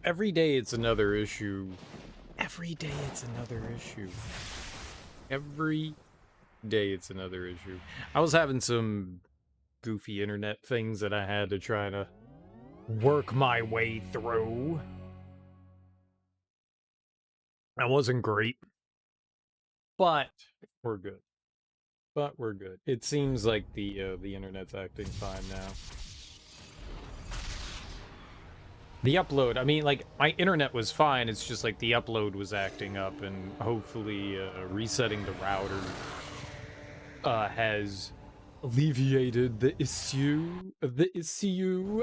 Every day it's another issue. Every day it's another issue. Every day it's another issue. I was having some goofy internet things that I had to try to work my way through. That wasn't great, but we're good. But we're good. It seems like the internet's acting fine now. The upload, I mean, like, my internet was fine, it's just like the upload was acting up, and hopefully resetting the router has alleviated the issue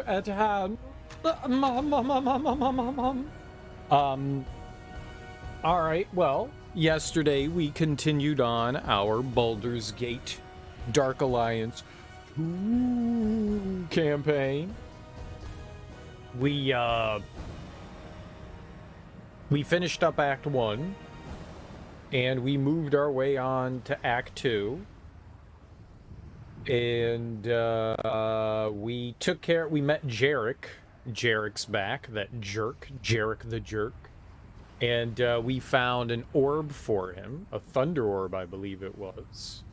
at hand. Alright, well, yesterday we continued on our Baldur's Gate Dark Alliance 2 campaign. We finished up Act 1, and we moved our way on to Act 2. And we met Jarek. Jarek's back, that jerk, Jarek the jerk. And we found an orb for him, a thunder orb, I believe it was.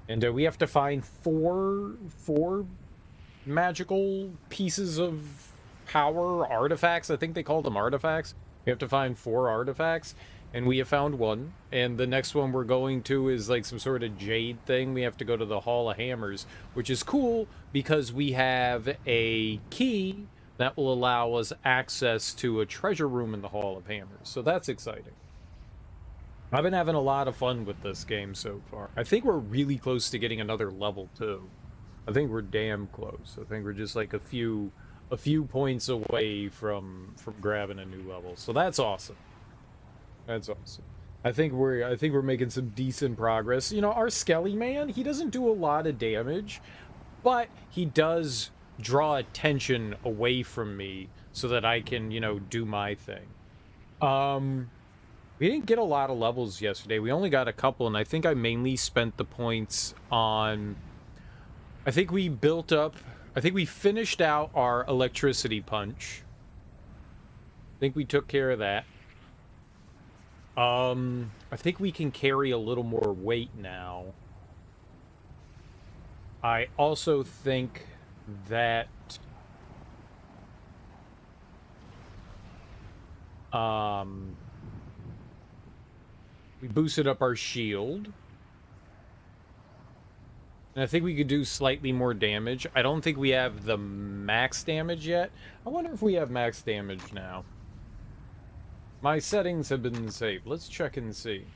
And we have to find four magical pieces of power artifacts. I think they called them artifacts. We have to find 4 artifacts, and we have found one. And the next one we're going to is like some sort of jade thing. We have to go to the Hall of Hammers, which is cool because we have a key that will allow us access to a treasure room in the Hall of Hammers. So that's exciting. I've been having a lot of fun with this game so far. I think we're really close to getting another level too. I think we're damn close. I think we're just like a few points away from grabbing a new level. So that's awesome. That's awesome. I think we're making some decent progress. You know, our Skelly man, he doesn't do a lot of damage, but he does draw attention away from me so that I can, you know, do my thing. We didn't get a lot of levels yesterday. We only got a couple, and I think I mainly spent the points on... I think we finished out our electricity punch. I think we took care of that. I think we can carry a little more weight now. I also think that we boosted up our shield. And I think we could do slightly more damage. I don't think we have the max damage yet. I wonder if we have max damage now. My settings have been saved. Let's check and see.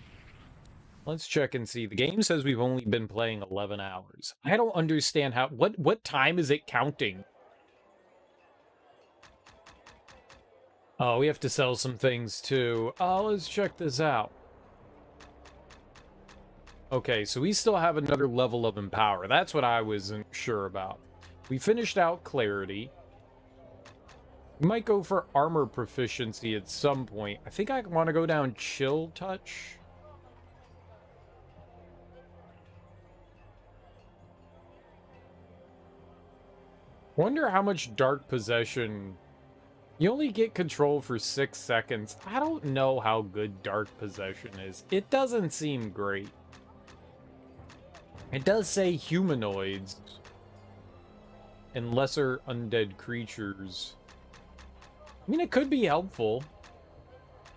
Let's check and see. The game says we've only been playing 11 hours. I don't understand how... What time is it counting? Oh, we have to sell some things too. Oh, let's check this out. Okay, so we still have another level of Empower. That's what I wasn't sure about. We finished out Clarity. We might go for Armor Proficiency at some point. I think I want to go down Chill Touch. Wonder how much Dark Possession... You only get control for 6 seconds. I don't know how good Dark Possession is. It doesn't seem great. It does say humanoids and lesser undead creatures. I mean, it could be helpful.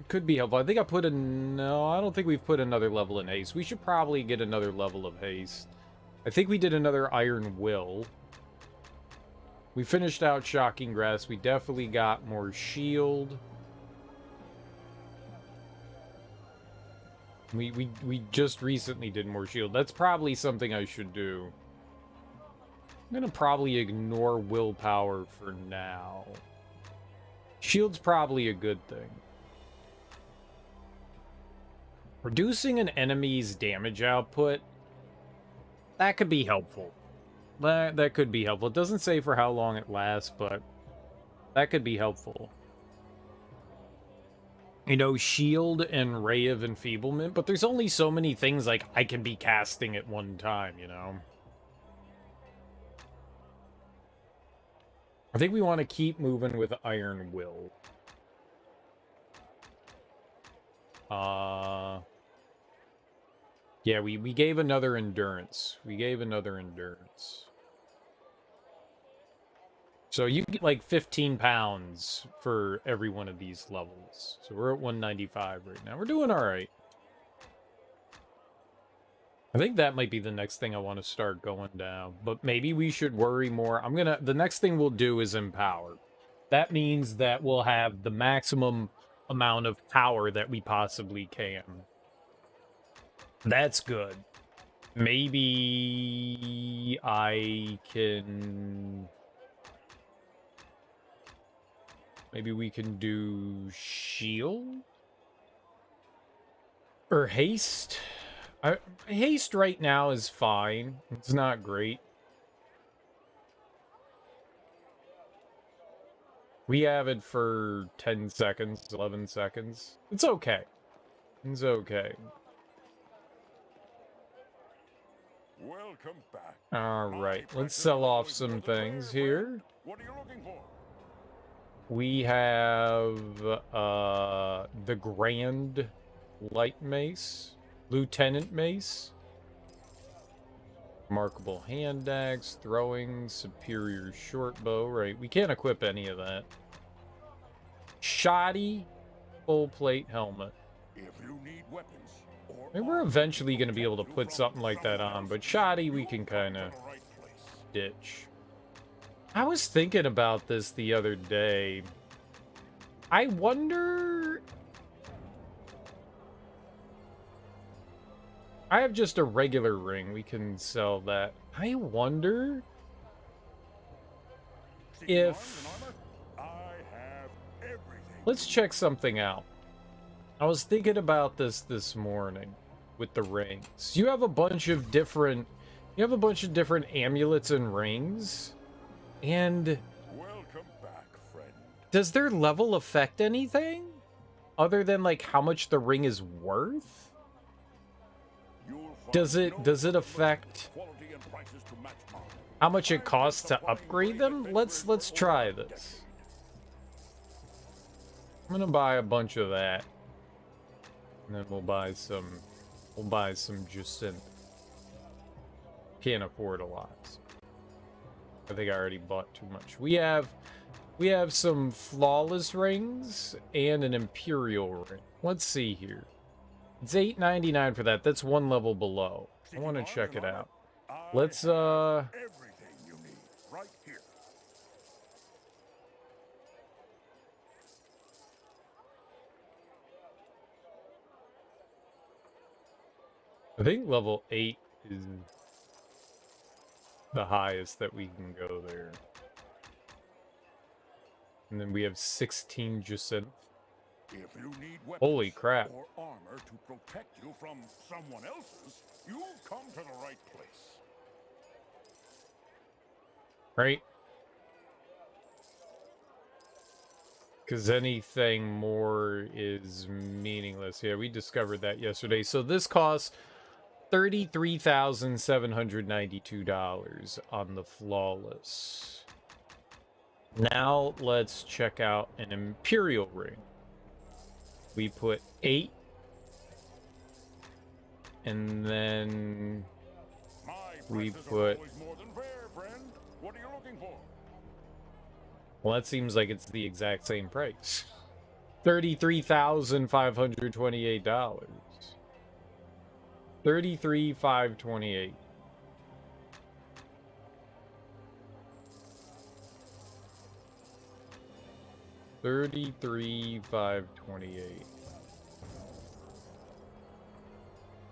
It could be helpful. I think I put a... No, I don't think we've put another level in haste. We should probably get another level of haste. I think we did another Iron Will. We finished out Shocking Grasp. We definitely got more shield. We just recently did more shield. That's probably something I should do. I'm gonna probably ignore willpower for now. Shield's probably a good thing. Reducing an enemy's damage output, that could be helpful. That could be helpful. It doesn't say for how long it lasts, but that could be helpful. You know, shield and ray of enfeeblement, but there's only so many things like I can be casting at one time, you know? I think we want to keep moving with Iron Will. Yeah, we gave another endurance. We gave another endurance. So you get like 15 pounds for every one of these levels. So we're at 195 right now. We're doing all right. I think that might be the next thing I want to start going down. But maybe we should worry more. The next thing we'll do is empower. That means that we'll have the maximum amount of power that we possibly can. That's good. Maybe I can... Maybe we can do shield? Or haste? Haste right now is fine. It's not great. We have it for 10 seconds, 11 seconds. It's okay. It's okay. Welcome back. All right, let's sell off some things here. What are you looking for? We have the Grand Light Mace, Lieutenant Mace, Remarkable Hand Axe, Throwing, Superior Short Bow. Right, we can't equip any of that. Shoddy Full Plate Helmet. If you need weapons or Maybe we're eventually going to be able to put something like that on, but shoddy we can kind of ditch. I was thinking about this the other day. I wonder... I have just a regular ring. We can sell that. I wonder if... Let's check something out. I was thinking about this morning with the rings. You have a bunch of different amulets and rings. And welcome back, friend. Does their level affect anything other than like how much the ring is worth? Does it affect how much it costs to upgrade them? Let's try this. I'm gonna buy a bunch of that. And then we'll buy some Jacinth. Can't afford a lot. I think I already bought too much. We have some flawless rings and an imperial ring. Let's see here. It's $8.99 for that. That's one level below. I want to check it out. Let's everything you need right here. I think level 8 is the highest that we can go there. And then we have 16 Jacinth. If you need weapons Holy crap. or armor to protect you from someone else's, you've come to the right place. Right? Because anything more is meaningless. Yeah, we discovered that yesterday. So this costs $33,792 on the flawless. Now let's check out an imperial ring. We put 8, and then we put... What are you looking for? Well, that seems like it's the exact same price. $33,528. $33,528. $33,528.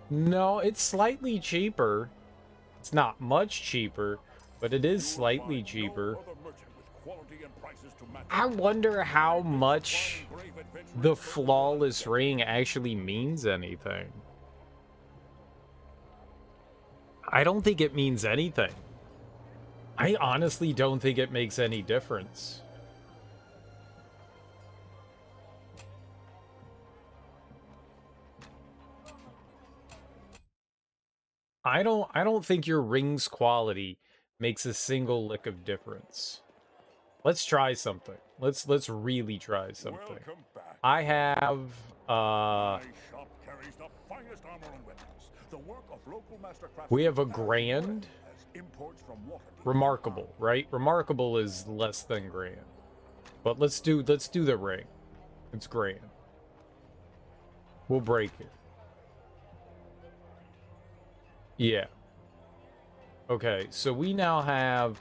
No, it's slightly cheaper. It's not much cheaper, but it is slightly cheaper. I wonder how much the flawless ring actually means anything. I don't think it means anything. I honestly don't think it makes any difference. I don't think your ring's quality makes a single lick of difference. Let's try something. Let's really try something. Welcome back. I have My shop carries the finest armor and weapons. The work of local master craftsmen we have a as well grand. as imports from Waterdeep. Remarkable, right? Remarkable is less than grand. But let's do the ring. It's grand. We'll break it. Yeah. Okay, so we now have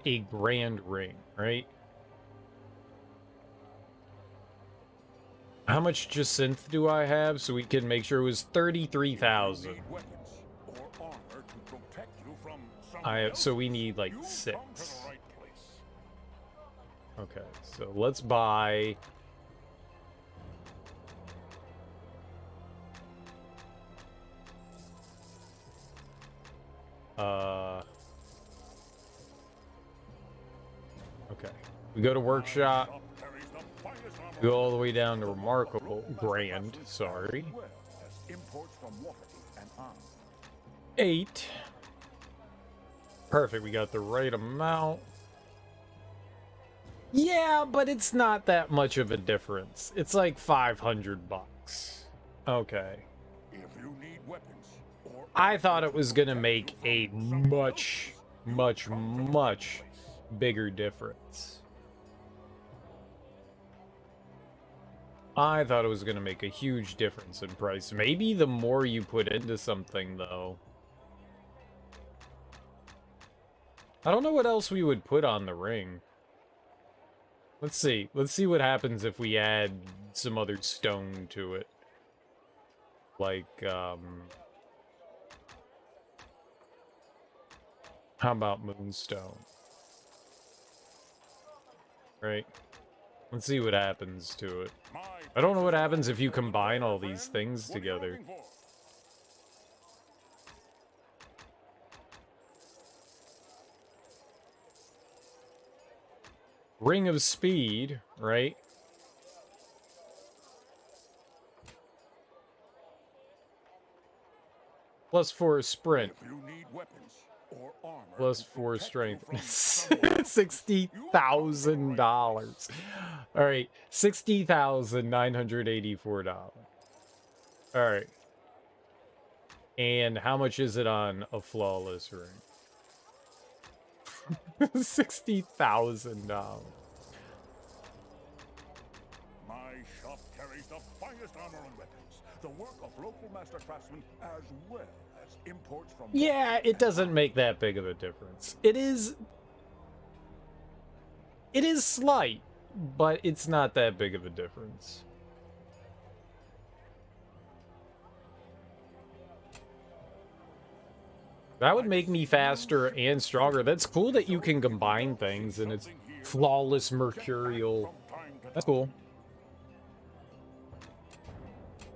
a grand ring, right? How much jacinth do I have so we can make sure it was 33,000? So we need like 6. Okay, so let's buy okay. We go to workshop. Go all the way down to remarkable grand, sorry. 8. Perfect, we got the right amount. Yeah, but it's not that much of a difference. It's like 500 bucks. Okay. I thought it was gonna make a much bigger difference. I thought it was gonna make a huge difference in price. Maybe the more you put into something, though. I don't know what else we would put on the ring. Let's see. Let's see what happens if we add some other stone to it. Like, how about moonstone? Right? Let's see what happens to it. I don't know what happens if you combine all these things together. Ring of Speed, right? +4 sprint. +4 strength. $60,000. All right, $60,984. All right. And how much is it on a flawless ring? $60,000. My shop carries the finest armor and weapons, the work of local master craftsmen as well as imports from. Yeah, it doesn't make that big of a difference. It is slight, but it's not that big of a difference. That would make me faster and stronger. That's cool that you can combine things and it's flawless mercurial. That's cool.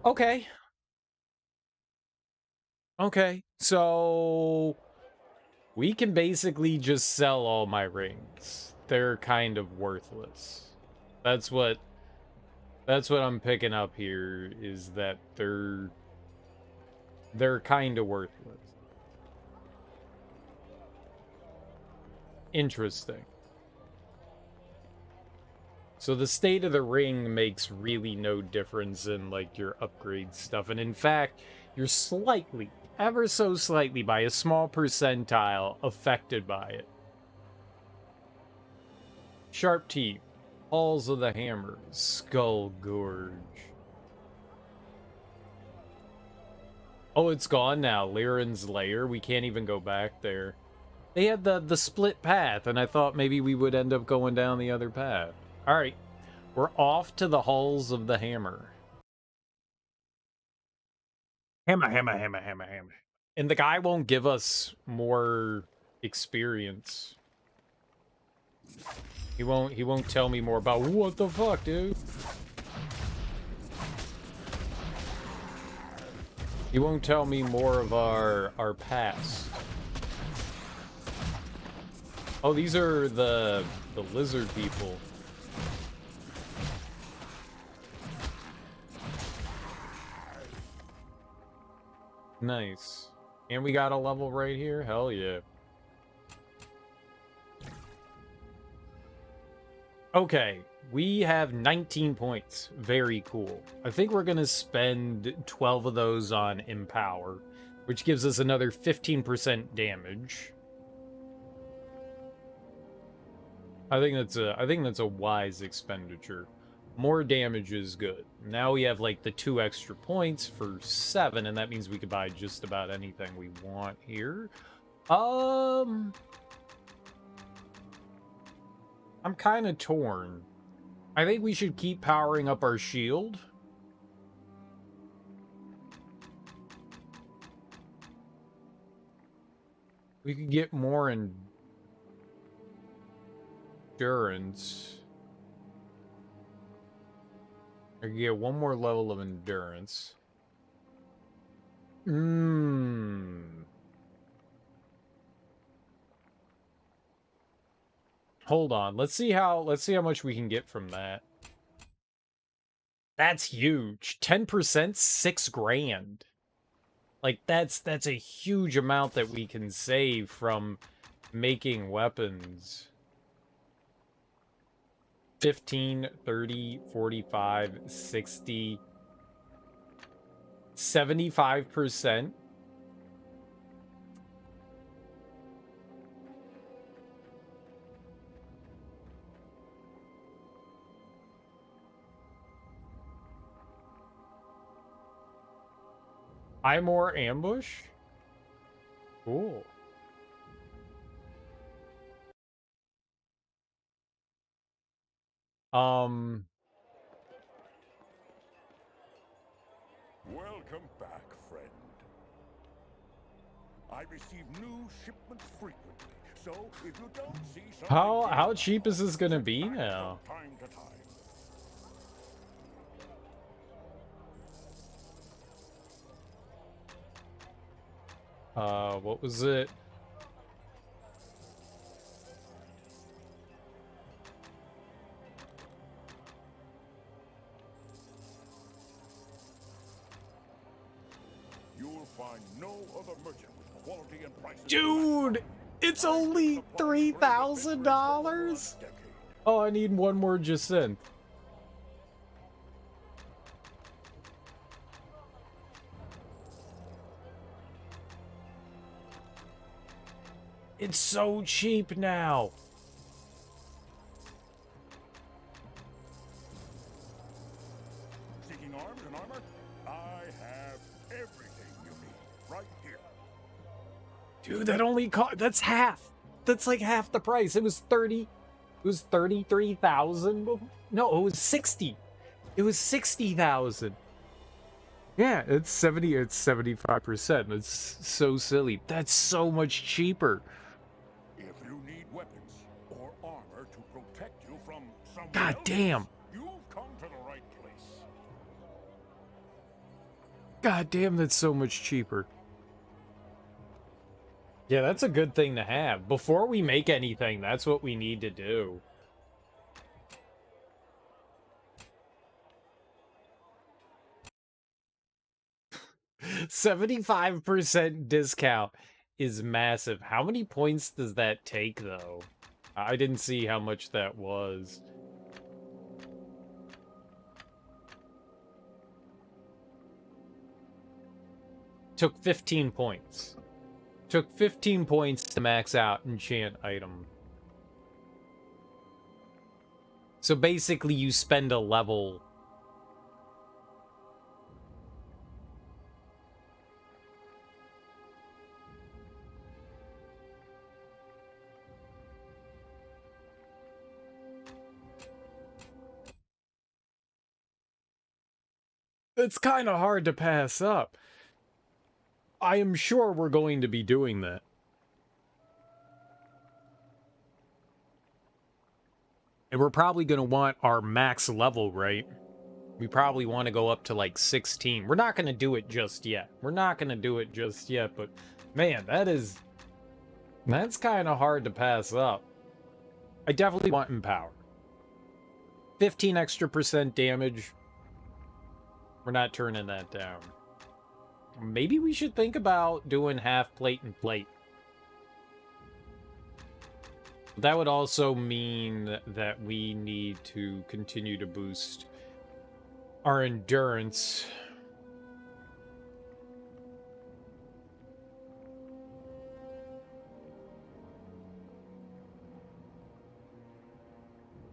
Okay. Okay, so we can basically just sell all my rings. They're kind of worthless. That's what I'm picking up here, is that they're kind of worthless. Interesting. So the state of the ring makes really no difference in like your upgrade stuff, and in fact, you're slightly, ever so slightly, by a small percentile affected by it. Sharp Teeth, Halls of the Hammer, Skull Gorge. Oh, it's gone now. Lyran's Lair. We can't even go back there. They had the split path, and I thought maybe we would end up going down the other path. All right, we're off to the Halls of the Hammer. Hammer, hammer, hammer, hammer, hammer. And the guy won't give us more experience. He won't tell me more about what the fuck, dude. He won't tell me more of our past. Oh, these are the lizard people. Nice. And we got a level right here? Hell yeah. Okay, we have 19 points. Very cool. I think we're going to spend 12 of those on Empower, which gives us another 15% damage. I think that's a wise expenditure. More damage is good. Now we have like the 2 extra points for 7, and that means we could buy just about anything we want here. I'm kind of torn. I think we should keep powering up our shield. We could get more endurance. I could get one more level of endurance. Hold on. Let's see how much we can get from that. That's huge. 10%, 6 grand. Like that's a huge amount that we can save from making weapons. 15, 30, 45, 60, 75%. More ambush? Cool. Welcome back, friend. I receive new shipments frequently, so if you don't see something How cheap is this gonna be now? time to time. What was it? You'll find no other merchant with quality and prices. Dude, it's only $3,000? Oh, I need one more Jacinth. It's so cheap now. Seeking arms and armor? I have everything you need right here. Dude, that only cost, that's half. That's like half the price. It was 33,000. No, it was 60. It was 60,000. Yeah, it's 75%. It's so silly. That's so much cheaper. If you need weapons or armor to protect you from someone God else, damn. you've come to the right place. God damn, that's so much cheaper. Yeah, that's a good thing to have. Before we make anything, that's what we need to do. $75% discount is massive. How many points does that take, though? I didn't see how much that was. Took 15 points. Took 15 points to max out enchant item. So basically you spend a level. It's kind of hard to pass up. I am sure we're going to be doing that. And we're probably going to want our max level, right? We probably want to go up to like 16. We're not going to do it just yet. We're not going to do it just yet, but man, that's kind of hard to pass up. I definitely want Empower. 15 extra % damage. We're not turning that down. Maybe we should think about doing half plate and plate. That would also mean that we need to continue to boost our endurance.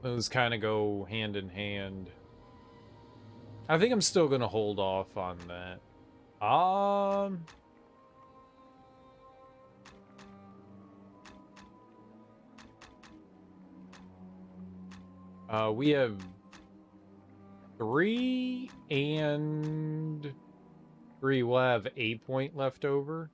Those kind of go hand in hand. I think I'm still going to hold off on that. We have 3 and 3. We'll have 8 point left over.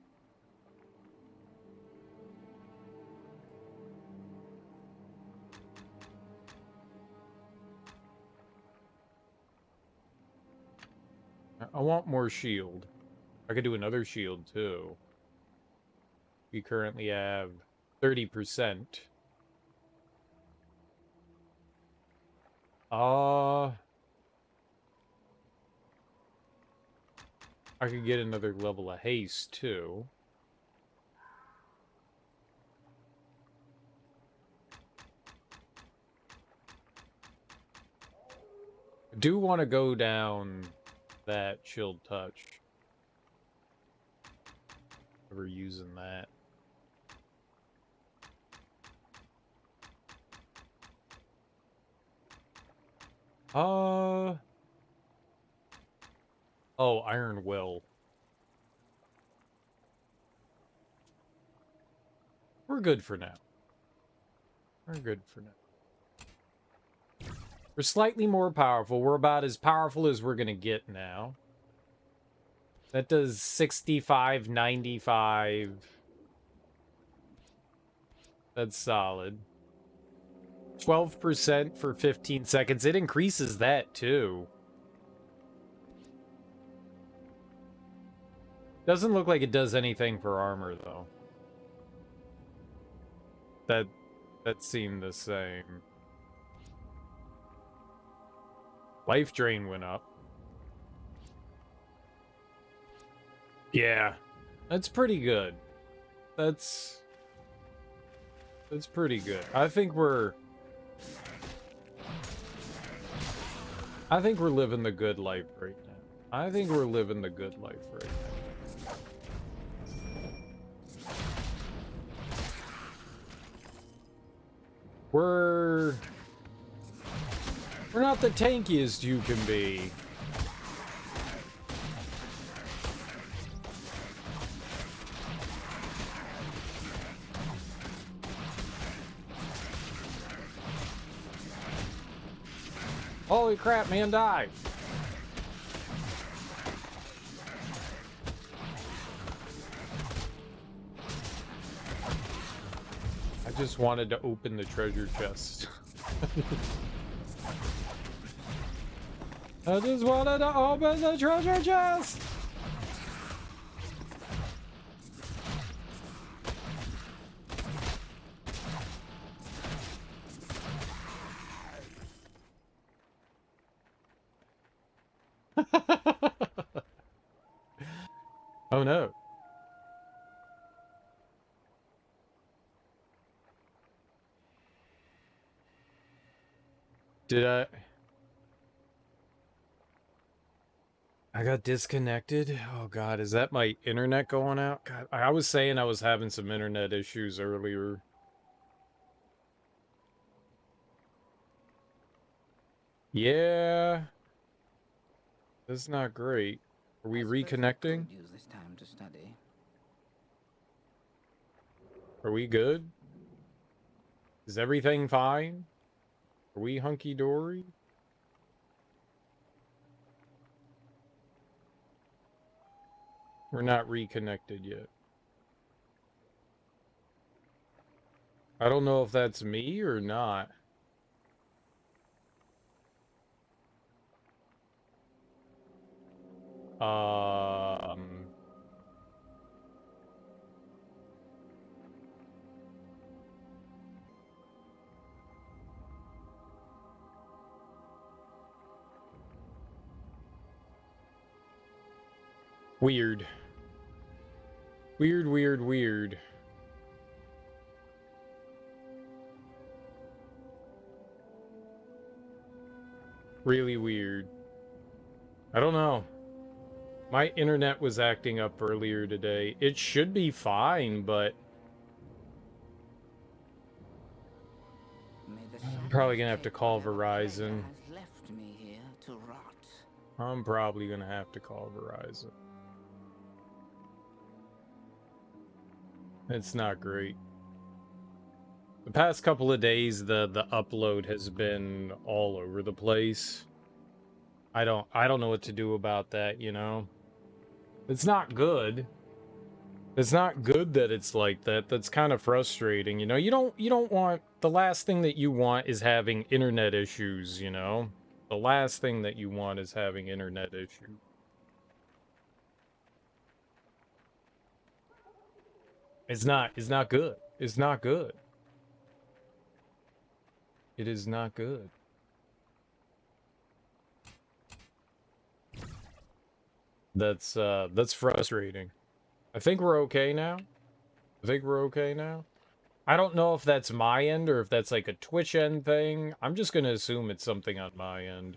I want more shield. I could do another shield too. We currently have 30%. I could get another level of haste too. I do want to go down that chilled touch. We're using that. Oh, Iron Will. We're good for now. We're good for now. We're slightly more powerful. We're about as powerful as we're gonna get now. That does 65, 95. That's solid. 12% for 15 seconds. It increases that too. Doesn't look like it does anything for armor though. That seemed the same. Life drain went up. Yeah. That's pretty good. That's pretty good. I think we're living the good life right now. I think we're living the good life right now. We're not the tankiest you can be. Holy crap, man died. I just wanted to open the treasure chest. I just wanted to open the treasure chest! Oh no. Did I got disconnected? Oh god, is that my internet going out? God, I was saying I was having some internet issues earlier. Yeah. That's not great. Are we reconnecting? Use this time to study. Are we good? Is everything fine? Are we hunky-dory? We're not reconnected yet. I don't know if that's me or not. Weird. Weird. Really weird. I don't know. My internet was acting up earlier today. It should be fine, but I'm probably gonna have to call Verizon. I'm probably gonna have to call Verizon. It's not great. The past couple of days, the upload has been all over the place. I don't know what to do about that, you know? It's not good. It's not good that it's like that. That's kind of frustrating, you know? You don't want, the last thing that you want is having internet issues, you know? The last thing that you want is having internet issues. It's not good. It's not good. It is not good. That's frustrating. I think we're okay now. I think we're okay now. I don't know if that's my end or if that's like a Twitch end thing. I'm just gonna assume it's something on my end.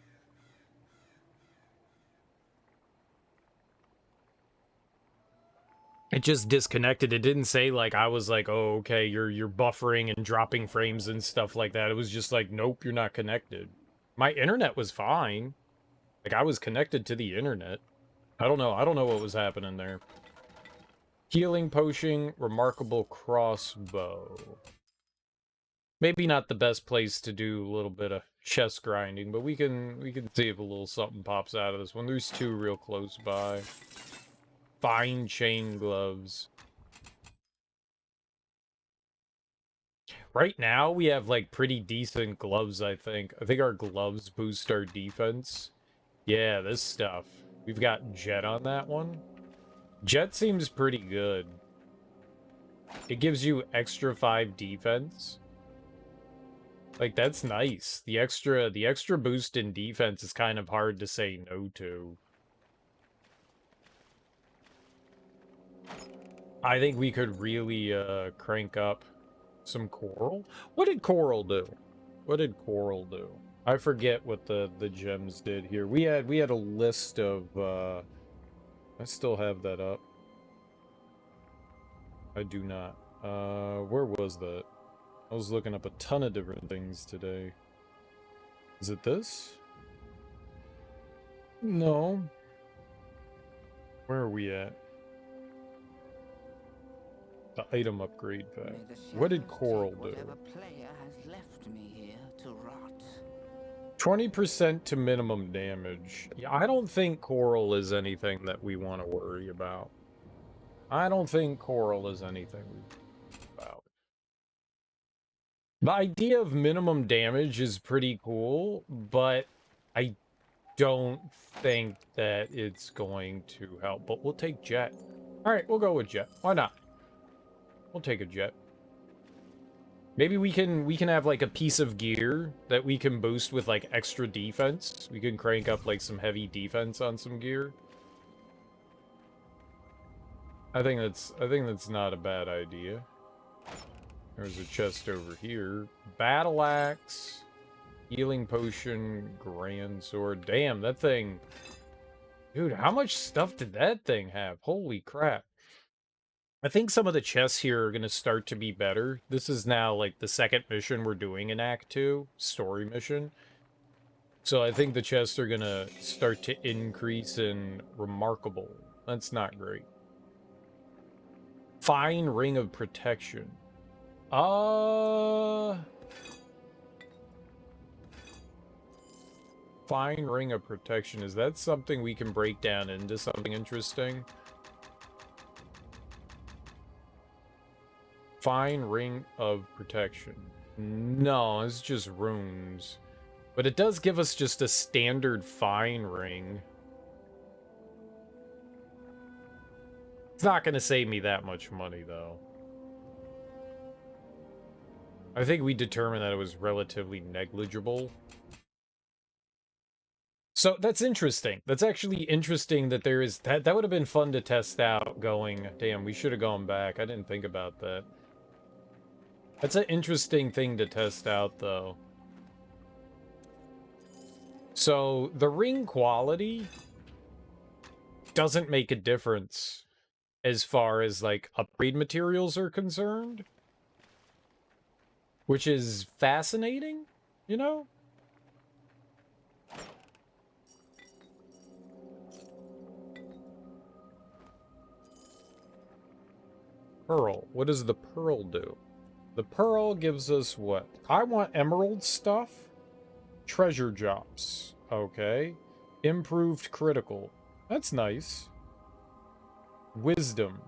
It just disconnected. It didn't say like I was like, oh, okay, you're buffering and dropping frames and stuff like that. It was just like, nope, you're not connected. My internet was fine. Like I was connected to the internet. I don't know. I don't know what was happening there. Healing potion, remarkable crossbow. Maybe not the best place to do a little bit of chest grinding, but we can see if a little something pops out of this one. There's two real close by. Fine chain gloves. Right now, we have, like, pretty decent gloves, I think. I think our gloves boost our defense. Yeah, this stuff. We've got Jet on that one. Jet seems pretty good. It gives you extra 5 defense. Like, that's nice. The extra boost in defense is kind of hard to say no to. I think we could really, crank up some coral. What did coral do? What did coral do? I forget what the gems did here. We had a list of I still have that up. I do not. Where was that? I was looking up a ton of different things today. Is it this? No. Where are we at? The item upgrade pack. What did coral do? 20% to minimum damage. Yeah, I don't think coral is anything that we want to worry about. I don't think coral is anything about. The idea of minimum damage is pretty cool, but I don't think that it's going to help. But we'll take Jet. Alright, we'll go with Jet. Why not? We'll take a Jet. Maybe we can have like a piece of gear that we can boost with like extra defense. We can crank up like some heavy defense on some gear. I think that's not a bad idea. There's a chest over here. Battle axe, healing potion, grand sword. Damn, that thing. Dude, how much stuff did that thing have? Holy crap. I think some of the chests here are going to start to be better. This is now, like, the second mission we're doing in Act 2. Story mission. So I think the chests are going to start to increase in remarkable. That's not great. Fine ring of protection. Fine ring of protection. Is that something we can break down into something interesting? Fine ring of protection. No, it's just runes. But it does give us just a standard fine ring. It's not going to save me that much money, though. I think we determined that it was relatively negligible. So that's interesting. That's actually interesting that there is... That would have been fun to test out going... Damn, we should have gone back. I didn't think about that. That's an interesting thing to test out, though. So the ring quality doesn't make a difference as far as like upgrade materials are concerned, which is fascinating, you know? Pearl. What does the pearl do? The pearl gives us what? I want emerald stuff. Treasure drops. Okay. Improved critical. That's nice. Wisdom.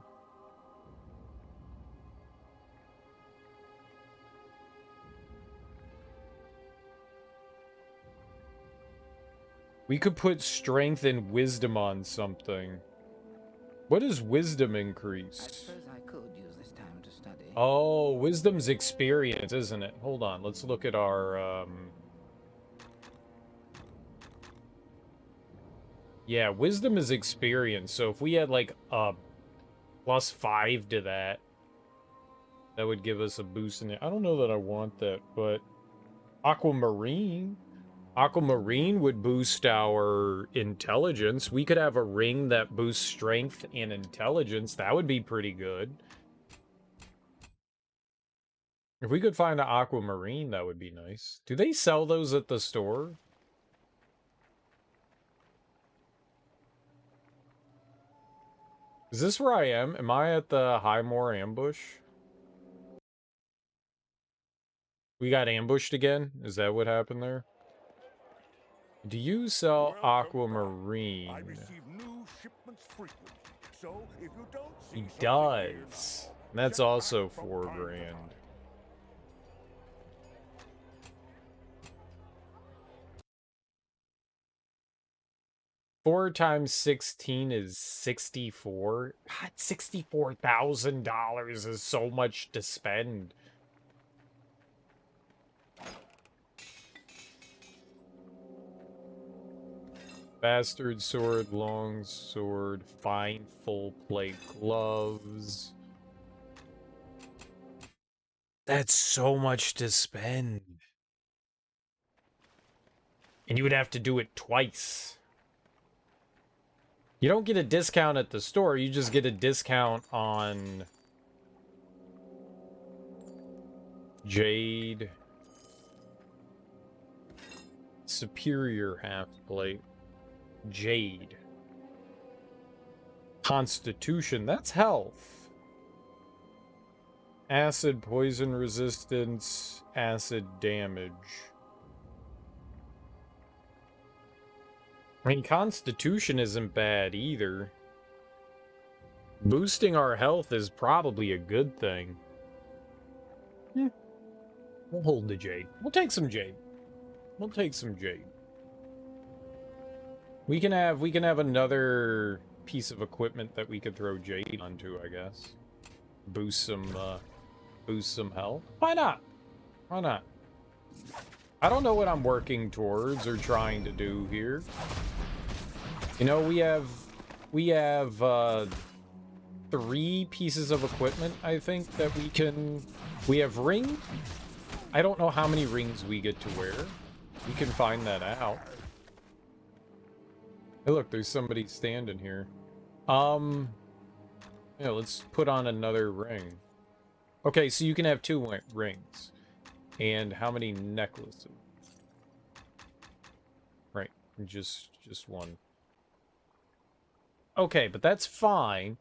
We could put strength and wisdom on something. What does wisdom increase? I suppose I could use this time to study. Oh, wisdom's experience, isn't it? Hold on, let's look at our, Yeah, wisdom is experience, so if we had, like, a +5 to that, that would give us a boost in it. I don't know that I want that, but... Aquamarine? Aquamarine would boost our intelligence. We could have a ring that boosts strength and intelligence. That would be pretty good. If we could find an aquamarine, that would be nice. Do they sell those at the store? Is this where I am? Am I at the Highmore ambush? We got ambushed again? Is that what happened there? Do you sell aquamarine? I receive new shipments frequently, so if you don't see He something does. And that's check also back from 4 time to grand. time. 4 times 16 is 64. God, $64,000 is so much to spend. Bastard sword, long sword, fine full plate gloves. That's so much to spend. And you would have to do it twice. You don't get a discount at the store, you just get a discount on Jade. Superior half plate. Jade. Constitution, that's health. Acid, poison resistance, acid damage. I mean, Constitution isn't bad either. Boosting our health is probably a good thing. We'll hold the Jade. We'll take some Jade. We'll take some Jade. We can have another piece of equipment that we could throw Jade onto, I guess. Boost some health. Why not? Why not? I don't know what I'm working towards or trying to do here. You know, we have 3 pieces of equipment, I think, that we can... We have ring. I don't know how many rings we get to wear. We can find that out. Hey, look, there's somebody standing here. Yeah, let's put on another ring. Okay, so you can have 2 rings. And how many necklaces? Right, just one. Okay, but that's fine.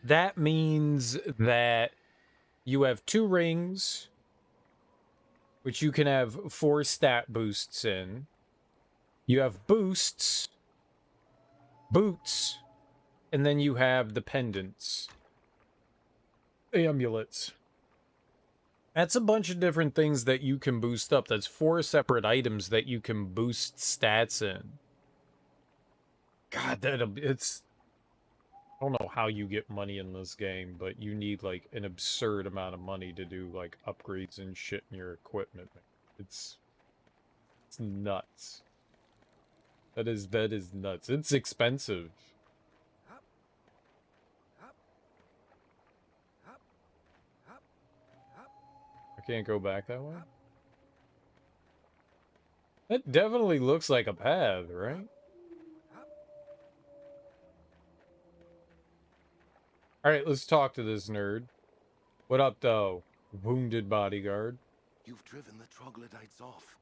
That means that you have 2 rings, which you can have 4 stat boosts in. You have boosts, boots, and then you have the pendants. Amulets. That's a bunch of different things that you can boost up. That's 4 separate items that you can boost stats in. God, it's... I don't know how you get money in this game, but you need, like, an absurd amount of money to do, like, upgrades and shit in your equipment. It's nuts. That is nuts. It's expensive. I can't go back that way? That definitely looks like a path, right? Alright, let's talk to this nerd. What up, though? Wounded bodyguard. You've driven the troglodytes off.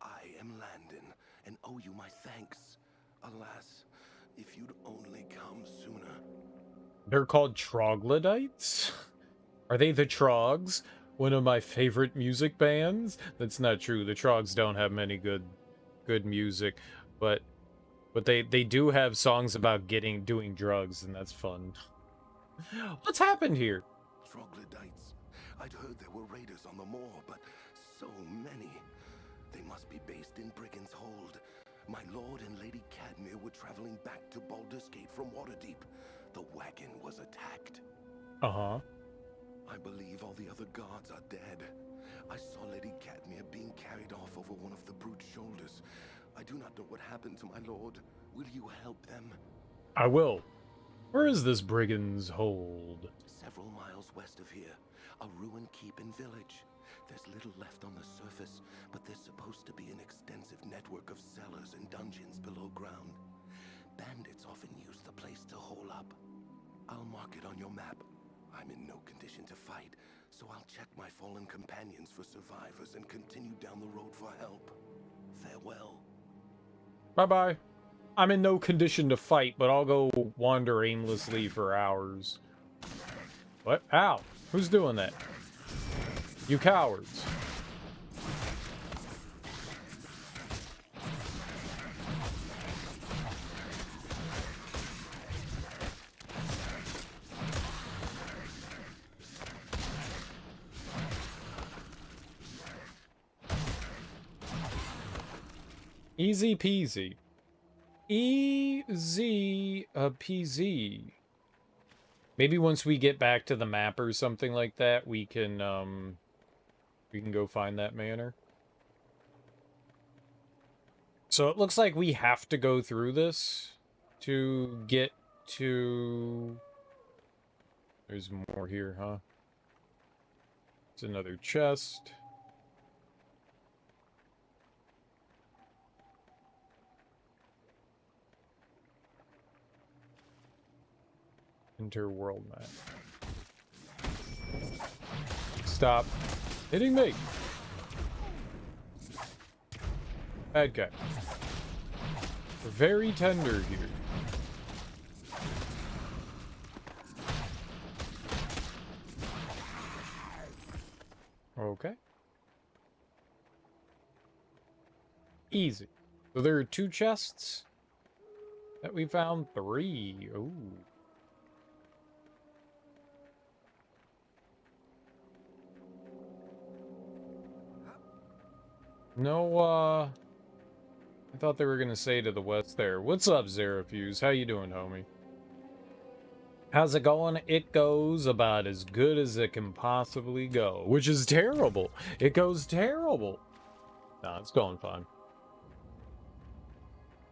I am Landon, and owe you my thanks. Alas, if you'd only come sooner. They're called troglodytes? Are they the Trogs? One of my favorite music bands? That's not true. The Trogs don't have many good music, but they do have songs about doing drugs, and that's fun. What's happened here? Troglodytes. I'd heard there were raiders on the moor, but so many. They must be based in Brigand's Hold. My lord and Lady Cadmere were traveling back to Baldur's Gate from Waterdeep. The wagon was attacked. Uh-huh. I believe all the other guards are dead. I saw Lady Cadmere being carried off over one of the brute's shoulders. I do not know what happened to my lord. Will you help them? I will. Where is this Brigand's Hold? Several miles west of here, a ruined keep and village. There's little left on the surface, but there's supposed to be an extensive network of cellars and dungeons below ground. Bandits often use the place to hole up. I'll mark it on your map. I'm in no condition to fight, so I'll check my fallen companions for survivors and continue down the road for help. Farewell. Bye-bye. I'm in no condition to fight, but I'll go wander aimlessly for hours. What? Ow! Who's doing that? You cowards. Easy peasy. Easy peasy. Maybe once we get back to the map or something like that, we can go find that manor. So it looks like we have to go through this to get to... There's more here, huh? It's another chest. Interworld map. Stop hitting me. Bad guy. We're very tender here. Okay. Easy. So there are 2 chests that we found. 3. Ooh. No, I thought they were gonna say to the west there. What's up, Zerafuse? How you doing, homie? How's it going? It goes about as good as it can possibly go. Which is terrible. It goes terrible. Nah, it's going fine.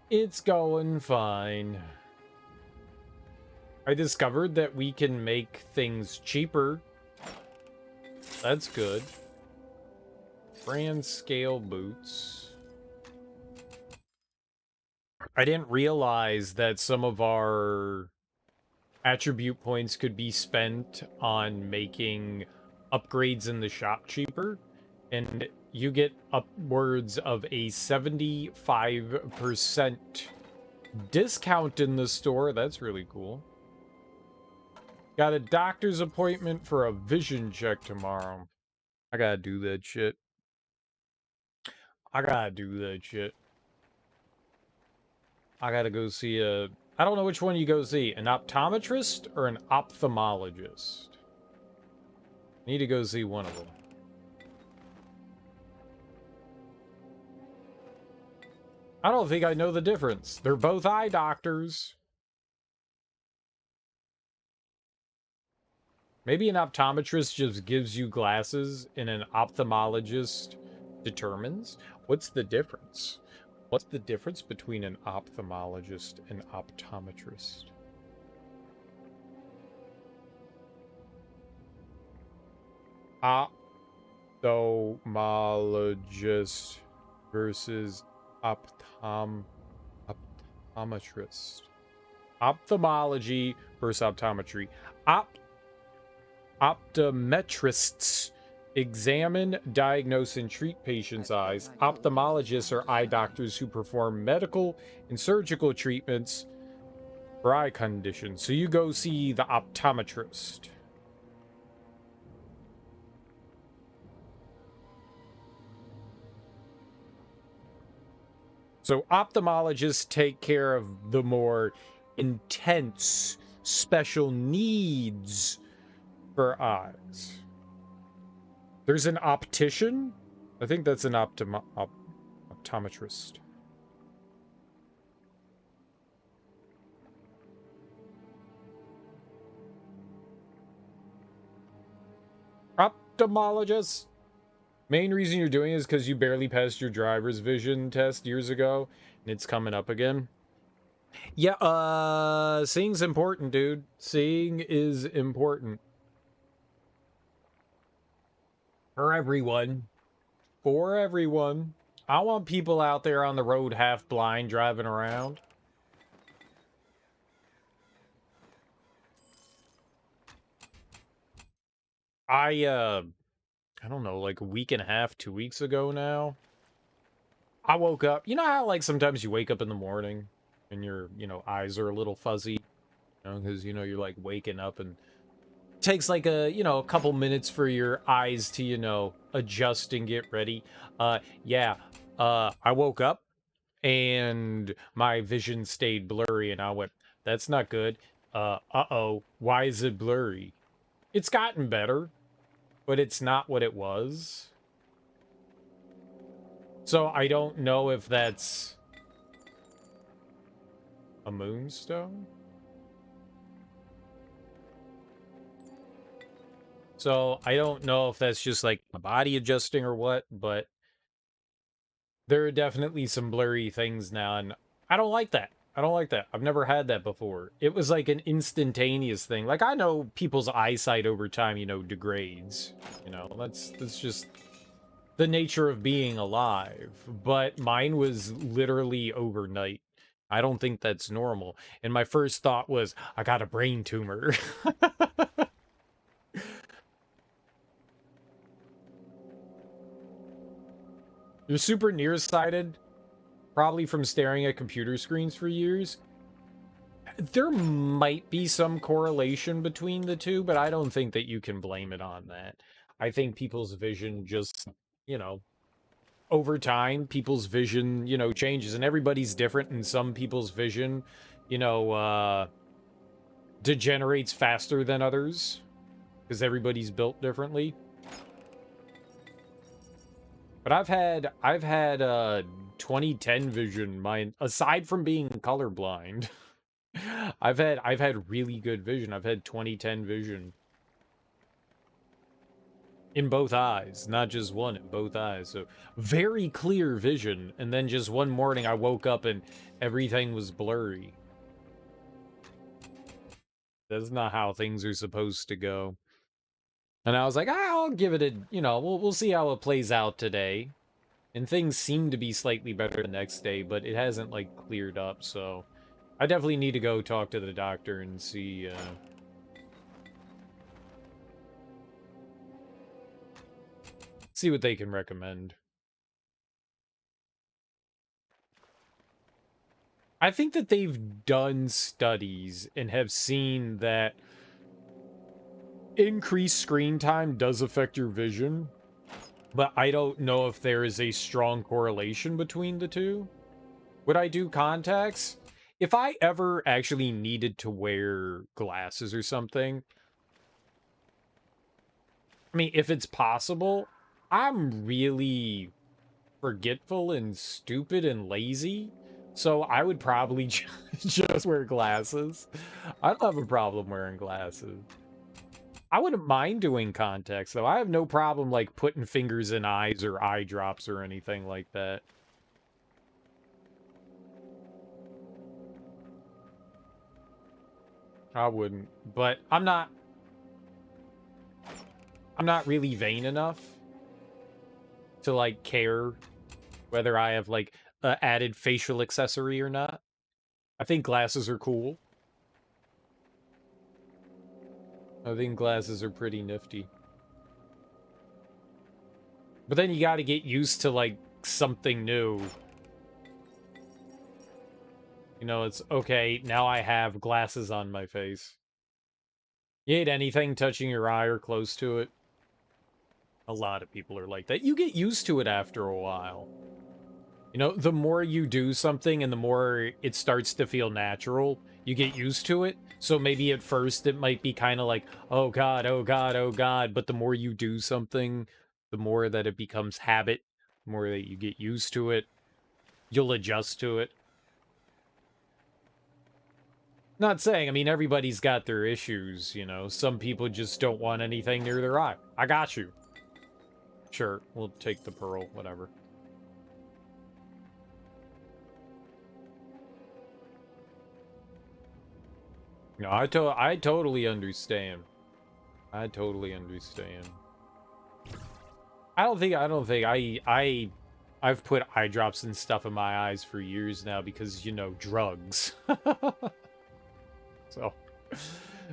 It's going fine. I discovered that we can make things cheaper. That's good. Brand scale boots. I didn't realize that some of our attribute points could be spent on making upgrades in the shop cheaper, and you get upwards of a 75% discount in the store. That's really cool. Got a doctor's appointment for a vision check tomorrow. I gotta do that shit. I gotta go see a... I don't know which one you go see. An optometrist or an ophthalmologist? Need to go see one of them. I don't think I know the difference. They're both eye doctors. Maybe an optometrist just gives you glasses and an ophthalmologist determines. What's the difference? What's the difference between an ophthalmologist and optometrist? Ophthalmologist versus optometrist. Ophthalmology versus optometry. Optometrists examine, diagnose, and treat patients' eyes. Ophthalmologists are eye doctors who perform medical and surgical treatments for eye conditions. So you go see the optometrist. So ophthalmologists take care of the more intense special needs for eyes. There's an optician. I think that's an optometrist. Ophthalmologist. Main reason you're doing it is because you barely passed your driver's vision test years ago, and it's coming up again. Yeah, seeing's important, dude. Seeing is important. For everyone. For everyone. I want people out there on the road half blind driving around. I don't know, like a week and a half, 2 weeks ago now, I woke up. You know how, like, sometimes you wake up in the morning and your, eyes are a little fuzzy, because, you're, like, waking up and it takes, like, a couple minutes for your eyes to, adjust and get ready. Yeah, I woke up and my vision stayed blurry and I went, that's not good. Uh-oh, why is it blurry? It's gotten better, but it's not what it was. So I don't know if that's a moonstone. So I don't know if that's just like my body adjusting or what, but there are definitely some blurry things now, and I don't like that. I don't like that. I've never had that before. It was like an instantaneous thing. Like, I know people's eyesight over time, degrades. That's just the nature of being alive. But mine was literally overnight. I don't think that's normal. And my first thought was, I got a brain tumor. You're super nearsighted, probably from staring at computer screens for years. There might be some correlation between the two, but I don't think that you can blame it on that. I think people's vision just, over time, people's vision, changes, and everybody's different, and some people's vision, degenerates faster than others, because everybody's built differently. But I've had 2010 vision, aside from being colorblind. I've had really good vision. I've had 2010 vision in both eyes, not just one, in both eyes. So very clear vision. And then just one morning I woke up and everything was blurry. That's not how things are supposed to go. And I was like, I'll give it a, we'll see how it plays out today. And things seem to be slightly better the next day, but it hasn't, like, cleared up, so I definitely need to go talk to the doctor and see what they can recommend. I think that they've done studies and have seen that increased screen time does affect your vision, but I don't know if there is a strong correlation between the two. Would I do contacts? If I ever actually needed to wear glasses or something, I mean, if it's possible, I'm really forgetful and stupid and lazy, so I would probably just wear glasses. I don't have a problem wearing glasses. I wouldn't mind doing contacts, though. I have no problem, like, putting fingers in eyes or eye drops or anything like that. I wouldn't, but I'm not really vain enough to, like, care whether I have like added facial accessory or not. I think glasses are cool. I think glasses are pretty nifty. But then you got to get used to like something new. You know, it's okay, now I have glasses on my face. You hate anything touching your eye or close to it? A lot of people are like that. You get used to it after a while. You know, the more you do something and the more it starts to feel natural, you get used to it. So maybe at first it might be kind of like, oh God, oh God, oh God. But the more you do something, the more that it becomes habit, the more that you get used to it, you'll adjust to it. Not saying, I mean, everybody's got their issues, you know. Some people just don't want anything near their eye. I got you. Sure, we'll take the pearl, whatever. No, I totally understand. I totally understand. I've put eye drops and stuff in my eyes for years now because, you know, drugs.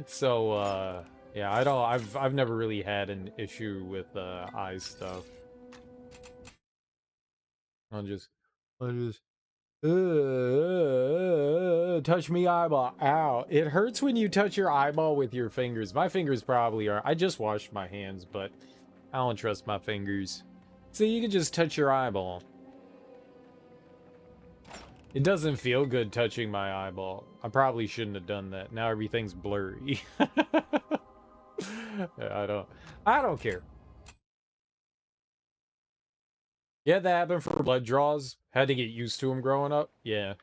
So, yeah, I've never really had an issue with eye stuff. I'll just touch me eyeball. Ow. It hurts when you touch your eyeball with your fingers. My fingers probably are. I just washed my hands, but I don't trust my fingers. So you can just touch your eyeball. It doesn't feel good touching my eyeball. I probably shouldn't have done that. Now everything's blurry. I don't care. Yeah, that happened for blood draws. Had to get used to them growing up. Yeah.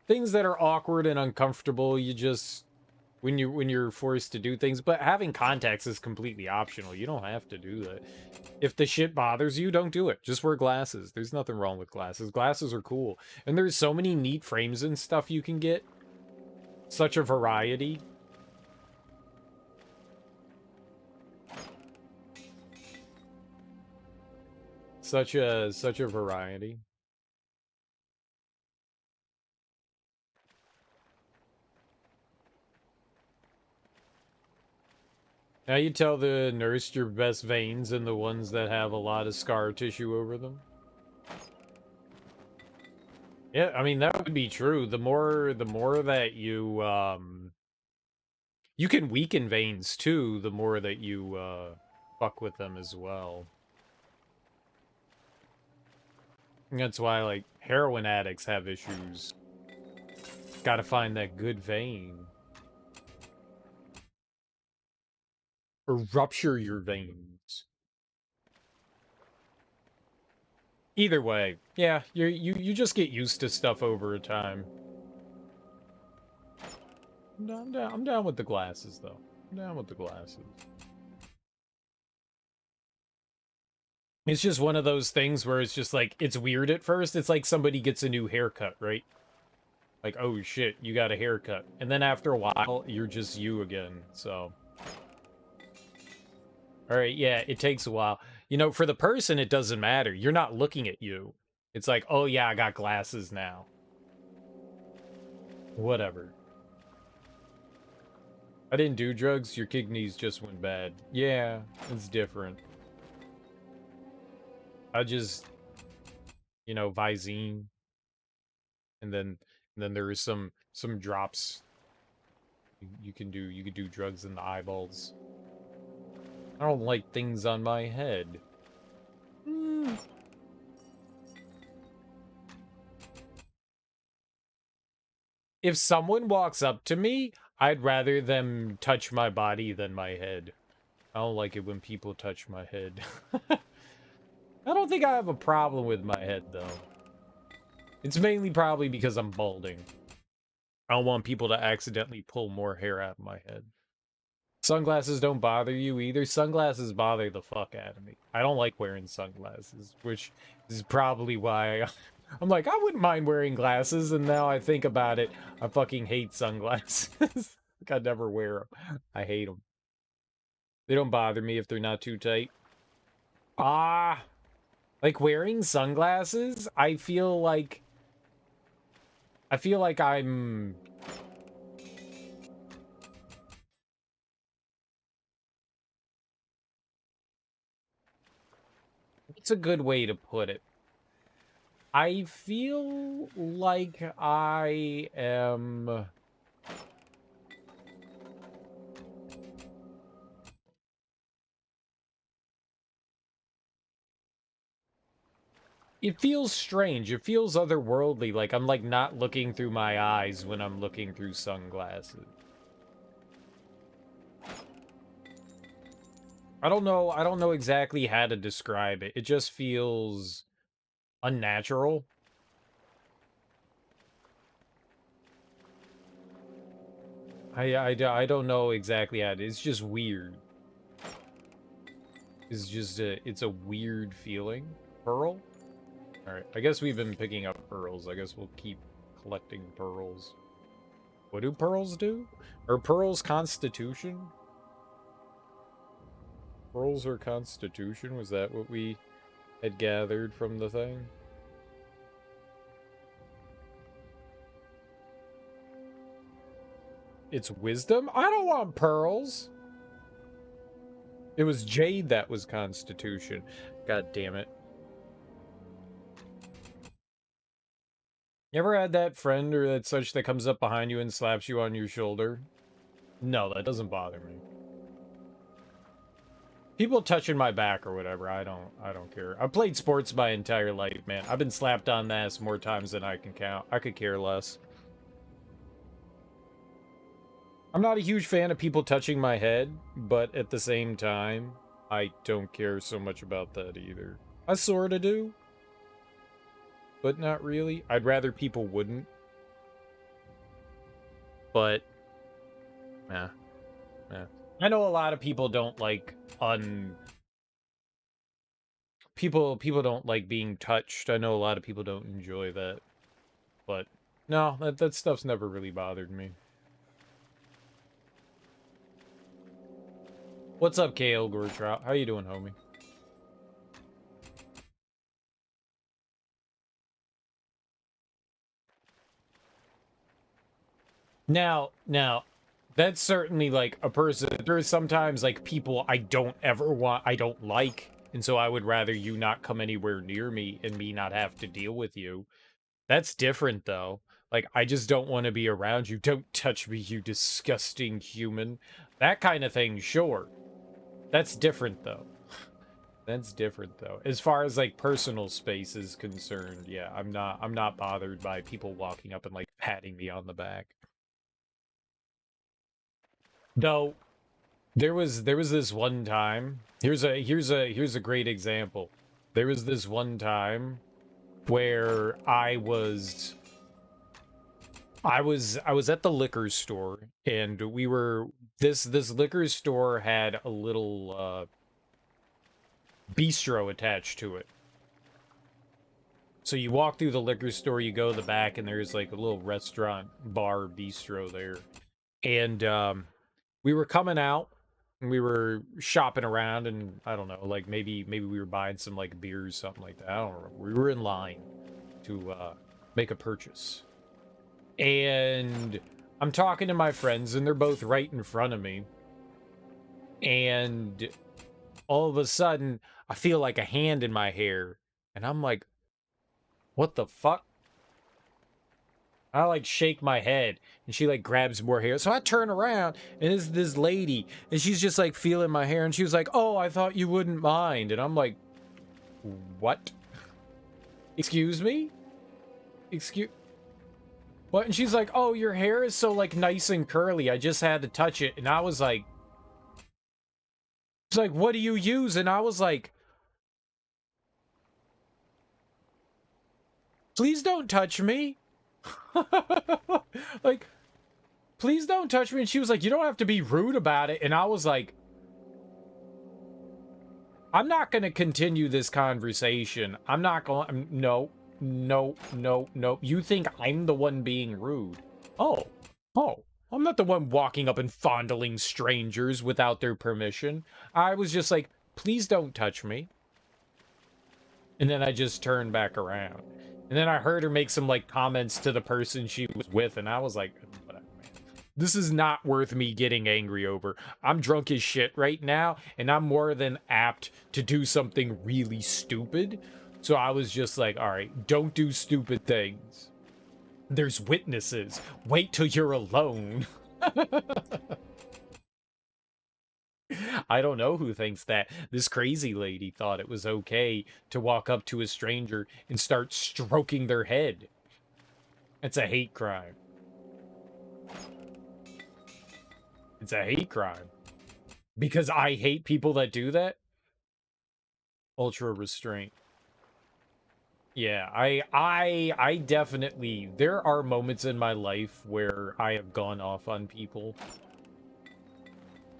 Things that are awkward and uncomfortable, you just when you're forced to do things, but having contacts is completely optional. You don't have to do that. If the shit bothers you, don't do it. Just wear glasses. There's nothing wrong with glasses. Glasses are cool. And there's so many neat frames and stuff you can get. Such a variety. Such a variety. Now you tell the nurse your best veins and the ones that have a lot of scar tissue over them. Yeah, I mean that would be true. The more that you can weaken veins too, the more that you fuck with them as well. And that's why like heroin addicts have issues. Gotta find that good vein. Or rupture your veins. Either way, yeah, you just get used to stuff over time. I'm down with the glasses though. I'm down with the glasses. It's just one of those things where it's just like it's weird at first. It's like somebody gets a new haircut, right? Like, oh shit, you got a haircut. And then after a while, you're just you again. So all right, yeah, it takes a while. You know, for the person, it doesn't matter. You're not looking at you. It's like, oh yeah, I got glasses now. Whatever. I didn't do drugs, your kidneys just went bad. Yeah, it's different. I just, you know, Visine. And then there is some drops you can do drugs in the eyeballs. I don't like things on my head. If someone walks up to me, I'd rather them touch my body than my head. I don't like it when people touch my head. I don't think I have a problem with my head, though. It's mainly probably because I'm balding. I don't want people to accidentally pull more hair out of my head. Sunglasses don't bother you either. Sunglasses bother the fuck out of me. I don't like wearing sunglasses, which is probably why I'm like, I wouldn't mind wearing glasses, and now I think about it, I fucking hate sunglasses. Like, I never wear them. I hate them. They don't bother me if they're not too tight. Ah! Like, wearing sunglasses, I feel like I'm... It's a good way to put it. I feel like I am... It feels strange. It feels otherworldly. Like I'm like not looking through my eyes when I'm looking through sunglasses. I don't know exactly how to describe it. It just feels unnatural. I don't know exactly how it's just weird. It's a weird feeling. Pearl? Alright, I guess we've been picking up pearls. I guess we'll keep collecting pearls. What do pearls do? Are pearls constitution? Pearls or constitution? Was that what we had gathered from the thing? It's wisdom? I don't want pearls! It was jade that was constitution. God damn it. You ever had that friend or that such that comes up behind you and slaps you on your shoulder? No, that doesn't bother me. People touching my back or whatever, I don't care. I've played sports my entire life, man. I've been slapped on the ass more times than I can count. I could care less. I'm not a huge fan of people touching my head, but at the same time, I don't care so much about that either. I sorta do, but not really. I'd rather people wouldn't. But, yeah. I know a lot of people don't like people don't like being touched. I know a lot of people don't enjoy that. But no, that stuff's never really bothered me. What's up, Kale Gortrout? How you doing, homie? Now, that's certainly like a person. There's sometimes like people I don't like, and so I would rather you not come anywhere near me and me not have to deal with you. That's different though. Like I just don't want to be around you. Don't touch me, you disgusting human. That kind of thing, sure. That's different though. That's different though. As far as like personal space is concerned, yeah, I'm not bothered by people walking up and like patting me on the back. No, there was this one time. Here's a great example. There was this one time where I was at the liquor store, and we were this liquor store had a little bistro attached to it. So you walk through the liquor store, you go to the back, and there's like a little restaurant bar bistro there. And we were coming out, and we were shopping around, and I don't know, like maybe we were buying some like beers, something like that. I don't remember. We were in line to make a purchase. And I'm talking to my friends, and they're both right in front of me. And all of a sudden, I feel like a hand in my hair. And I'm like, what the fuck? I like shake my head, and she like grabs more hair. So I turn around, and it's this lady, and she's just like feeling my hair, and she was like, "Oh, I thought you wouldn't mind." And I'm like, "What? Excuse me? Excuse what?" And she's like, "Oh, your hair is so like nice and curly. I just had to touch it." And I was like, "It's like, what do you use?" And I was like, "Please don't touch me." Like, please don't touch me. And she was like, "You don't have to be rude about it." And I was like, I'm not going to continue this conversation. I'm not going. No. You think I'm the one being rude? Oh. I'm not the one walking up and fondling strangers without their permission. I was just like, please don't touch me. And then I just turned back around. And then I heard her make some, like, comments to the person she was with, and I was like, whatever, man. This is not worth me getting angry over. I'm drunk as shit right now, and I'm more than apt to do something really stupid. So I was just like, all right, don't do stupid things. There's witnesses. Wait till you're alone. I don't know who thinks that. This crazy lady thought it was okay to walk up to a stranger and start stroking their head. It's a hate crime. It's a hate crime. Because I hate people that do that? Ultra restraint. Yeah, I definitely, there are moments in my life where I have gone off on people.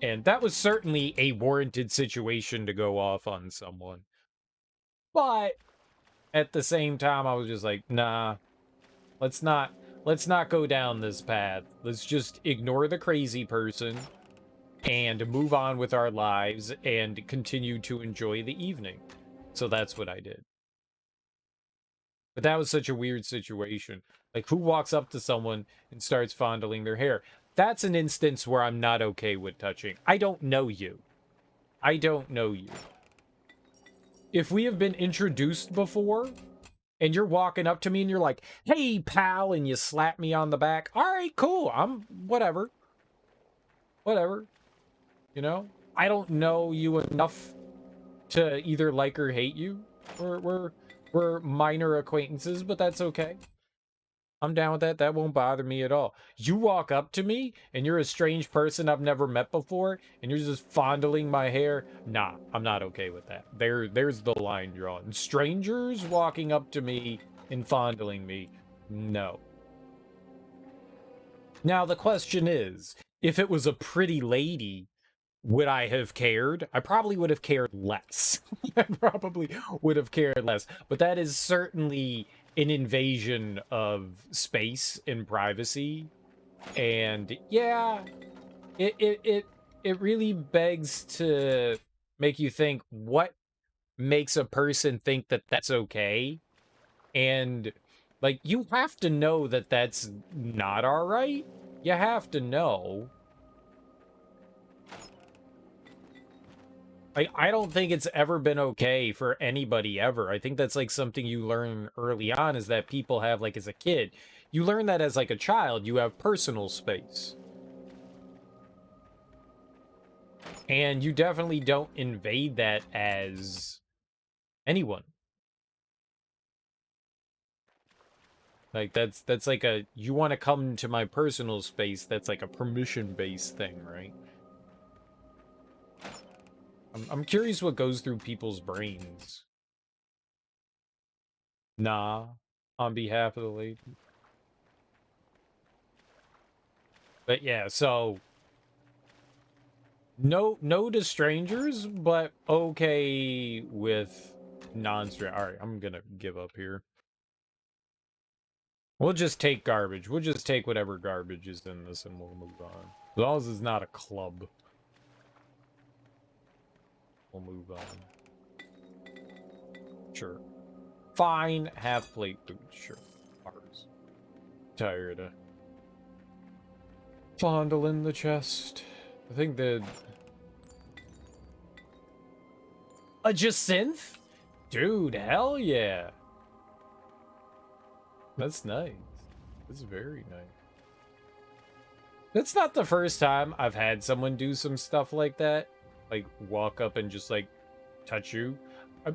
And that was certainly a warranted situation to go off on someone. But at the same time, I was just like, nah, let's not go down this path. Let's just ignore the crazy person and move on with our lives and continue to enjoy the evening. So that's what I did. But that was such a weird situation. Like, who walks up to someone and starts fondling their hair? That's an instance where I'm not okay with touching. I don't know you. I don't know you. If we have been introduced before, and you're walking up to me and you're like, hey, pal, and you slap me on the back, all right, cool, I'm, whatever. Whatever. You know? I don't know you enough to either like or hate you. We're minor acquaintances, but that's okay. I'm down with that. That won't bother me at all. You walk up to me and you're a strange person I've never met before and you're just fondling my hair. Nah, I'm not okay with that. There's the line drawn. Strangers walking up to me and fondling me. No. Now the question is, if it was a pretty lady, would I have cared? I probably would have cared less. I probably would have cared less. But that is certainly an invasion of space and privacy. And yeah, it really begs to make you think, what makes a person think that that's okay? And like, you have to know that that's not all right. You have to know. Like, I don't think it's ever been okay for anybody ever. I think that's like something you learn early on, is that people have, like, as a kid. You learn that as like a child, you have personal space. And you definitely don't invade that as anyone. Like, that's like a, you want to come to my personal space, that's like a permission-based thing, right? I'm curious what goes through people's brains. Nah, on behalf of the lady. But yeah, so no to strangers, but okay with non-stranger. All right, I'm gonna give up here. We'll just take garbage. We'll just take whatever garbage is in this and we'll move on. As long as it's not a club, we'll move on. Sure. Fine, half plate food. Sure. Ours. Tired of fondling the chest. I think that... A Jacinth? Dude, hell yeah. That's nice. That's very nice. That's not the first time I've had someone do some stuff like that. Like, walk up and just, like, touch you.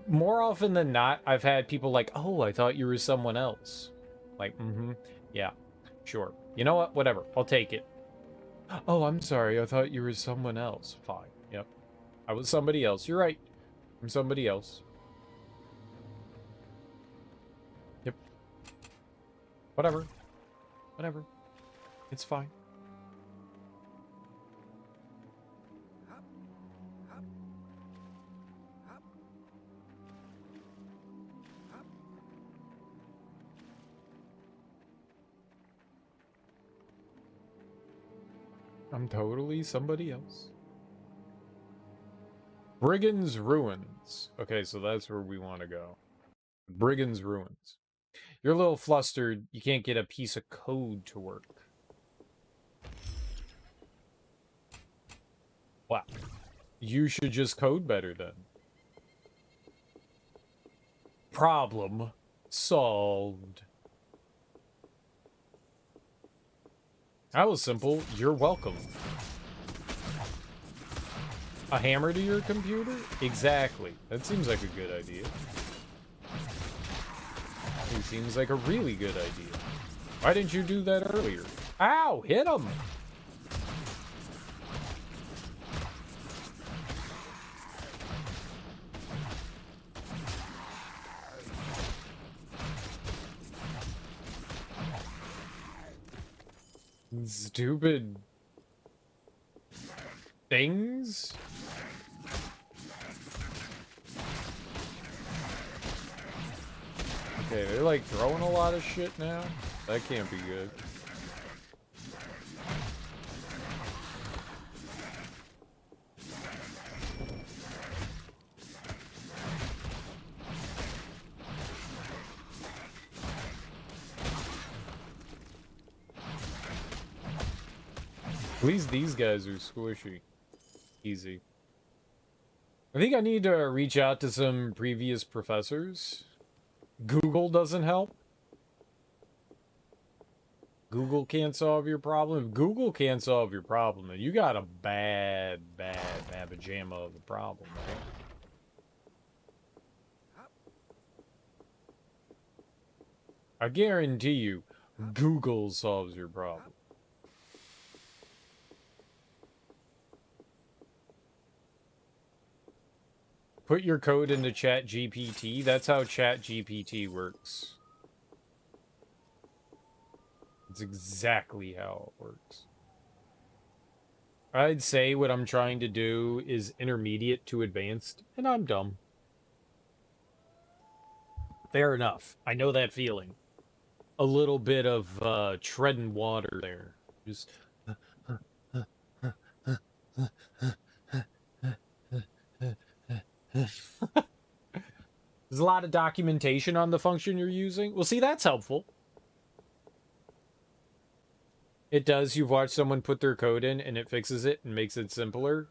More often than not, I've had people like, oh, I thought you were someone else. Like, yeah, sure. You know what? Whatever. I'll take it. Oh, I'm sorry. I thought you were someone else. Fine. Yep. I was somebody else. You're right. I'm somebody else. Yep. Whatever. Whatever. It's fine. I'm totally somebody else. Brigand's Ruins. Okay, so that's where we want to go. Brigand's Ruins. You're a little flustered. You can't get a piece of code to work. Wow. You should just code better then. Problem solved. That was simple. You're welcome. A hammer to your computer? Exactly. That seems like a good idea. It seems like a really good idea. Why didn't you do that earlier? Ow! Hit him! Stupid things? Okay, they're like throwing a lot of shit now. That can't be good. At least these guys are squishy. Easy. I think I need to reach out to some previous professors. Google doesn't help. Google can't solve your problem. If Google can't solve your problem, then you got a bad pajama of a problem, right? I guarantee you, Google solves your problem. Put your code into ChatGPT. That's how ChatGPT works. It's exactly how it works. I'd say what I'm trying to do is intermediate to advanced, and I'm dumb. Fair enough. I know that feeling. A little bit of treading water there. Just there's a lot of documentation on the function you're using. Well, see, that's helpful. It does. You've watched someone put their code in and it fixes it and makes it simpler.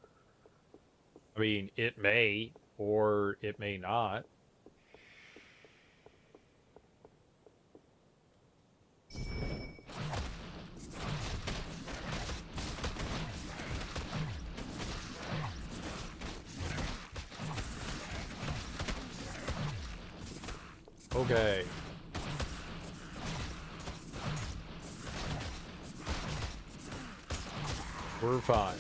I mean, it may, or it may not. Okay. We're fine.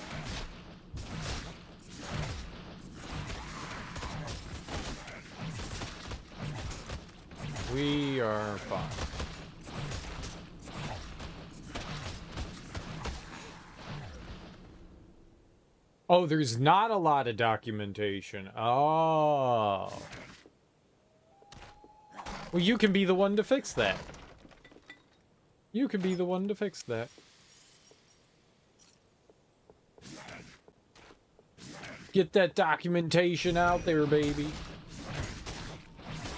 We are fine. Oh, there's not a lot of documentation. Oh. Well, you can be the one to fix that. You can be the one to fix that. Get that documentation out there, baby.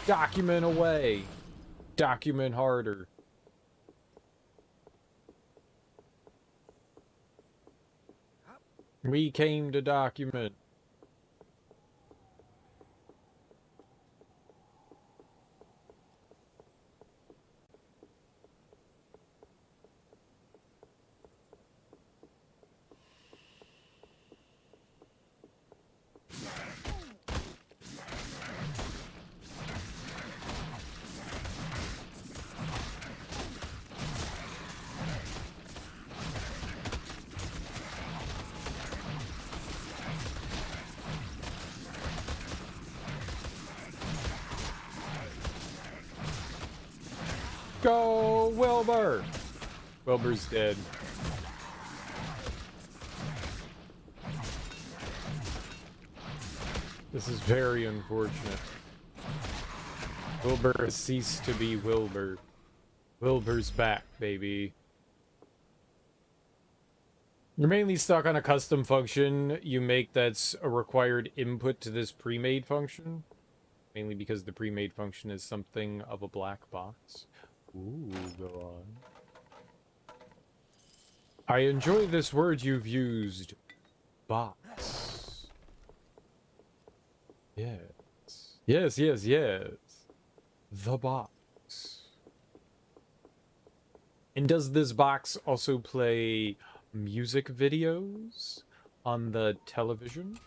Document away. Document harder. We came to document. Go, Wilbur! Wilbur's dead. This is very unfortunate. Wilbur has ceased to be Wilbur. Wilbur's back, baby. You're mainly stuck on a custom function you make that's a required input to this pre-made function. Mainly because the pre-made function is something of a black box. Ooh, go on. I enjoy this word you've used. Box. Yes. Yes, yes, yes. The box. And does this box also play music videos on the television?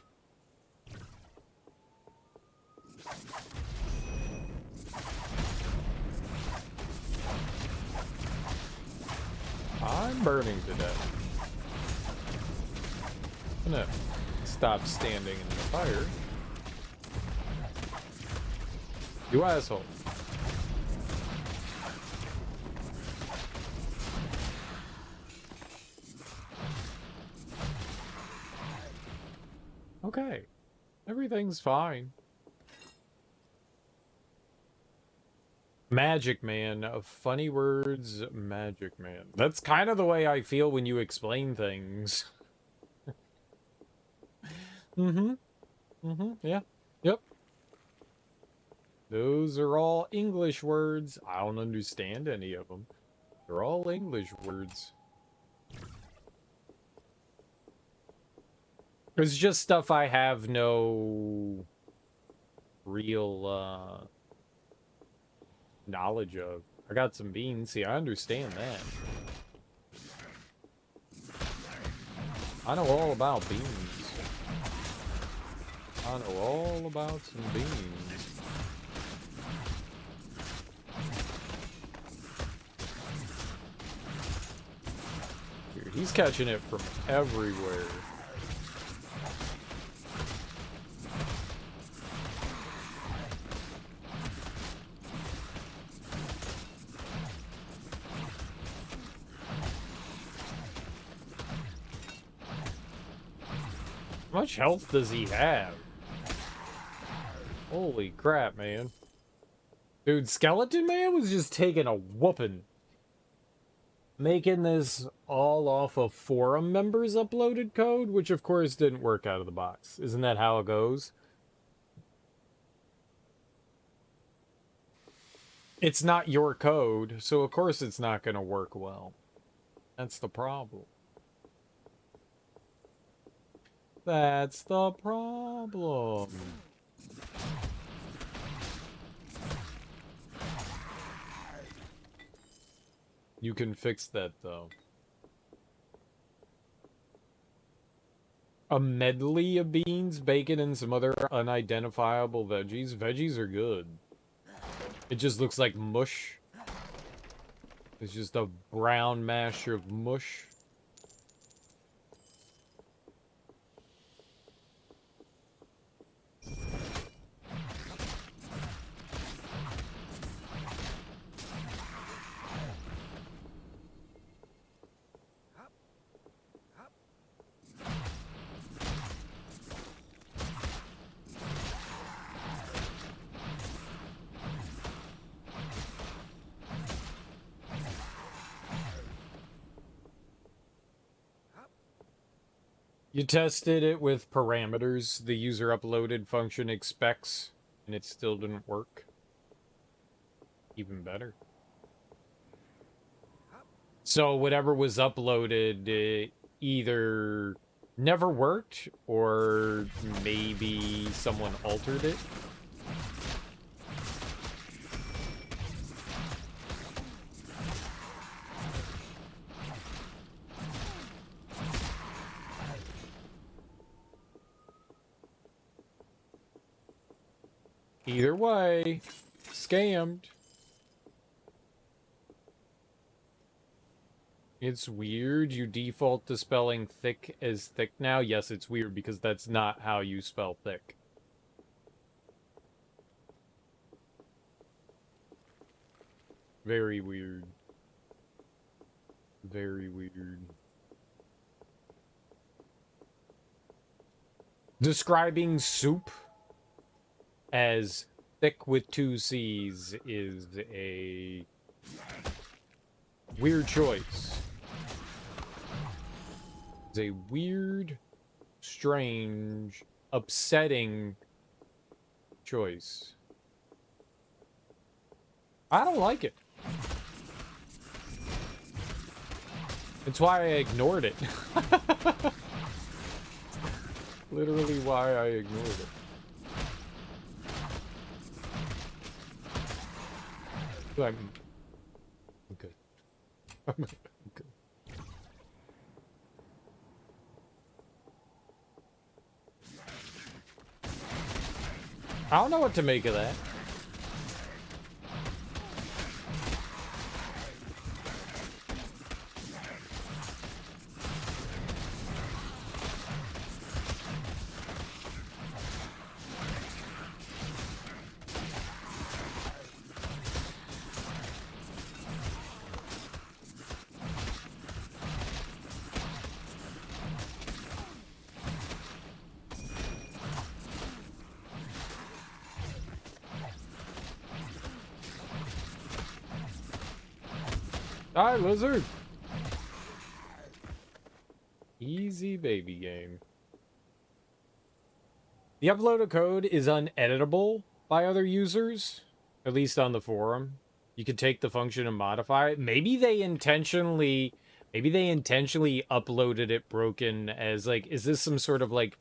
I'm burning to death. I'm gonna stop standing in the fire. You asshole. Okay. Everything's fine. Magic Man of funny words, Magic Man. That's kind of the way I feel when you explain things. Mm-hmm. Mm-hmm. Yeah. Yep. Those are all English words. I don't understand any of them. They're all English words. It's just stuff I have no real knowledge of. I got some beans. See, I understand that. I know all about beans. I know all about some beans. Dude, he's catching it from everywhere. How much health does he have? Holy crap, man. Dude, Skeleton Man was just taking a whooping. Making this all off of forum members' uploaded code, which of course didn't work out of the box. Isn't that how it goes? It's not your code, so of course it's not going to work well. That's the problem. That's the problem. You can fix that, though. A medley of beans, bacon, and some other unidentifiable veggies. Veggies are good. It just looks like mush. It's just a brown mash of mush. You tested it with parameters the user uploaded function expects, and it still didn't work. Even better. So whatever was uploaded either never worked, or maybe someone altered it. Either way, scammed. It's weird you default to spelling thick as thick now. Yes, it's weird because that's not how you spell thick. Very weird. Very weird. Describing soup as thick with 2 C's is a weird choice. It's a weird, strange, upsetting choice. I don't like it. It's why I ignored it. Literally why I ignored it. I'm good. I'm good. I don't know what to make of that. Die, lizard! Easy baby game. The uploaded code is uneditable by other users, at least on the forum. You could take the function and modify it. Maybe they intentionally uploaded it broken as like, is this some sort of like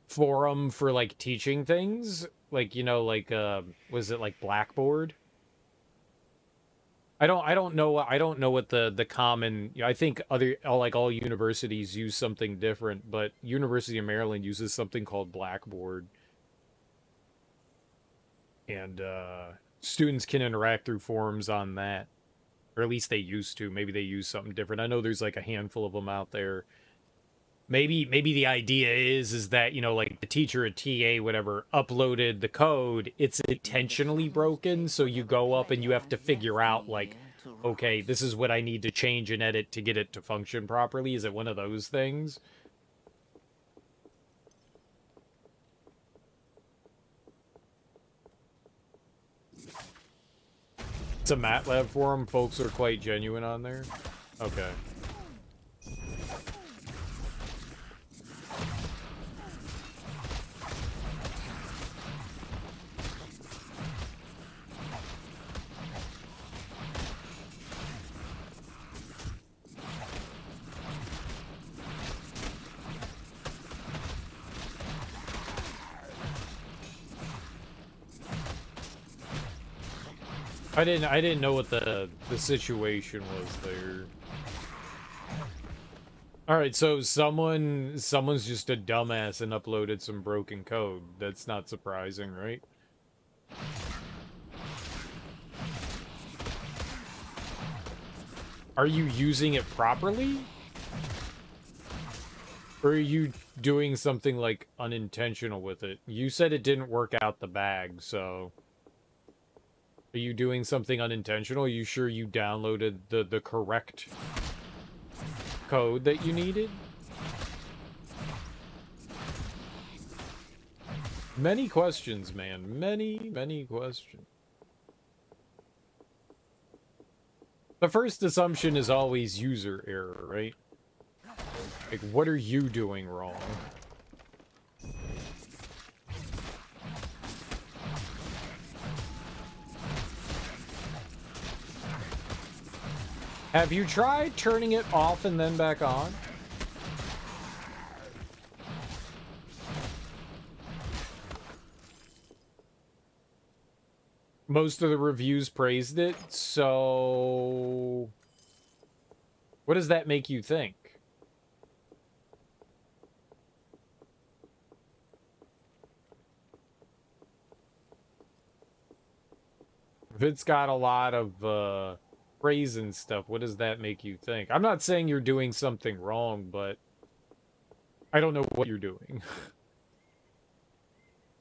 forum for like teaching things? Like, you know, like was it like Blackboard? I don't know what the common, I think all universities use something different, but University of Maryland uses something called Blackboard. And students can interact through forums on that. Or at least they used to. Maybe they use something different. I know there's like a handful of them out there. Maybe the idea is that, you know, like the teacher at TA, whatever, uploaded the code. It's intentionally broken, so you go up and you have to figure out, like, okay, this is what I need to change and edit to get it to function properly. Is it one of those things? It's a MATLAB forum. Folks are quite genuine on there. Okay. I didn't know what the situation was there. All right, so someone's just a dumbass and uploaded some broken code. That's not surprising, right? Are you using it properly? Or are you doing something like unintentional with it? You said it didn't work out the bag, so are you doing something unintentional? Are you sure you downloaded the correct code that you needed? Many questions, man. Many questions. The first assumption is always user error, right? Like, what are you doing wrong? Have you tried turning it off and then back on? Most of the reviews praised it, so what does that make you think? If it's got a lot of praise and stuff, what does that make you think? I'm not saying you're doing something wrong, but I don't know what you're doing.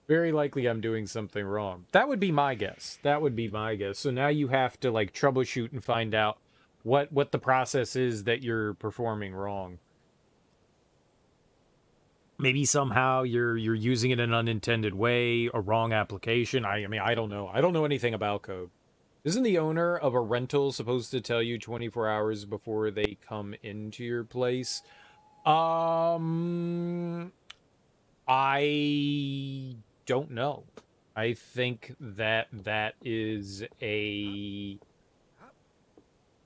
Very likely I'm doing something wrong. That would be my guess. That would be my guess. So now you have to like troubleshoot and find out what the process is that you're performing wrong. Maybe somehow you're using it in an unintended way, a wrong application. I mean, I don't know. I don't know anything about code. Isn't the owner of a rental supposed to tell you 24 hours before they come into your place? I don't know. I think that that is a...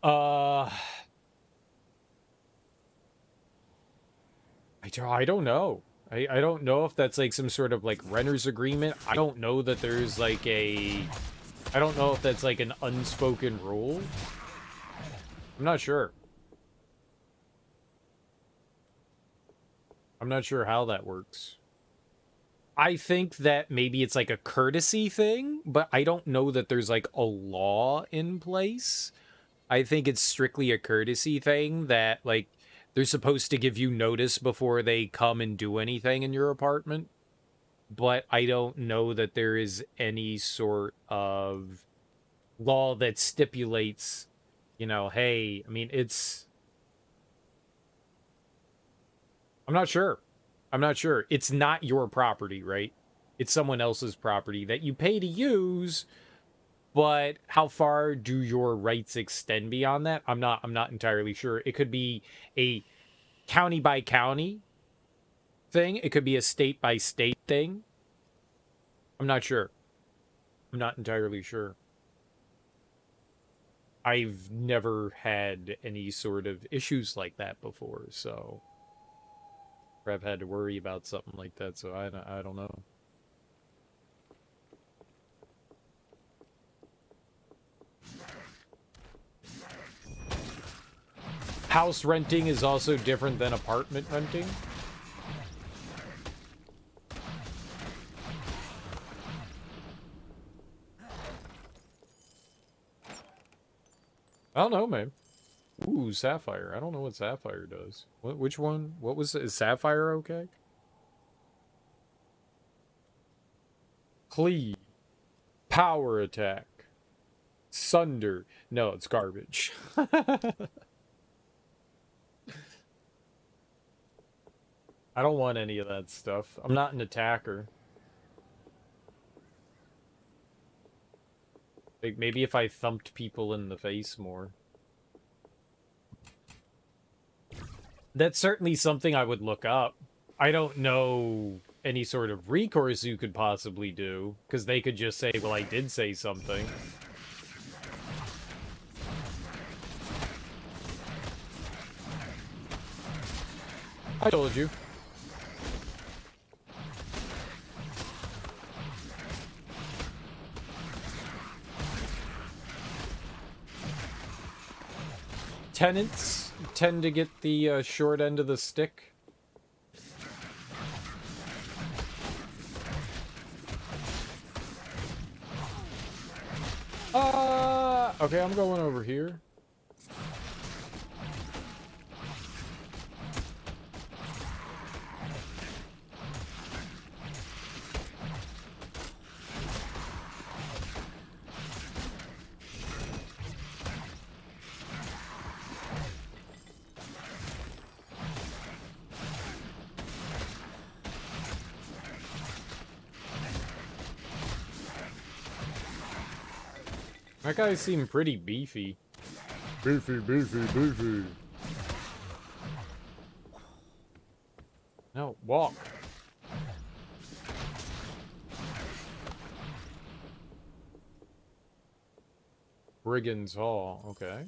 I don't know. I don't know if that's like some sort of like renter's agreement. I don't know that there's like a... I don't know if that's like an unspoken rule. I'm not sure. I'm not sure how that works. I think that maybe it's like a courtesy thing, but I don't know that there's like a law in place. I think it's strictly a courtesy thing that like they're supposed to give you notice before they come and do anything in your apartment. But I don't know that there is any sort of law that stipulates, you know, hey, I mean, it's... I'm not sure. I'm not sure. It's not your property, right? It's someone else's property that you pay to use, but how far do your rights extend beyond that? I'm not entirely sure. It could be a county by county thing. It could be a state by state thing. I'm not sure. I'm not entirely sure. I've never had any sort of issues like that before, so I've had to worry about something like that, so I don't know. House renting is also different than apartment renting. I don't know, man. Ooh, Sapphire. I don't know what Sapphire does. Which one? What was... Is Sapphire okay? Cleave. Power attack. Sunder. No, it's garbage. I don't want any of that stuff. I'm not an attacker. Like, maybe if I thumped people in the face more. That's certainly something I would look up. I don't know any sort of recourse you could possibly do, because they could just say, well, I did say something. I told you. Tenants tend to get the short end of the stick. Okay, I'm going over here. That guy seemed pretty beefy. Beefy, beefy, beefy. No, walk. Brigand's Hall, okay.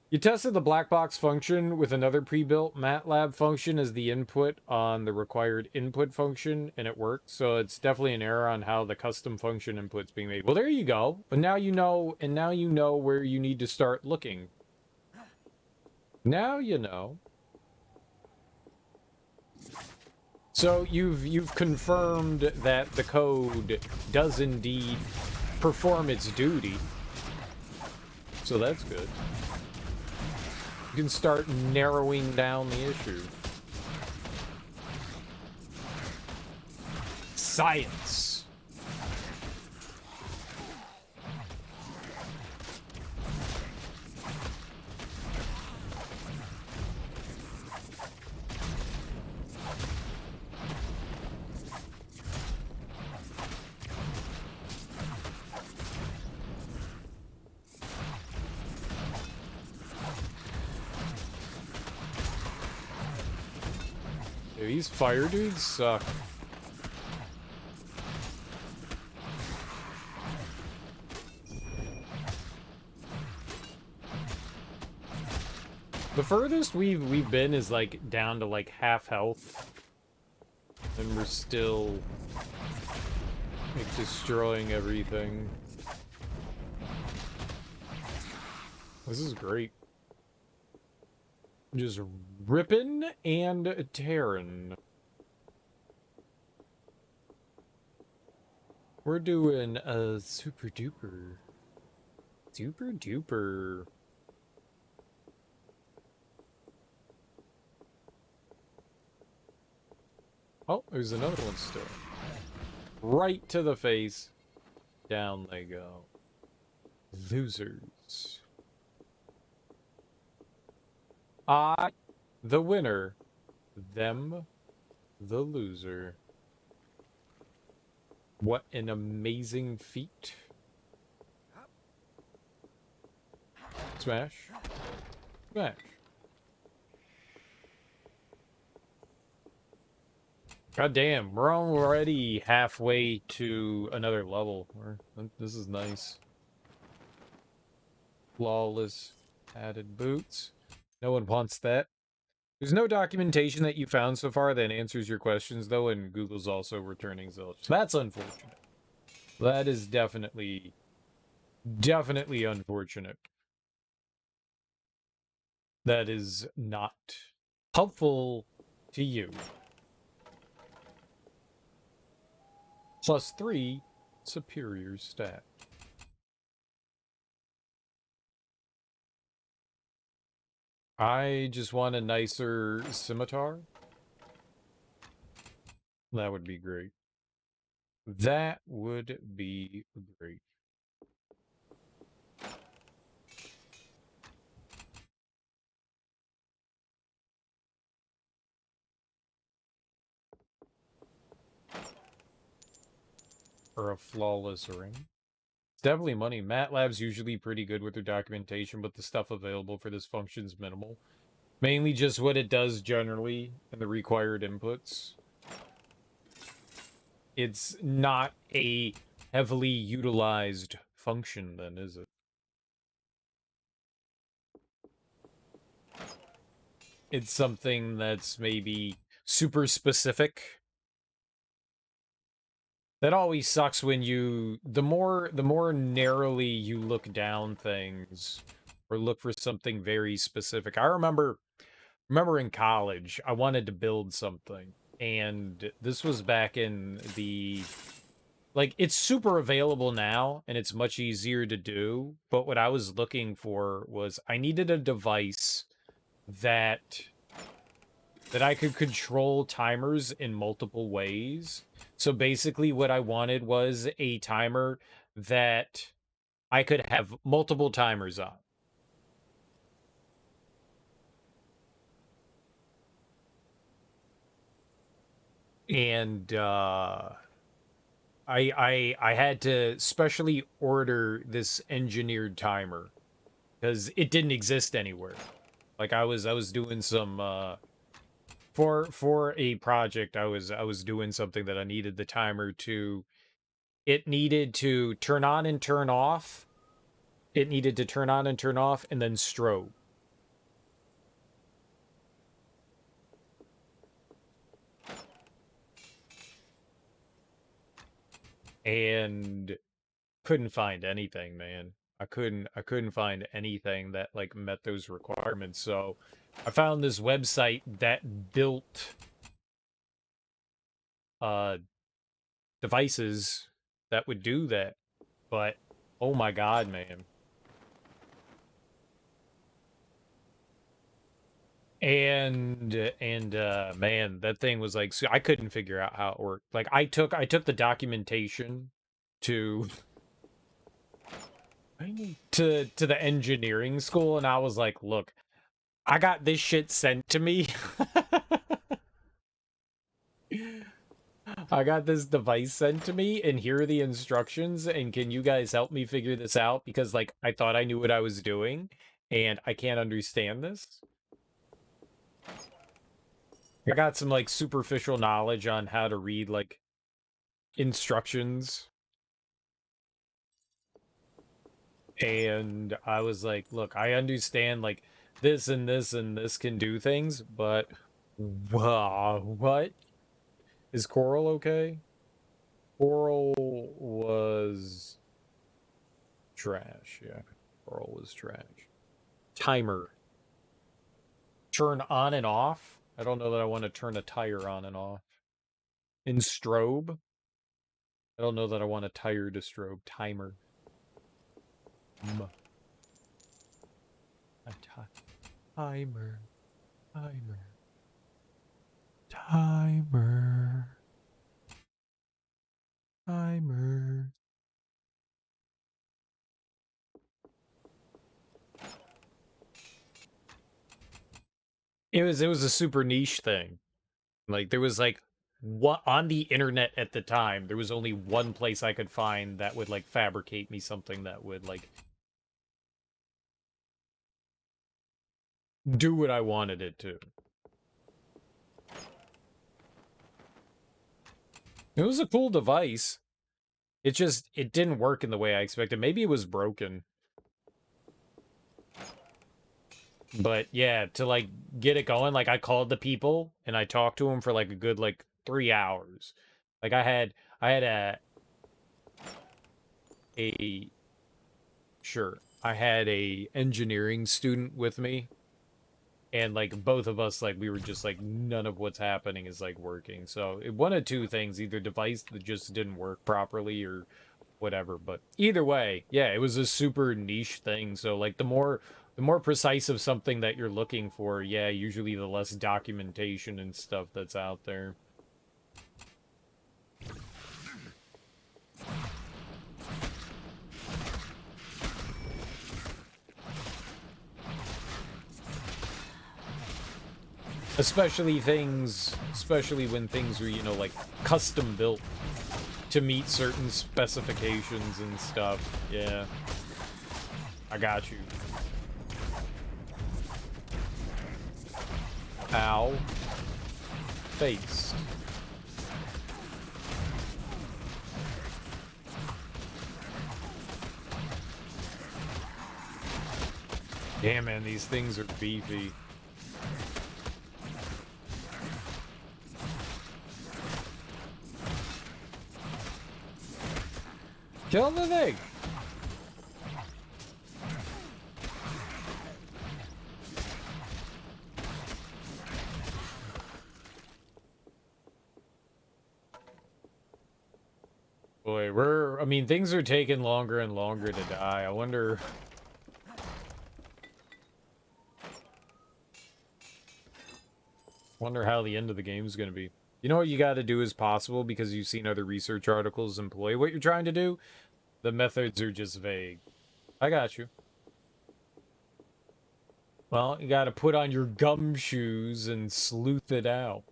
You tested the black box function with another pre-built MATLAB function as the input on the required input function, and it worked. So it's definitely an error on how the custom function input's being made. Well, there you go. But now you know, and now you know where you need to start looking. Now you know. So you've confirmed that the code does indeed perform its duty. So that's good. You can start narrowing down the issue. Science. These fire dudes suck. The furthest we've been is like down to like half health, and we're still like destroying everything. This is great. Just ripping and tearing. We're doing a super duper. Super duper. Oh, there's another one still. Right to the face. Down they go. Losers. I, the winner. Them, the loser. What an amazing feat. Smash. Smash. God damn, we're already halfway to another level. This is nice. Flawless padded boots. No one wants that. There's no documentation that you found so far that answers your questions, though, and Google's also returning zilch. That's unfortunate. That is definitely unfortunate. That is not helpful to you. +3 superior stat. I just want a nicer scimitar. That would be great. That would be great. Or a flawless ring. It's definitely money. MATLAB's usually pretty good with their documentation, but the stuff available for this function's minimal. Mainly just what it does generally and the required inputs. It's not a heavily utilized function then, is it? It's something that's maybe super specific. That always sucks when you the more narrowly you look down things or look for something very specific. I remember in college I wanted to build something, and this was back in the like it's super available now and it's much easier to do, but what I was looking for was I needed a device that I could control timers in multiple ways. So basically what I wanted was a timer that I could have multiple timers on. And I had to specially order this engineered timer because it didn't exist anywhere. Like I was doing some for a project I was doing something that I needed the timer to it needed to turn on and turn off. It needed to turn on and turn off and then strobe. And couldn't find anything, man. I couldn't find anything that like met those requirements. So I found this website that built uh devices that would do that. But oh my god, man. And man, that thing was like I couldn't figure out how it worked. Like I took the documentation to to the engineering school, and I was like, look, I got this shit sent to me. I got this device sent to me, and here are the instructions, and can you guys help me figure this out? Because, like, I thought I knew what I was doing, and I can't understand this. I got some, like, superficial knowledge on how to read, like, instructions. And I was like, look, I understand, like, this and this and this can do things, but what? Is Coral okay? Coral was trash, yeah. Coral was trash. Timer. Turn on and off? I don't know that I want to turn a tire on and off. In strobe? I don't know that I want a tire to strobe. Timer. A timer. Timer. Timer. Timer. It was a super niche thing. Like there was like what on the internet at the time, there was only one place I could find that would like fabricate me something that would like do what I wanted it to. It was a cool device. It didn't work in the way I expected. Maybe it was broken. But yeah, to like get it going, like I called the people and I talked to them for like a good like 3 hours. Like I had a sure. I had a engineering student with me, and like both of us, like we were just like none of what's happening is like working. So one of two things: either device that just didn't work properly or whatever. But either way, yeah, it was a super niche thing. So like the more precise of something that you're looking for, yeah, usually the less documentation and stuff that's out there. Especially when things are, you know, like custom built to meet certain specifications and stuff. Yeah. I got you. Ow. Face. Damn, man, these things are beefy. Kill the thing! Boy, I mean, things are taking longer and longer to die. I wonder how the end of the game is going to be. You know what you got to do as possible because you've seen other research articles employ what you're trying to do? The methods are just vague. I got you. Well, you got to put on your gumshoes and sleuth it out.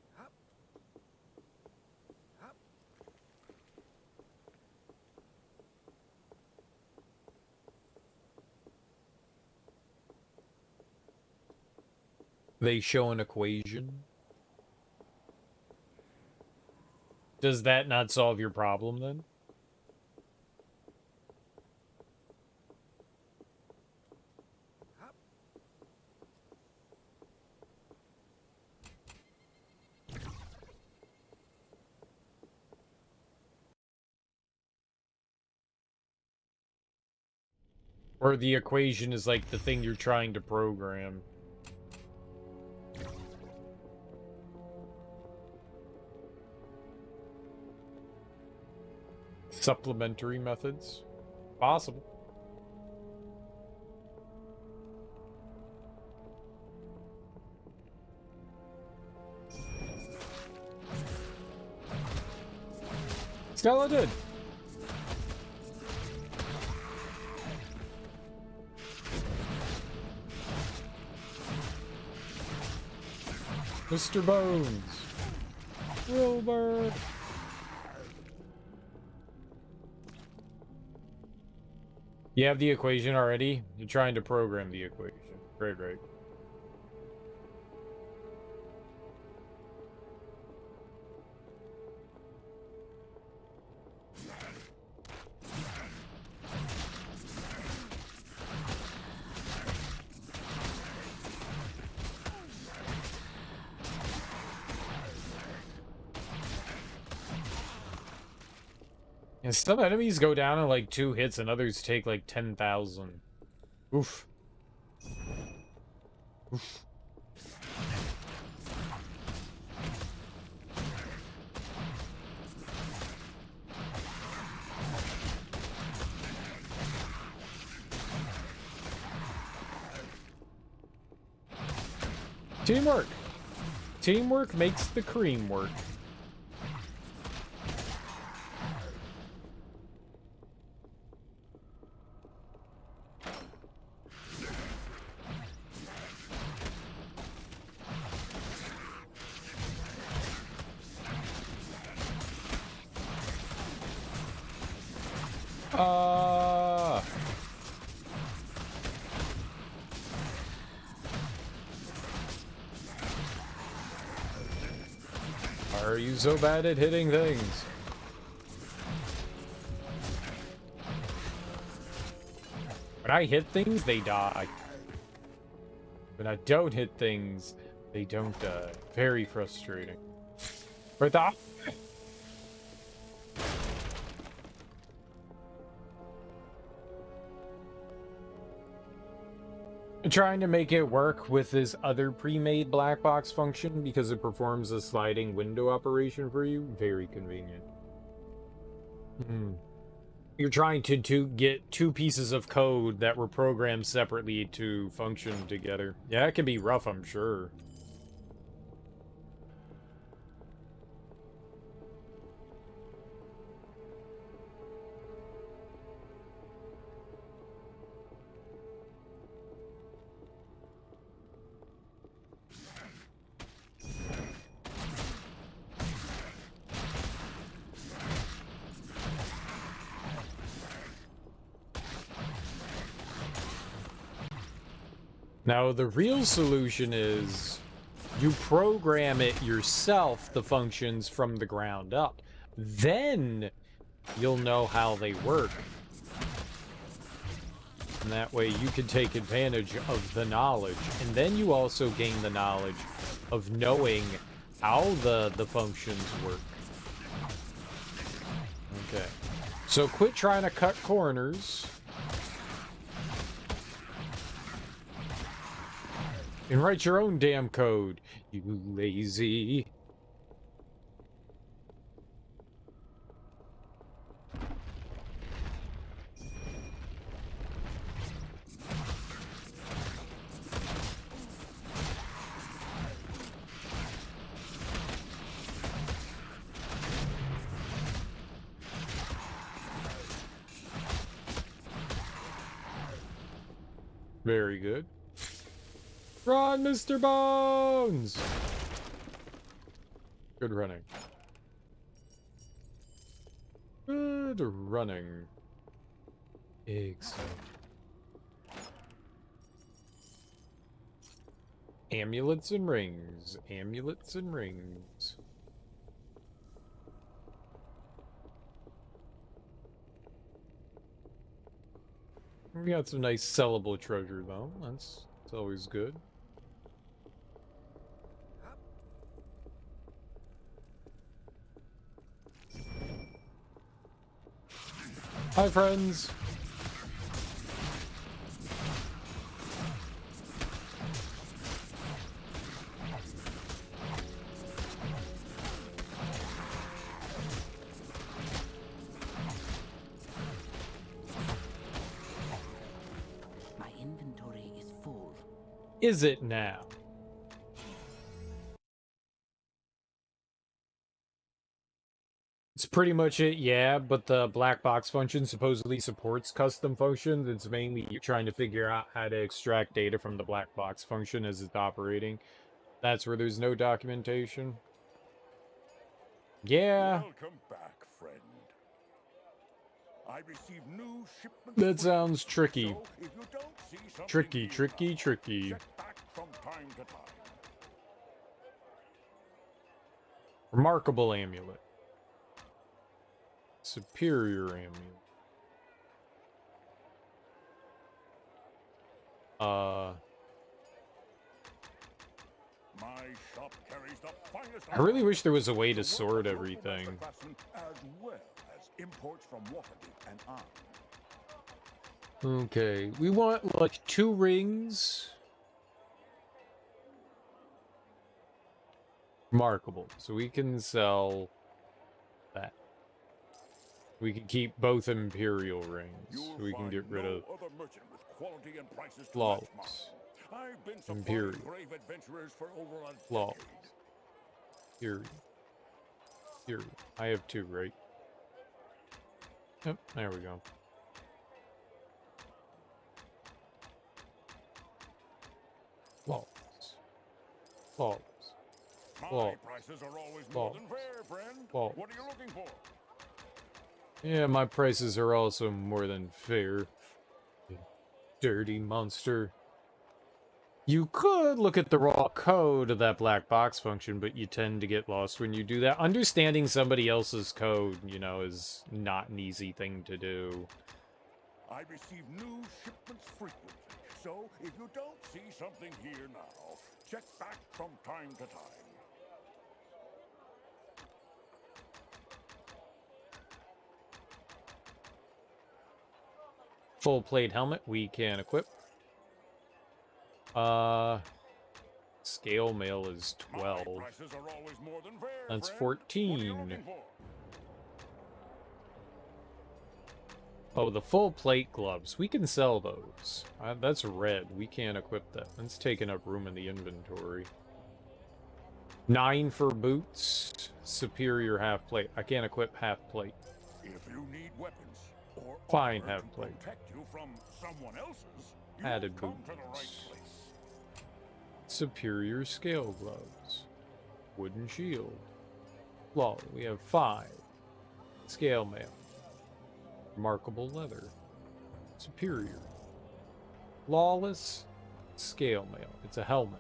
They show an equation. Does that not solve your problem then? Or the equation is like the thing you're trying to program. Supplementary methods? Possible. Skeleton! Mr. Bones! Wilbur! You have the equation already? You're trying to program the equation. Great, great. And some enemies go down in like 2 hits and others take like 10,000. Oof. Oof. Teamwork. Teamwork makes the cream work. Why are you so bad at hitting things? When I hit things, they die. When I don't hit things, they don't die. Very frustrating. Right there. Trying to make it work with this other pre-made black box function because it performs a sliding window operation for you. Very convenient. You're trying to get 2 pieces of code that were programmed separately to function together. Yeah, it can be rough, I'm sure. Now, the real solution is you program it yourself, the functions from the ground up. Then you'll know how they work. And that way you can take advantage of the knowledge. And then you also gain the knowledge of knowing how the functions work. Okay. So quit trying to cut corners. And write your own damn code, you lazy. Very good. Run, Mr. Bones! Good running. Good running. Excellent. Amulets and rings. Amulets and rings. We got some nice sellable treasure, though. That's always good. Hi, friends. My inventory is full. Is it now? It's pretty much it, yeah, but the black box function supposedly supports custom functions. It's mainly you're trying to figure out how to extract data from the black box function as it's operating. That's where there's no documentation. Yeah. Welcome back, friend. I received new shipments. That sounds tricky. So if you don't see something Tricky, here tricky, now, tricky. check back from time to time. Remarkable amulet. Superior amulet. My shop carries the finest I really armor. wish there was a way to The work sort of local everything. master craftsmen, as well as imports from Waterdeep and on. Okay, we want like 2 rings. Remarkable. So we can sell that. We can keep both Imperial rings. You'll We can find get rid no of other merchant with quality and prices to match flawless. mine. I've been supplying Imperial. brave adventurers for over a Flawless. decade. Here. I have 2, right? Yep, there we go. Flawless. Flawless. My Flawless. prices are always more than fair, friend. Flawless. What are you looking for? Yeah, my prices are also more than fair. You dirty monster. You could look at the raw code of that black box function, but you tend to get lost when you do that. Understanding somebody else's code, you know, is not an easy thing to do. I receive new shipments frequently, so if you don't see something here now, check back from time to time. Full plate helmet we can equip. Scale mail is 12. My prices are always more than fair, That's friend. What are you 14. looking for? Oh, the full plate gloves. We can sell those. That's red. We can't equip that. That's taking up room in the inventory. 9 for boots. Superior half plate. I can't equip half plate. If you need weapons or Fine, armor have to plate. protect you from someone else's, you Added come to the right boots. place. Superior scale gloves. Wooden shield. Law. We have 5. Scale mail. Remarkable leather. Superior. Flawless. Scale mail. It's a helmet.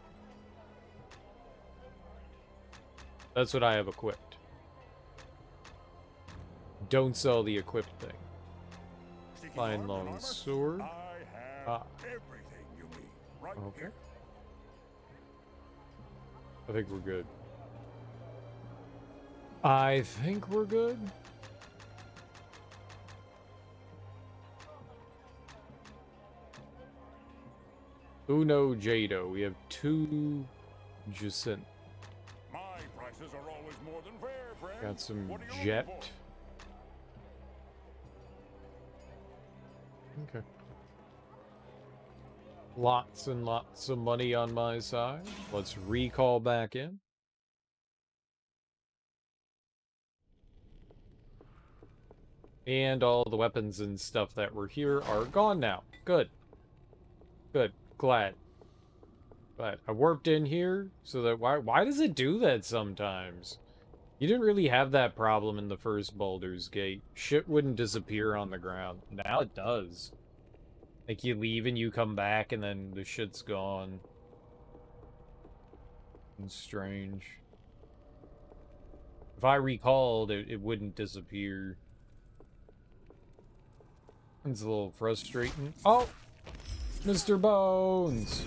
That's what I have equipped. Don't sell the equipped thing. Seeking Fine arms and long armor? sword. I have Ah. everything you need right Okay. here. I think we're good. I think we're good. Uno Jado. We have 2 Jacinth. My prices are always more than fair, friend. Got some What are you looking jet. Okay. Lots and lots of money on my side. Let's recall back in. And all the weapons and stuff that were here are gone now. Good. Good. Glad. But I warped in here so that why does it do that sometimes? You didn't really have that problem in the first Baldur's Gate. Shit wouldn't disappear on the ground. Now it does. Like you leave and you come back and then the shit's gone. It's strange. If I recalled, it wouldn't disappear. It's a little frustrating. Oh! Mr. Bones!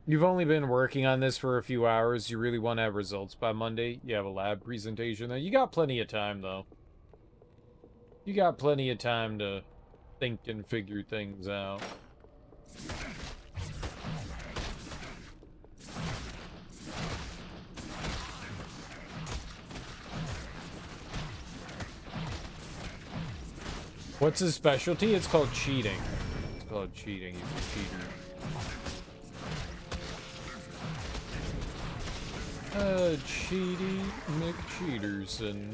You've only been working on this for a few hours. You really want to have results by Monday? You have a lab presentation. You got plenty of time, though. You got plenty of time to think and figure things out. What's his specialty? It's called cheating. It's called cheating. He's a cheater. Cheaty McCheaterson.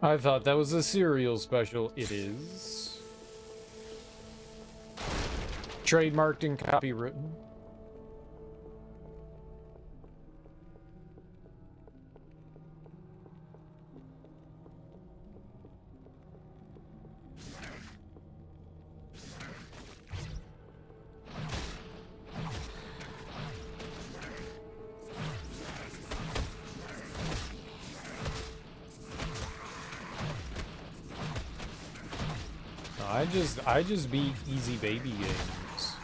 I thought that was a cereal special. It is. Trademarked and copywritten. I just beat easy baby games.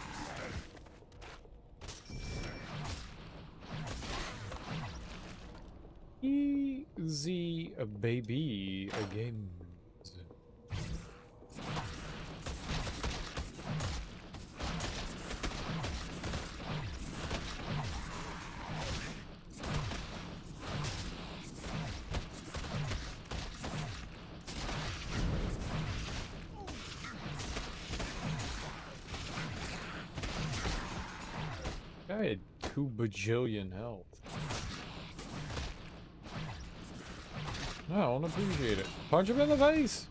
Easy baby games. I had 2 bajillion health. No, I don't appreciate it. Punch him in the face!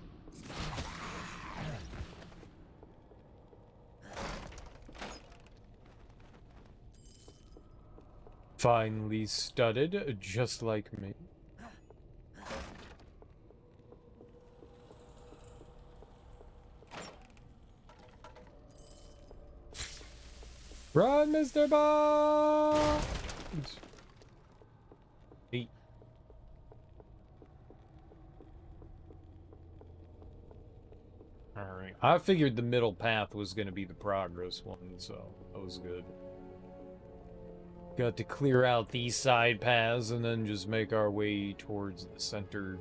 Finely studded, just like me. Run, Mr. Bond! Eight. Alright. I figured the middle path was going to be the progress one, so that was good. Got to clear out these side paths and then just make our way towards the center.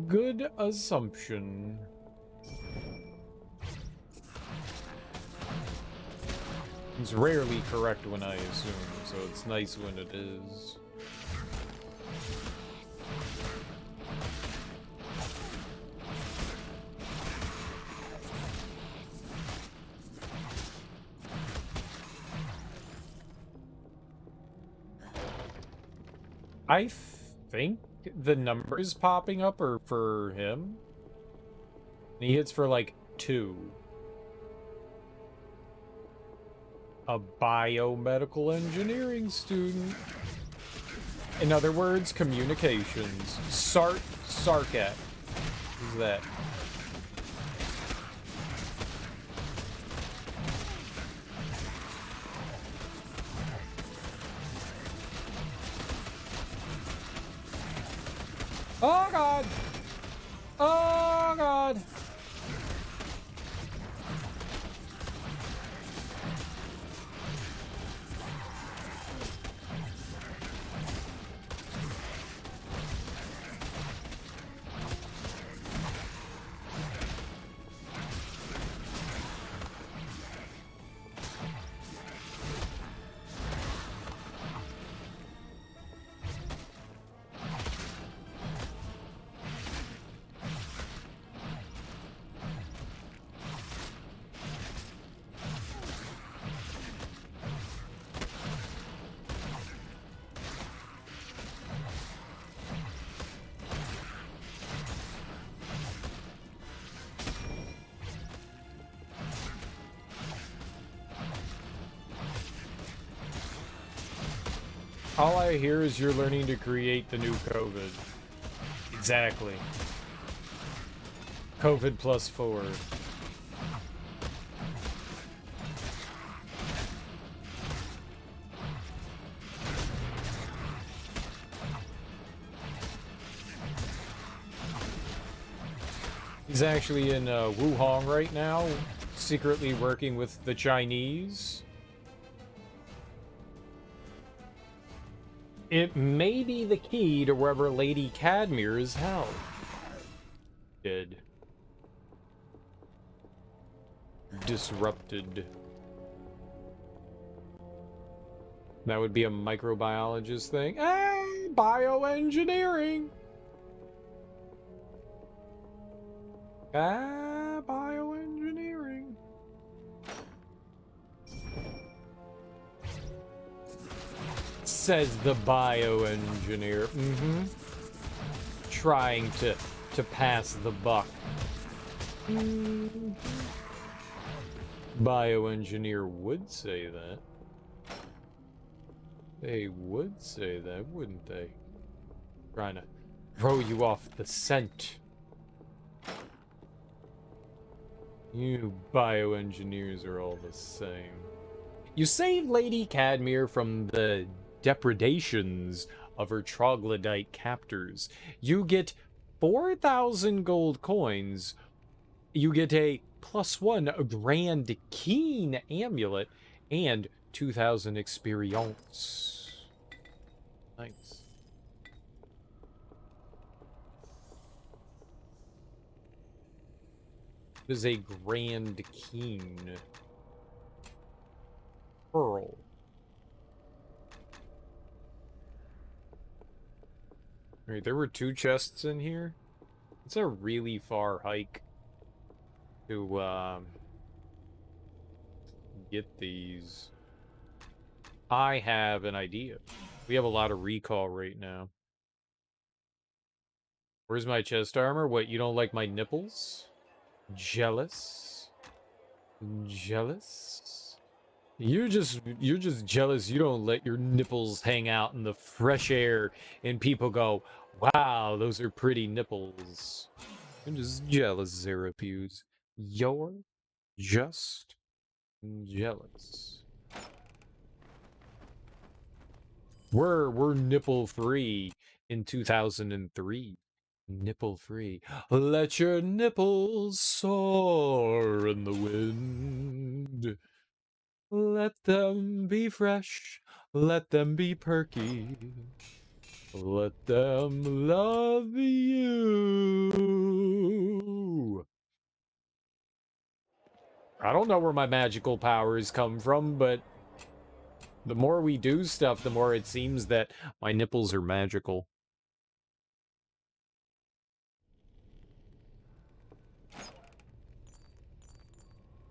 Good assumption. It's rarely correct when I assume, so it's nice when it is. I think the numbers popping up are for him. He hits for like 2. A biomedical engineering student. In other words, communications. Sarcat. Who's that? Oh god! Oh god! All I hear is you're learning to create the new COVID. Exactly. COVID plus 4. He's actually in Wuhan right now, secretly working with the Chinese. It may be the key to wherever Lady Cadmere is held. Dead. Disrupted. That would be a microbiologist thing. Hey, bioengineering! Ah, bioengineering. Says the bioengineer. Mm-hmm. Trying to pass the buck. Bioengineer would say that. They would say that, wouldn't they? Trying to throw you off the scent. You bioengineers are all the same. You save Lady Cadmere from the depredations of her troglodyte captors. You get 4,000 gold coins, you get a +1 Grand Keen amulet and 2,000 experience. Nice. This is a Grand Keen. Pearl. Alright, there were 2 chests in here. It's a really far hike to get these. I have an idea. We have a lot of recall right now. Where's my chest armor? What, you don't like my nipples? Jealous? Jealous? You're just jealous you don't let your nipples hang out in the fresh air and people go, wow, those are pretty nipples. I'm just jealous, Zerapuse. You're just jealous. We're nipple free in 2003. Nipple free. Let your nipples soar in the wind. Let them be fresh. Let them be perky. Let them love you. I don't know where my magical powers come from, but the more we do stuff, the more it seems that my nipples are magical.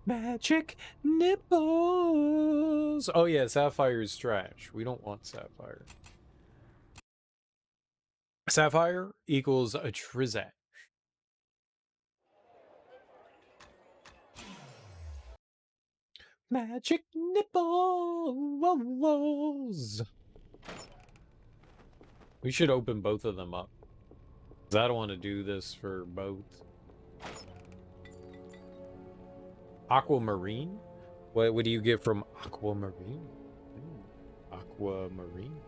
Magic nipples! Oh yeah, Sapphire's trash. We don't want Sapphire. Sapphire equals a Trizak. Magic nipples! We should open both of them up. 'Cause I don't want to do this for both. Aquamarine? What do you get from aquamarine? Aquamarine.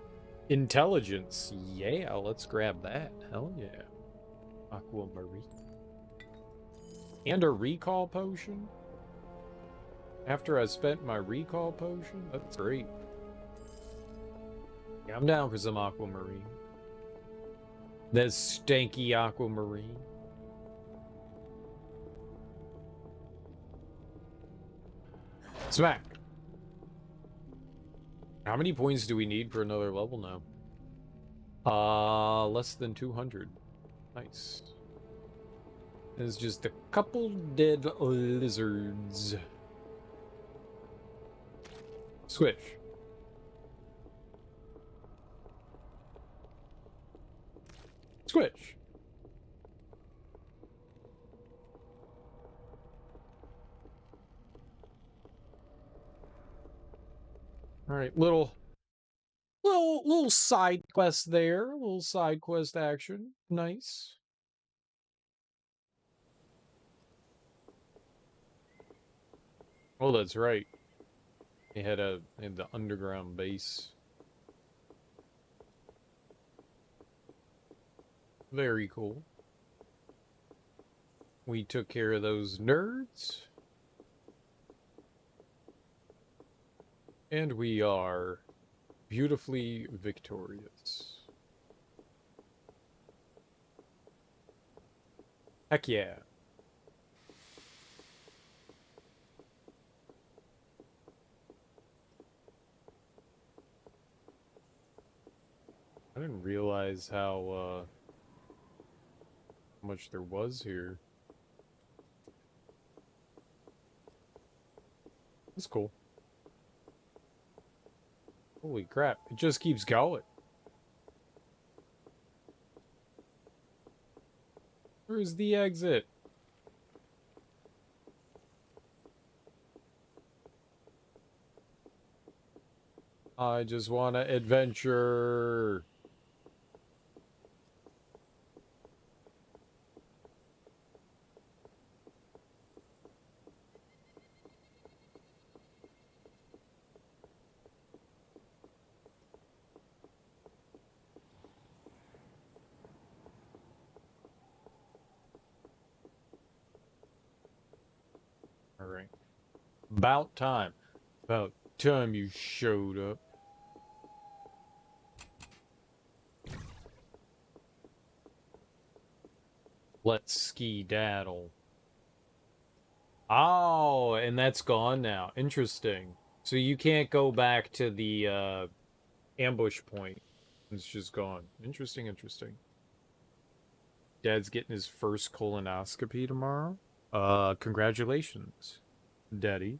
Intelligence. Yeah, let's grab that. Hell yeah. Aquamarine. And a recall potion? After I spent my recall potion? That's great. Yeah, I'm down for some aquamarine. That stanky aquamarine. Smack. How many points do we need for another level now? Less than 200. Nice. There's just a couple dead lizards. Squish. Squish. All right, little side quest there, little side quest action. Nice. Oh, that's right. They had the underground base. Very cool. We took care of those nerds. And we are beautifully victorious. Heck yeah. I didn't realize how much there was here. That's cool. Holy crap, it just keeps going. Where's the exit? I just want to adventure. Alright. About time. About time you showed up. Let's ski-daddle. Oh, and that's gone now. Interesting. So you can't go back to the ambush point. It's just gone. Interesting, interesting. Dad's getting his first colonoscopy tomorrow. Congratulations, Daddy.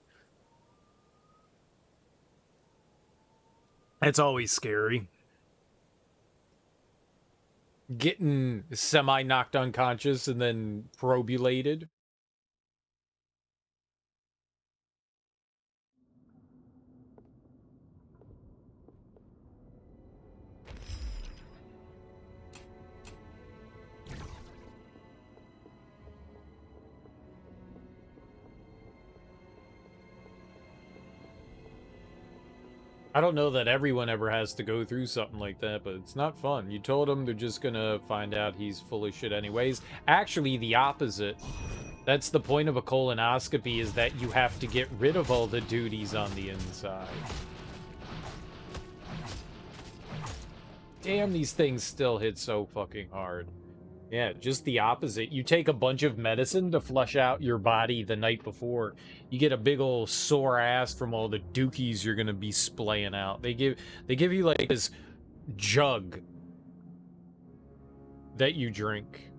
It's always scary. Getting semi-knocked unconscious and then probulated. I don't know that everyone ever has to go through something like that, but it's not fun. You told them they're just gonna find out he's full of shit anyways. Actually, the opposite. That's the point of a colonoscopy, is that you have to get rid of all the duties on the inside. Damn, these things still hit so fucking hard. Yeah, just the opposite. You take a bunch of medicine to flush out your body the night before. You get a big old sore ass from all the dookies you're gonna be splaying out. They give you like this jug that you drink.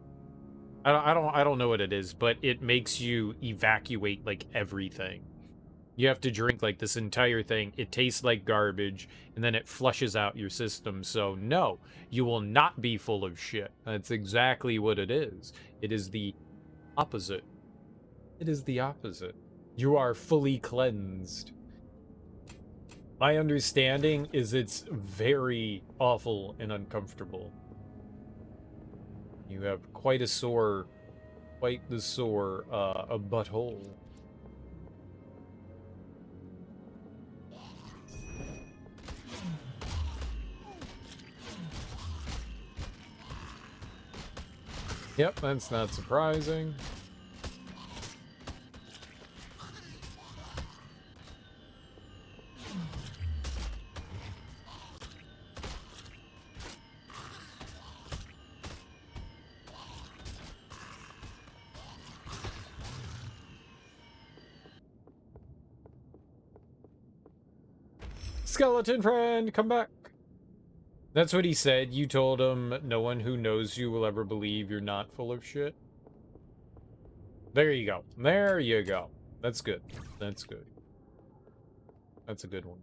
I don't know what it is, but it makes you evacuate like everything. You have to drink like this entire thing. It tastes like garbage, and then it flushes out your system. So no, you will not be full of shit. That's exactly what it is. It is the opposite. It is the opposite. You are fully cleansed. My understanding is it's very awful and uncomfortable. You have quite the sore a butthole. Yep, that's not surprising. Skeleton friend, come back. That's what he said. You told him no one who knows you will ever believe you're not full of shit. There you go. There you go. That's good. That's good. That's a good one.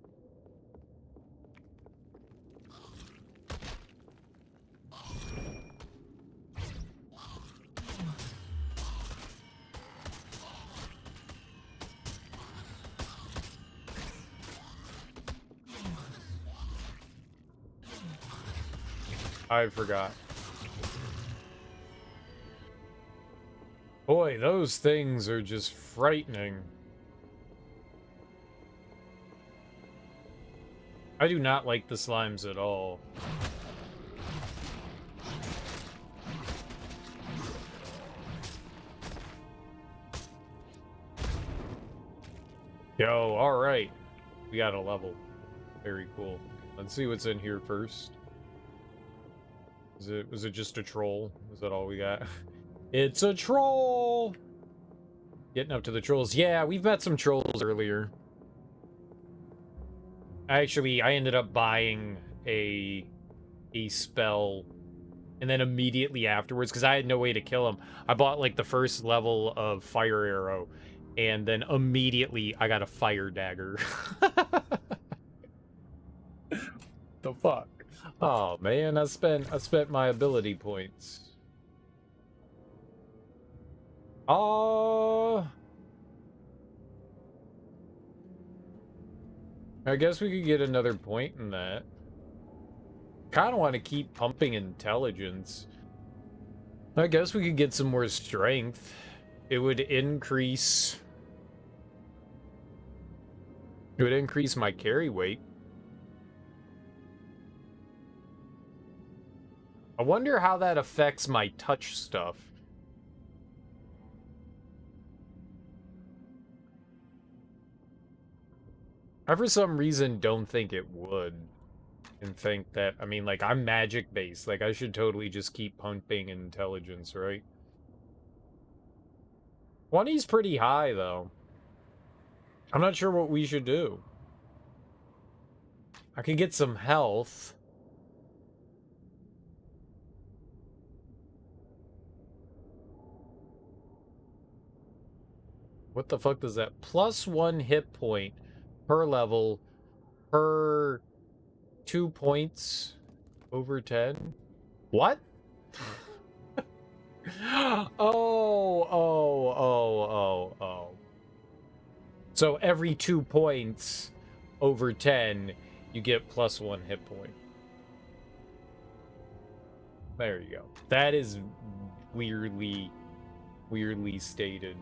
I forgot. Boy, those things are just frightening. I do not like the slimes at all. Yo, alright. We got a level. Very cool. Let's see what's in here first. Was it just a troll? Is that all we got? It's a troll! Getting up to the trolls. Yeah, we've met some trolls earlier. Actually, I ended up buying a spell, and then immediately afterwards, because I had no way to kill him, I bought like the first level of fire arrow, and then immediately I got a fire dagger. The fuck? Oh man, I spent my ability points. I guess we could get another point in that. Kind of want to keep pumping intelligence. I guess we could get some more strength. It would increase my carry weight. I wonder how that affects my touch stuff. I, for some reason, don't think it would. And think that, I mean, like, I'm magic-based. Like, I should totally just keep pumping intelligence, right? 20's pretty high, though. I'm not sure what we should do. I could get some health. What the fuck does that? +1 hit point per level per 2 points over 10? What? Oh. So every 2 points over 10, you get +1 hit point. There you go. That is weirdly stated.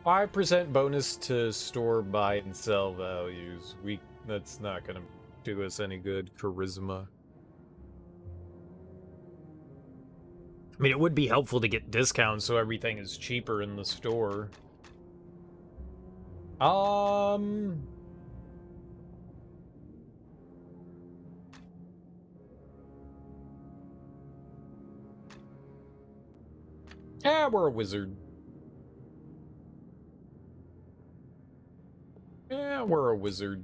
%bonus to store, buy, and sell values. That's not gonna do us any good. Charisma. I mean, it would be helpful to get discounts so everything is cheaper in the store. Yeah, we're a wizard. Yeah, we're a wizard.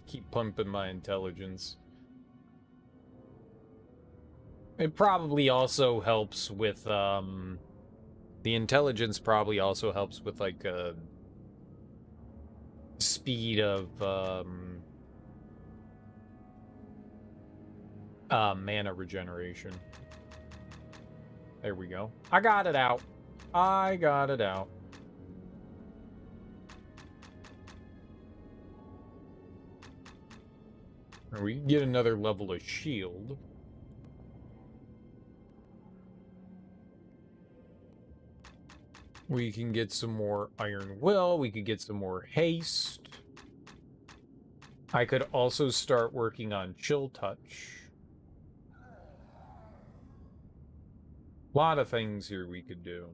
Keep pumping my intelligence. It probably also helps with, the intelligence probably also helps with, like, speed of, mana regeneration. There we go. I got it out. We can get another level of shield. We can get some more Iron Will. We could get some more haste. I could also start working on Chill Touch. A lot of things here we could do.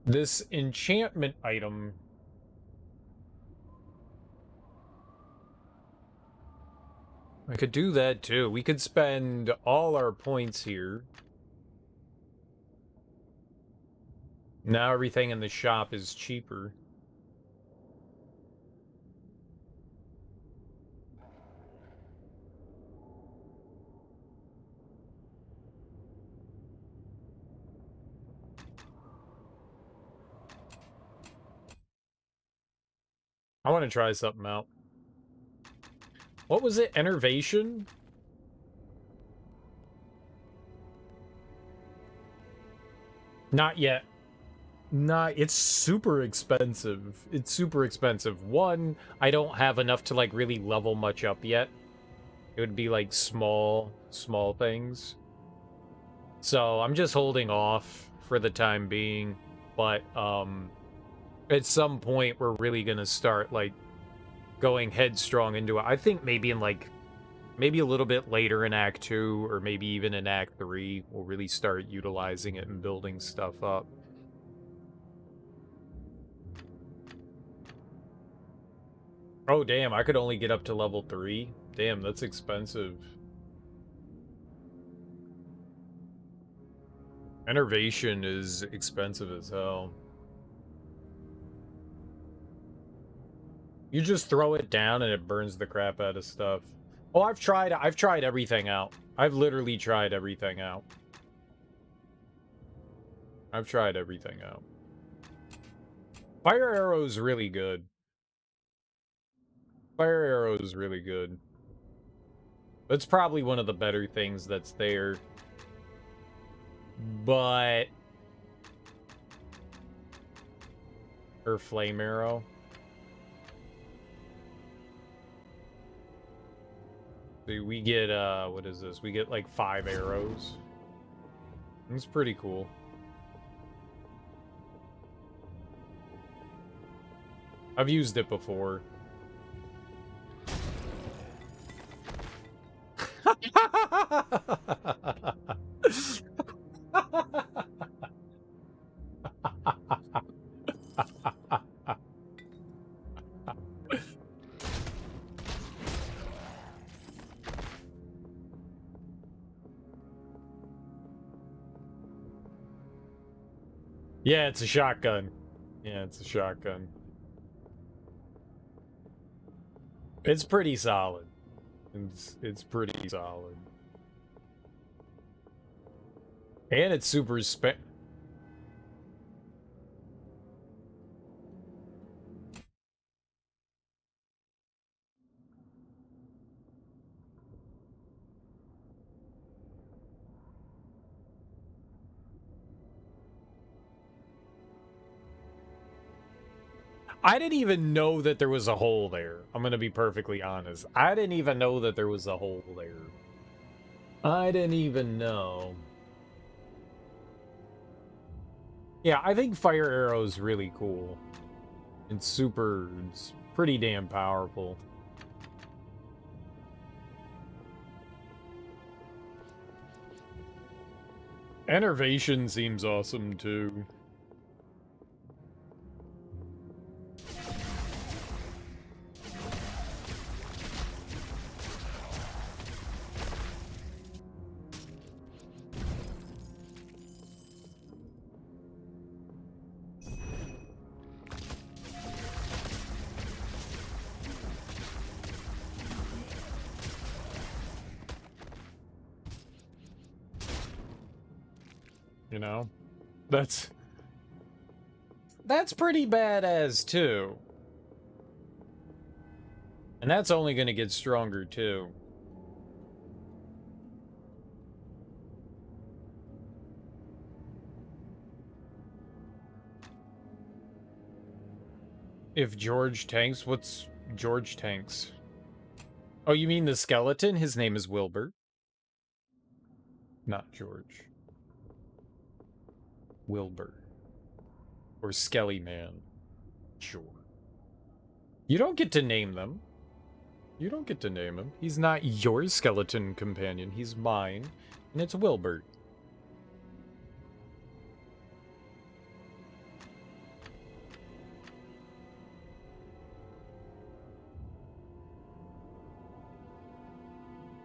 This enchantment item... I could do that too. We could spend all our points here. Now everything in the shop is cheaper. I want to try something out. What was it? Enervation? Not yet. It's super expensive. It's super expensive. One, I don't have enough to, like, really level much up yet. It would be, like, small things. So, I'm just holding off for the time being. But, at some point, we're really gonna start, like, going headstrong into it. I think maybe in, like, maybe a little bit later in Act 2, or maybe even in Act 3, we'll really start utilizing it and building stuff up. Oh, damn, I could only get up to level 3? Damn, that's expensive. Enervation is expensive as hell. You just throw it down and it burns the crap out of stuff. Oh, I've tried everything out. I've literally tried everything out. I've tried everything out. Fire Arrow's really good. Fire Arrow is really good. That's probably one of the better things that's there. But... or Flame Arrow. We get, what is this? We get, like, 5 arrows. It's pretty cool. I've used it before. Yeah, it's a shotgun. Yeah, it's a shotgun. It's pretty solid. It's pretty solid. And it's super I didn't even know that there was a hole there. I'm gonna be perfectly honest. I didn't even know that there was a hole there. I didn't even know. Yeah, I think Fire Arrow is really cool. It's pretty damn powerful. Enervation seems awesome too. You know? That's pretty badass too. And that's only gonna get stronger too. If George tanks, what's George tanks? Oh, you mean the skeleton? His name is Wilbur. Not George. Wilbur. Or Skelly Man. Sure. You don't get to name them. You don't get to name him. He's not your skeleton companion. He's mine. And it's Wilbur.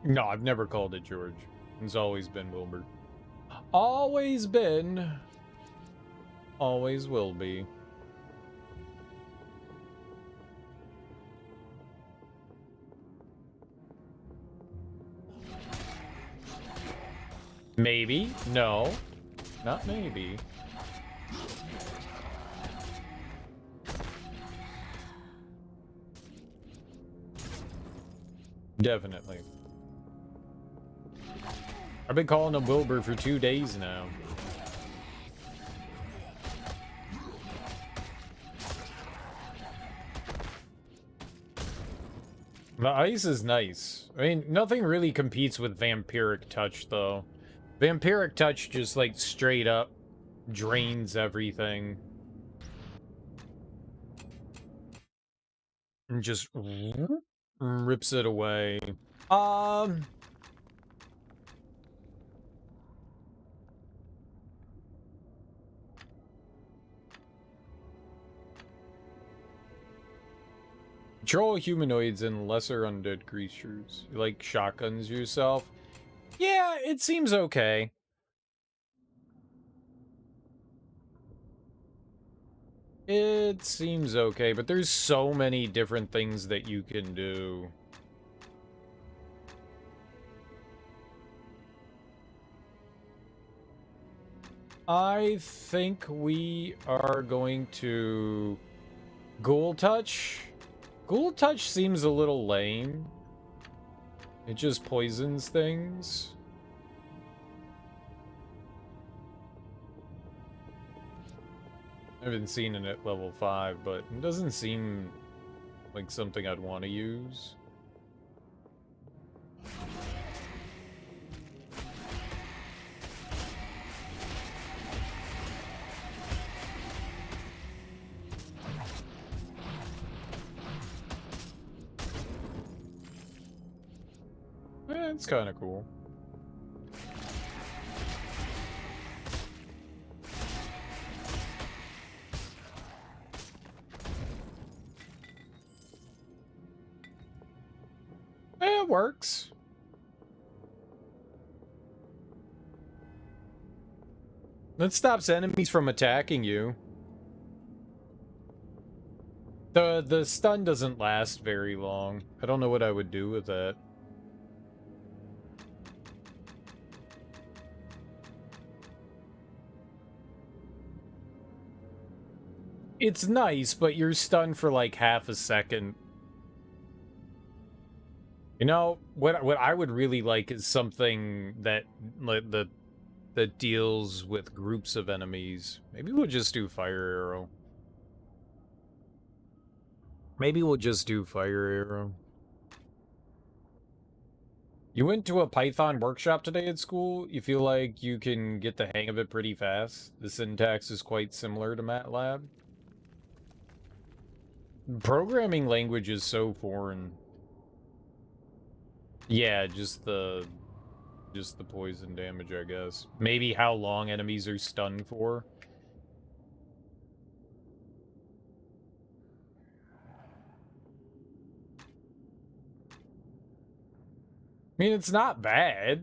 No, I've never called it George. It's always been Wilbur. Always been. Always will be. Maybe. No. Not maybe. Definitely. I've been calling him Wilbur for 2 days now. The ice is nice. I mean, nothing really competes with Vampiric Touch, though. Vampiric Touch just, like, straight up drains everything. And just rips it away. Control humanoids and lesser undead creatures. You like shotguns yourself? Yeah, it seems okay. It seems okay, but there's so many different things that you can do. I think we are going to Ghoul Touch. Ghoul Touch seems a little lame. It just poisons things. I haven't seen it at level 5, but it doesn't seem like something I'd want to use. It's kind of cool. It works. That stops enemies from attacking you. The stun doesn't last very long. I don't know what I would do with that. It's nice, but you're stunned for like half a second. You know, what I would really like is something that that deals with groups of enemies. Maybe we'll just do fire arrow. Maybe we'll just do fire arrow. You went to a Python workshop today at school? You feel like you can get the hang of it pretty fast? The syntax is quite similar to MATLAB. Programming language is so foreign. Yeah, just the poison damage, I guess. Maybe how long enemies are stunned for. I mean, it's not bad.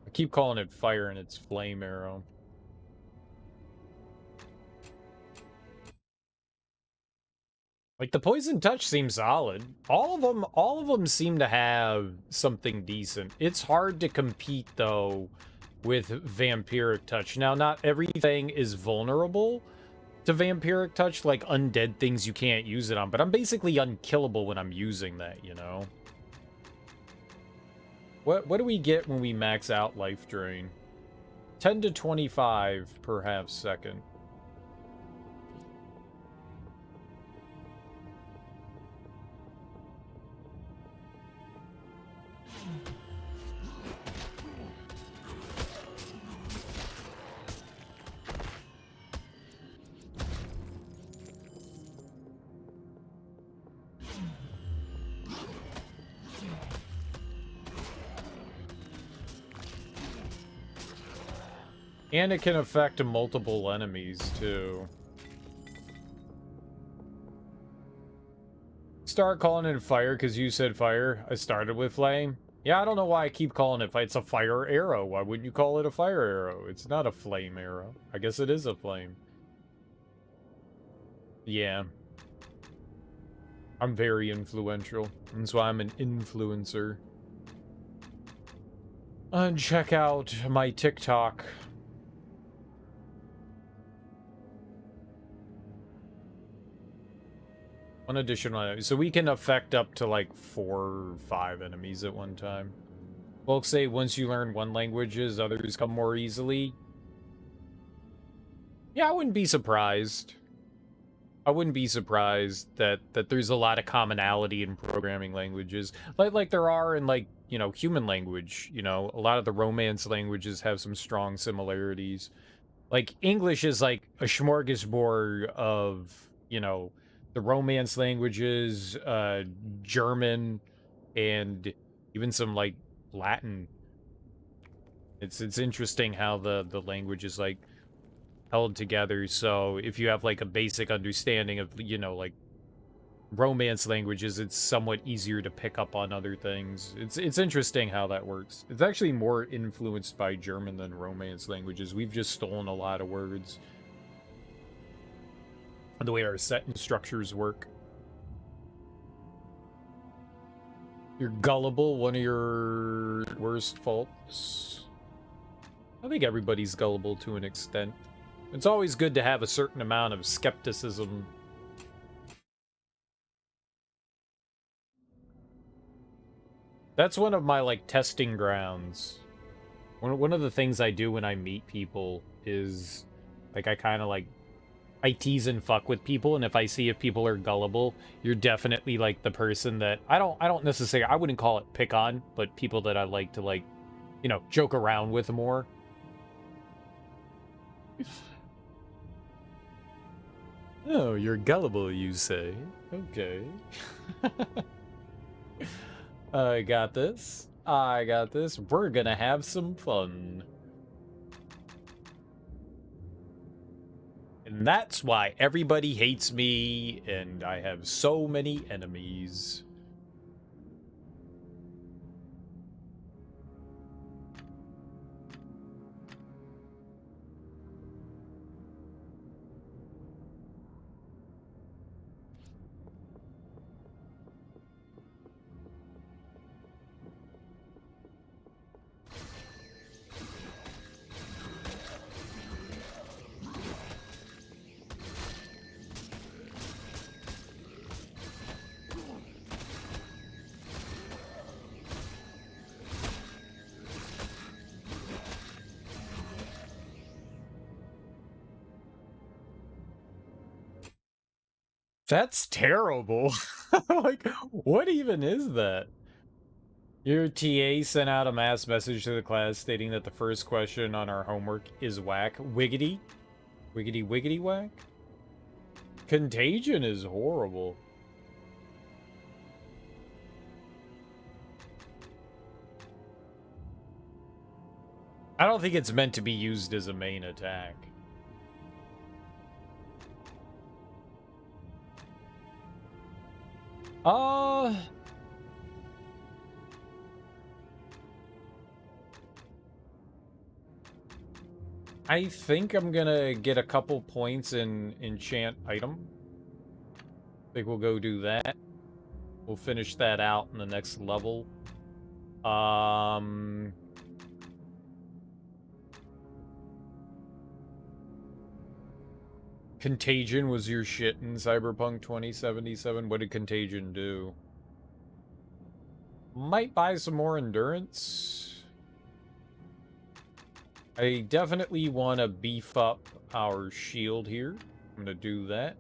I keep calling it fire and it's flame arrow. Like, the poison touch seems solid. All of them seem to have something decent. It's hard to compete, though, with vampiric touch. Now, not everything is vulnerable to vampiric touch, like undead things you can't use it on, but I'm basically unkillable when I'm using that, you know? What do we get when we max out life drain? 10 to 25 per half second. And it can affect multiple enemies, too. Start calling it fire because you said fire. I started with flame. Yeah, I don't know why I keep calling it fire. It's a fire arrow. Why wouldn't you call it a fire arrow? It's not a flame arrow. I guess it is a flame. Yeah. I'm very influential. That's why I'm an influencer. And check out my TikTok. One additional enemy. So we can affect up to like 4 or 5 enemies at one time. Folks say once you learn one languages, others come more easily. Yeah, I wouldn't be surprised. I wouldn't be surprised that there's a lot of commonality in programming languages. Like there are in, like, you know, human language. You know, a lot of the Romance languages have some strong similarities. Like, English is like a smorgasbord of, you know, the Romance languages, German, and even some, like, Latin. It's interesting how the language is, like, held together. So if you have, like, a basic understanding of, you know, like, Romance languages, it's somewhat easier to pick up on other things. It's interesting how that works. It's actually more influenced by German than Romance languages. We've just stolen a lot of words. The way our sentence structures work. You're gullible, one of your worst faults. I think everybody's gullible to an extent. It's always good to have a certain amount of skepticism. That's one of my, like, testing grounds. One of the things I do when I meet people is, like, I kind of, like, I tease and fuck with people, and if I see if people are gullible, you're definitely, like, the person that I don't necessarily, I wouldn't call it pick on, but people that I like to, like, you know, joke around with more. Oh, you're gullible, you say? Okay. I got this. I got this. We're gonna have some fun. And that's why everybody hates me, and I have so many enemies. That's terrible. Like, what even is that? Your TA sent out a mass message to the class stating that the first question on our homework is whack. Wiggity? Wiggity wiggity whack? Contagion is horrible. I don't think it's meant to be used as a main attack. I think I'm gonna get a couple points in enchant item. I think we'll go do that. We'll finish that out in the next level. Contagion was your shit in Cyberpunk 2077. What did Contagion do? Might buy some more endurance. I definitely want to beef up our shield here. I'm going to do that.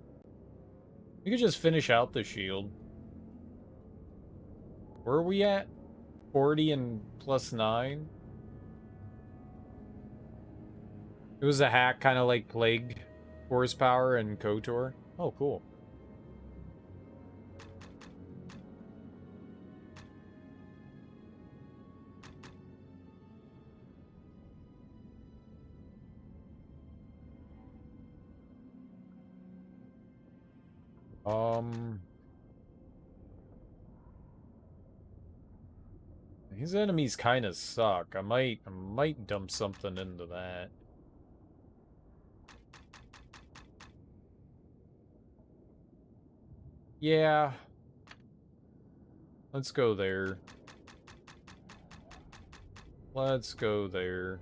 We could just finish out the shield. Where are we at? 40 and plus 9? It was a hack, kind of like Plague horsepower and KOTOR. Oh, cool. His enemies kind of suck. I might dump something into that. Yeah. Let's go there. Let's go there.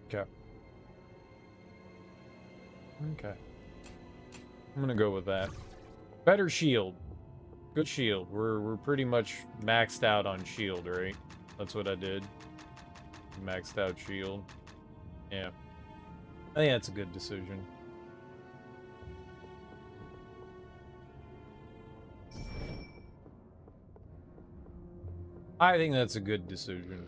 Okay. Okay. I'm gonna go with that. Better shield. Good shield. We're pretty much maxed out on shield, right? That's what I did. Maxed out shield. Yeah. I think that's a good decision. I think that's a good decision.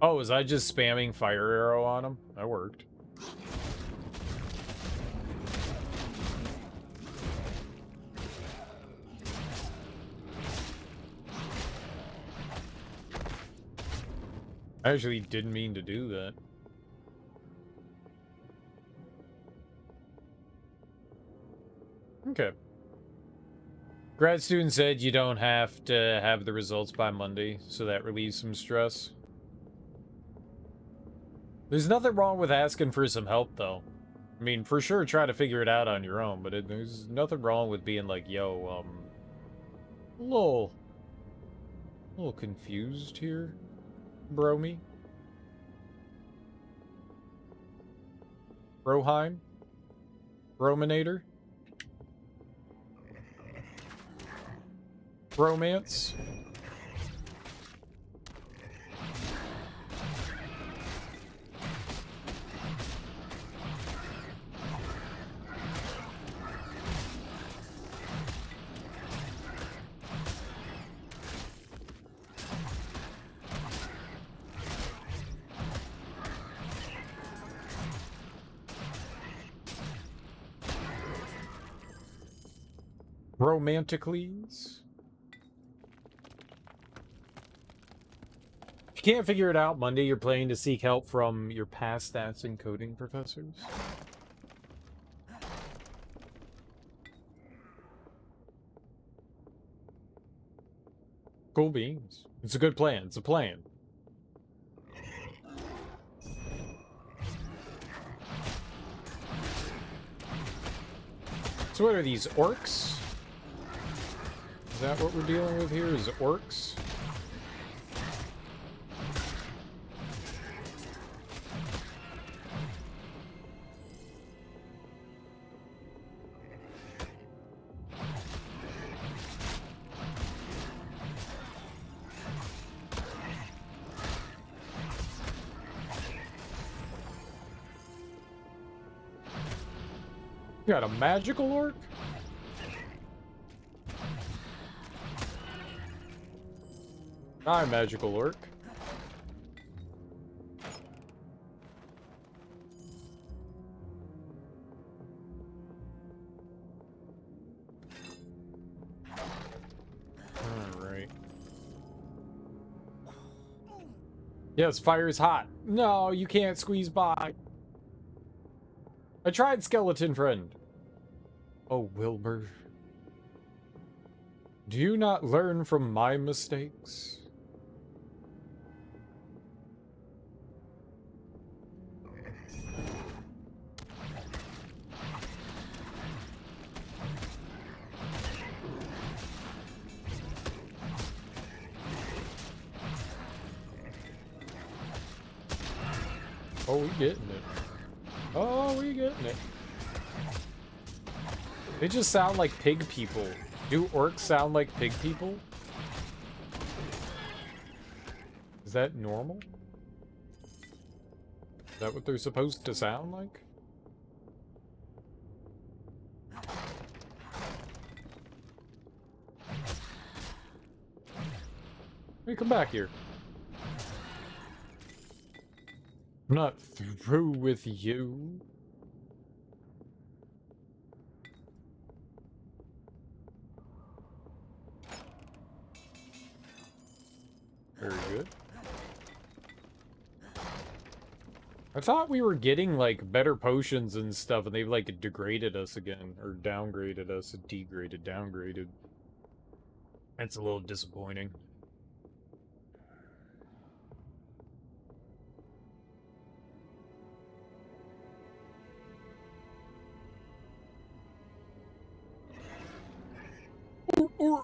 Oh, was I just spamming fire arrow on him? That worked. I actually didn't mean to do that. Okay. Grad student said you don't have to have the results by Monday, so that relieves some stress. There's nothing wrong with asking for some help, though. I mean, for sure, try to figure it out on your own, but there's nothing wrong with being like, yo, a little confused here, Bromy. Broheim? Brominator? Bromance? Romanticallys? If you can't figure it out Monday, you're planning to seek help from your past stats and coding professors? Cool beans. It's a good plan. It's a plan. So what are these, orcs? Is that what we're dealing with here? Is orcs? You got a magical orc? Hi, magical orc. Alright. Yes, fire is hot. No, you can't squeeze by. I tried, skeleton friend. Oh, Wilbur. Do you not learn from my mistakes? Oh, we getting it. Oh, we getting it. They just sound like pig people. Do orcs sound like pig people? Is that normal? Is that what they're supposed to sound like? Hey, come back here. I'm not through with you. Very good. I thought we were getting, like, better potions and stuff, and they've, like, degraded us again. Or downgraded us. Degraded, downgraded. That's a little disappointing.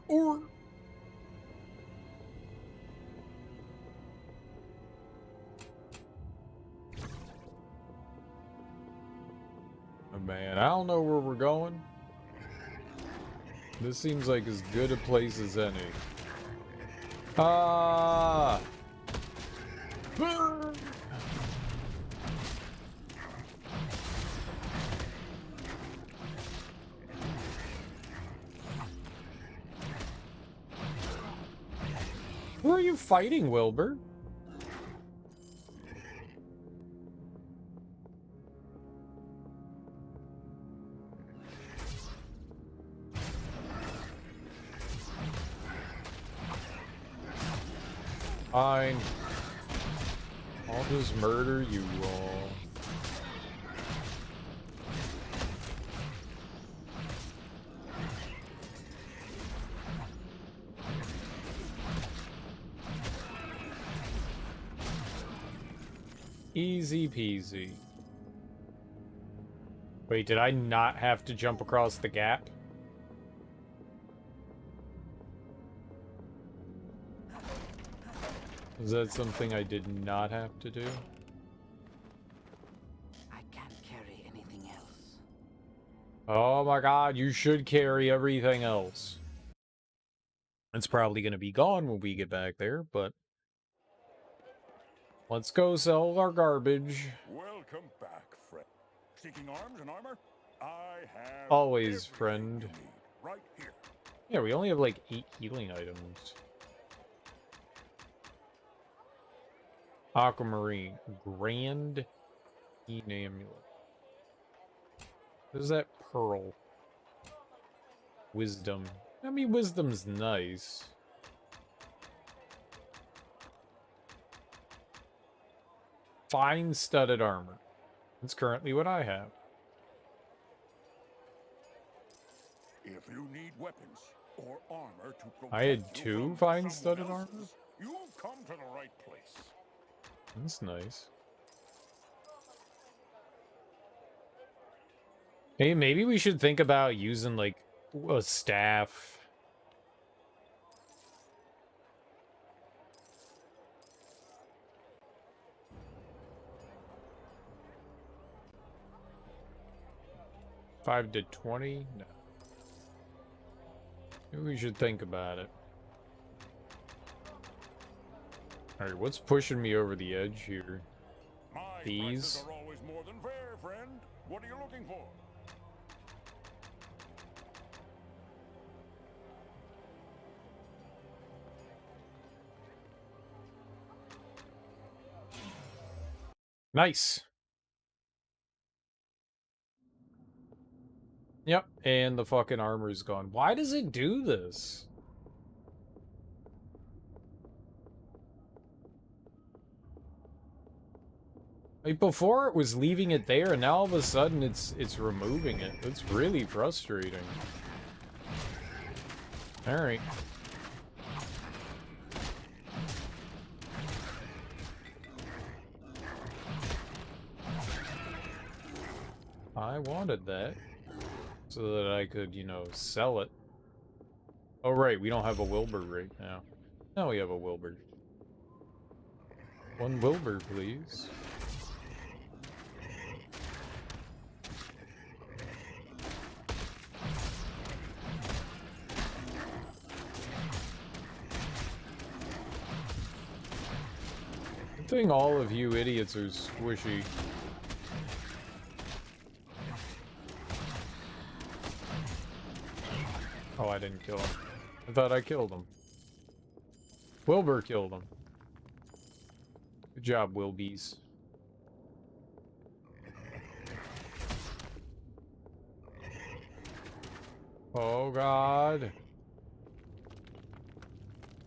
Or. Oh, man, I don't know where we're going. This seems like as good a place as any. Ah! Who are you fighting, Wilbur? Fine. I'll just murder you all. Easy peasy. Wait, did I not have to jump across the gap? Is that something I did not have to do? I can't carry anything else. Oh my god, you should carry everything else. It's probably gonna be gone when we get back there, but... let's go sell our garbage. Welcome back, friend. Seeking arms and armor? I have Always, everything friend. you need right here. Yeah, we only have like 8 healing items. Aquamarine. Grand Amulet. What is that? Pearl. Wisdom. I mean, wisdom's nice. Fine studded armor. That's currently what I have. If you need weapons or armor to protect I had you 2 from fine someone studded armor? else's, you've come to the right place. That's nice. Hey, maybe we should think about using, like, a staff. $5 to 20? No. Maybe we should think about it. Alright, what's pushing me over the edge here? My These? prices are always more than fair, friend. What are you looking for? Nice. Yep, and the fucking armor's gone. Why does it do this? Like before it was leaving it there, and now all of a sudden it's removing it. That's really frustrating. Alright. I wanted that. So that I could, you know, sell it. Oh right, we don't have a Wilbur right now. Now we have a Wilbur. One Wilbur, please. Good thing all of you idiots are squishy. Oh, I didn't kill him. I thought I killed him. Wilbur killed him. Good job, Wilbies. Oh god.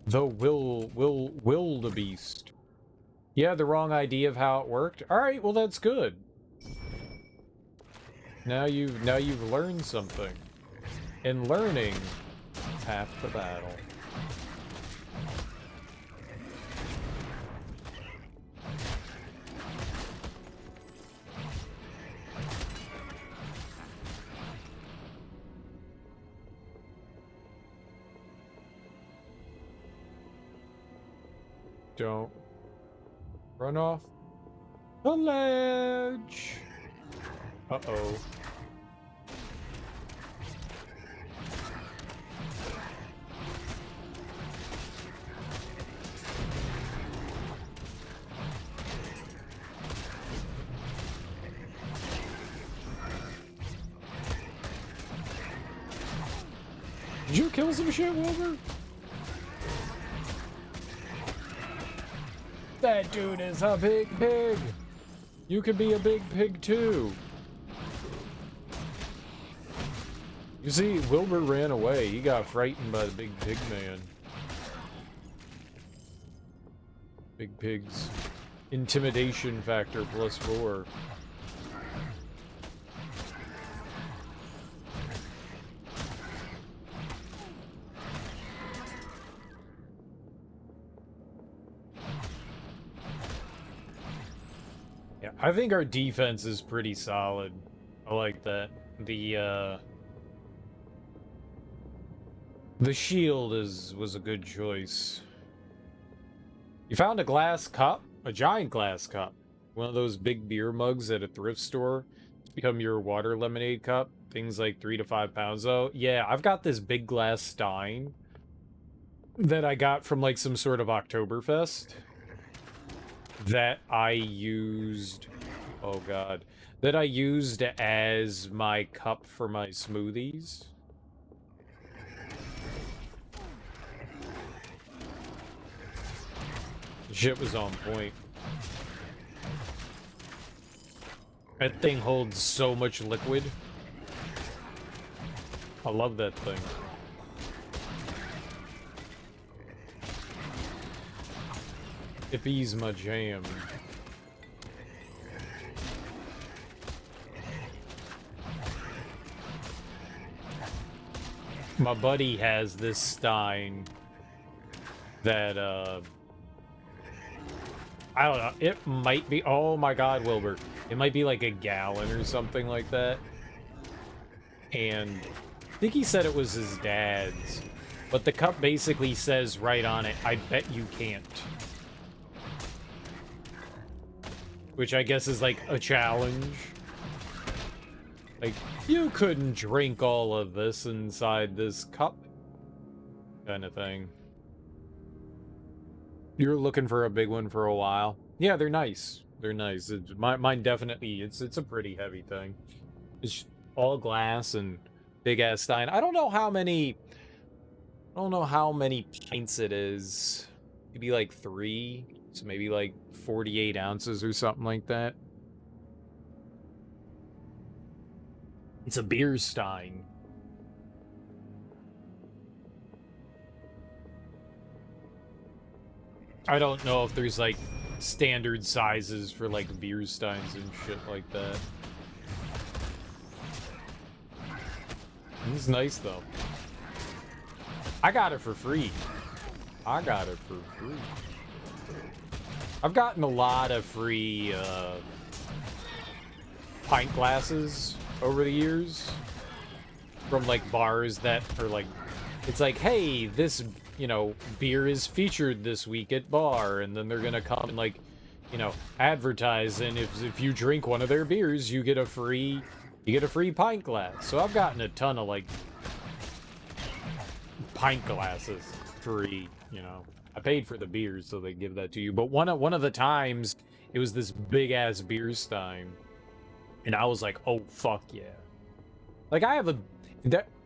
The wildebeest. You had the wrong idea of how it worked? Alright, well that's good. Now you've learned something. And learning is half the battle. Don't run off the ledge. Uh-oh. Did you kill some shit, Wilbur? That dude is a big pig. You could be a big pig too. You see, Wilbur ran away. He got frightened by the big pig man. Big pigs. Intimidation factor +4. Yeah, I think our defense is pretty solid. I like that. The shield was a good choice. You found a glass cup? A giant glass cup. One of those big beer mugs at a thrift store. It's become your water lemonade cup. Things like 3 to 5 pounds though. Yeah, I've got this big glass stein that I got from like some sort of Oktoberfest. That I used... Oh god. That I used as my cup for my smoothies. Shit was on point. That thing holds so much liquid. I love that thing. Hippie's my jam. My buddy has this stein that, I don't know, it might be, oh my god, Wilbur. It might be like a gallon or something like that. And I think he said it was his dad's. But the cup basically says right on it, I bet you can't. Which I guess is like a challenge. Like, you couldn't drink all of this inside this cup. Kind of thing. You're looking for a big one for a while. Yeah, they're nice. They're nice. Mine definitely, it's a pretty heavy thing. It's all glass and big ass stein. I don't know how many pints it is. Maybe like 3. So maybe like 48 ounces or something like that. It's a beer stein. I don't know if there's like standard sizes for like beer steins and shit like that. It's nice though. I got it for free. I got it for free. I've gotten a lot of free pint glasses over the years from like bars that are like, it's like, hey, this, you know, beer is featured this week at bar, and then they're gonna come and like, you know, advertise, and if you drink one of their beers, you get a free pint glass. So I've gotten a ton of like pint glasses free, you know. I paid for the beers, so they give that to you. But one of the times, it was this big ass beer stein, and I was like, oh fuck yeah! Like I have a,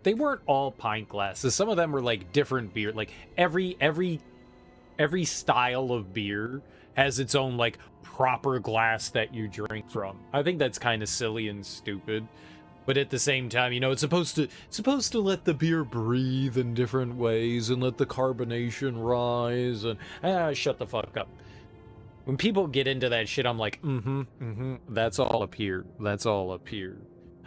they weren't all pint glasses. Some of them were like different beer. Like every style of beer has its own like proper glass that you drink from. I think that's kind of silly and stupid. But at the same time, you know, it's supposed to let the beer breathe in different ways and let the carbonation rise and shut the fuck up. When people get into that shit, I'm like, that's all up here. That's all up here.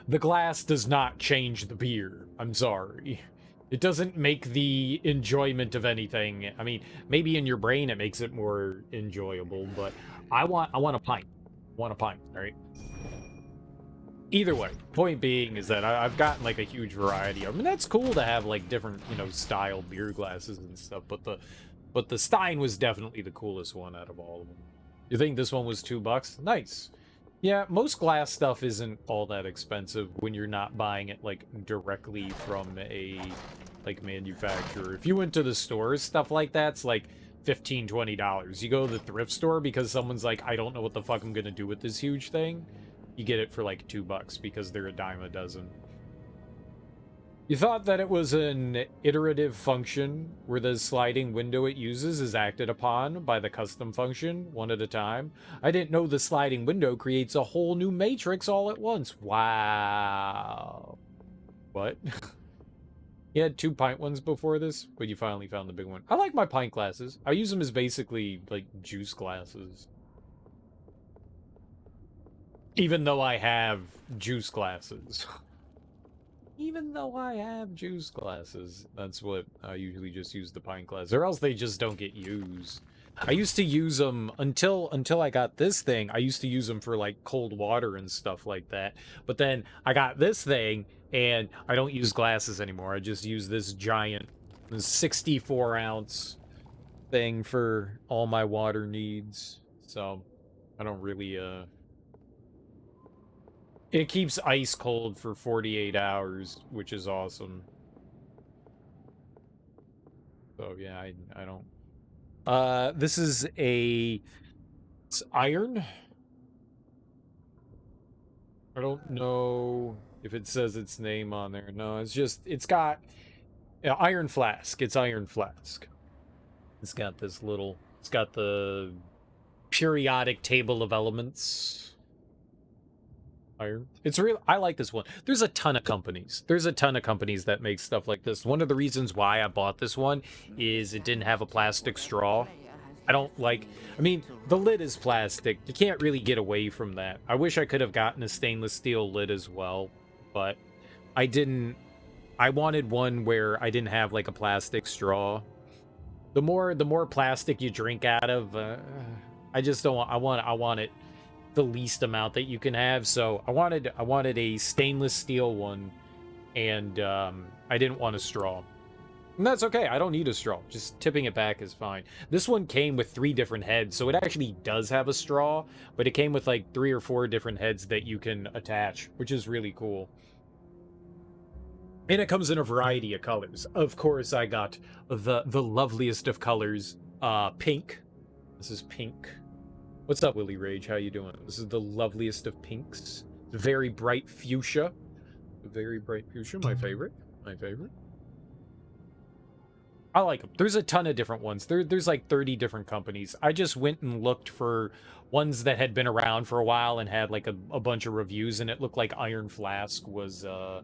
The glass does not change the beer. I'm sorry. It doesn't make the enjoyment of anything. I mean, maybe in your brain it makes it more enjoyable, but I want a pint. I want a pint, all right? Either way, point being is that I've gotten like a huge variety. I mean, that's cool to have like different, you know, style beer glasses and stuff, but the Stein was definitely the coolest one out of all of them. You think this one was $2? Nice. Yeah, most glass stuff isn't all that expensive when you're not buying it like directly from a like manufacturer. If you went to the stores, stuff like that's like $15-20. You go to the thrift store because someone's like, I don't know what the fuck I'm gonna do with this huge thing. You get it for like $2 because they're a dime a dozen. You thought that it was an iterative function where the sliding window it uses is acted upon by the custom function one at a time. I didn't know the sliding window creates a whole new matrix all at once. Wow. What? You had 2 pint ones before this, but you finally found the big one. I like my pint glasses. I use them as basically like juice glasses. Even though I have juice glasses. Even though I have juice glasses. That's what I usually just use the pint glass. Or else they just don't get used. I used to use them until I got this thing. I used to use them for like cold water and stuff like that. But then I got this thing and I don't use glasses anymore. I just use this giant 64-ounce thing for all my water needs. So I don't really It keeps ice cold for 48 hours, which is awesome. So yeah, I don't. This is it's iron. I don't know if it says its name on there. No, it's got iron flask. It's iron flask. It's got this little. It's got the periodic table of elements. Iron. It's real. I like this one. There's a ton of companies. There's a ton of companies that make stuff like this. One of the reasons why I bought this one is it didn't have a plastic straw. I don't like. I mean, the lid is plastic. You can't really get away from that. I wish I could have gotten a stainless steel lid as well, but I didn't. I wanted one where I didn't have like a plastic straw. The more plastic you drink out of, I just don't want. I want it the least amount that you can have. So I wanted a stainless steel one, and I didn't want a straw. And that's okay. I don't need a straw. Just tipping it back is fine. This one came with 3 different heads, so it actually does have a straw, but it came with like 3 or 4 different heads that you can attach, which is really cool. And it comes in a variety of colors. Of course, I got the loveliest of colors, pink. This is pink. What's up, Willie Rage? How you doing? This is the loveliest of pinks. Very bright fuchsia. Very bright fuchsia, my favorite. My favorite. I like them. There's a ton of different ones. There's like 30 different companies. I just went and looked for ones that had been around for a while and had like a bunch of reviews, and it looked like Iron Flask was the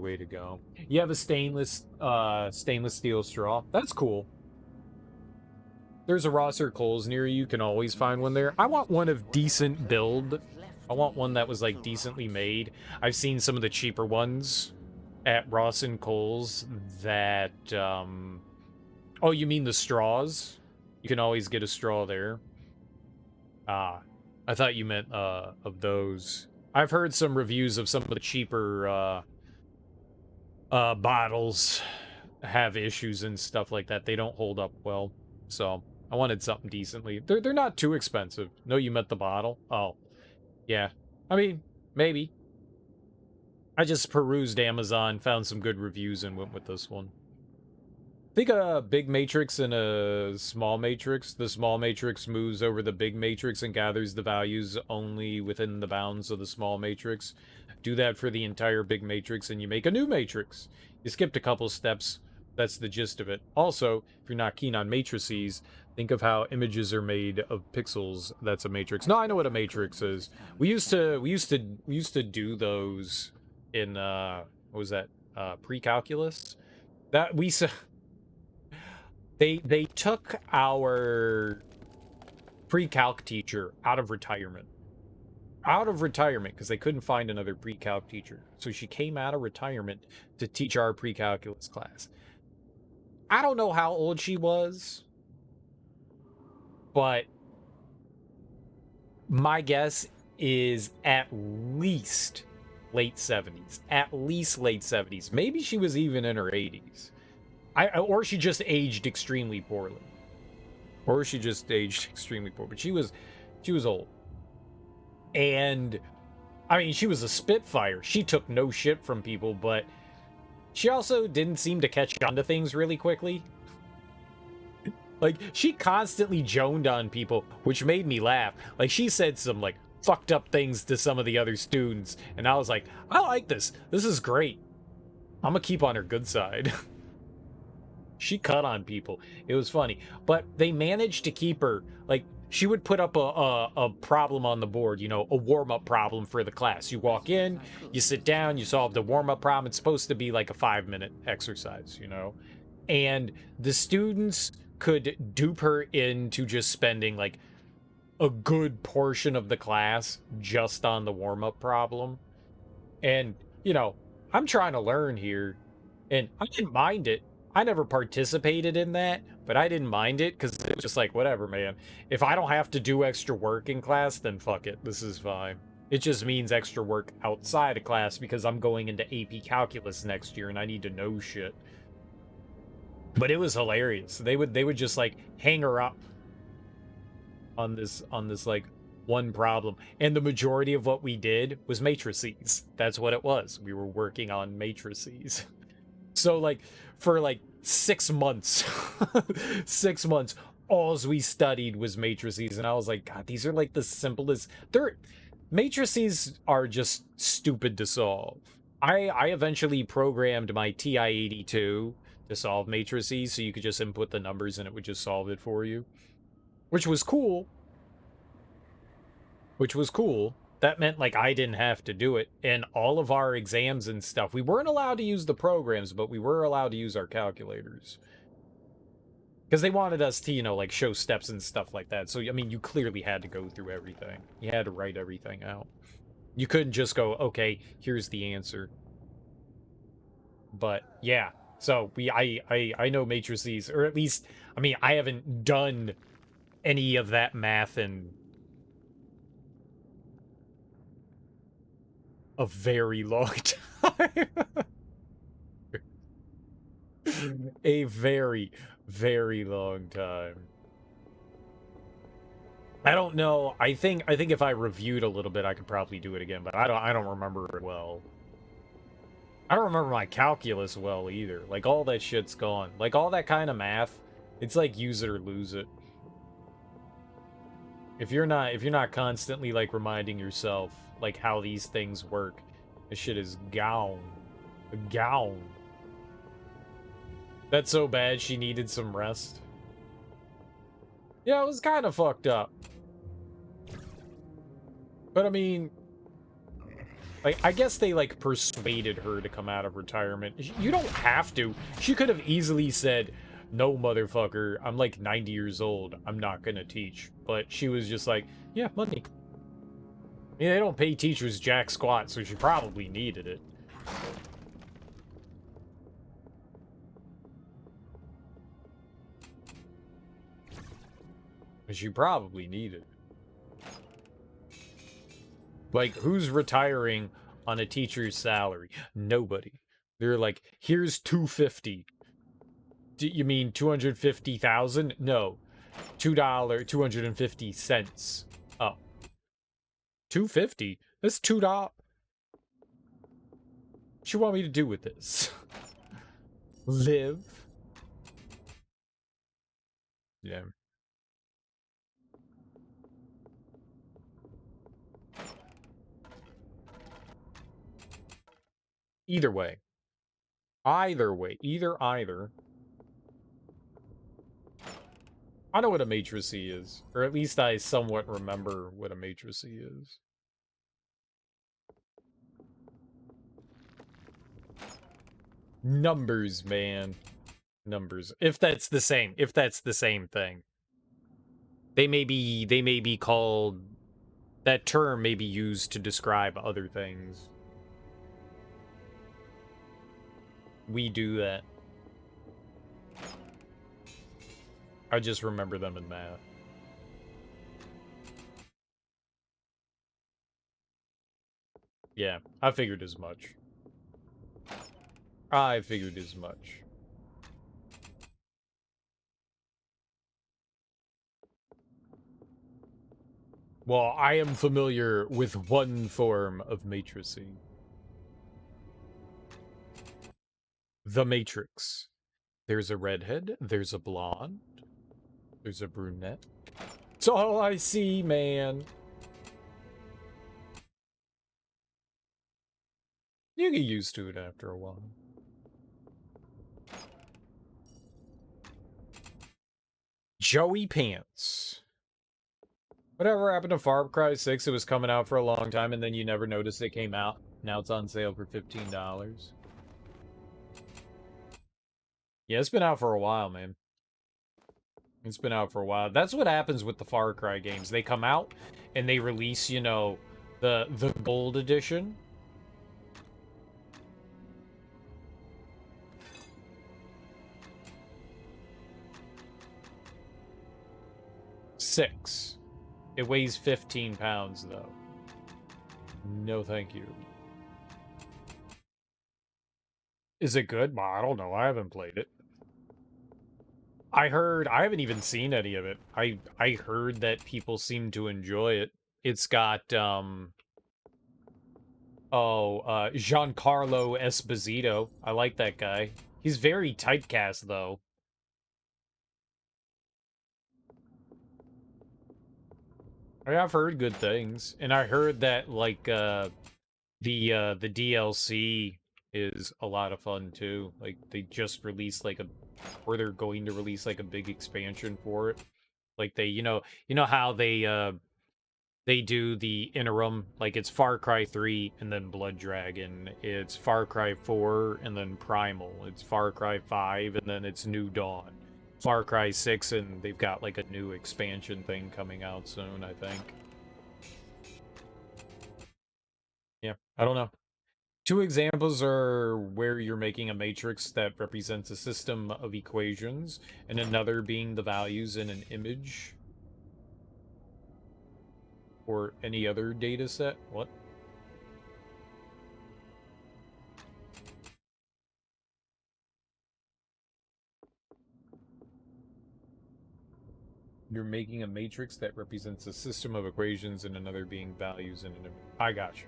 way to go. You have a stainless steel straw. That's cool. There's a Rosser Coles near you. You can always find one there. I want one of decent build. I want one that was like decently made. I've seen some of the cheaper ones at Ross and Coles that oh, you mean the straws? You can always get a straw there. Ah, I thought you meant of those. I've heard some reviews of some of the cheaper bottles have issues and stuff like that. They don't hold up well. So I wanted something decently. They're not too expensive. No, you meant the bottle? Oh. Yeah. I mean, maybe. I just perused Amazon, found some good reviews, and went with this one. I think a big matrix and a small matrix. The small matrix moves over the big matrix and gathers the values only within the bounds of the small matrix. Do that for the entire big matrix and you make a new matrix. You skipped a couple steps. That's the gist of it. Also, if you're not keen on matrices, think of how images are made of pixels. That's a matrix. No, I know what a matrix is. We used to do those in what was that? Pre-calculus? That we they took our pre-calc teacher out of retirement. Because they couldn't find another pre-calc teacher. So she came out of retirement to teach our pre-calculus class. I don't know how old she was, but my guess is at least late 70s. At least late 70s. Maybe she was even in her 80s. Or she just aged extremely poorly. But she was old. And I mean, she was a spitfire. She took no shit from people, but she also didn't seem to catch on to things really quickly. Like, she constantly joned on people, which made me laugh. Like, she said some, like, fucked up things to some of the other students, and I was like, I like this. This is great. I'm gonna keep on her good side. She cut on people. It was funny. But they managed to keep her, like, she would put up a problem on the board, you know, a warm-up problem for the class. You walk in, you sit down, you solve the warm-up problem. It's supposed to be like a 5-minute exercise, you know? And the students could dupe her into just spending, like, a good portion of the class just on the warm-up problem. And, you know, I'm trying to learn here, and I didn't mind it. I never participated in that, but I didn't mind it because it was just like, whatever, man. If I don't have to do extra work in class, then fuck it. This is fine. It just means extra work outside of class because I'm going into AP Calculus next year and I need to know shit. But it was hilarious. They would just like hang her up on this like one problem. And the majority of what we did was matrices. That's what it was. We were working on matrices. So like for like 6 months, 6 months, all we studied was matrices. And I was like, God, these are like the simplest. Matrices are just stupid to solve. I eventually programmed my TI-82 to solve matrices, so you could just input the numbers and it would just solve it for you. Which was cool. That meant, like, I didn't have to do it. And all of our exams and stuff, we weren't allowed to use the programs, but we were allowed to use our calculators. Because they wanted us to, you know, like, show steps and stuff like that. So, I mean, you clearly had to go through everything. You had to write everything out. You couldn't just go, okay, here's the answer. But, yeah. So, I know matrices, or at least, I mean, I haven't done any of that math in a very long time. A very, very long time. I don't know. I think if I reviewed a little bit, I could probably do it again, but I don't remember it well. I don't remember my calculus well either. Like, all that shit's gone. Like, all that kind of math, it's like use it or lose it. If you're not constantly like reminding yourself like how these things work, this shit is gone. Gone. That's so bad she needed some rest. Yeah, it was kind of fucked up. But I mean, like, I guess they, like, persuaded her to come out of retirement. You don't have to. She could have easily said, no, motherfucker, I'm like 90 years old. I'm not gonna teach. But she was just like, yeah, money. I mean, they don't pay teachers jack squat, so she probably needed it. She probably needed it. Like, who's retiring on a teacher's salary? Nobody. They're like, here's 250. Do you mean 250,000? No. $2, 250 cents. Oh. 250? That's $2. What you want me to do with this? Live? Yeah. Either way. Either way. Either. I know what a matricy is. Or at least I somewhat remember what a matricy is. Numbers, man. Numbers. If that's the same. If that's the same thing. They may be called... That term may be used to describe other things. We do that. I just remember them in math. Yeah, I figured as much. I figured as much. Well, I am familiar with one form of matricy. The Matrix. There's a redhead, there's a blonde, there's a brunette. It's all I see, man. You get used to it after a while. Joey Pants. Whatever happened to Far Cry 6? It was coming out for a long time, and then you never noticed it came out. Now it's on sale for $15. Yeah, it's been out for a while, man. It's been out for a while. That's what happens with the Far Cry games. They come out, and they release, you know, the gold edition. $6. It weighs 15 pounds, though. No, thank you. Is it good? Well, I don't know. I haven't played it. I haven't even seen any of it. I heard that people seem to enjoy it. It's got, Giancarlo Esposito. I like that guy. He's very typecast, though. I've heard good things. And I heard that, like, the DLC is a lot of fun, too. Like, they just released, like, or they're going to release, like, a big expansion for it. Like, you know how they do the interim, like it's Far Cry 3 and then Blood Dragon. It's Far Cry 4 and then Primal. It's Far Cry 5 and then it's New Dawn. Far Cry 6 and they've got like a new expansion thing coming out soon, I think. Yeah, I don't know. Two examples are where you're making a matrix that represents a system of equations, and another being the values in an image or any other data set. What? You're making a matrix that represents a system of equations and another being values in an image. I got you.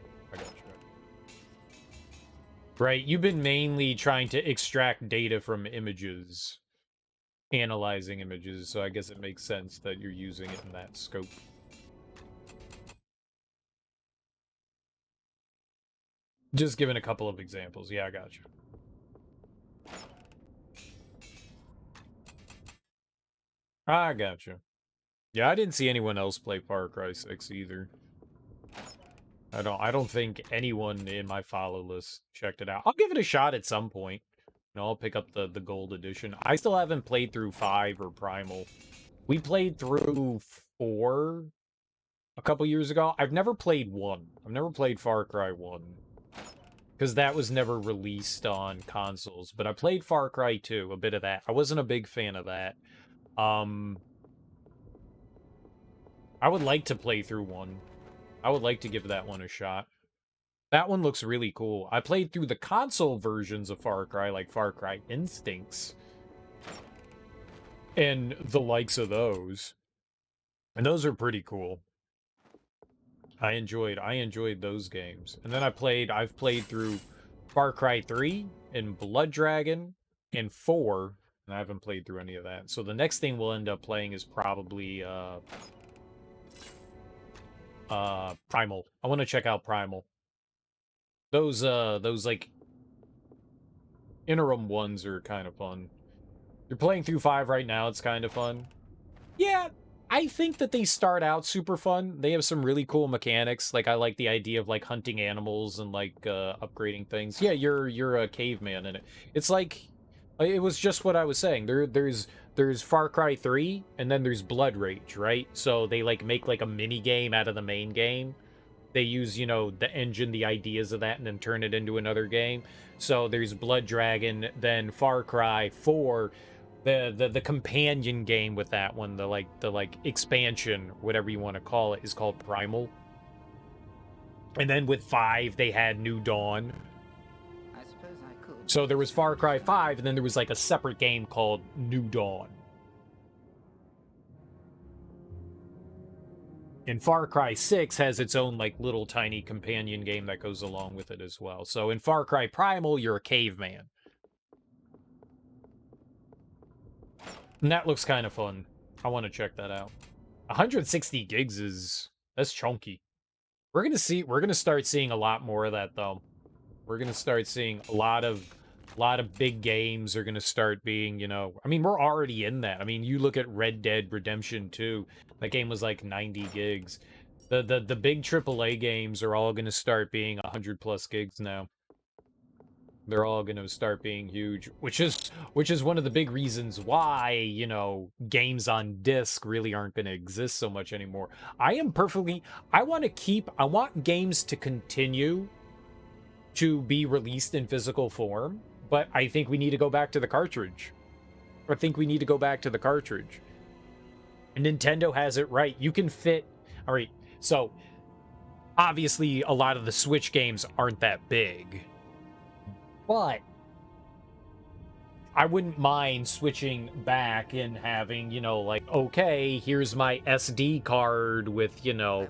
Right, you've been mainly trying to extract data from images, analyzing images, so I guess it makes sense that you're using it in that scope. Just giving a couple of examples. Yeah, I got you. I gotcha. Yeah, I didn't see anyone else play Far Cry 6 either. I don't think anyone in my follow list checked it out. I'll give it a shot at some point. You know, I'll pick up the gold edition. I still haven't played through 5 or Primal. We played through 4 a couple years ago. I've never played 1. I've never played Far Cry 1. Because that was never released on consoles. But I played Far Cry 2, a bit of that. I wasn't a big fan of that. I would like to play through 1. I would like to give that one a shot. That one looks really cool. I played through the console versions of Far Cry, like Far Cry Instincts. And the likes of those. And those are pretty cool. I enjoyed those games. And then I've played through Far Cry 3 and Blood Dragon and 4, and I haven't played through any of that. So the next thing we'll end up playing is probably Primal. I want to check out Primal. Those like interim ones are kind of fun. You're playing through 5 right now, it's kind of fun. Yeah, I think that they start out super fun. They have some really cool mechanics. Like, I like the idea of, like, hunting animals and, like, upgrading things. Yeah, you're a caveman in it. It's like, it was just what I was saying. There's Far Cry 3, and then there's Blood Rage, right? So they, like, make, like, a mini game out of the main game. They use, you know, the engine, the ideas of that, and then turn it into another game. So there's Blood Dragon, then Far Cry 4, the companion game with that one, the like expansion, whatever you want to call it, is called Primal. And then with 5, they had New Dawn. I suppose I could. So there was Far Cry 5, and then there was like a separate game called New Dawn. And Far Cry 6 has its own, like, little tiny companion game that goes along with it as well. So in Far Cry Primal, you're a caveman. And that looks kind of fun. I want to check that out. 160 gigs that's chunky. We're gonna start seeing a lot more of that, though. We're gonna start seeing a lot of big games are gonna start being, you know, I mean, we're already in that. I mean, you look at Red Dead Redemption 2, that game was like 90 gigs. The big AAA games are all gonna start being 100 plus gigs now. They're all gonna start being huge, which is one of the big reasons why, you know, games on disc really aren't gonna exist so much anymore. I want games to continue to be released in physical form, but I think we need to go back to the cartridge. I think we need to go back to the cartridge. And Nintendo has it right. You can fit... All right, so obviously a lot of the Switch games aren't that big, but I wouldn't mind switching back and having, you know, like, okay, here's my SD card with, you know,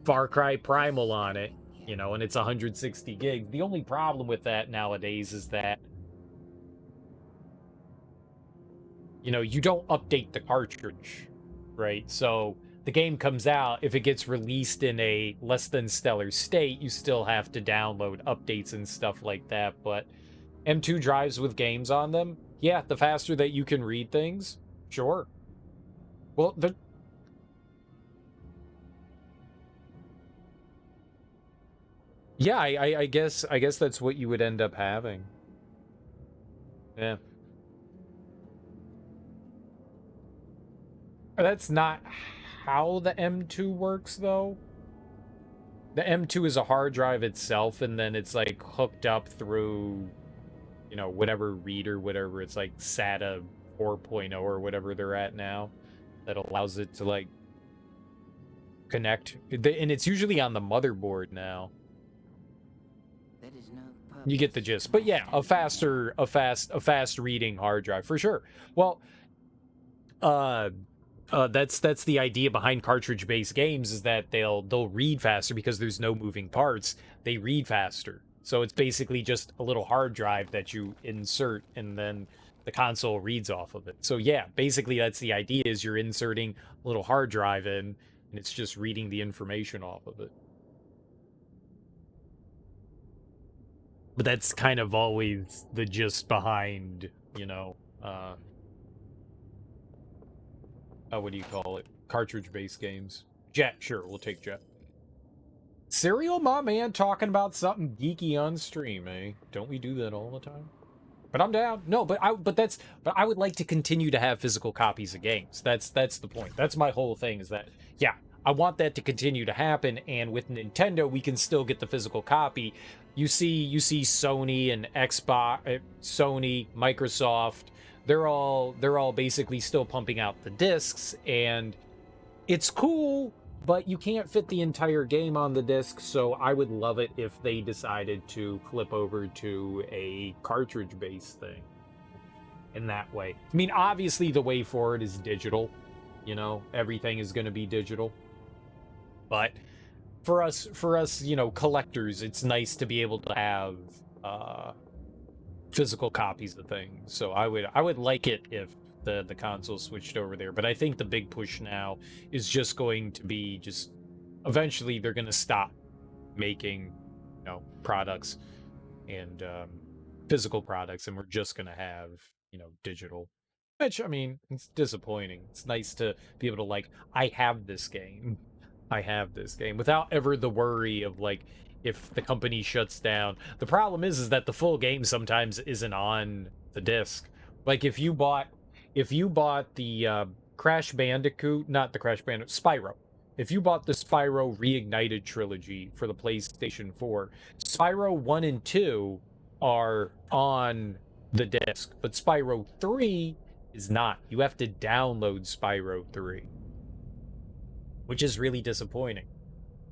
Far Cry Primal on it. You know, and it's 160 gigs. The only problem with that nowadays is that, you know, you don't update the cartridge, right? So the game comes out, if it gets released in a less than stellar state, you still have to download updates and stuff like that. But M2 drives with games on them, yeah, the faster that you can read things, sure. Well, yeah, I guess that's what you would end up having. Yeah. That's not how the M2 works, though. The M2 is a hard drive itself, and then it's, like, hooked up through, you know, whatever reader, whatever. It's, like, SATA 4.0 or whatever they're at now. That allows it to, like, connect. And it's usually on the motherboard now. You get the gist. But yeah, a fast reading hard drive for sure. Well, that's the idea behind cartridge-based games, is that they'll read faster because there's no moving parts. They read faster. So it's basically just a little hard drive that you insert, and then the console reads off of it. So yeah, basically that's the idea, is you're inserting a little hard drive in, and it's just reading the information off of it. But that's kind of always the gist behind, you know, what do you call it? Cartridge-based games. Jet, sure, we'll take Jet. Serial, my man, talking about something geeky on stream, eh? Don't we do that all the time? But I'm down. No, but I would like to continue to have physical copies of games. That's the point. That's my whole thing, is that, yeah, I want that to continue to happen, and with Nintendo we can still get the physical copy. You see Sony and Xbox, Sony, Microsoft, they're all basically still pumping out the discs, and it's cool, but you can't fit the entire game on the disc, so I would love it if they decided to flip over to a cartridge-based thing in that way. I mean, obviously the way forward is digital, you know, everything is going to be digital. But for us, you know, collectors, it's nice to be able to have physical copies of things. So I would like it if the console switched over there. But I think the big push now is just going to be just eventually they're going to stop making, you know, products and physical products, and we're just going to have, you know, digital. Which, I mean, it's disappointing. It's nice to be able to, like, I have this game without ever the worry of, like, if the company shuts down. The problem is that the full game sometimes isn't on the disc. Like, if you bought the Crash Bandicoot, not the Crash Bandicoot, Spyro. If you bought the Spyro Reignited trilogy for the PlayStation 4, Spyro 1 and 2 are on the disc, but Spyro 3 is not. You have to download Spyro 3, which is really disappointing.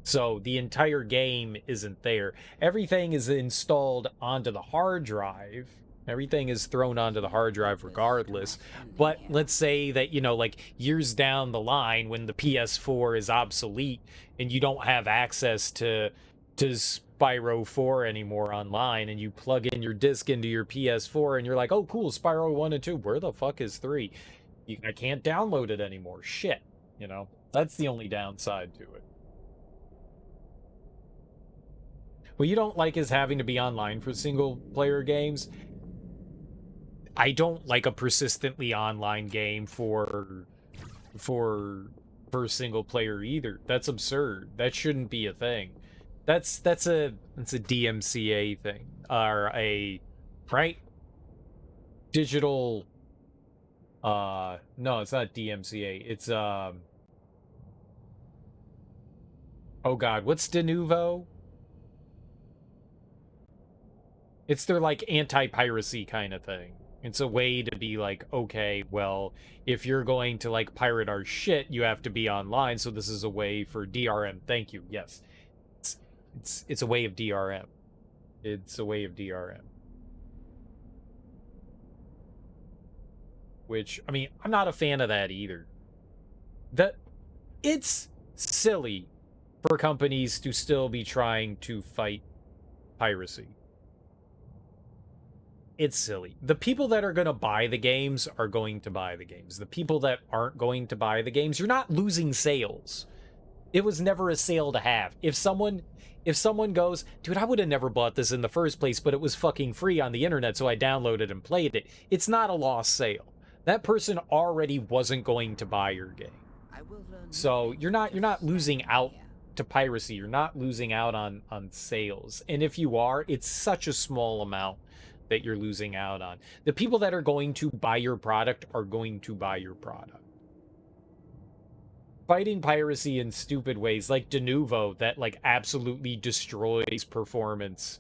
So the entire game isn't there. Everything is installed onto the hard drive. Everything is thrown onto the hard drive regardless. But let's say that, you know, like years down the line when the PS4 is obsolete and you don't have access to Spyro 4 anymore online, and you plug in your disc into your PS4 and you're like, oh cool, Spyro 1 and 2, where the fuck is 3? I can't download it anymore. Shit, you know? That's the only downside to it. What you don't like is having to be online for single player games. I don't like a persistently online game for single player either. That's absurd. That shouldn't be a thing. That's a DMCA thing, or a right digital. No, it's not DMCA. It's oh god, what's de nouveau? It's their, like, anti-piracy kind of thing. It's a way to be like, okay, well, if you're going to, like, pirate our shit, you have to be online, so this is a way for DRM. Thank you, yes. It's a way of DRM. It's a way of DRM. Which, I mean, I'm not a fan of that either. It's silly for companies to still be trying to fight piracy. It's silly. The people that are going to buy the games are going to buy the games. The people that aren't going to buy the games, you're not losing sales. It was never a sale to have. If someone goes, dude, I would have never bought this in the first place, but it was fucking free on the internet, so I downloaded and played it. It's not a lost sale. That person already wasn't going to buy your game. So you're not losing out to piracy. You're not losing out on sales. And if you are, it's such a small amount that you're losing out on. The people that are going to buy your product are going to buy your product. Fighting piracy in stupid ways, like de nouveau, that, like, absolutely destroys performance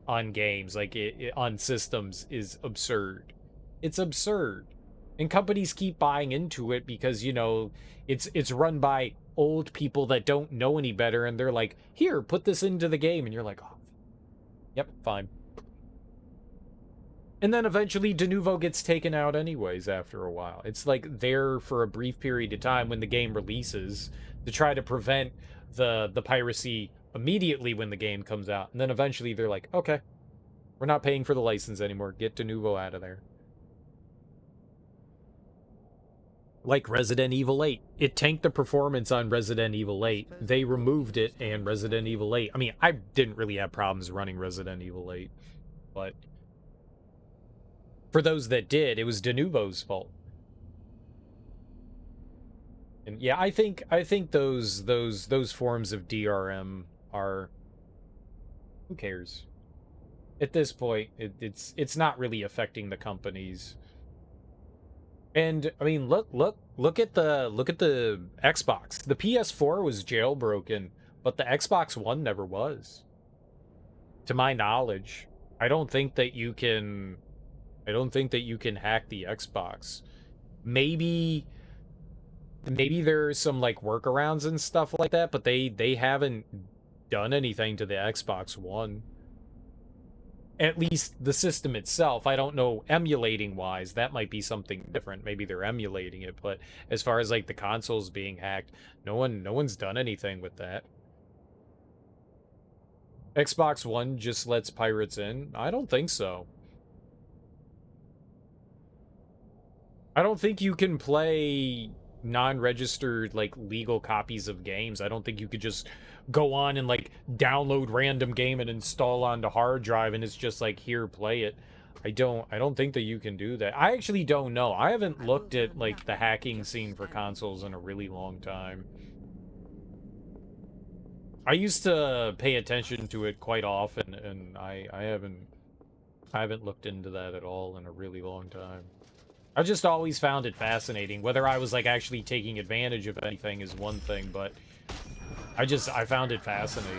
on games, like on systems, is absurd. It's absurd. And companies keep buying into it because, you know, it's run by old people that don't know any better, and they're like, here, put this into the game, and you're like, oh, yep, fine. And then eventually de nouveau gets taken out anyways after a while. It's like there for a brief period of time when the game releases to try to prevent the piracy immediately when the game comes out. And then eventually they're like, okay, we're not paying for the license anymore. Get de nouveau out of there. Like Resident Evil 8. It tanked the performance on Resident Evil 8. They removed it, and Resident Evil 8... I mean, I didn't really have problems running Resident Evil 8, but for those that did, it was de nouveau's fault. And yeah, I think those forms of DRM are, who cares? At this point, it's not really affecting the companies. And I mean, look at the Xbox. The PS4 was jailbroken, but the Xbox One never was. To my knowledge, I don't think that you can hack the Xbox. Maybe there's some like workarounds and stuff like that, but they haven't done anything to the Xbox One. At least the system itself. I don't know, emulating wise, that might be something different. Maybe they're emulating it, but as far as like the consoles being hacked, no one's done anything with that. Xbox One just lets pirates in? I don't think so. I don't think you can play non-registered, like, legal copies of games. I don't think you could just go on and, like, download random game and install onto hard drive and it's just like, here, play it. I don't think that you can do that. I actually don't know. I haven't looked at, like, the hacking scene for consoles in a really long time. I used to pay attention to it quite often, and I haven't looked into that at all in a really long time. I just always found it fascinating. Whether I was like actually taking advantage of anything is one thing, but I found it fascinating.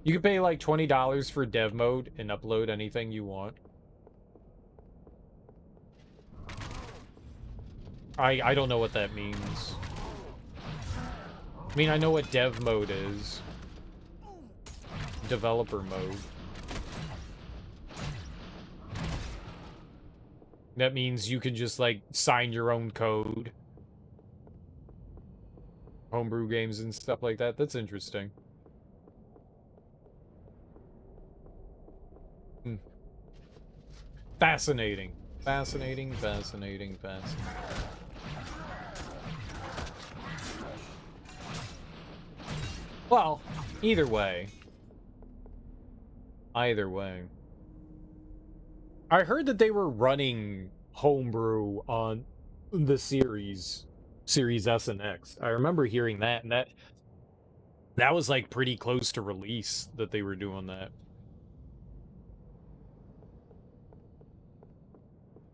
You can pay like $20 for dev mode and upload anything you want. I don't know what that means. I mean, I know what dev mode is. Developer mode. That means you can just, like, sign your own code. Homebrew games and stuff like that. That's interesting. Fascinating. Fascinating, fascinating, fascinating. Well, either way. Either way. I heard that they were running homebrew on the Series S and X. I remember hearing that, and that was like pretty close to release that they were doing that.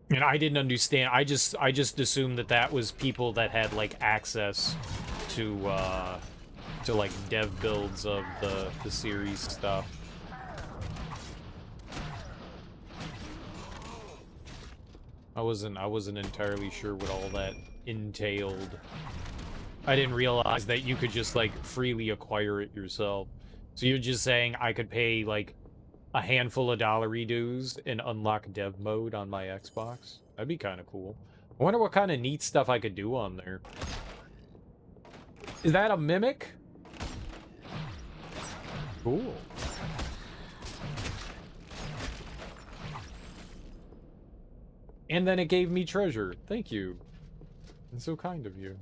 And I didn't understand. I just assumed that that was people that had like access to like dev builds of the series stuff. I wasn't entirely sure what all that entailed. I didn't realize that you could just like freely acquire it yourself. So you're just saying I could pay like a handful of dollary dues and unlock dev mode on my Xbox? That'd be kind of cool. I wonder what kind of neat stuff I could do on there. Is that a mimic? Cool. And then it gave me treasure. Thank you. It's so kind of you.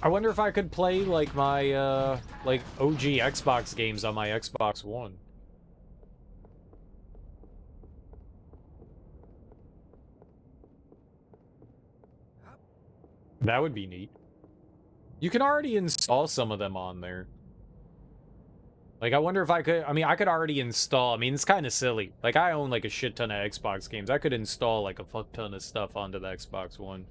I wonder if I could play, like, my, like, OG Xbox games on my Xbox One. That would be neat. You can already install some of them on there. Like, I wonder if I could... I mean, I could already install... I mean, it's kind of silly. Like, I own, like, a shit ton of Xbox games. I could install, like, a fuck ton of stuff onto the Xbox One.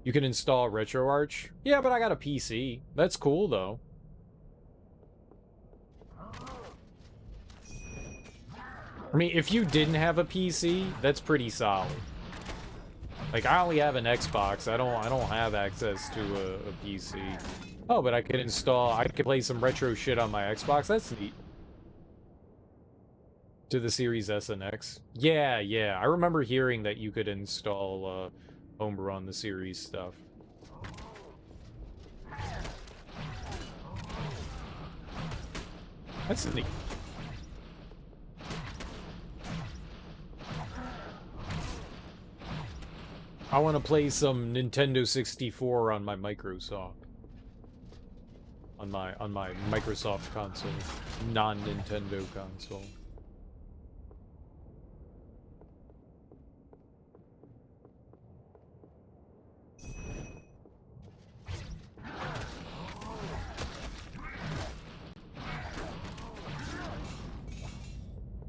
You can install RetroArch? Yeah, but I got a PC. That's cool, though. I mean, if you didn't have a PC, that's pretty solid. Like, I only have an Xbox. I don't have access to a PC. Oh, but I could install... I could play some retro shit on my Xbox. That's neat. To the Series S and X. Yeah, yeah. I remember hearing that you could install Homebrew on the Series stuff. That's neat. I want to play some Nintendo 64 on my Microsoft. on my Microsoft console, non-Nintendo console.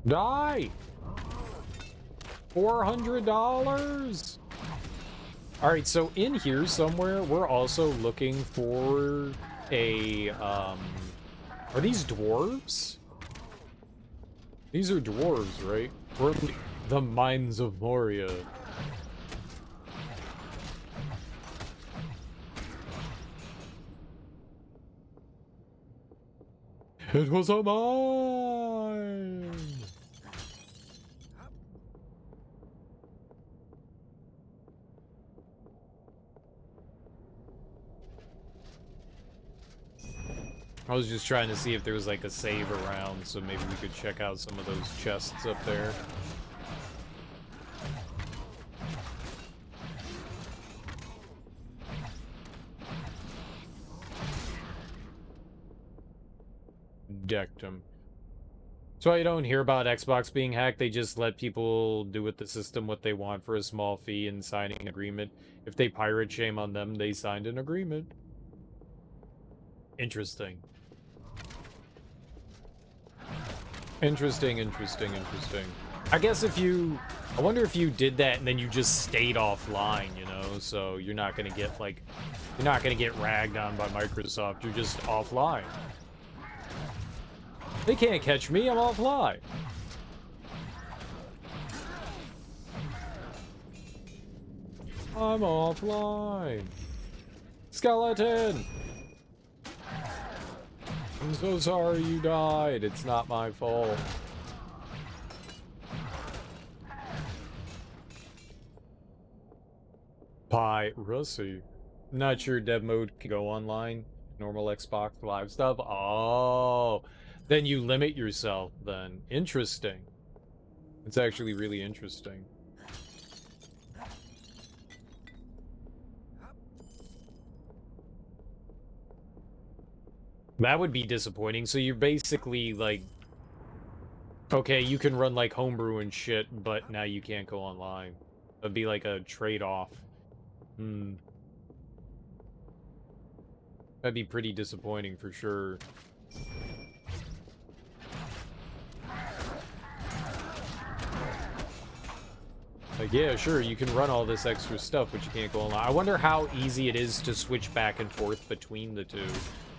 Die! $400? Alright, so in here somewhere, we're also looking for a, are these dwarves? These are dwarves, right? From the Mines of Moria. It was a mine! I was just trying to see if there was like a save around, so maybe we could check out some of those chests up there. Decked him. So I don't hear about Xbox being hacked. They just let people do with the system what they want for a small fee and signing an agreement. If they pirate, shame on them. They signed an agreement. Interesting. Interesting. I guess if you... I wonder if you did that and then you just stayed offline, you know? So you're not gonna get, like... You're not gonna get ragged on by Microsoft. You're just offline. They can't catch me, I'm offline. I'm offline. Skeleton! I'm so sorry you died. It's not my fault. Piracy. Not sure dev mode can go online. Normal Xbox Live stuff. Oh, then you limit yourself then. Interesting. It's actually really interesting. That would be disappointing. So you're basically like, okay, you can run like homebrew and shit, but now you can't go online. That'd be like a trade-off. That'd be pretty disappointing for sure. Like, yeah, sure, you can run all this extra stuff, but you can't go online. I wonder how easy it is to switch back and forth between the two.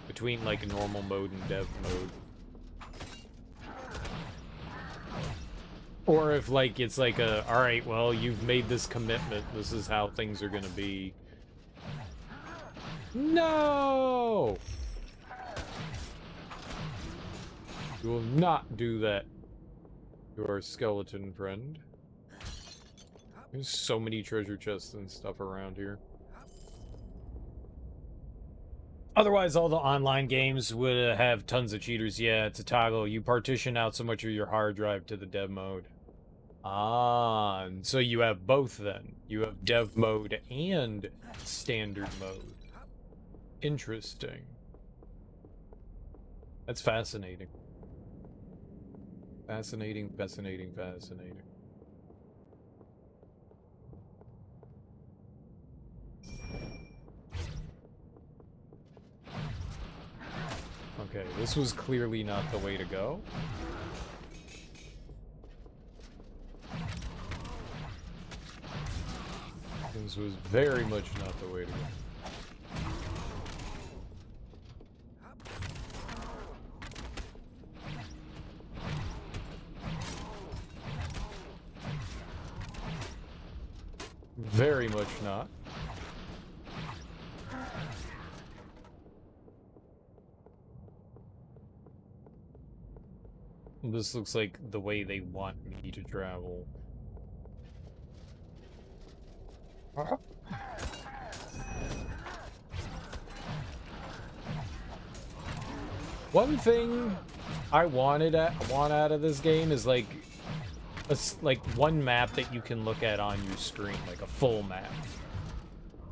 Between, like, normal mode and dev mode. Or if, like, it's like a, alright, well, you've made this commitment. This is how things are gonna be. No! You will not do that to our skeleton friend. There's so many treasure chests and stuff around here. Otherwise, all the online games would have tons of cheaters. Yeah, it's a toggle. You partition out so much of your hard drive to the dev mode. Ah, and so you have both then. You have dev mode and standard mode. Interesting. That's fascinating. Fascinating. Okay, this was clearly not the way to go. This was very much not the way to go. Very much not. This looks like the way they want me to travel. One thing I want out of this game is like one map that you can look at on your screen, like a full map.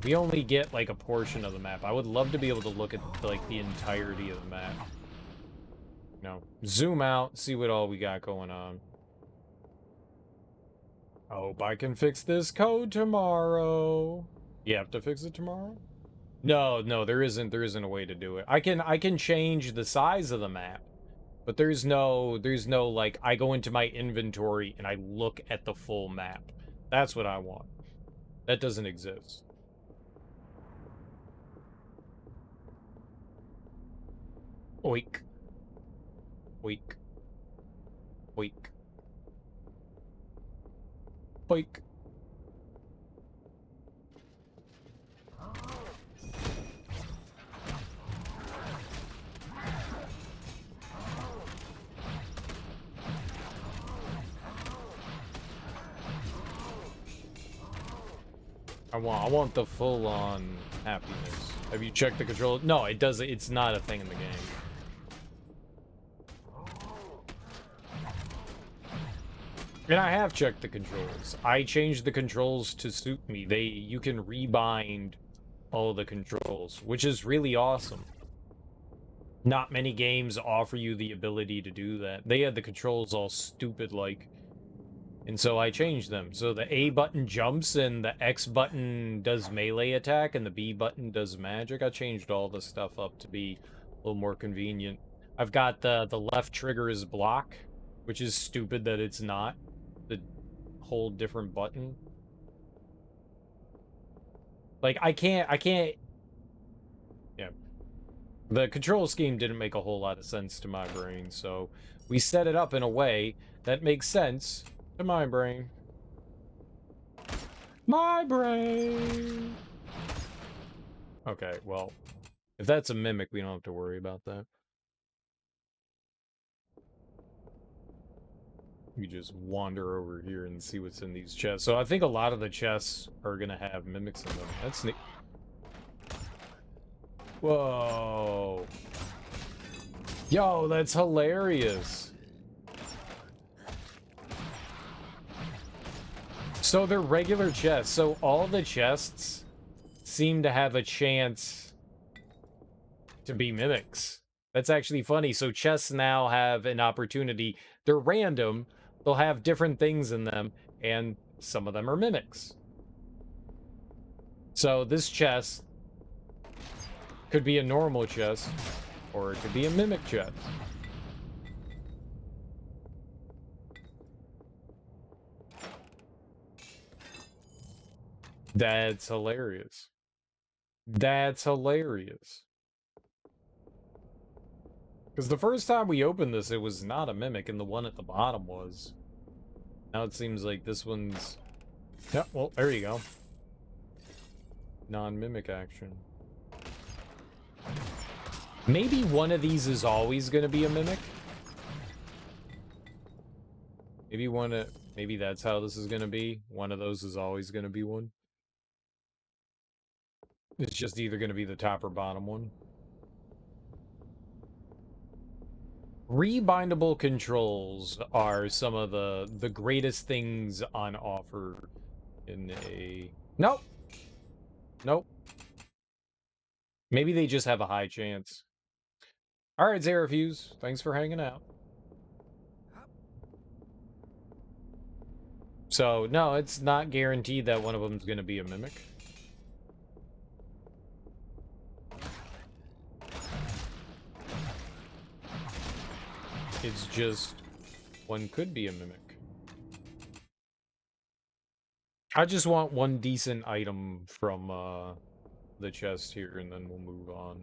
We only get, like, a portion of the map. I would love to be able to look at, like, the entirety of the map. You know, zoom out, see what all we got going on. I hope I can fix this code tomorrow. You have to fix it tomorrow? No, there isn't a way to do it. I can change the size of the map, but there's no like I go into my inventory and I look at the full map. That's what I want. That doesn't exist. Oink. Oink. Oink. Oink. I want the full-on happiness. Have you checked the controls? No, it doesn't. It's not a thing in the game. And I have checked the controls. I changed the controls to suit me. You can rebind all the controls, which is really awesome. Not many games offer you the ability to do that. They had the controls all stupid-like. And so I changed them. So the A button jumps and the X button does melee attack and the B button does magic. I changed all the stuff up to be a little more convenient. I've got the left trigger is block, which is stupid that it's not the whole different button. Like I can't yeah. The control scheme didn't make a whole lot of sense to my brain, so we set it up in a way that makes sense to my brain. My brain! Okay, well, if that's a mimic, we don't have to worry about that. We just wander over here and see what's in these chests. So I think a lot of the chests are gonna have mimics in them. That's neat. Whoa. Yo, that's hilarious. So they're regular chests. So all the chests seem to have a chance to be mimics. That's actually funny. So chests now have an opportunity. They're random. They'll have different things in them, and some of them are mimics. So this chest could be a normal chest, or it could be a mimic chest. That's hilarious. That's hilarious. Because the first time we opened this, it was not a mimic, and the one at the bottom was. Now it seems like this one's... Yeah, well, there you go. Non-mimic action. Maybe one of these is always going to be a mimic. Maybe that's how this is going to be. One of those is always going to be one. It's just either going to be the top or bottom one. Rebindable controls are some of the greatest things on offer in a... Nope. Nope. Maybe they just have a high chance. Alright, Zarafuse. Thanks for hanging out. So, no, it's not guaranteed that one of them is going to be a mimic. It's just one could be a mimic. I just want one decent item from the chest here, and then we'll move on.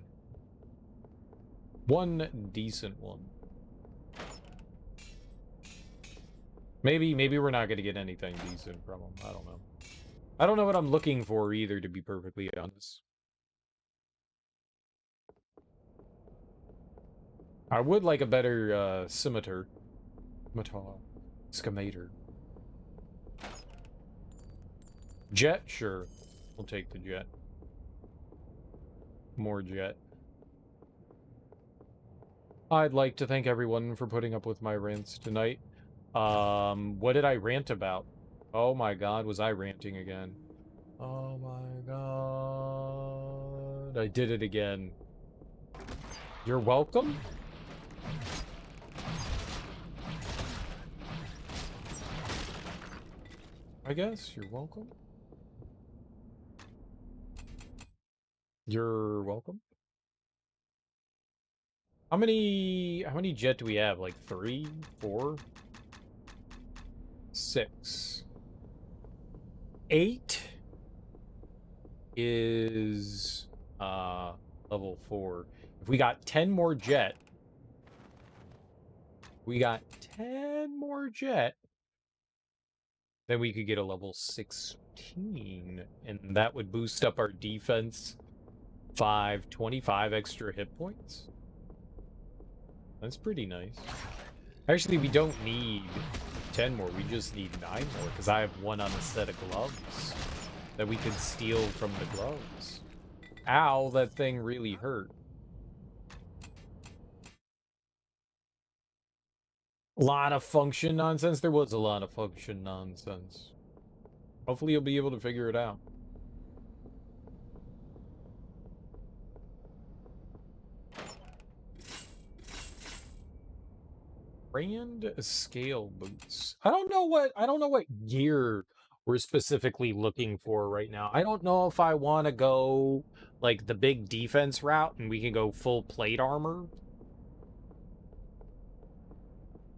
One decent one. Maybe we're not going to get anything decent from them. I don't know. I don't know what I'm looking for either, to be perfectly honest. I would like a better scimitar. Scamator. Jet? Sure. We'll take the jet. More jet. I'd like to thank everyone for putting up with my rants tonight. What did I rant about? Oh my god, was I ranting again? Oh my god. I did it again. You're welcome? I guess you're welcome. You're welcome. How many jet do we have? Like 3, 4, 6, 8 is level 4. If we got 10 more jet, then we could get a level 16, and that would boost up our defense 25 extra hit points. That's pretty nice. Actually, we don't need 10 more, we just need 9 more, because I have 1 on a set of gloves that we could steal from the gloves. Ow, that thing really hurt. A lot of function nonsense? There was a lot of function nonsense. Hopefully you'll be able to figure it out. Brand scale boots. I don't know what gear we're specifically looking for right now. I don't know if I want to go like the big defense route and we can go full plate armor.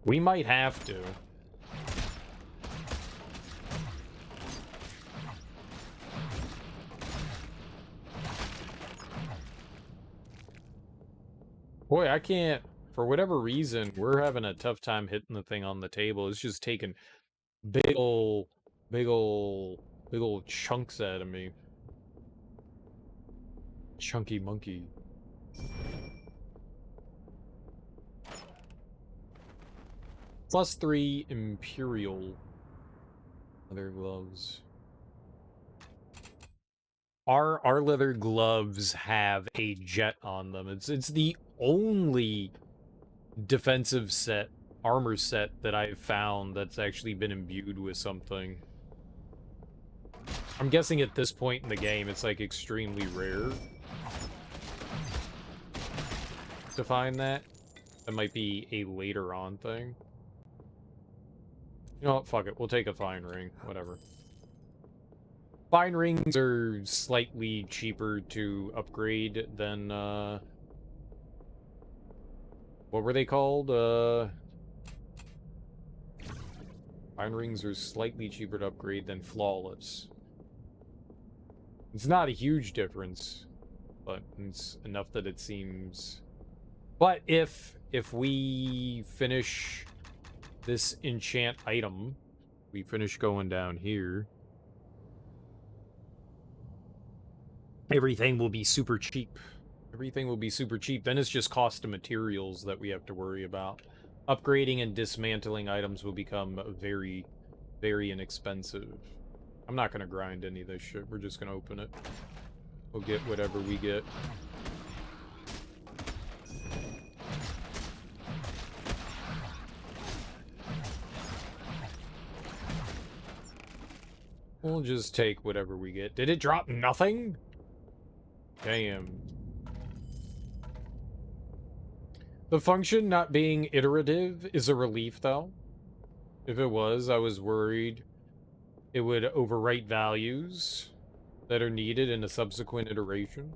We might have to. Boy, I can't, for whatever reason, we're having a tough time hitting the thing on the table. It's just taking big ol' chunks out of me. Chunky monkey. +3 Imperial leather gloves. Our leather gloves have a jet on them. It's the only defensive set, armor set that I've found that's actually been imbued with something. I'm guessing at this point in the game, it's like extremely rare to find that. That might be a later on thing. You know what? Fuck it. We'll take a fine ring. Whatever. Fine rings are slightly cheaper to upgrade than, what were they called? Fine rings are slightly cheaper to upgrade than flawless. It's not a huge difference, but it's enough that it seems... But if we finish this enchant item, we finish going down here, everything will be super cheap. Everything will be super cheap. Then it's just cost of materials that we have to worry about. Upgrading and dismantling items will become very, very inexpensive. I'm not going to grind any of this shit. We're just going to open it. We'll get whatever we get. We'll just take whatever we get. Did it drop nothing? Damn. The function not being iterative is a relief, though. If it was, I was worried it would overwrite values that are needed in a subsequent iteration.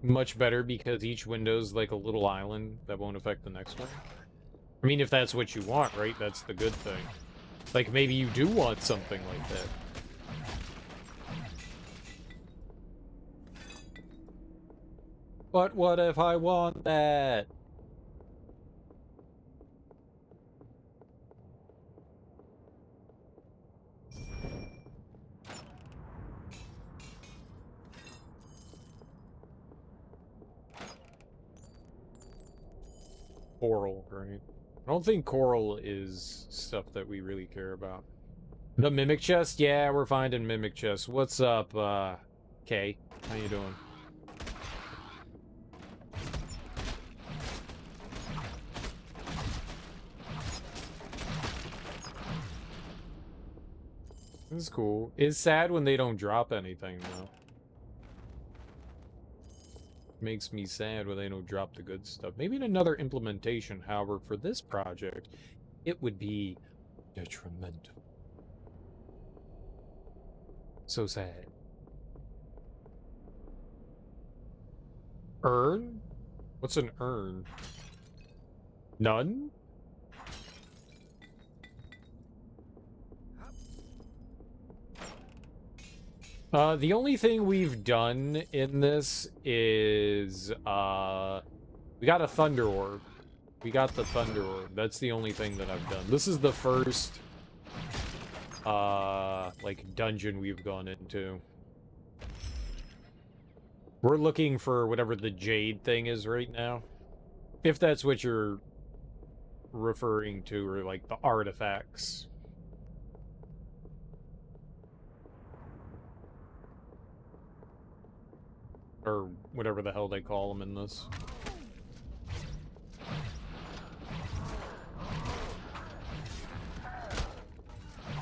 Much better because each window's like a little island that won't affect the next one. I mean, if that's what you want, right? That's the good thing. Like, maybe you do want something like that. But what if I want that? Coral, right? I don't think coral is stuff that we really care about. The mimic chest? Yeah, we're finding mimic chests. What's up, Kay? How you doing? This is cool. It's sad when they don't drop anything, though. Makes me sad when they don't drop the good stuff. Maybe in another implementation, however, for this project, it would be detrimental. So sad. Urn? What's an urn? None? The only thing we've done in this is, we got a Thunder Orb. We got the Thunder Orb. That's the only thing that I've done. This is the first, like, dungeon we've gone into. We're looking for whatever the Jade thing is right now. If that's what you're referring to, or, like, the artifacts. Or whatever the hell they call them in this.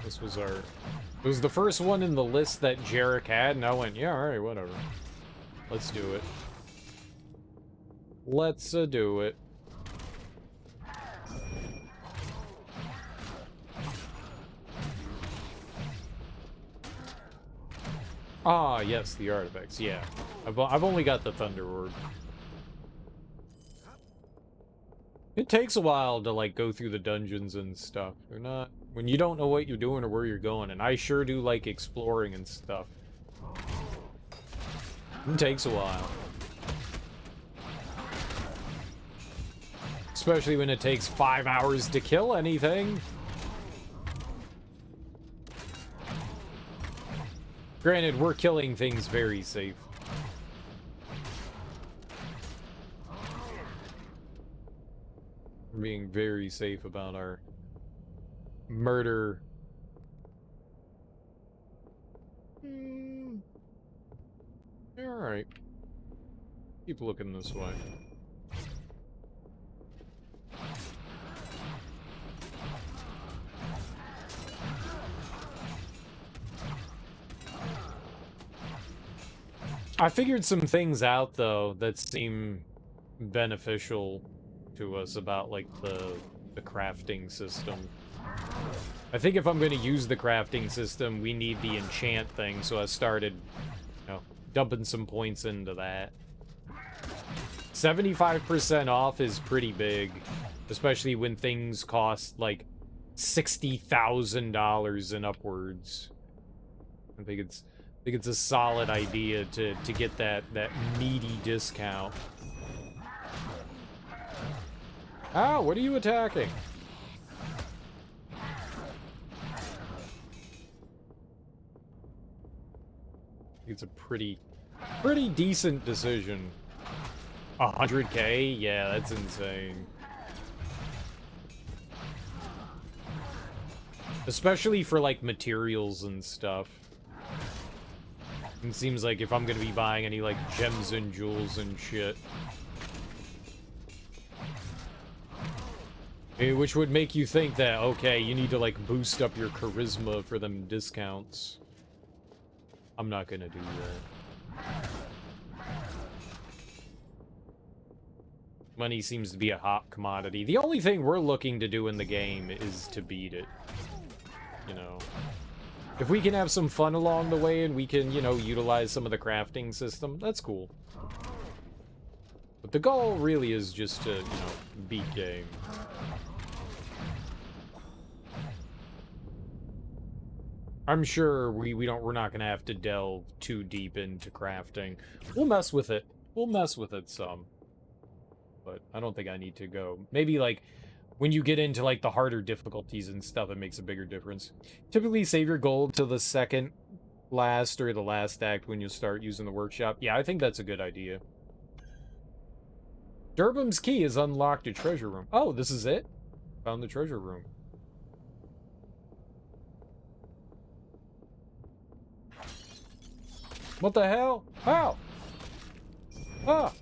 This was our... It was the first one in the list that Jarek had, and I went, yeah, alright, whatever. Let's do it. Let's do it. Ah, yes, the artifacts, yeah. I've only got the Thunder Orb. It takes a while to, like, go through the dungeons and stuff. They're not... When you don't know what you're doing or where you're going, and I sure do like exploring and stuff. It takes a while. Especially when it takes 5 hours to kill anything. Granted, we're killing things very safe. We're being very safe about our murder. Alright. Keep looking this way. I figured some things out, though, that seem beneficial to us about, like, the crafting system. I think if I'm going to use the crafting system, we need the enchant thing, so I started, you know, dumping some points into that. 75% off is pretty big, especially when things cost, like, $60,000 and upwards. I think it's a solid idea to get that meaty discount. Ah, what are you attacking? It's a pretty decent decision. 100K? Yeah, that's insane. Especially for, like, materials and stuff. It seems like if I'm gonna be buying any, like, gems and jewels and shit. Which would make you think that, okay, you need to, like, boost up your charisma for them discounts. I'm not gonna do that. Money seems to be a hot commodity. The only thing we're looking to do in the game is to beat it. You know. If we can have some fun along the way and we can, you know, utilize some of the crafting system, that's cool. But the goal really is just to, you know, beat game. I'm sure we're not gonna have to delve too deep into crafting. We'll mess with it. We'll mess with it some. But I don't think I need to go. Maybe, like, when you get into, like, the harder difficulties and stuff, it makes a bigger difference. Typically save your gold till the second last or the last act when you start using the workshop. Yeah, I think that's a good idea. Durbum's key is unlocked a treasure room. Oh, this is it? Found the treasure room. What the hell? How? Ah!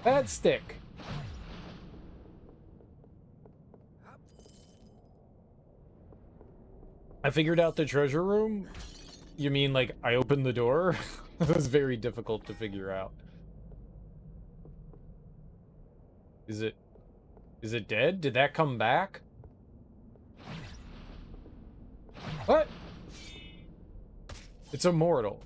That stick. I figured out the treasure room? You mean, like, I opened the door? It was very difficult to figure out. Is it dead? Did that come back? What? It's immortal.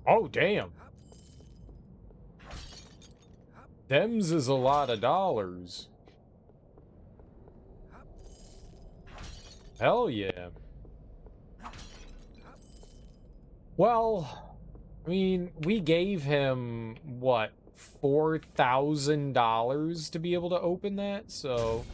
Oh, damn. Them's is a lot of dollars. Hell yeah. Well, I mean, we gave him, what, $4,000 to be able to open that, so...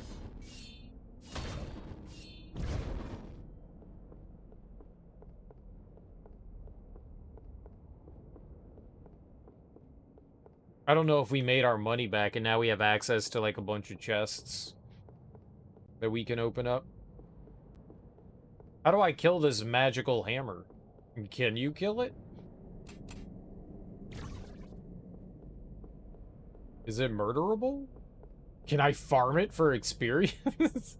I don't know if we made our money back and now we have access to, like, a bunch of chests that we can open up. How do I kill this magical hammer? Can you kill it? Is it murderable? Can I farm it for experience?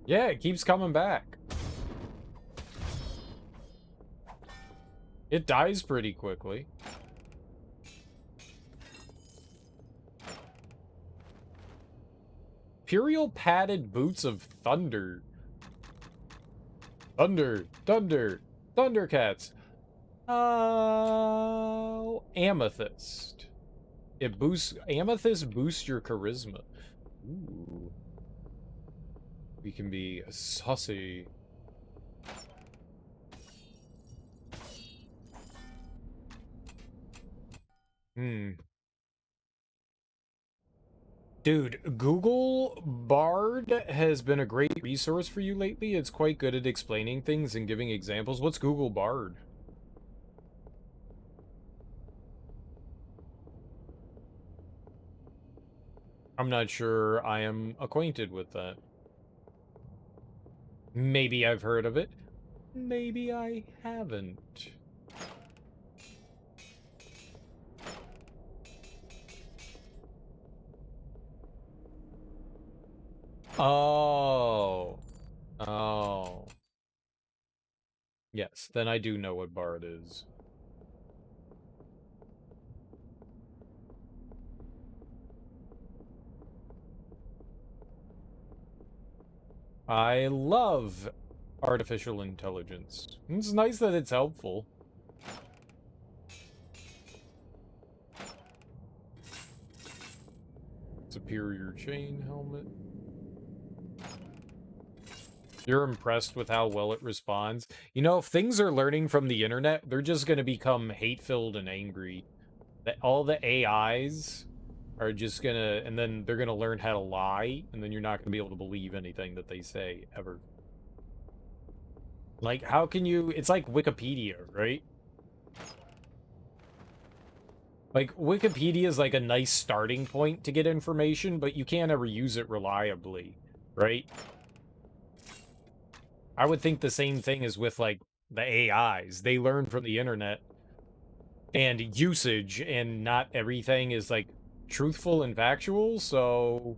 Yeah, it keeps coming back. It dies pretty quickly. Imperial padded boots of thunder. Thunder, thunder, Thundercats. Oh, amethyst. Amethyst boosts your charisma. Ooh. We can be saucy. Dude, Google Bard has been a great resource for you lately. It's quite good at explaining things and giving examples. What's Google Bard? I'm not sure I am acquainted with that. Maybe I've heard of it. Maybe I haven't. Oh. Oh. Yes, then I do know what Bard is. I love artificial intelligence. It's nice that it's helpful. Superior chain helmet. You're impressed with how well it responds. You know, if things are learning from the internet, they're just going to become hate-filled and angry. All the AIs are just going to... And then they're going to learn how to lie, and then you're not going to be able to believe anything that they say, ever. Like, how can you... It's like Wikipedia, right? Like, Wikipedia is like a nice starting point to get information, but you can't ever use it reliably, right? I would think the same thing is with, like, the AIs. They learn from the internet and usage, and not everything is, like, truthful and factual, so...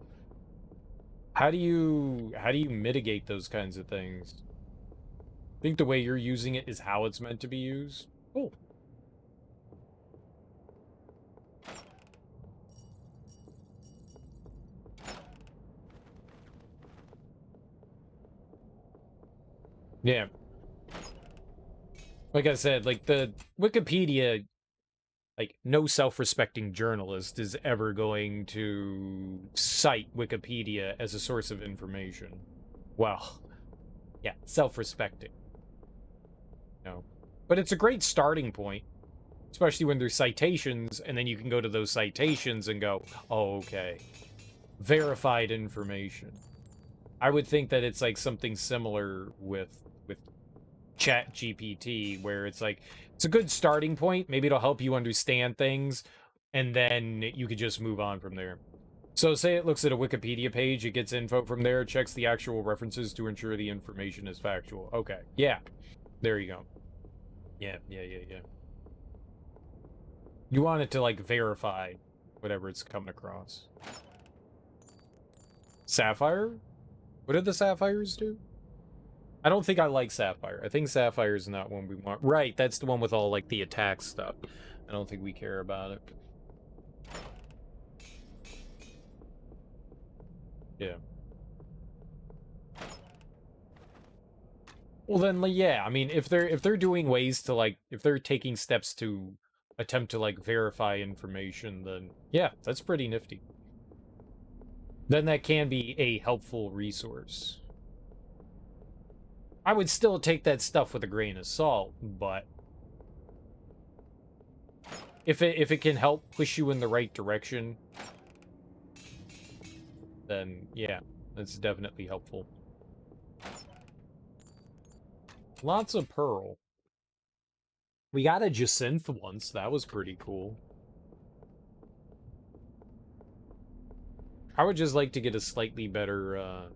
How do you mitigate those kinds of things? I think the way you're using it is how it's meant to be used. Cool. Yeah. Like I said, like, the Wikipedia, like, no self-respecting journalist is ever going to cite Wikipedia as a source of information. Well, yeah, self-respecting. No. But it's a great starting point, especially when there's citations, and then you can go to those citations and go, oh, okay. Verified information. I would think that it's like something similar with ChatGPT, where it's like, it's a good starting point. Maybe it'll help you understand things, and then you could just move on from there. So say it looks at a Wikipedia page, it gets info from there, checks the actual references to ensure the information is factual. Okay, yeah. There you go. Yeah. You want it to, like, verify whatever it's coming across. Sapphire? What did the sapphires do? I don't think I like Sapphire. I think Sapphire is not one we want. Right, that's the one with all, like, the attack stuff. I don't think we care about it. Yeah. Well then, yeah, I mean, if they're doing ways to, like, if they're taking steps to attempt to, like, verify information, then yeah, that's pretty nifty. Then that can be a helpful resource. I would still take that stuff with a grain of salt, but if it can help push you in the right direction, then yeah, that's definitely helpful. Lots of pearl. We got a Jacinth once. That was pretty cool. I would just like to get a slightly better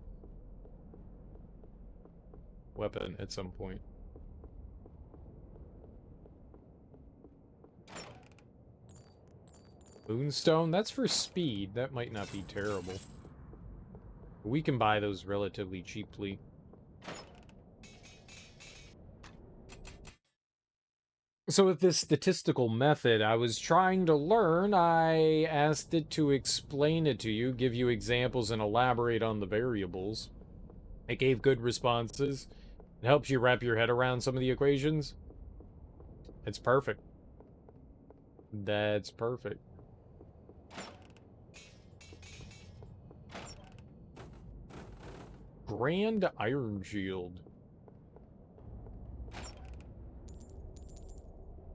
weapon at some point. Moonstone? That's for speed. That might not be terrible. We can buy those relatively cheaply. So with this statistical method I was trying to learn, I asked it to explain it to you, give you examples, and elaborate on the variables. It gave good responses. It helps you wrap your head around some of the equations. It's perfect. That's perfect. Grand Iron Shield.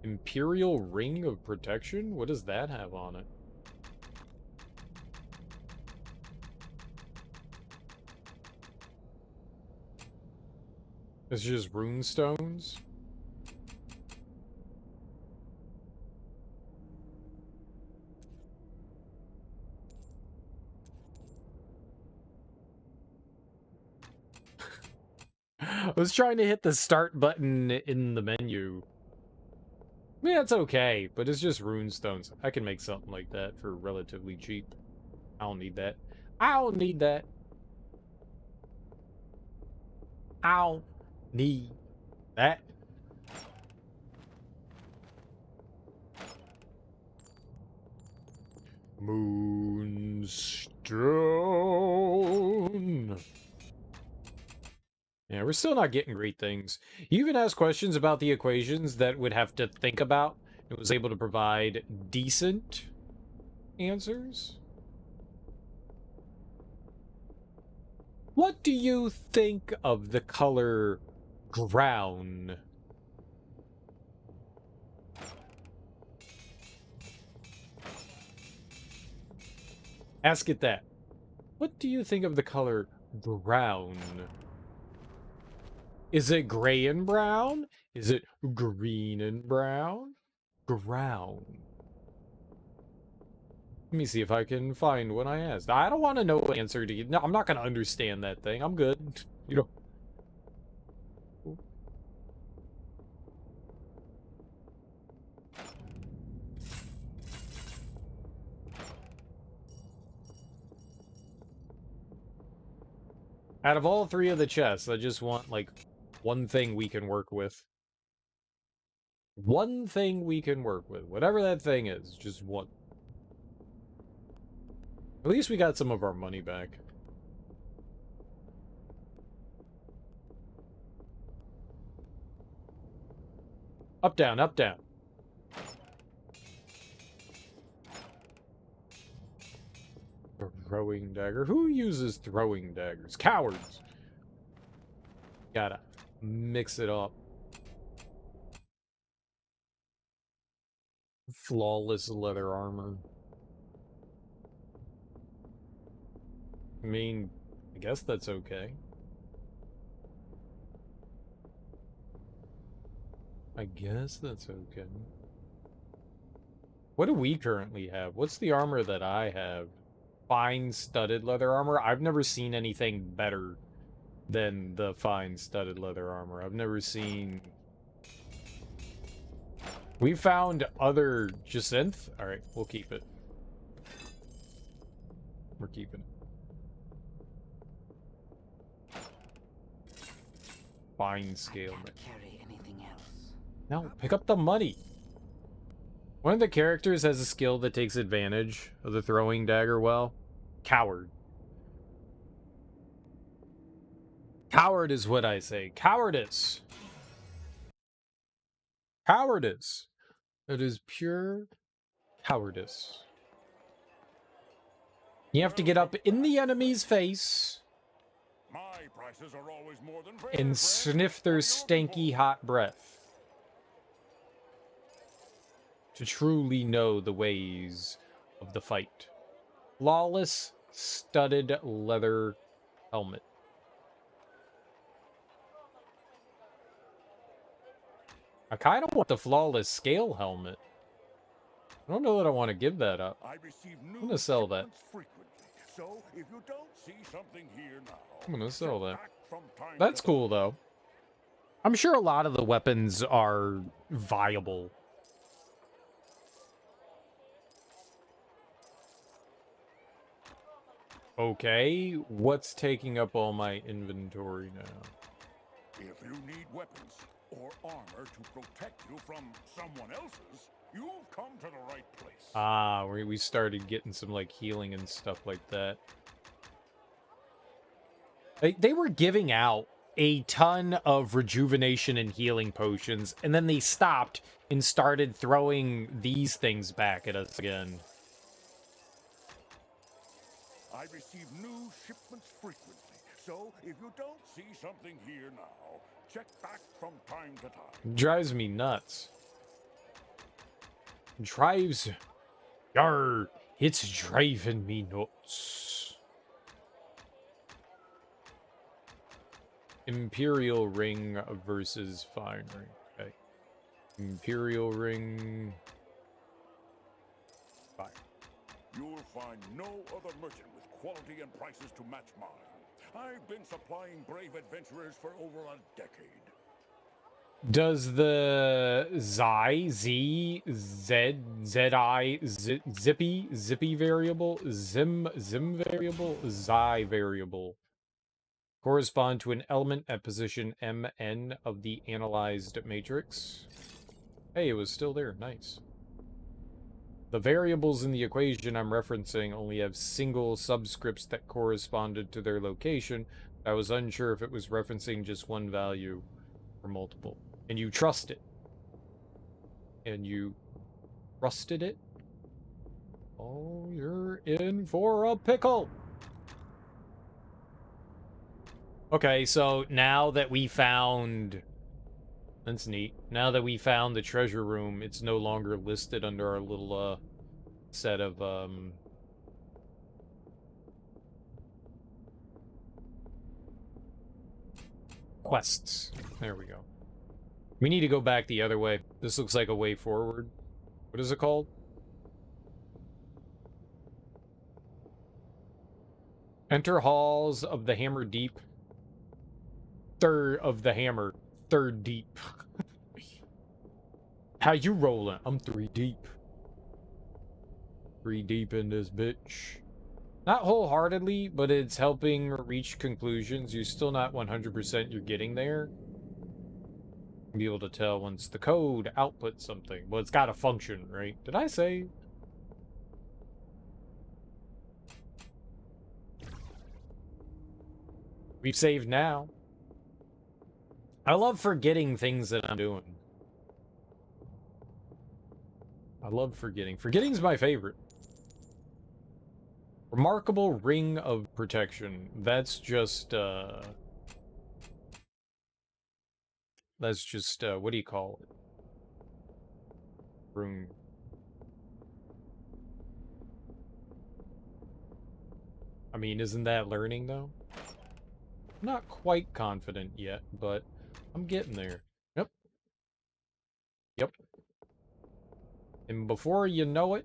Imperial Ring of Protection? What does that have on it? It's just rune stones? I was trying to hit the start button in the menu. Yeah, it's okay, but it's just rune stones. I can make something like that for relatively cheap. I don't need that. I don't need that. I don't need that. Moonstone. Yeah, we're still not getting great things. You even asked questions about the equations that would have to think about. It was able to provide decent answers. What do you think of the color brown? Ask it that. What do you think of the color brown? Is it gray and brown? Is it green and brown? Brown. Let me see if I can find what I asked. I don't want to know the answer to you. No, I'm not going to understand that thing. I'm good. You know. Out of all three of the chests, I just want, like, one thing we can work with. One thing we can work with. Whatever that thing is, just one. At least we got some of our money back. Up, down, up, down. Throwing dagger. Who uses throwing daggers? Cowards. Gotta mix it up. Flawless leather armor. I mean, I guess that's okay. I guess that's okay. What do we currently have? What's the armor that I have? Fine studded leather armor? I've never seen anything better than the fine studded leather armor. I've never seen... We found other Jacinth? Alright, we'll keep it. We're keeping it. Fine scale. I can't carry anything else. No, pick up the money. One of the characters has a skill that takes advantage of the throwing dagger well. Coward. Coward is what I say. Cowardice. Cowardice. That is pure cowardice. You have to get up in the enemy's face My prices are always more than fair, and friend. sniff their stanky hot breath to truly know the ways of the fight. Flawless studded leather helmet. I kind of want the flawless scale helmet. I don't know that I want to give that up. I receive new I'm gonna sell that. shipments frequently. So if you don't see something here now, I'm gonna sell check that. back from time That's to cool, though. I'm sure a lot of the weapons are viable. Okay, what's taking up all my inventory now? If you need weapons or armor to protect you from someone else's, you've come to the right place. Ah, we started getting some, like, healing and stuff like that. They were giving out a ton of rejuvenation and healing potions, and then they stopped and started throwing these things back at us again. I receive new shipments frequently, so if you don't see something here now, check back from time to time. Drives me nuts. Drives... Yarr! It's driving me nuts. Imperial ring versus fine ring. Okay. Imperial ring... Fine. You'll find no other merchant with quality and prices to match mine. I've been supplying brave adventurers for over a decade. Does the Zippy variable, Zim variable, Xi variable correspond to an element at position MN of the analyzed matrix? Hey, it was still there. Nice. The variables in the equation I'm referencing only have single subscripts that corresponded to their location. I was unsure if it was referencing just one value or multiple. And you trust it. And you trusted it? Oh, you're in for a pickle! Okay, so now that we found... That's neat. Now that we found the treasure room, it's no longer listed under our little, set of, quests. There we go. We need to go back the other way. This looks like a way forward. What is it called? Enter halls of the Hammer Deep. Third of the Hammer. Third deep. How you rolling? I'm 3 deep. 3 deep in this bitch. Not wholeheartedly, but it's helping reach conclusions. You're still not 100% you're getting there. You'll be able to tell once the code outputs something. Well, it's got to function, right? Did I say? We've saved now. I love forgetting things that I'm doing. I love forgetting. Forgetting's my favorite. Remarkable ring of protection. That's just, what do you call it? Room. I mean, isn't that learning, though? I'm not quite confident yet, but I'm getting there. Yep. Yep. And before you know it,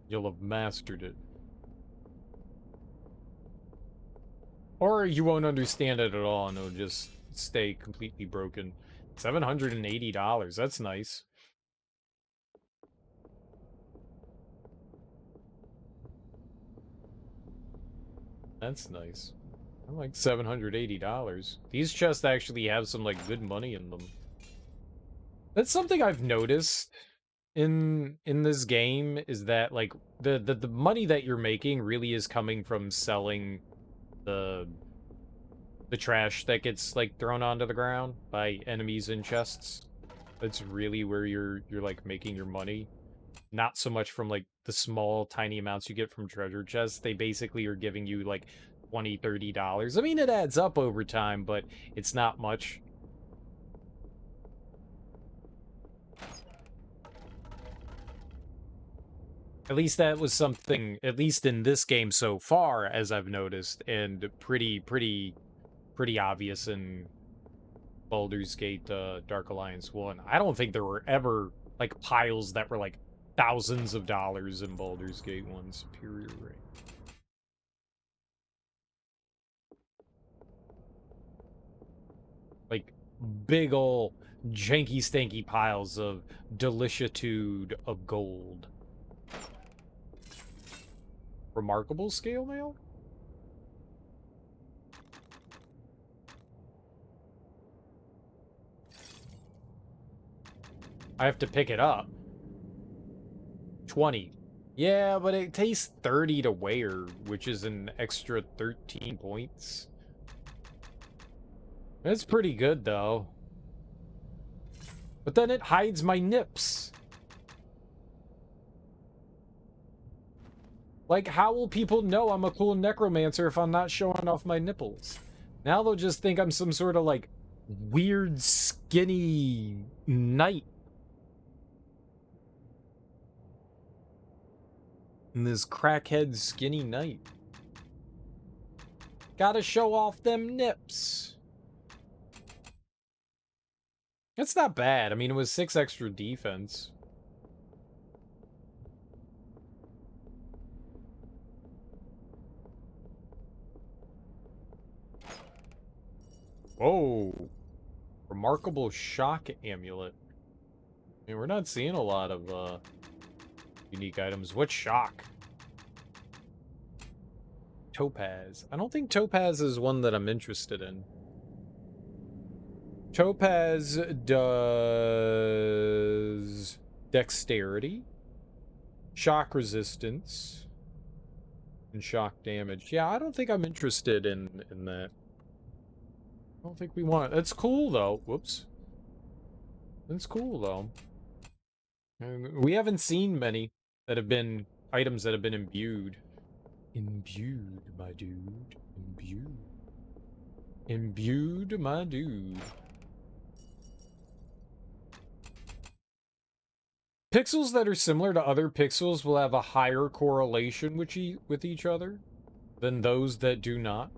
you'll have mastered it. Or you won't understand it at all and it'll just stay completely broken. $780, that's nice. That's nice. I like $780. These chests actually have some, like, good money in them. That's something I've noticed in this game, is that, like, the money that you're making really is coming from selling the trash that gets, like, thrown onto the ground by enemies in chests. That's really where you're like making your money. Not so much from, like, the small tiny amounts you get from treasure chests. They basically are giving you like $20-$30. I mean, it adds up over time, but it's not much. At least that was something, at least in this game so far, as I've noticed, and pretty obvious in Baldur's Gate Dark Alliance 1. I don't think there were ever, like, piles that were, like, thousands of dollars in Baldur's Gate 1 Superior Ring. Like, big ol' janky-stanky piles of delicitude of gold. Remarkable scale mail? I have to pick it up. 20. Yeah, but it takes 30 to wear, which is an extra 13 points. It's pretty good, though. But then it hides my nips. Like, how will people know I'm a cool necromancer if I'm not showing off my nipples? Now they'll just think I'm some sort of, like, weird, skinny knight. And this crackhead skinny knight. Gotta show off them nips. That's not bad. I mean, it was 6 extra defense. Whoa. Remarkable shock amulet. I mean, we're not seeing a lot of unique items. What shock? Topaz. I don't think Topaz is one that I'm interested in. Topaz does dexterity, shock resistance, and shock damage. Yeah, I don't think I'm interested in that. I don't think we want it. That's cool, though. Whoops. That's cool, though. And we haven't seen many that have been items that have been imbued. Imbued, my dude. Imbued. Imbued, my dude. Pixels that are similar to other pixels will have a higher correlation with each other than those that do not.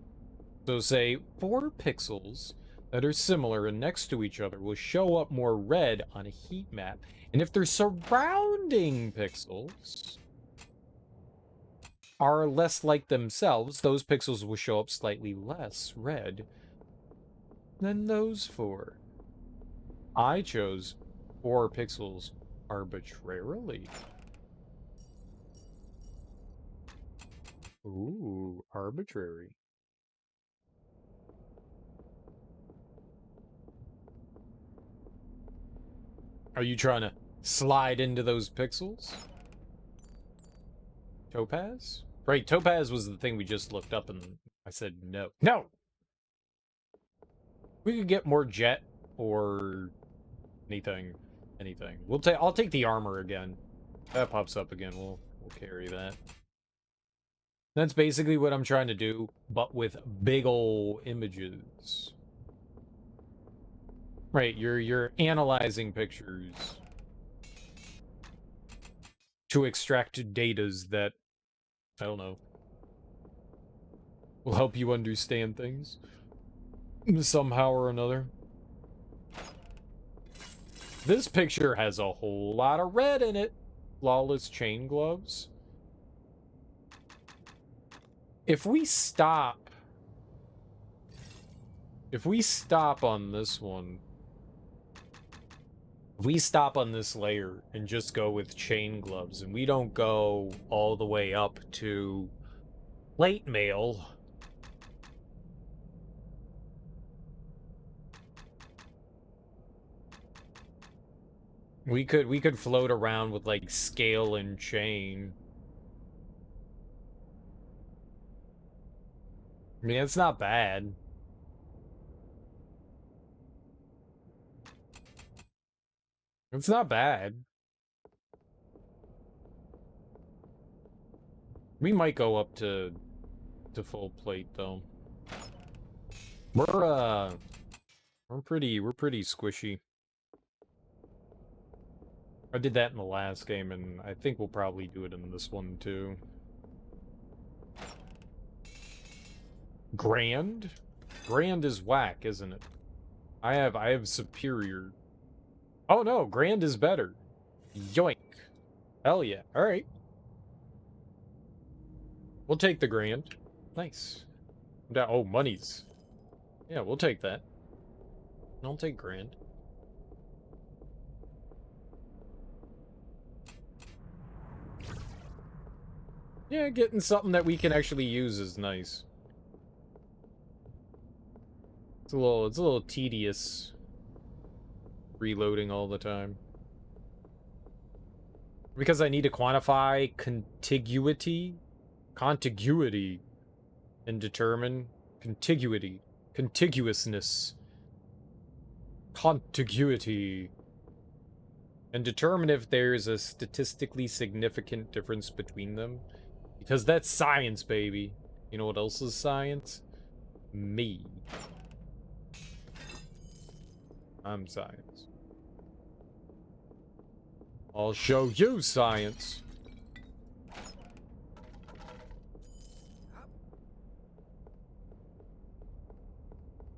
So say 4 pixels that are similar and next to each other will show up more red on a heat map. And if their surrounding pixels are less like themselves, those pixels will show up slightly less red than those 4. I chose 4 pixels arbitrarily. Ooh, arbitrary. Are you trying to slide into those pixels? Topaz? Right, Topaz was the thing we just looked up and I said no. No! We could get more jet or anything. Anything. I'll take the armor again. That pops up again. We'll carry that. That's basically what I'm trying to do, but with big ol' images. Right, you're analyzing pictures to extract datas that, I don't know, will help you understand things somehow or another. This picture has a whole lot of red in it. Flawless chain gloves. If we stop on this one, if we stop on this layer and just go with chain gloves, and we don't go all the way up to plate mail, we could float around with like scale and chain. I mean, it's not bad. It's not bad. We might go up to full plate though. We're pretty squishy. I did that in the last game, and I think we'll probably do it in this one too. Grand? Grand is whack, isn't it? I have superior. Oh no, Grand is better. Yoink. Hell yeah. Alright. We'll take the Grand. Nice. Oh, monies. Yeah, we'll take that. I'll take Grand. Yeah, getting something that we can actually use is nice. It's a little tedious reloading all the time. Because I need to quantify contiguity, and determine contiguousness, contiguity, and determine if there's a statistically significant difference between them. Because that's science, baby. You know what else is science? Me. I'm science. I'll show you science.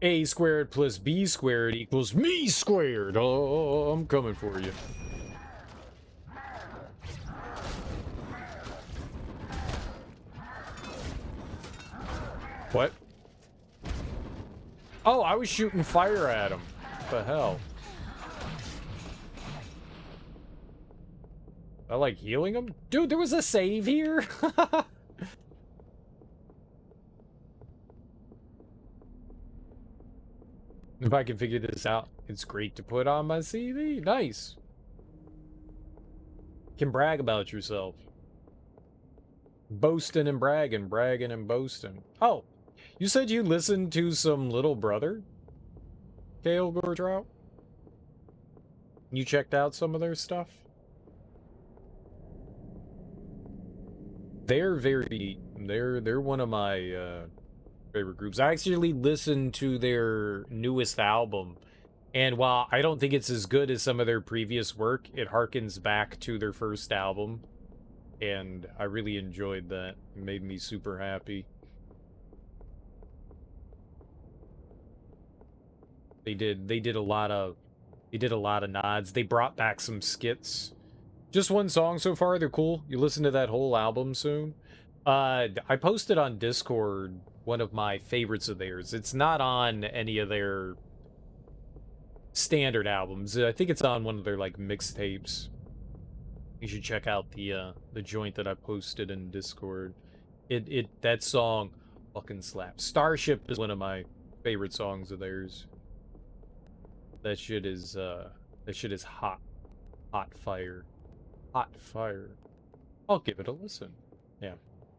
A squared plus B squared equals me squared. Oh, I'm coming for you. What? Oh, I was shooting fire at him. What the hell? I like healing him? Dude, there was a save here? If I can figure this out, it's great to put on my CV. Nice. You can brag about yourself. Boasting and bragging, bragging and boasting. Oh, you said you listened to some Little Brother? Kale Gordrout? You checked out some of their stuff? They're one of my favorite groups. I actually listened to their newest album, and while I don't think it's as good as some of their previous work, it harkens back to their first album, and I really enjoyed that. It made me super happy. They did a lot of nods. They brought back some skits. Just one song so far. They're cool. You listen to that whole album soon. I posted on Discord one of my favorites of theirs. It's not on any of their standard albums. I think it's on one of their like mixtapes. You should check out the joint that I posted in Discord. That song fucking slaps. Starship is one of my favorite songs of theirs. That shit is hot. Hot fire. Hot fire. I'll give it a listen. Yeah.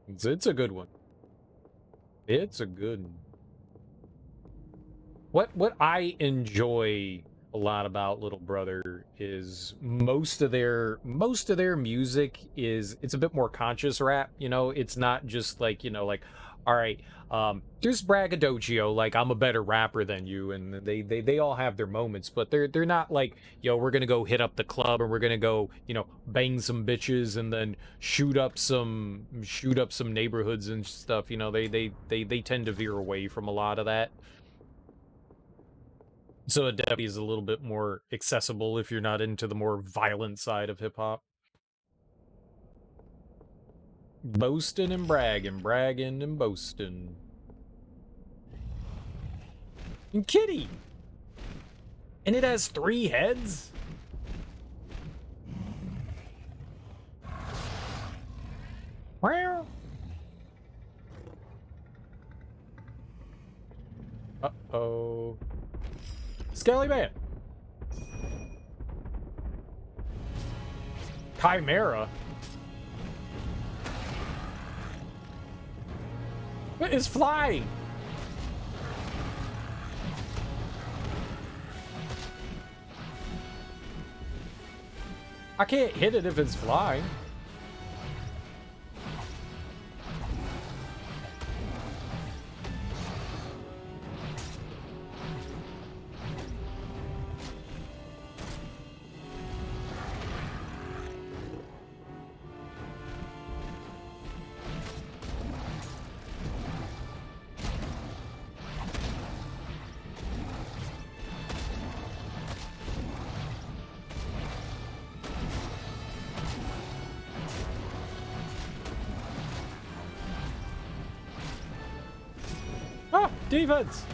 It's a good one. It's a good one. What I enjoy a lot about Little Brother is most of their music it's a bit more conscious rap, you know. It's not just like, you know, like, all right, there's braggadocio, like I'm a better rapper than you, and they all have their moments, but they're not like, yo, we're gonna go hit up the club and we're gonna go, you know, bang some bitches and then shoot up some neighborhoods and stuff, you know. They tend to veer away from a lot of that. So it definitely is a little bit more accessible if you're not into the more violent side of hip-hop. Boasting and bragging, bragging and boasting. And kitty! And it has 3 heads? Wow. Uh-oh. Skelly Man. Chimera. It is flying. I can't hit it if it's flying. Ah, defense.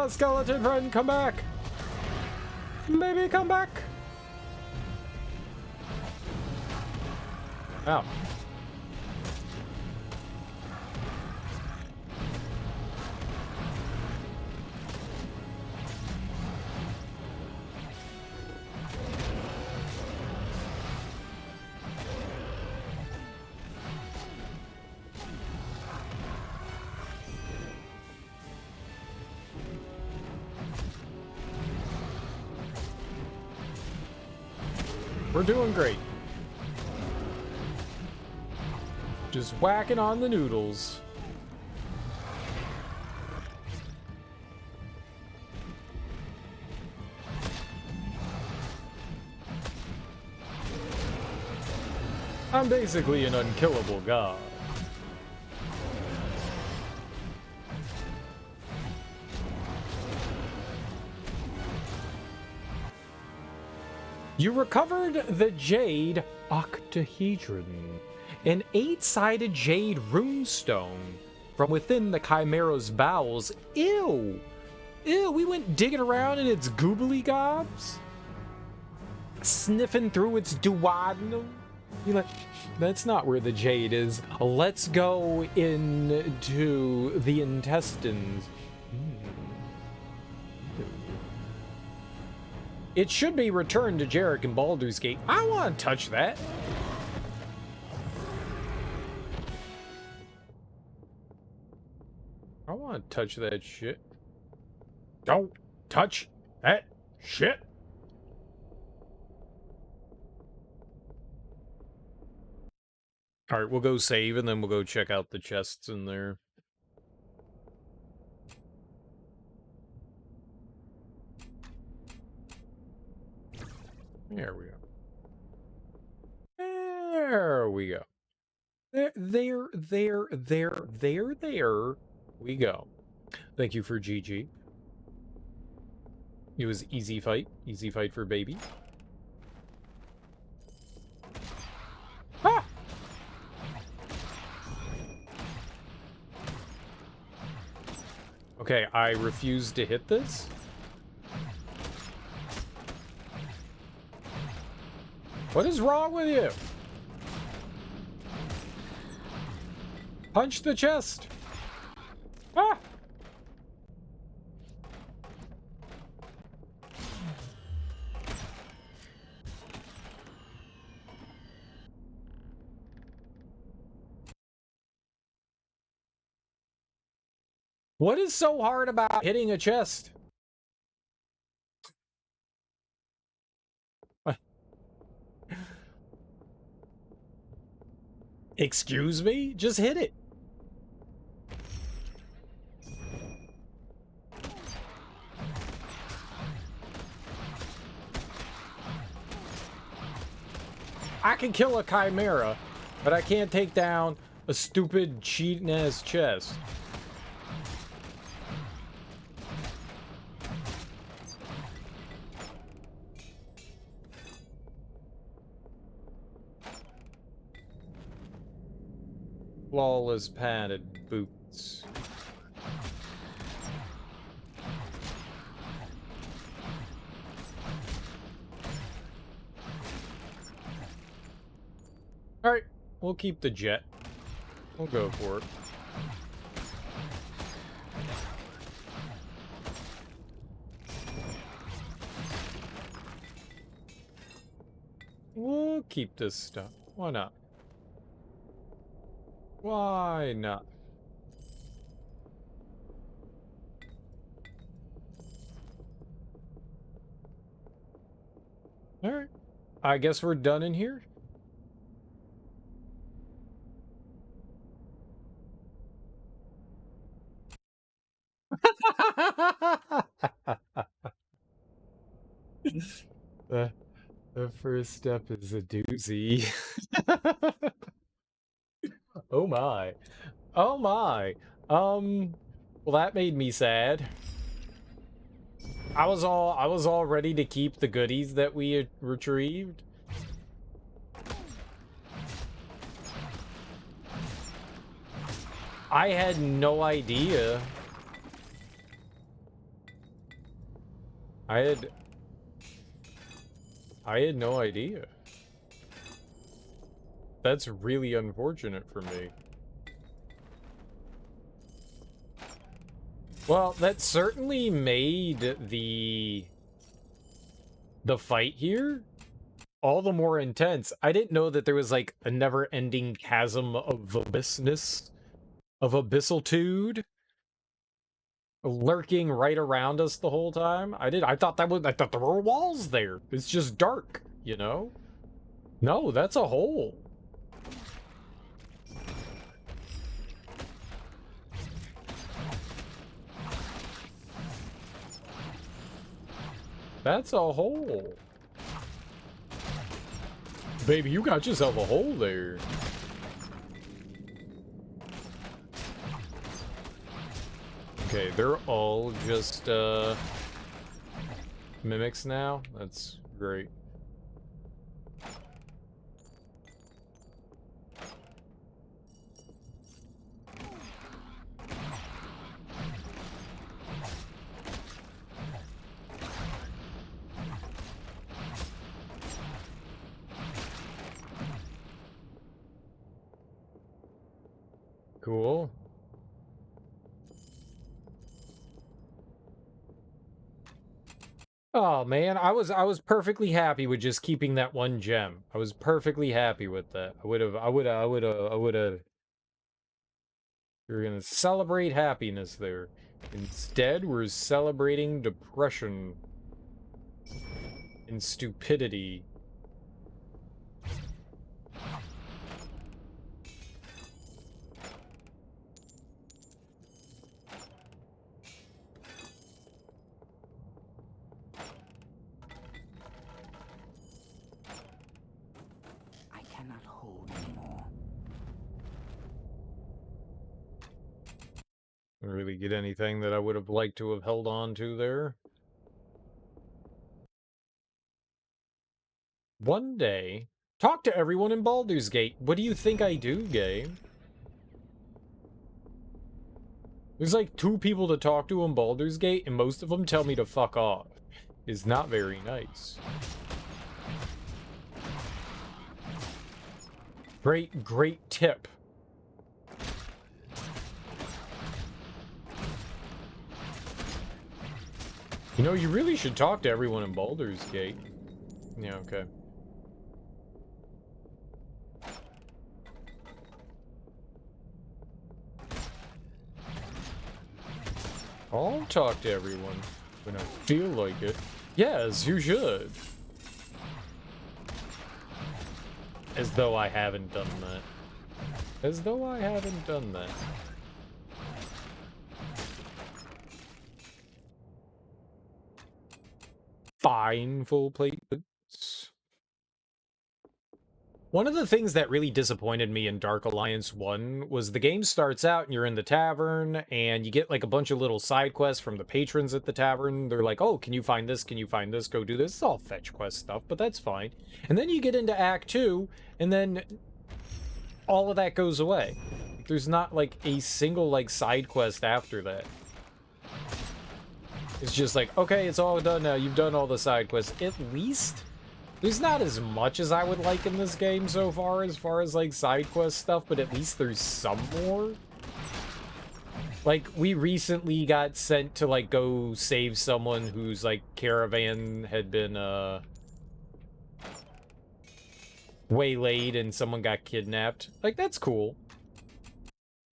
Skeleton friend, come back. Maybe come back. Ow. We're doing great. Just whacking on the noodles. I'm basically an unkillable god. You recovered the Jade Octahedron, an 8-sided jade runestone from within the Chimera's bowels. Ew! Ew, we went digging around in its goobly gobs? Sniffing through its duodenum? You're like, that's not where the jade is. Let's go into the intestines. It should be returned to Jarek and Baldur's Gate. I want to touch that. I want to touch that shit. Don't touch that shit. All right, we'll go save and then we'll go check out the chests in there. There we go. There we go. There we go. Thank you for GG. It was easy fight for baby. Ah! Okay, I refuse to hit this. What is wrong with you? Punch the chest. Ah! What is so hard about hitting a chest? Excuse me? Just hit it. I can kill a chimera, but I can't take down a stupid cheating-ass chest. Flawless padded boots. Alright, we'll keep the jet. We'll go for it. We'll keep this stuff. Why not? Why not? Alright. I guess we're done in here. the, the first step is a doozy. Oh my. Oh my. Well, that made me sad. I was all ready to keep the goodies that we had retrieved. I had no idea. I had no idea. That's really unfortunate for me. Well, that certainly made the fight here all the more intense. I didn't know that there was like a never-ending chasm of abyssness, of abyssaltude lurking right around us the whole time. I thought there were walls there. It's just dark, you know? No, that's a hole. That's a hole. Baby, you got yourself a hole there. Okay, they're all just, mimics now? That's great. Cool. Oh man, I was perfectly happy with just keeping that one gem. I was perfectly happy with that. I would have. We're gonna celebrate happiness there. Instead, we're celebrating depression and stupidity. I cannot hold anymore. Didn't really get anything that I would have liked to have held on to there. One day, talk to everyone in Baldur's Gate. What do you think I do, game? There's like 2 people to talk to in Baldur's Gate, and most of them tell me to fuck off. It's not very nice. Great tip. You know, you really should talk to everyone in Baldur's Gate. Yeah, okay. I'll talk to everyone when I feel like it. Yes, you should. As though I haven't done that. As though I haven't done that. Fine, full plate boots. One of the things that really disappointed me in Dark Alliance 1 was the game starts out and you're in the tavern and you get like a bunch of little side quests from the patrons at the tavern. They're like, oh, can you find this? Can you find this? Go do this. It's all fetch quest stuff, but that's fine. And then you get into Act 2 and then all of that goes away. There's not like a single like side quest after that. It's just like, okay, it's all done now. You've done all the side quests. At least there's not as much as I would like in this game so far as like side quest stuff, but at least there's some more. Like, we recently got sent to like go save someone whose like caravan had been waylaid and someone got kidnapped. Like, that's cool.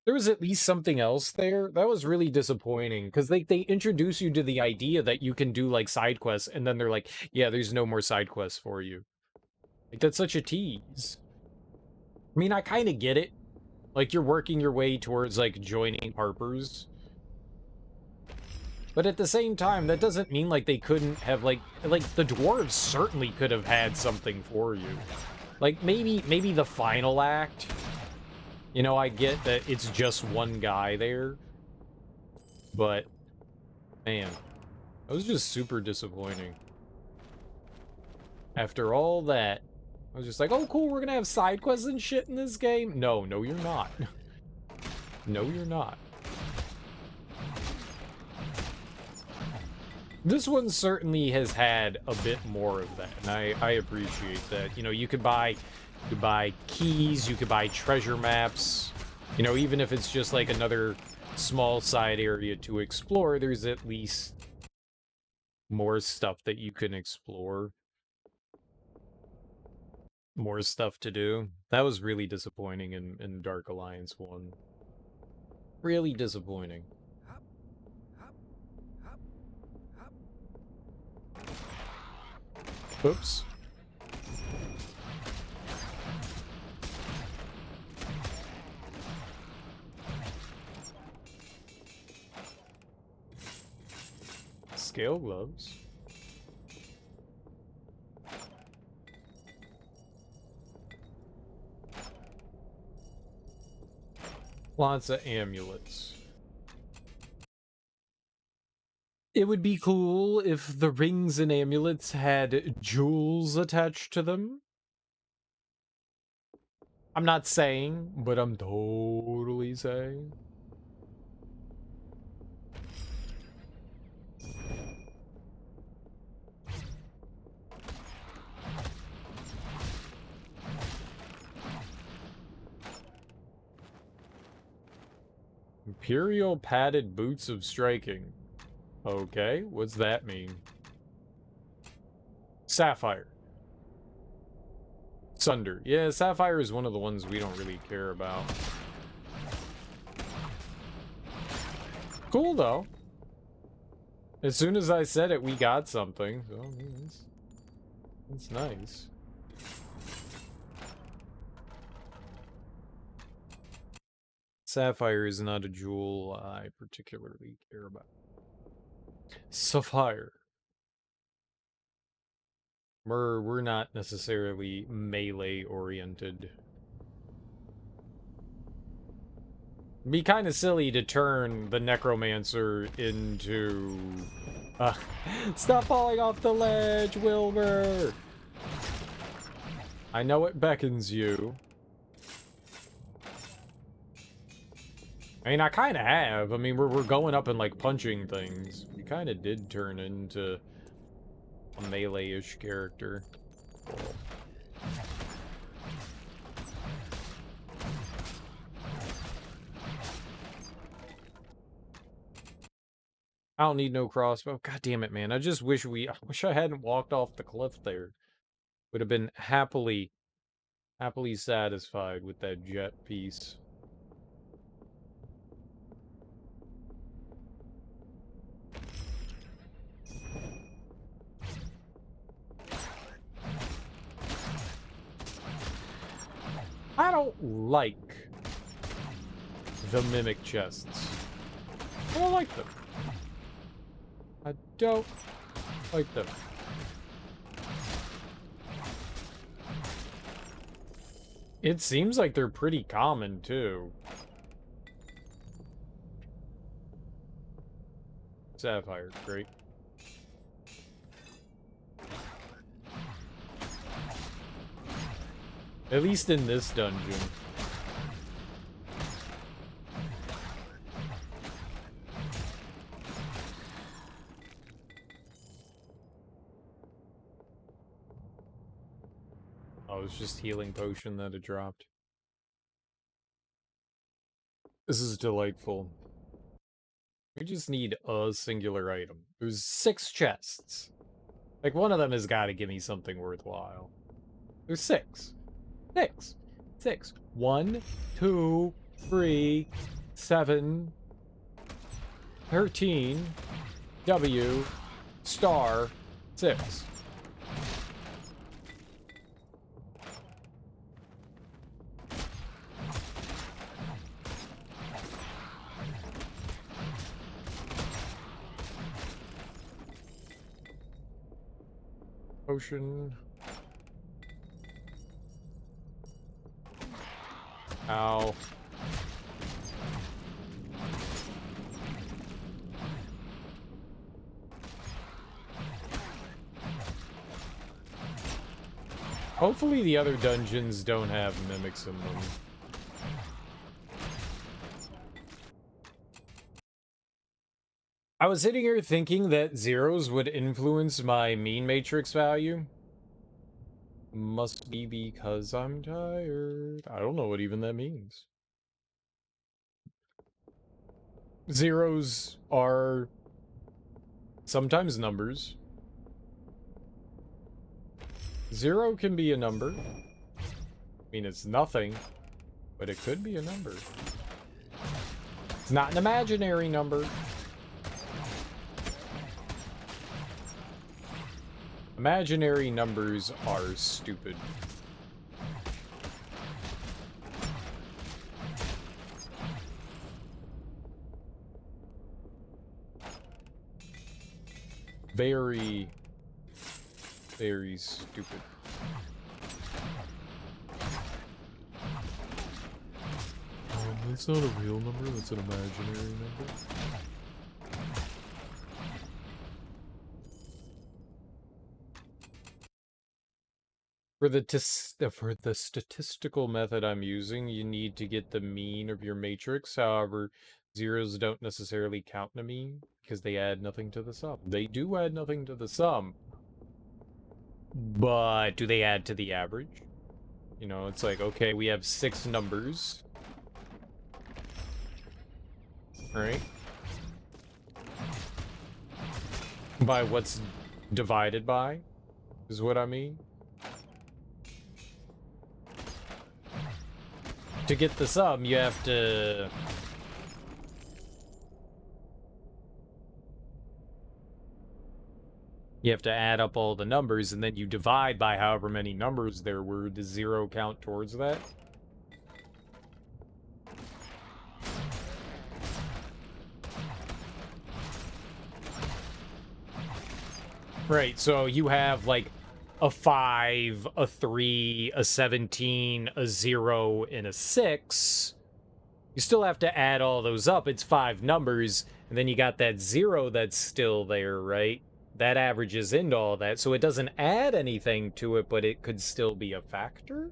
There was at least something else there. That was really disappointing because they introduce you to the idea that you can do like side quests and then they're like, yeah, there's no more side quests for you. Like, that's such a tease. I mean, I kind of get it. Like, you're working your way towards like joining Harper's. But at the same time, that doesn't mean like they couldn't have like the dwarves certainly could have had something for you. Like, maybe the final act. You know, I get that it's just one guy there, but, man, that was just super disappointing. After all that, I was just like, oh, cool, we're gonna have side quests and shit in this game? No, you're not. No, you're not. This one certainly has had a bit more of that, and I appreciate that. You know, you could buy keys, you could buy treasure maps. You know, even if it's just like another small side area to explore, there's at least more stuff that you can explore. More stuff to do. That was really disappointing in Dark Alliance 1. Really disappointing. Oops. Scale gloves. Lots of amulets. It would be cool if the rings and amulets had jewels attached to them. I'm not saying, but I'm totally saying. Imperial padded boots of striking. Okay, what's that mean? Sapphire. Sunder. Yeah, Sapphire is one of the ones we don't really care about. Cool, though. As soon as I said it, we got something. So, I mean, it's nice. Sapphire is not a jewel I particularly care about. Sapphire. We're not necessarily melee oriented. It'd be kind of silly to turn the Necromancer into... stop falling off the ledge, Wilbur! I know it beckons you. I mean, I kind of have. I mean, we're going up and, like, punching things. We kind of did turn into a melee-ish character. I don't need no crossbow. God damn it, man. I just wish I hadn't walked off the cliff there. Would have been happily satisfied with that jet piece. I don't like the mimic chests. I don't like them. I don't like them. It seems like they're pretty common, too. Sapphire, great. At least in this dungeon. Oh, it's just healing potion that it dropped. This is delightful. We just need a singular item. There's 6 chests. Like, one of them has got to give me something worthwhile. There's 6. 6. 6. 1, 2, 3, 7, 13, W, star, 6. Potion. Ow. Hopefully the other dungeons don't have mimics in them. I was sitting here thinking that zeros would influence my mean matrix value. Must be because I'm tired. I don't know what even that means. Zeros are sometimes numbers. 0 can be a number. I mean, it's nothing, but it could be a number. It's not an imaginary number. Imaginary numbers are stupid. Very, very stupid. That's not a real number, that's an imaginary number. For the statistical method I'm using, you need to get the mean of your matrix. However, zeros don't necessarily count in a mean because they add nothing to the sum. They do add nothing to the sum, but do they add to the average? You know, it's like, okay, we have 6 numbers, right? By what's divided by, is what I mean. To get the sum, you have to... You have to add up all the numbers, and then you divide by however many numbers there were. Does 0 count towards that? Right, so you have, like, a 5, a 3, a 17, a 0, and a 6. You still have to add all those up. It's 5 numbers, and then you got that 0 that's still there, right? That averages into all that, so it doesn't add anything to it, but it could still be a factor?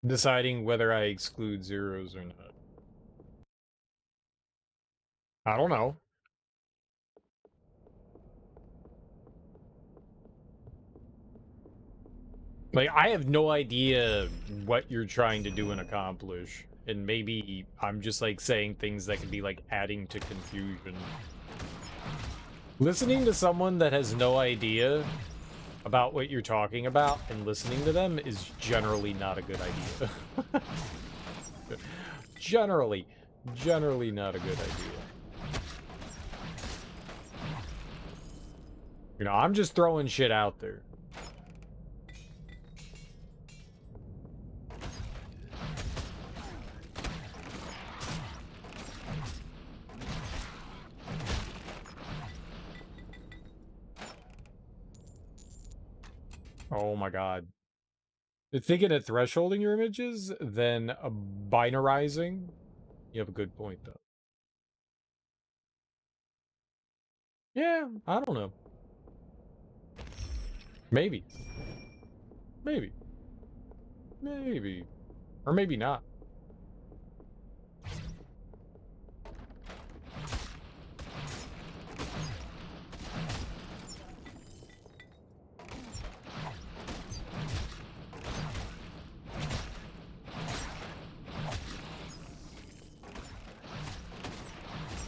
Deciding whether I exclude zeros or not. I don't know. Like, I have no idea what you're trying to do and accomplish. And maybe I'm just, like, saying things that could be, like, adding to confusion. Listening to someone that has no idea about what you're talking about and listening to them is generally not a good idea. Generally not a good idea. You know, I'm just throwing shit out there. Oh my god. Thinking of thresholding your images, then binarizing. You have a good point, though. Yeah, I don't know. Maybe. Maybe. Maybe. Or maybe not.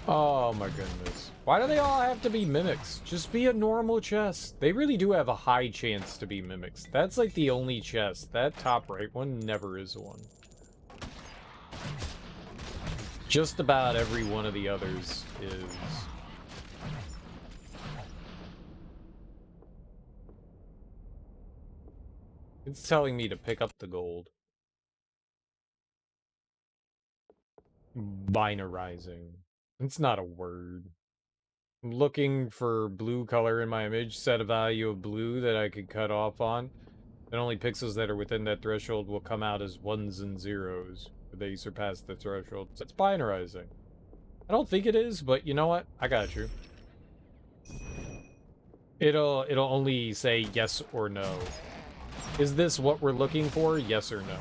Oh my goodness. Why do they all have to be mimics? Just be a normal chest. They really do have a high chance to be mimics. That's like the only chest. That top right one never is one. Just about every one of the others is. It's telling me to pick up the gold. Binarizing. It's not a word. I'm looking for blue color in my image, set a value of blue that I could cut off on. Then only pixels that are within that threshold will come out as ones and zeros. If they surpass the threshold. So it's binarizing. I don't think it is, but you know what? I got you. It'll only say yes or no. Is this what we're looking for? Yes or no?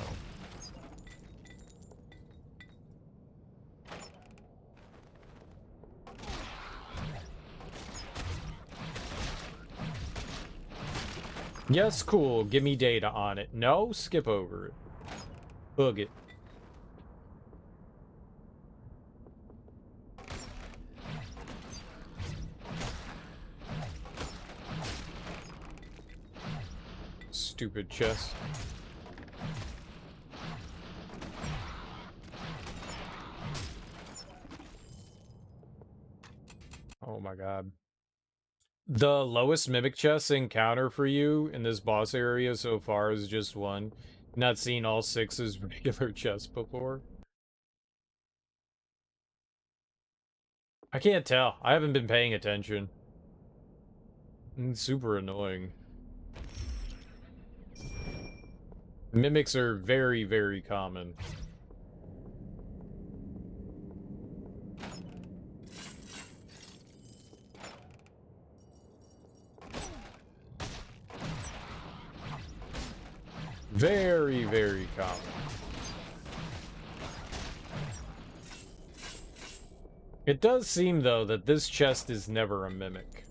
Yes, cool. Give me data on it. No, skip over it. Bug it. Stupid chest. Oh my god. The lowest mimic chest encounter for you in this boss area so far is just one. Not seen all 6 as regular chests before. I can't tell. I haven't been paying attention. It's super annoying. Mimics are very, very common. Very, very common. It does seem, though, that this chest is never a mimic.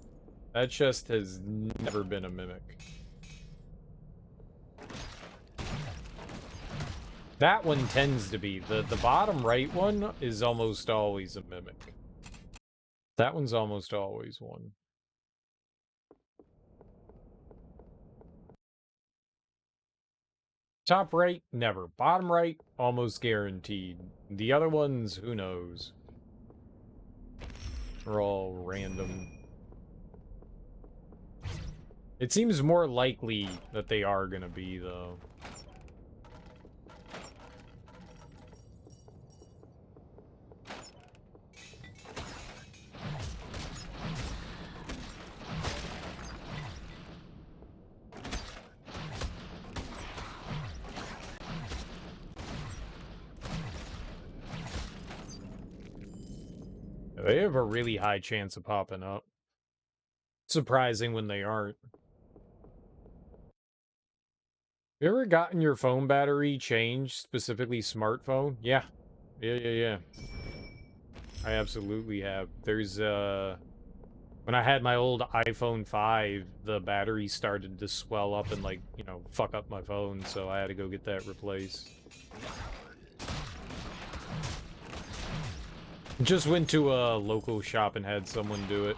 That chest has never been a mimic. That one tends to be. The bottom right one is almost always a mimic. That one's almost always one. Top right, never. Bottom right, almost guaranteed. The other ones, who knows? They're all random. It seems more likely that they are gonna be, though. They have a really high chance of popping up. Surprising when they aren't. You ever gotten your phone battery changed, specifically smartphone? Yeah. Yeah. I absolutely have. There's, when I had my old iPhone 5, the battery started to swell up and, like, you know, fuck up my phone, so I had to go get that replaced. Just went to a local shop and had someone do it.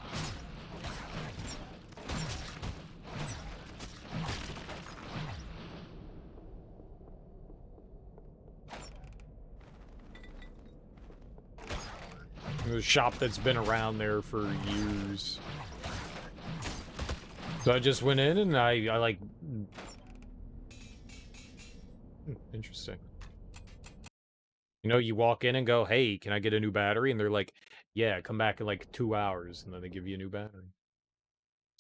A shop that's been around there for years. So I just went in and I like... Interesting. You know, you walk in and go, hey, can I get a new battery? And they're like, yeah, come back in like 2 hours. And then they give you a new battery.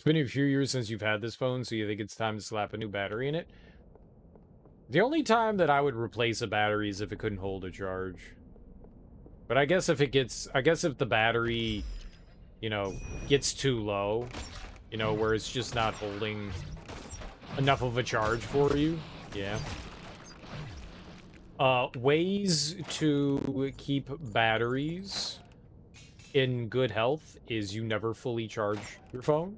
It's been a few years since you've had this phone, so you think it's time to slap a new battery in it? The only time that I would replace a battery is if it couldn't hold a charge. But I guess if if the battery, you know, gets too low, you know, where it's just not holding enough of a charge for you, yeah. Ways to keep batteries in good health is you never fully charge your phone.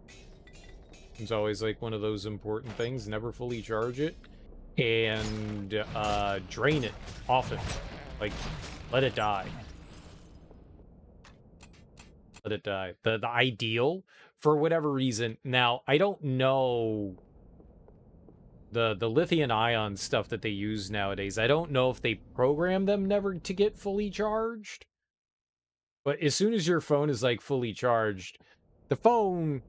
It's always like one of those important things. Never fully charge it. And drain it often. Like, let it die. Let it die. The ideal, for whatever reason. Now, I don't know the lithium ion stuff that they use nowadays. I don't know if they program them never to get fully charged. But as soon as your phone is like fully charged, the phone,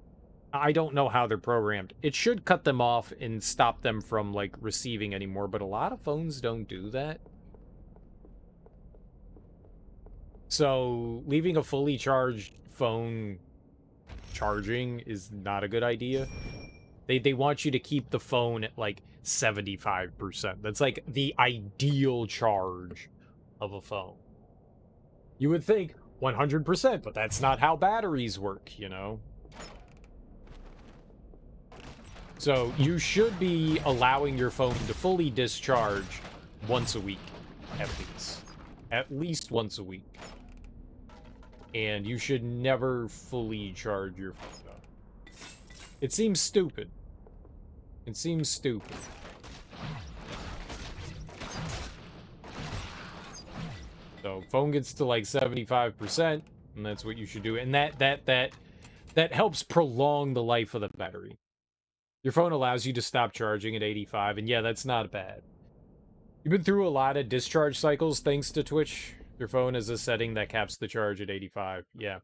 I don't know how they're programmed. It should cut them off and stop them from like receiving anymore, but a lot of phones don't do that. So leaving a fully charged phone charging is not a good idea. They want you to keep the phone at like 75%. That's like the ideal charge of a phone. You would think 100%, but that's not how batteries work, you know? So you should be allowing your phone to fully discharge once a week, at least. At least once a week. And you should never fully charge your phone, though. It seems stupid. It seems stupid. So phone gets to like 75%, and that's what you should do. And that helps prolong the life of the battery. Your phone allows you to stop charging at 85, and yeah, that's not bad. You've been through a lot of discharge cycles thanks to Twitch. Your phone is a setting that caps the charge at 85. Yeah.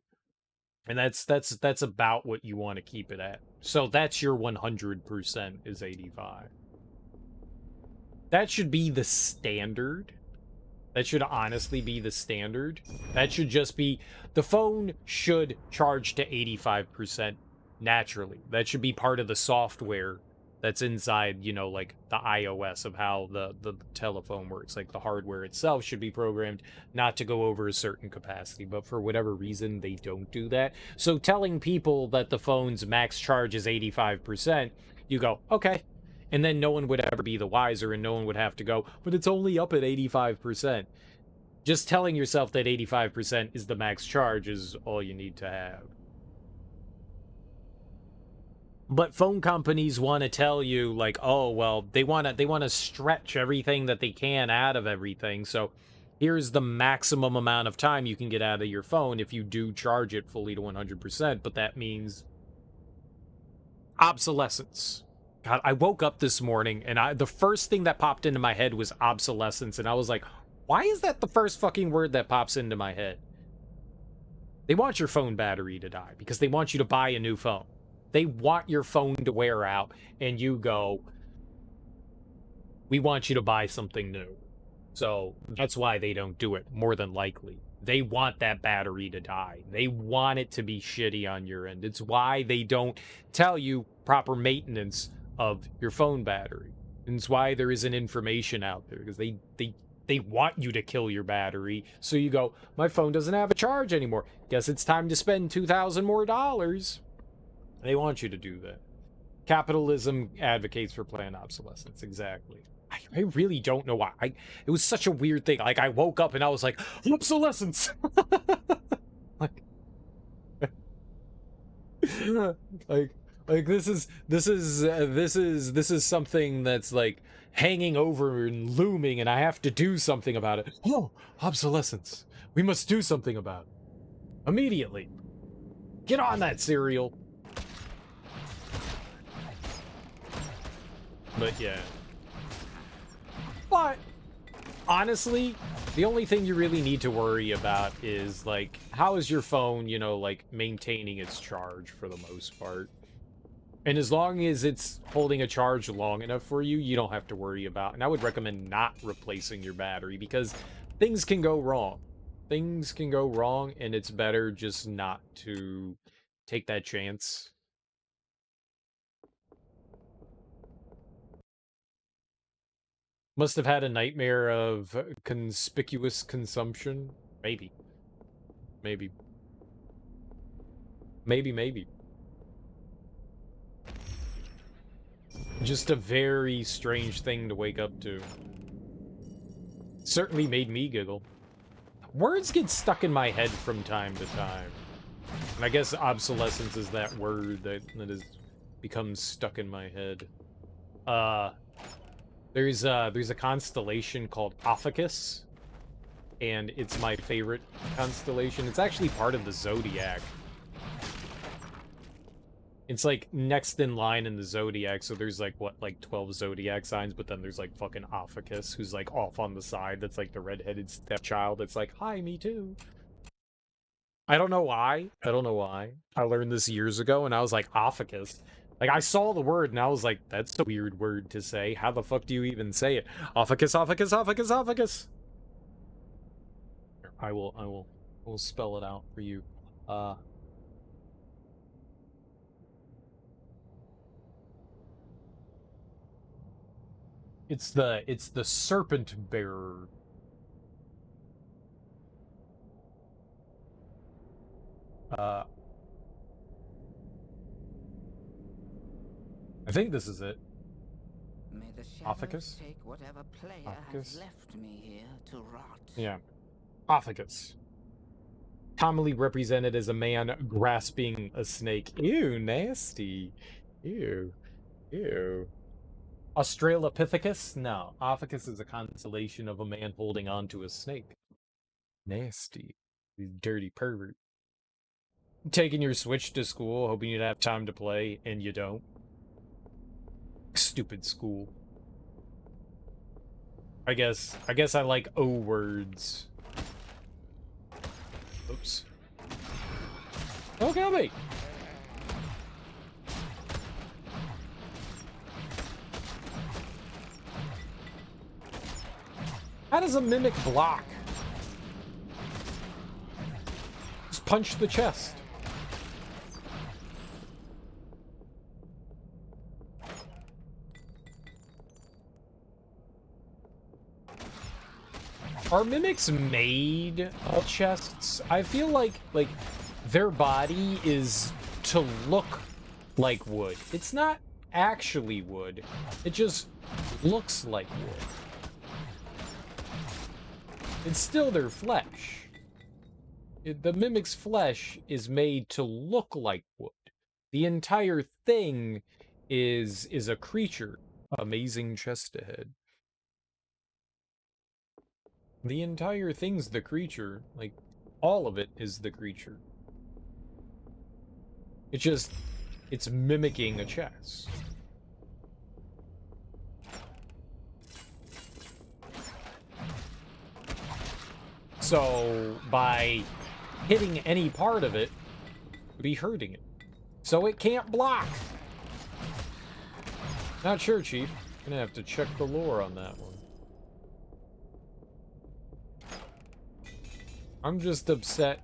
And that's about what you want to keep it at. So that's your 100% is 85. That should be the standard. That should honestly be the standard. That should just be, the phone should charge to 85% naturally. That should be part of the software that's inside, you know, like the iOS of how the telephone works. Like the hardware itself should be programmed not to go over a certain capacity, but for whatever reason, they don't do that. So telling people that the phone's max charge is 85%, you go, okay. And then no one would ever be the wiser, and no one would have to go, but it's only up at 85%. Just telling yourself that 85% is the max charge is all you need to have. But phone companies want to tell you, like, oh, well, they want to stretch everything that they can out of everything. So here's the maximum amount of time you can get out of your phone if you do charge it fully to 100%. But that means obsolescence. God, I woke up this morning and the first thing that popped into my head was obsolescence. And I was like, why is that the first fucking word that pops into my head? They want your phone battery to die because they want you to buy a new phone. They want your phone to wear out, and you go, we want you to buy something new. So that's why they don't do it, more than likely. They want that battery to die. They want it to be shitty on your end. It's why they don't tell you proper maintenance of your phone battery. And it's why there isn't information out there, because they want you to kill your battery. So you go, my phone doesn't have a charge anymore. Guess it's time to spend $2,000 more. They want you to do that. Capitalism advocates for planned obsolescence. Exactly. I really don't know why. It was such a weird thing. Like, I woke up and I was like, obsolescence. like this is something that's like hanging over and looming, and I have to do something about it. Oh, obsolescence. We must do something about it immediately. Get on that, cereal. But yeah. But honestly, the only thing you really need to worry about is like, how is your phone, you know, like maintaining its charge for the most part. And as long as it's holding a charge long enough for you, you don't have to worry about. And I would recommend not replacing your battery because things can go wrong. Things can go wrong, and it's better just not to take that chance. Must have had a nightmare of conspicuous consumption. Maybe. Maybe. Maybe. Just a very strange thing to wake up to. Certainly made me giggle. Words get stuck in my head from time to time. And I guess obsolescence is that word that has become stuck in my head. There's a constellation called Ophiuchus, and it's my favorite constellation. It's actually part of the Zodiac. It's like next in line in the Zodiac, so there's like, what, like 12 Zodiac signs, but then there's like fucking Ophiuchus, who's like off on the side, that's like the redheaded stepchild that's like, hi, me too. I don't know why. I learned this years ago, and I was like, Ophiuchus. Like, I saw the word, and I was like, that's a weird word to say. How the fuck do you even say it? Ophiuchus, Ophiuchus, Ophiuchus, Ophiuchus! I will spell it out for you. It's the serpent bearer. I think this is it. May the Ophiuchus? shadows take whatever player Ophiuchus? has left me here to rot. Yeah. Ophiuchus. Commonly represented as a man grasping a snake. Ew, nasty. Ew. Ew. Australopithecus? No. Ophiuchus is a constellation of a man holding onto a snake. Nasty. You dirty pervert. Taking your Switch to school, hoping you'd have time to play, and you don't. Stupid school. I guess I like O words. Oops. Don't kill me! How does a mimic block? Just punch the chest. Are mimics made of chests? I feel like their body is to look like wood. It's not actually wood. It just looks like wood. It's still their flesh. The mimic's flesh is made to look like wood. The entire thing is a creature. Amazing chest ahead. The entire thing's the creature. Like, all of it is the creature. It's mimicking a chest. So, by hitting any part of it, be hurting it. So it can't block. Not sure, Chief. Gonna have to check the lore on that one. I'm just upset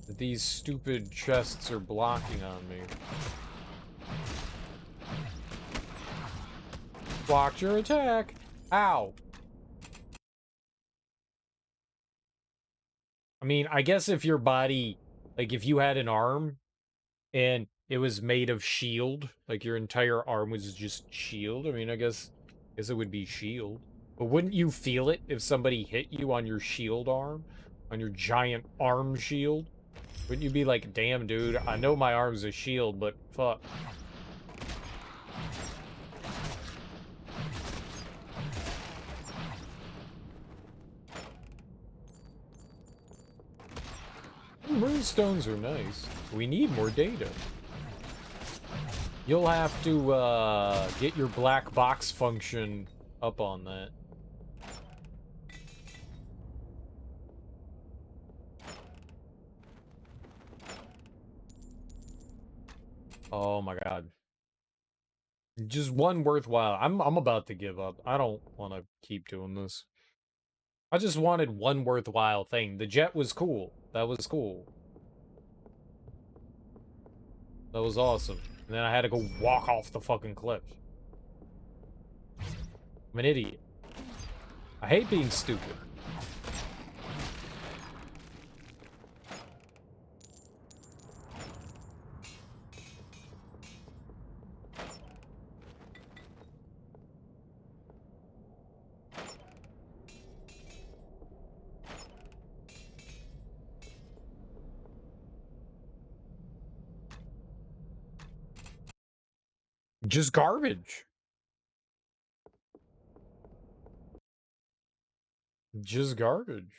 that these stupid chests are blocking on me. Blocked your attack! Ow! I mean, I guess if your body, like if you had an arm and it was made of shield, like your entire arm was just shield, I mean, I guess it would be shield. But wouldn't you feel it if somebody hit you on your shield arm? On your giant arm shield? Wouldn't you be like, damn, dude, I know my arm's a shield, but fuck. Moonstones are nice. We need more data. You'll have to get your black box function up on that. Oh my god. Just one worthwhile. I'm about to give up. I don't want to keep doing this. I just wanted one worthwhile thing. The jet was cool. That was cool. That was awesome. And then I had to go walk off the fucking cliff. I'm an idiot. I hate being stupid. Just garbage. Just garbage.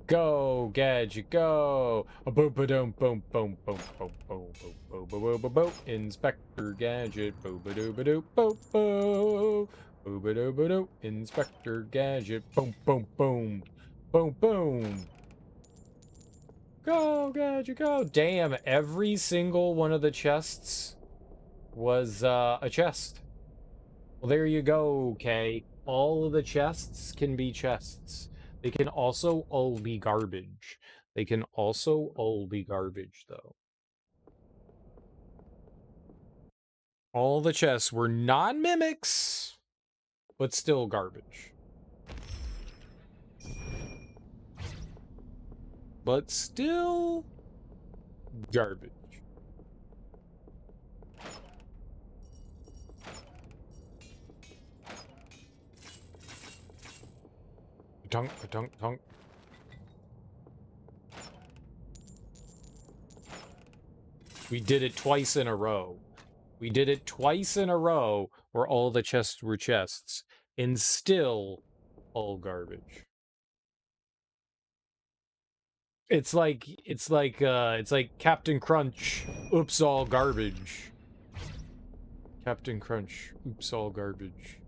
Go, Gadget, go! A boom, ba dum, boom, boom, boom, boom, boom, boom, boom, boom, boom, boom, boom. Inspector Gadget, boom, ba doo, ba doo, boom, boom, boom, ba doo, ba doo. Inspector Gadget, boom, boom, boom, boom, boom. Go, Gadget, go! Damn, every single one of the chests was a chest. Well, there you go, Kay. All of the chests can be chests. They can also all be garbage. They can also all be garbage, though. All the chests were non-mimics, but still garbage. But still garbage. Tunk, tunk, tunk. We did it twice in a row. We did it twice in a row where all the chests were chests, and still all garbage. It's like Captain Crunch, oops all garbage. Captain Crunch, oops all garbage.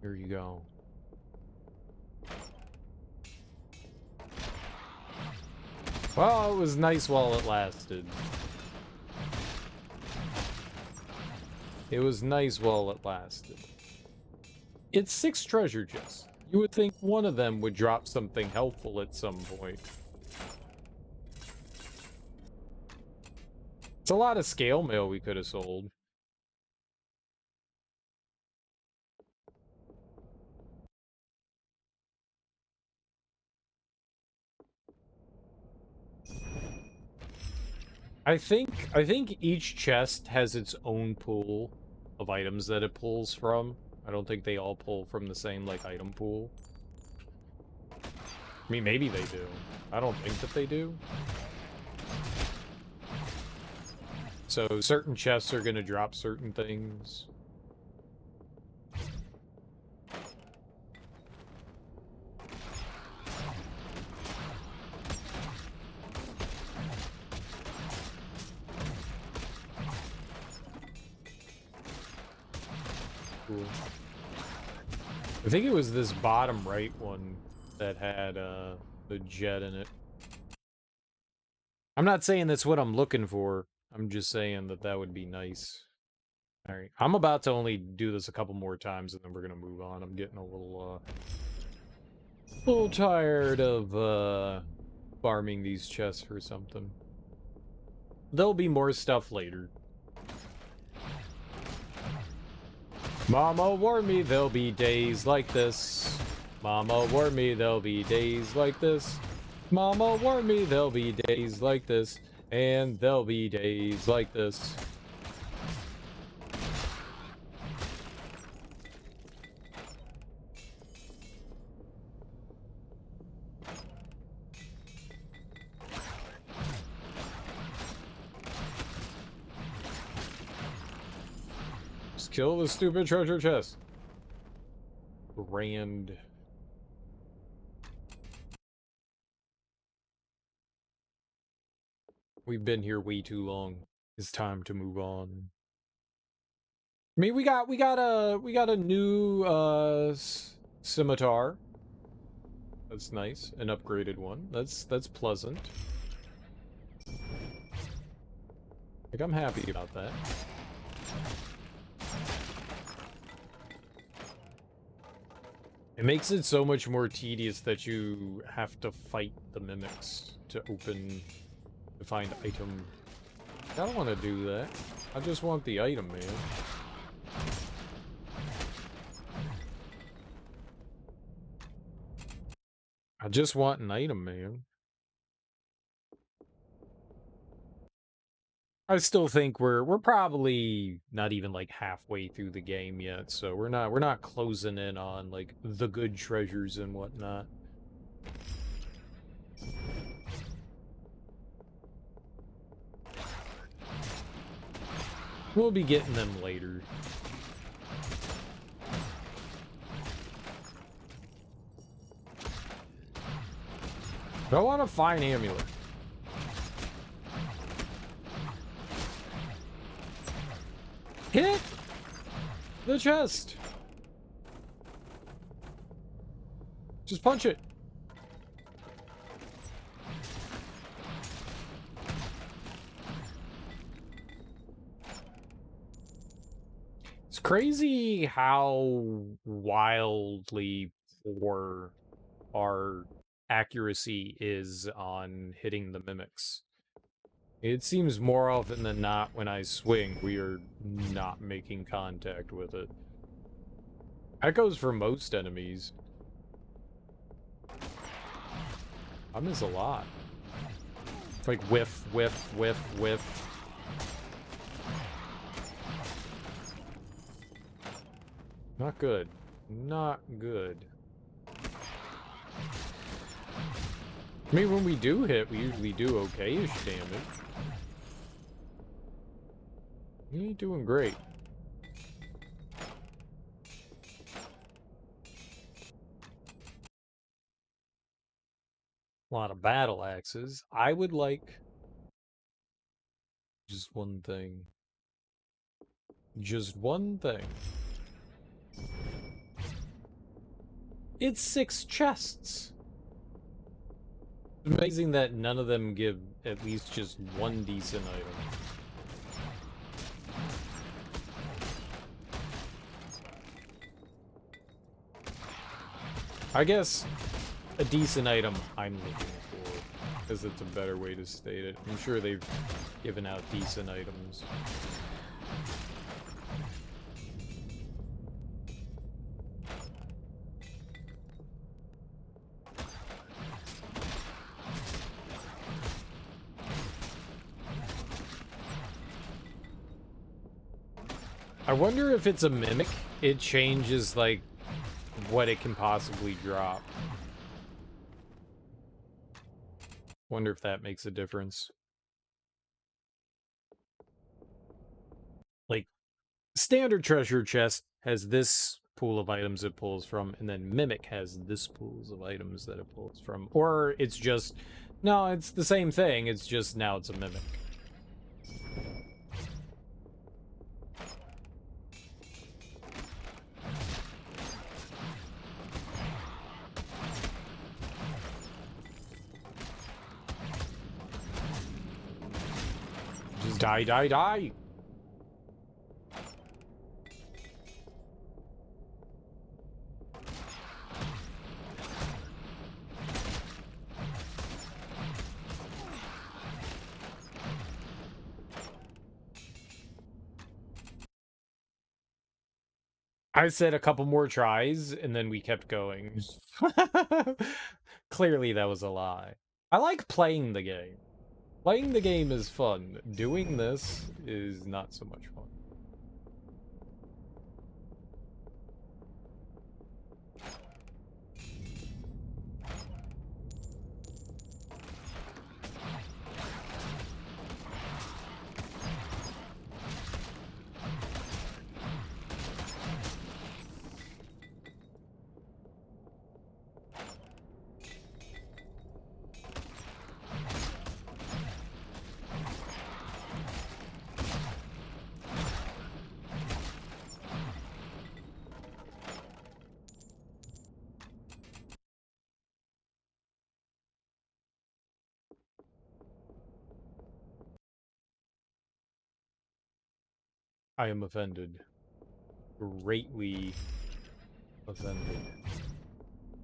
Here you go. Well, it was nice while it lasted. It was nice while it lasted. It's 6 treasure chests. You would think one of them would drop something helpful at some point. It's a lot of scale mail we could have sold. I think each chest has its own pool of items that it pulls from. I don't think they all pull from the same, like, item pool. I mean, maybe they do. I don't think that they do. So, certain chests are gonna drop certain things. Cool. I think it was this bottom right one that had the jet in it. I'm not saying that's what I'm looking for. I'm just saying that that would be nice. Alright, I'm about to only do this a couple more times and then we're gonna move on. I'm getting a little tired of farming these chests for something. There'll be more stuff later. Mama warned me there'll be days like this. Mama warned me there'll be days like this. Mama warned me there'll be days like this. And there'll be days like this. Just kill the stupid treasure chest. Grand. We've been here way too long. It's time to move on. I mean, we got a new scimitar. That's nice. An upgraded one. That's pleasant. Like, I'm happy about that. It makes it so much more tedious that you have to fight the mimics to find item I don't want to do that. I just want the item, man. I just want an item, man. I still think we're probably not even like halfway through the game yet, so we're not closing in on like the good treasures and whatnot. We'll be getting them later. I want a fine amulet. Hit the chest. Just punch it. It's crazy how wildly poor our accuracy is on hitting the mimics. It seems more often than not when I swing, we are not making contact with it. That goes for most enemies. I miss a lot. Like whiff, whiff, whiff, whiff. Not good. Not good. I mean, when we do hit, we usually do okay-ish damage. You ain't doing great. A lot of battle axes. I would like just one thing. Just one thing. It's 6 chests. It's amazing that none of them give at least just one decent item. I guess a decent item I'm looking for, because it's a better way to state it. I'm sure they've given out decent items. I wonder if it's a mimic, it changes, like, what it can possibly drop. Wonder if that makes a difference. Like, standard treasure chest has this pool of items it pulls from, and then Mimic has this pools of items that it pulls from. Or it's just, no, it's the same thing, it's just now it's a Mimic. Just die, die, die! I said a couple more tries, and then we kept going. Clearly that was a lie. I like playing the game. Playing the game is fun. Doing this is not so much fun. I am offended. Greatly offended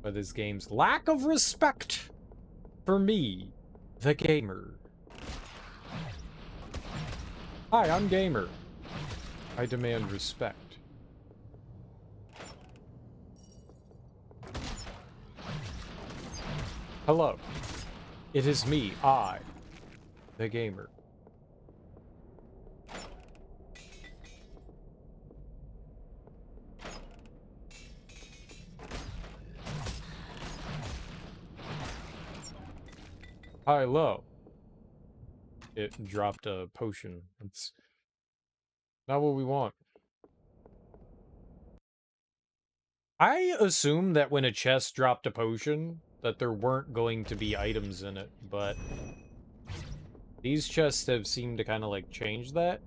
by this game's lack of respect for me, the gamer. Hi, I'm Gamer. I demand respect. Hello. It is me, I, the Gamer. Hi, low. It dropped a potion. It's not what we want. I assume that when a chest dropped a potion, that there weren't going to be items in it, but these chests have seemed to kind of like change that.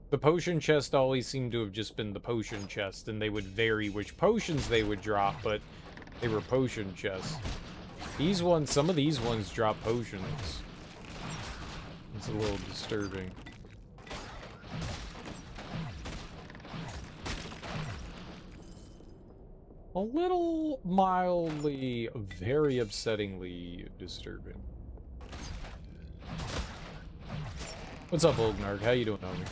The potion chest always seemed to have just been the potion chest, and they would vary which potions they would drop, but they were potion chests. These ones, some of these ones drop potions. It's a little disturbing. A little mildly, very upsettingly disturbing. What's up, Olgnarg? How you doing, homie?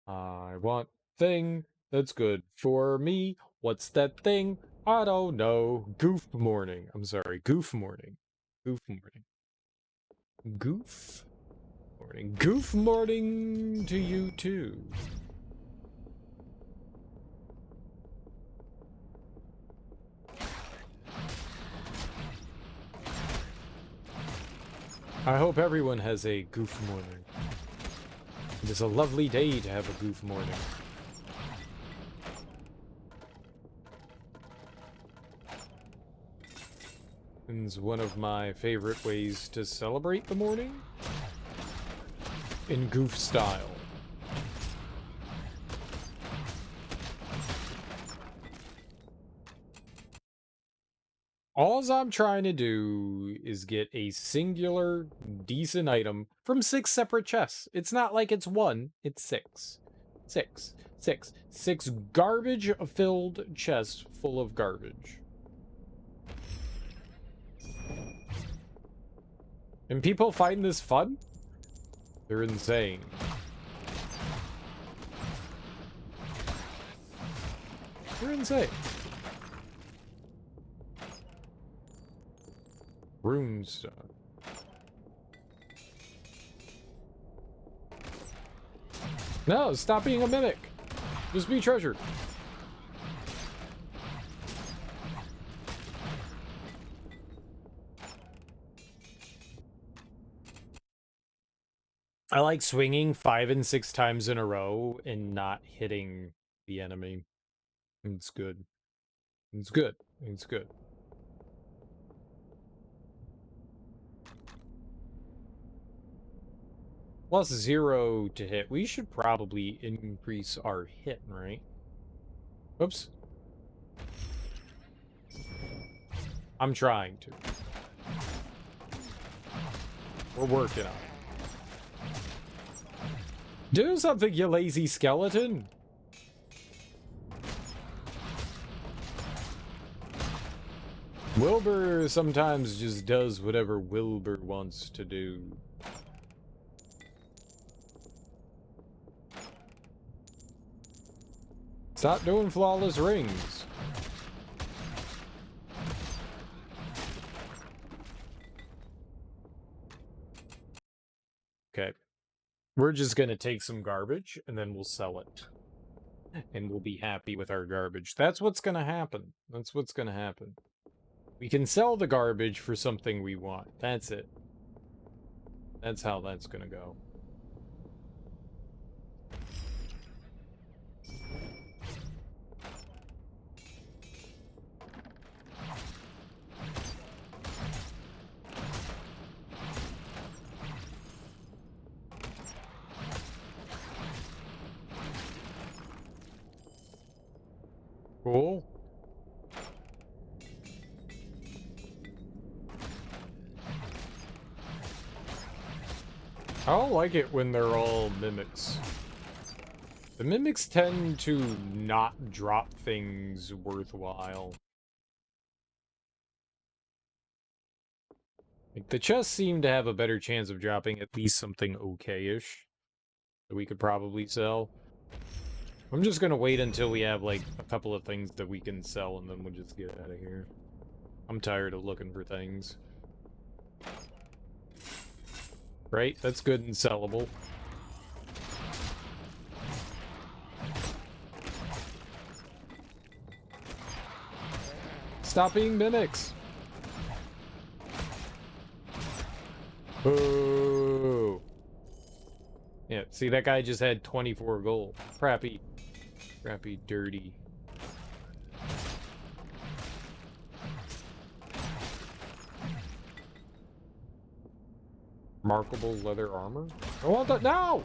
I want thing that's good for me. What's that thing? I don't know. Goof morning. I'm sorry. Goof morning. Goof morning. Goof morning. Goof morning to you too. I hope everyone has a goof morning. It is a lovely day to have a goof morning. It's one of my favorite ways to celebrate the morning. In goof style. All I'm trying to do is get a singular, decent item from 6 separate chests. It's not like it's 1, it's 6. 6. 6. 6 garbage-filled chests full of garbage. And people find this fun? They're insane. They're insane. Runestone. No, stop being a mimic. Just be treasure. I like swinging 5 and 6 times in a row and not hitting the enemy. It's good. It's good. It's good. Plus 0 to hit. We should probably increase our hit, right? Oops. I'm trying to. We're working on it. Do something, you lazy skeleton! Wilbur sometimes just does whatever Wilbur wants to do. Stop doing flawless rings. Okay. We're just gonna take some garbage, and then we'll sell it. And we'll be happy with our garbage. That's what's gonna happen. That's what's gonna happen. We can sell the garbage for something we want. That's it. That's how that's gonna go. Cool. I don't like it when they're all mimics. The mimics tend to not drop things worthwhile. Like, the chests seem to have a better chance of dropping at least something okay-ish that we could probably sell. I'm just gonna wait until we have, like, a couple of things that we can sell, and then we'll just get out of here. I'm tired of looking for things. Right? That's good and sellable. Stop being mimics! Boo! Yeah, see, that guy just had 24 gold. Crappy. Crappy, dirty. Remarkable leather armor? I want that now!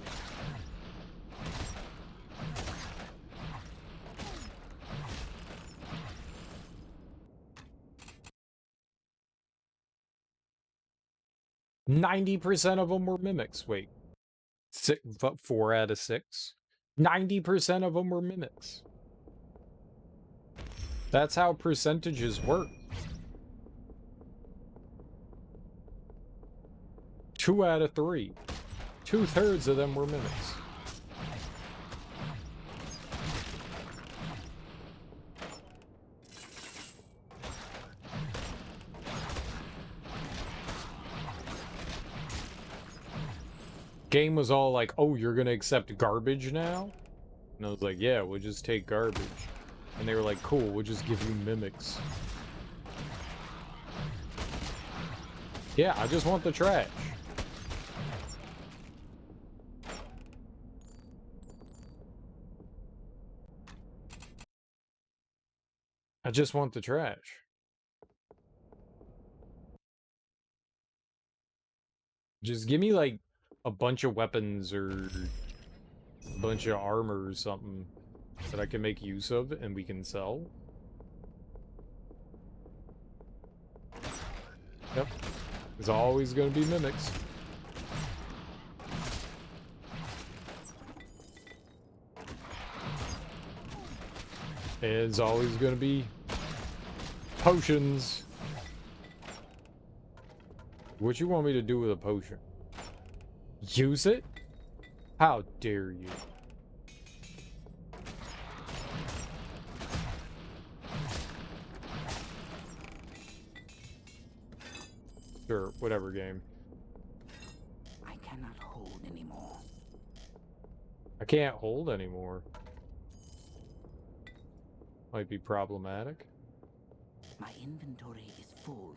%90 of them were mimics. Wait. 4 out of 6? 90% of them were mimics. That's how percentages work. 2 out of 3. 2/3 of them were mimics. Game was all like, oh, you're gonna accept garbage now? And I was like, yeah, we'll just take garbage. And they were like, cool, we'll just give you mimics. Yeah, I just want the trash. I just want the trash. Just give me, like, a bunch of weapons or a bunch of armor or something that I can make use of and we can sell. Yep. There's always going to be mimics. There's always going to be potions. What you want me to do with a potion? Use it? How dare you? Sure, whatever, game. I cannot hold anymore. I can't hold anymore. Might be problematic. My inventory is full.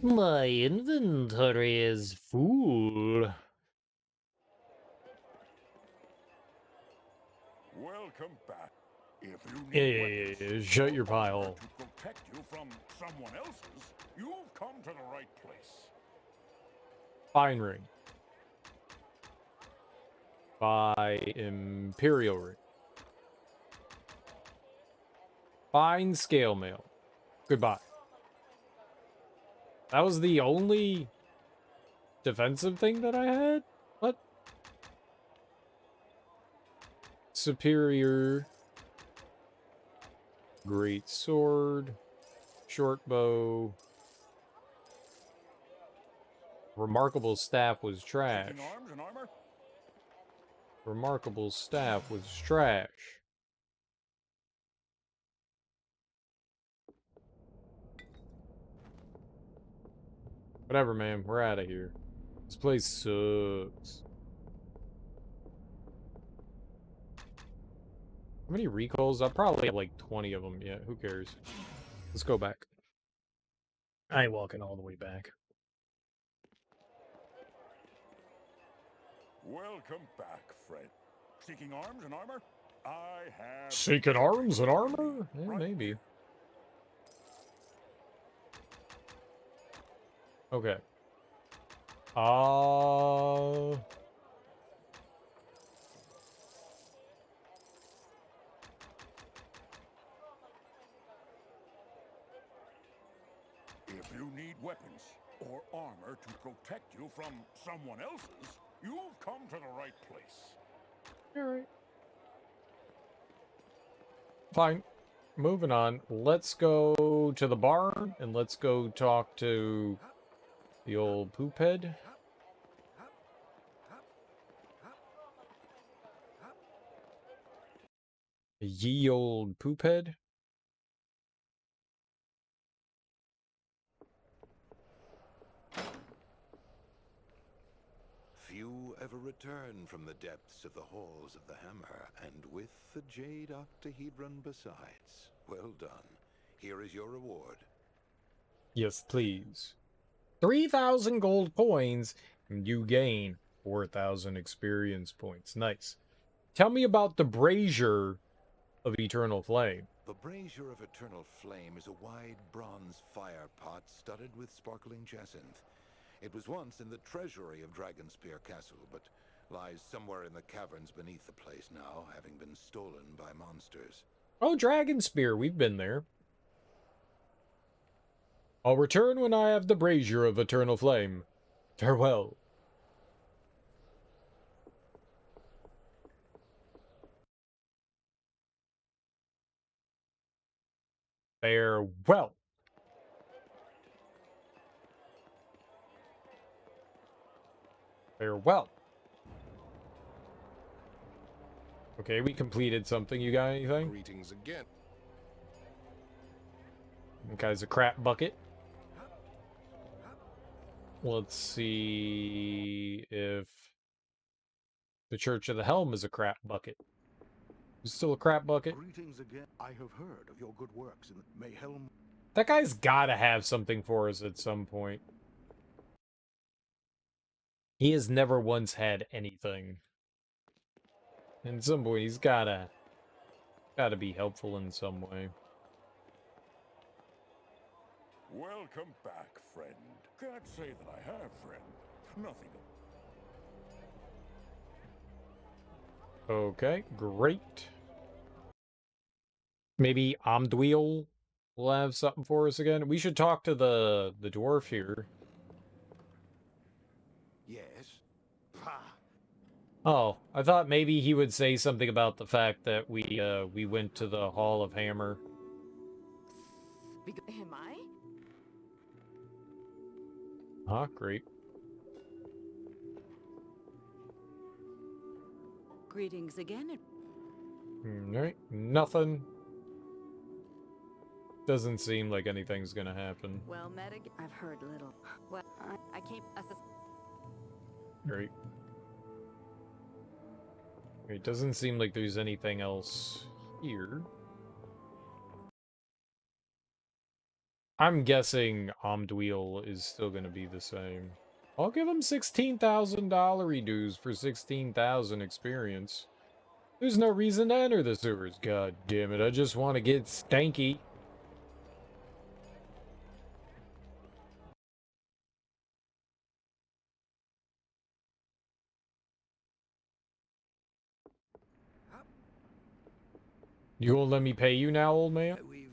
My inventory is full. Welcome back. If you Yeah, weapons shut or your pie armor hole. to protect you from someone else's, you've come to the right place. Fine ring. By Imperial ring. Fine scale mail. Goodbye. That was the only defensive thing that I had? What? Superior. Great sword. Short bow. Remarkable staff was trash. Seeking arms and armor? Remarkable staff was trash. Whatever, man. We're out of here. This place sucks. How many recalls? I probably have like 20 of them. Yeah, who cares? Let's go back. I ain't walking all the way back. Welcome back, friend. Seeking arms and armor? I have... Seeking arms and armor? Yeah, Right maybe. here. Okay. If you you need weapons or armor to protect you from someone else's, you've come to the right place. Alright. Fine. Moving on. Let's go to the barn and let's go talk to the old poop head. Ye old poop head. Few ever return from the depths of the halls of the Hammer, and with the Jade Octahedron besides. Well done. Here is your reward. Yes, please. 3,000 gold coins, and you gain 4,000 experience points. Nice. Tell me about the brazier of eternal flame. The Brazier of Eternal Flame is a wide bronze fire pot studded with sparkling jacinth. It was once in the treasury of Dragonspear Castle, but lies somewhere in the caverns beneath the place now, having been stolen by monsters. Oh, Dragonspear, we've been there. I'll return when I have the brazier of eternal flame. Farewell. Farewell. Farewell. Okay, we completed something. You got anything? Greetings again. That guy's a crap bucket. Let's see if the Church of the Helm is a crap bucket. Is still a crap bucket? Greetings again. I have heard of your good works, and may Helm... That guy's gotta have something for us at some point. He has never once had anything. At some point, he's gotta be helpful in some way. Welcome back, friend. Can't say that I have, friend. Nothing. Okay, great. Maybe Amdweel will have something for us again. We should talk to the dwarf here. Yes. Pah! Oh, I thought maybe he would say something about the fact that we went to the Hall of Hammer. Am I? Ah, great. Greetings again. Alright, nothing. Doesn't seem like anything's gonna happen. Well met again. I've heard little. Well, I came. Great. It doesn't seem like there's anything else here. I'm guessing Amdweel is still gonna be the same. I'll give him $16,000 dues for 16,000 experience. There's no reason to enter the sewers. God damn it, I just want to get stanky. You won't let me pay you now, old man? We've...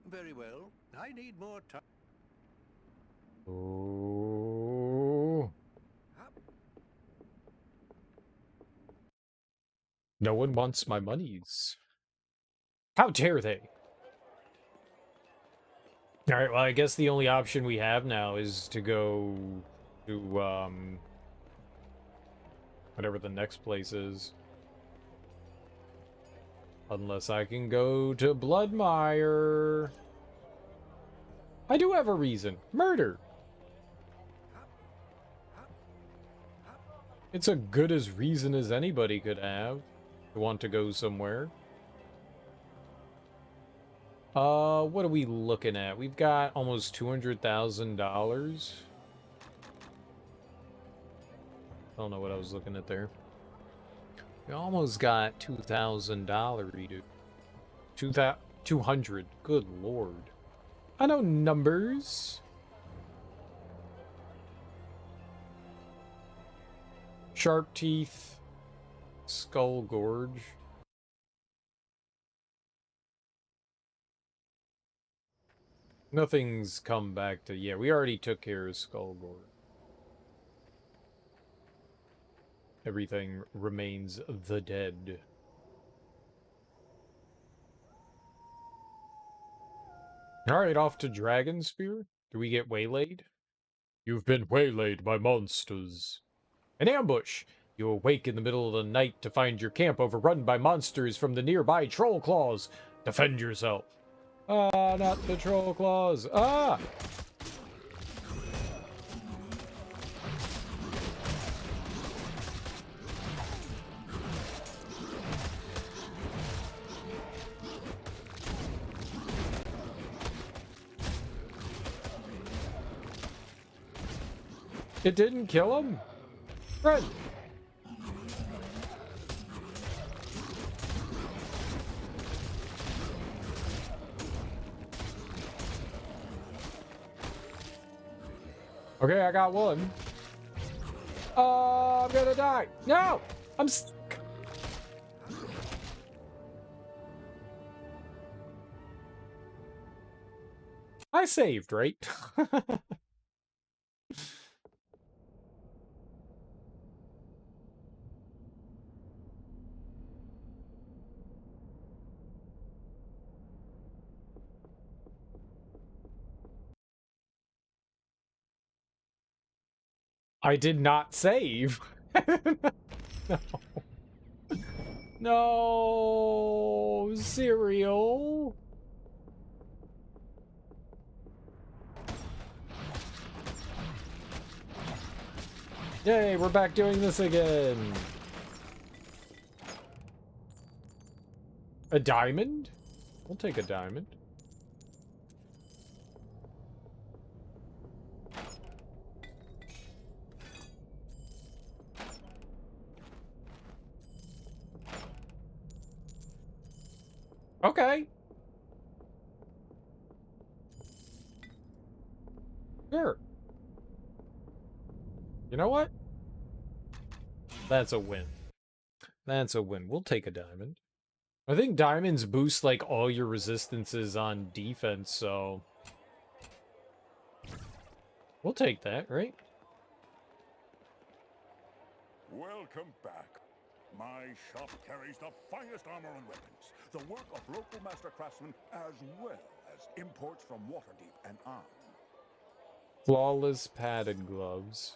Very well. I need more time. Oh. No one wants my monies. How dare they? Alright, well, I guess the only option we have now is to go to, whatever the next place is. Unless I can go to Bloodmire. I do have a reason. Murder. It's a good as reason as anybody could have to want to go somewhere. What are we looking at? We've got almost $200,000. I don't know what I was looking at there. We almost got $2,000, dude. 200. Good lord. I know numbers. Sharp Teeth. Skull Gorge. Nothing's come back to... Yeah, we already took care of Skullgore. Everything remains the dead. Alright, off to Dragon Spear. Do we get waylaid? You've been waylaid by monsters. An ambush! You awake in the middle of the night to find your camp overrun by monsters from the nearby troll claws. Defend yourself. Ah, not the troll claws. Ah! It didn't kill him? Run! Okay, I got one. Oh, I'm gonna die. No! I'm stuck. I saved, right? I did not save. No. No, cereal. Yay, we're back doing this again. A diamond? We'll take a diamond. Okay. Sure. You know what? That's a win. That's a win. We'll take a diamond. I think diamonds boost, like, all your resistances on defense, so... We'll take that, right? Welcome back. My shop carries the finest armor and weapons, the work of local master craftsmen, as well as imports from Waterdeep and Arm. Flawless padded gloves.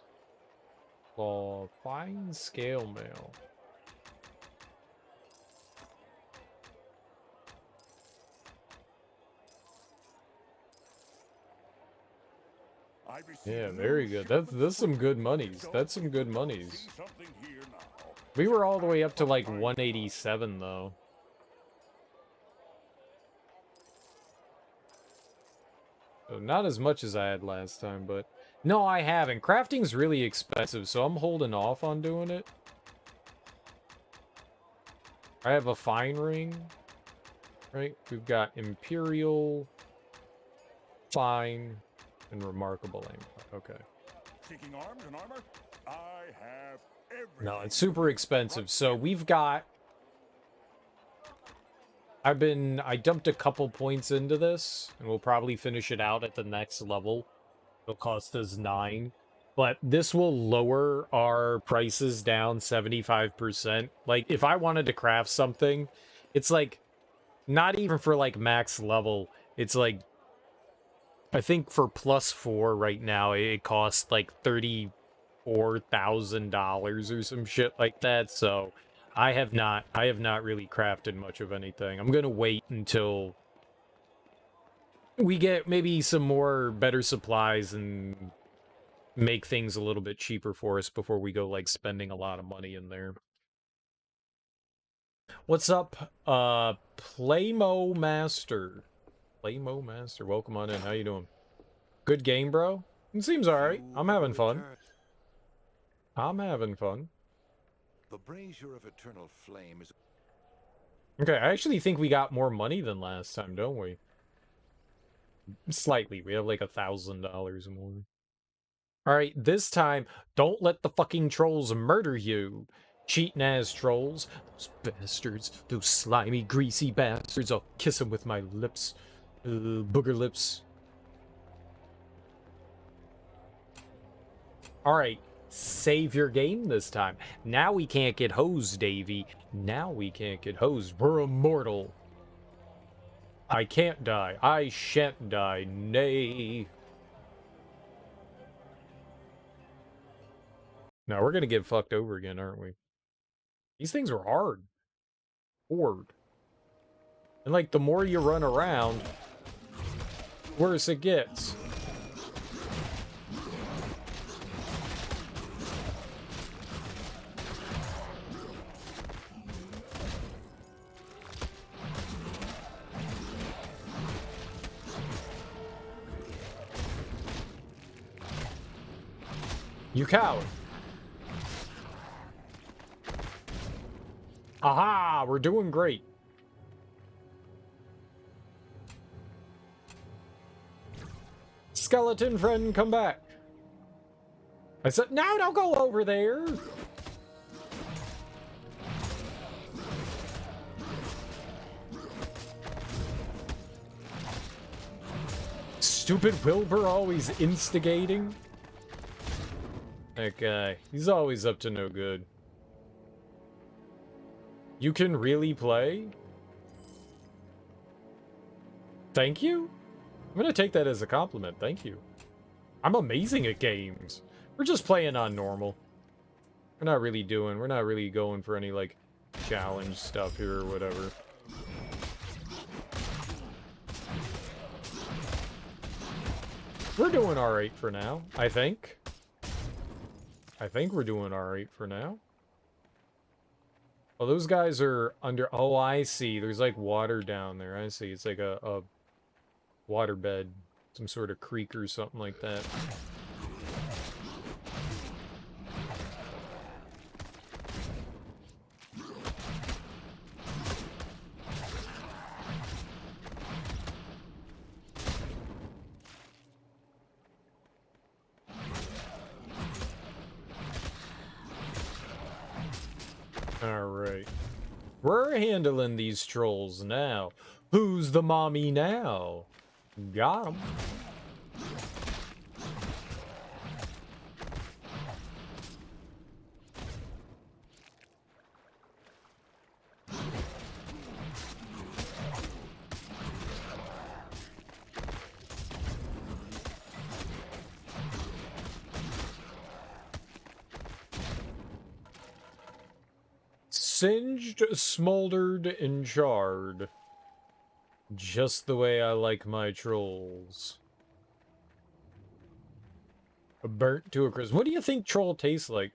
Fine scale mail. Yeah, very good. That's some good monies. That's some good monies. We were all the way up to like 187 though. So not as much as I had last time, but no, I haven't. Crafting's really expensive, so I'm holding off on doing it. I have a fine ring. Right? We've got Imperial, Fine, and Remarkable aim. Okay. Seeking arms and armor? I have everything. No, it's super expensive. So we've got... I dumped a couple points into this, and we'll probably finish it out at the next level. It'll cost us 9. But this will lower our prices down 75%. Like, if I wanted to craft something, it's like, not even for like max level, it's like, I think for +4 right now, it costs like $34,000 or some shit like that, so I have not really crafted much of anything. I'm gonna wait until we get maybe some more better supplies and make things a little bit cheaper for us before we go like spending a lot of money in there. What's up, Playmo Master? Playmo Master, welcome on in. How you doing? Good game, bro? It seems alright. I'm having fun. I'm having fun. The brazier of eternal flame is... Okay, I actually think we got more money than last time, don't we? Slightly. We have like $1,000 more. Alright, this time, don't let the fucking trolls murder you. Cheating ass trolls. Those bastards. Those slimy, greasy bastards. I'll kiss them with my lips. Booger lips. Alright, save your game this time. Now we can't get hosed, Davey. Now we can't get hosed. We're immortal. I can't die. I shan't die. Nay. Now we're gonna get fucked over again, aren't we? These things are hard. Hard. And like, the more you run around, worse it gets. You coward. Aha! We're doing great. Skeleton friend, come back. I said, no, don't go over there. Stupid Wilbur always instigating. That guy, he's always up to no good. You can really play? Thank you? I'm gonna take that as a compliment, thank you. I'm amazing at games. We're just playing on normal. We're not really going for any, like, challenge stuff here or whatever. We're doing alright for now, I think. I think we're doing alright for now. Oh, those guys are under... Oh, I see. There's, like, water down there. I see. It's like a waterbed. Some sort of creek or something like that. Alright. We're handling these trolls now. Who's the mommy now? Got him. Singed, smoldered, and charred. Just the way I like my trolls. Burnt to a crisp. What do you think troll tastes like?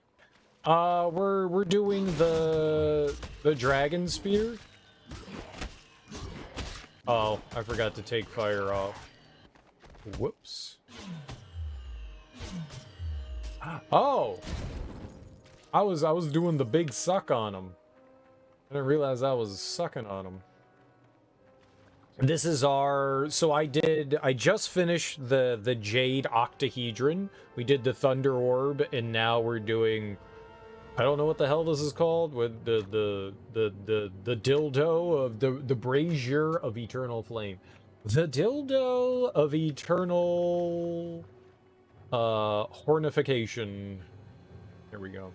We're doing the dragon spear. Oh, I forgot to take fire off. Whoops. Oh! I was doing the big suck on him. I didn't realize I was sucking on him. This is our... So I just finished the Jade Octahedron. We did the Thunder Orb, and now we're doing... I don't know what the hell this is called. With the dildo of... The brazier of eternal flame. The dildo of eternal... hornification. There we go.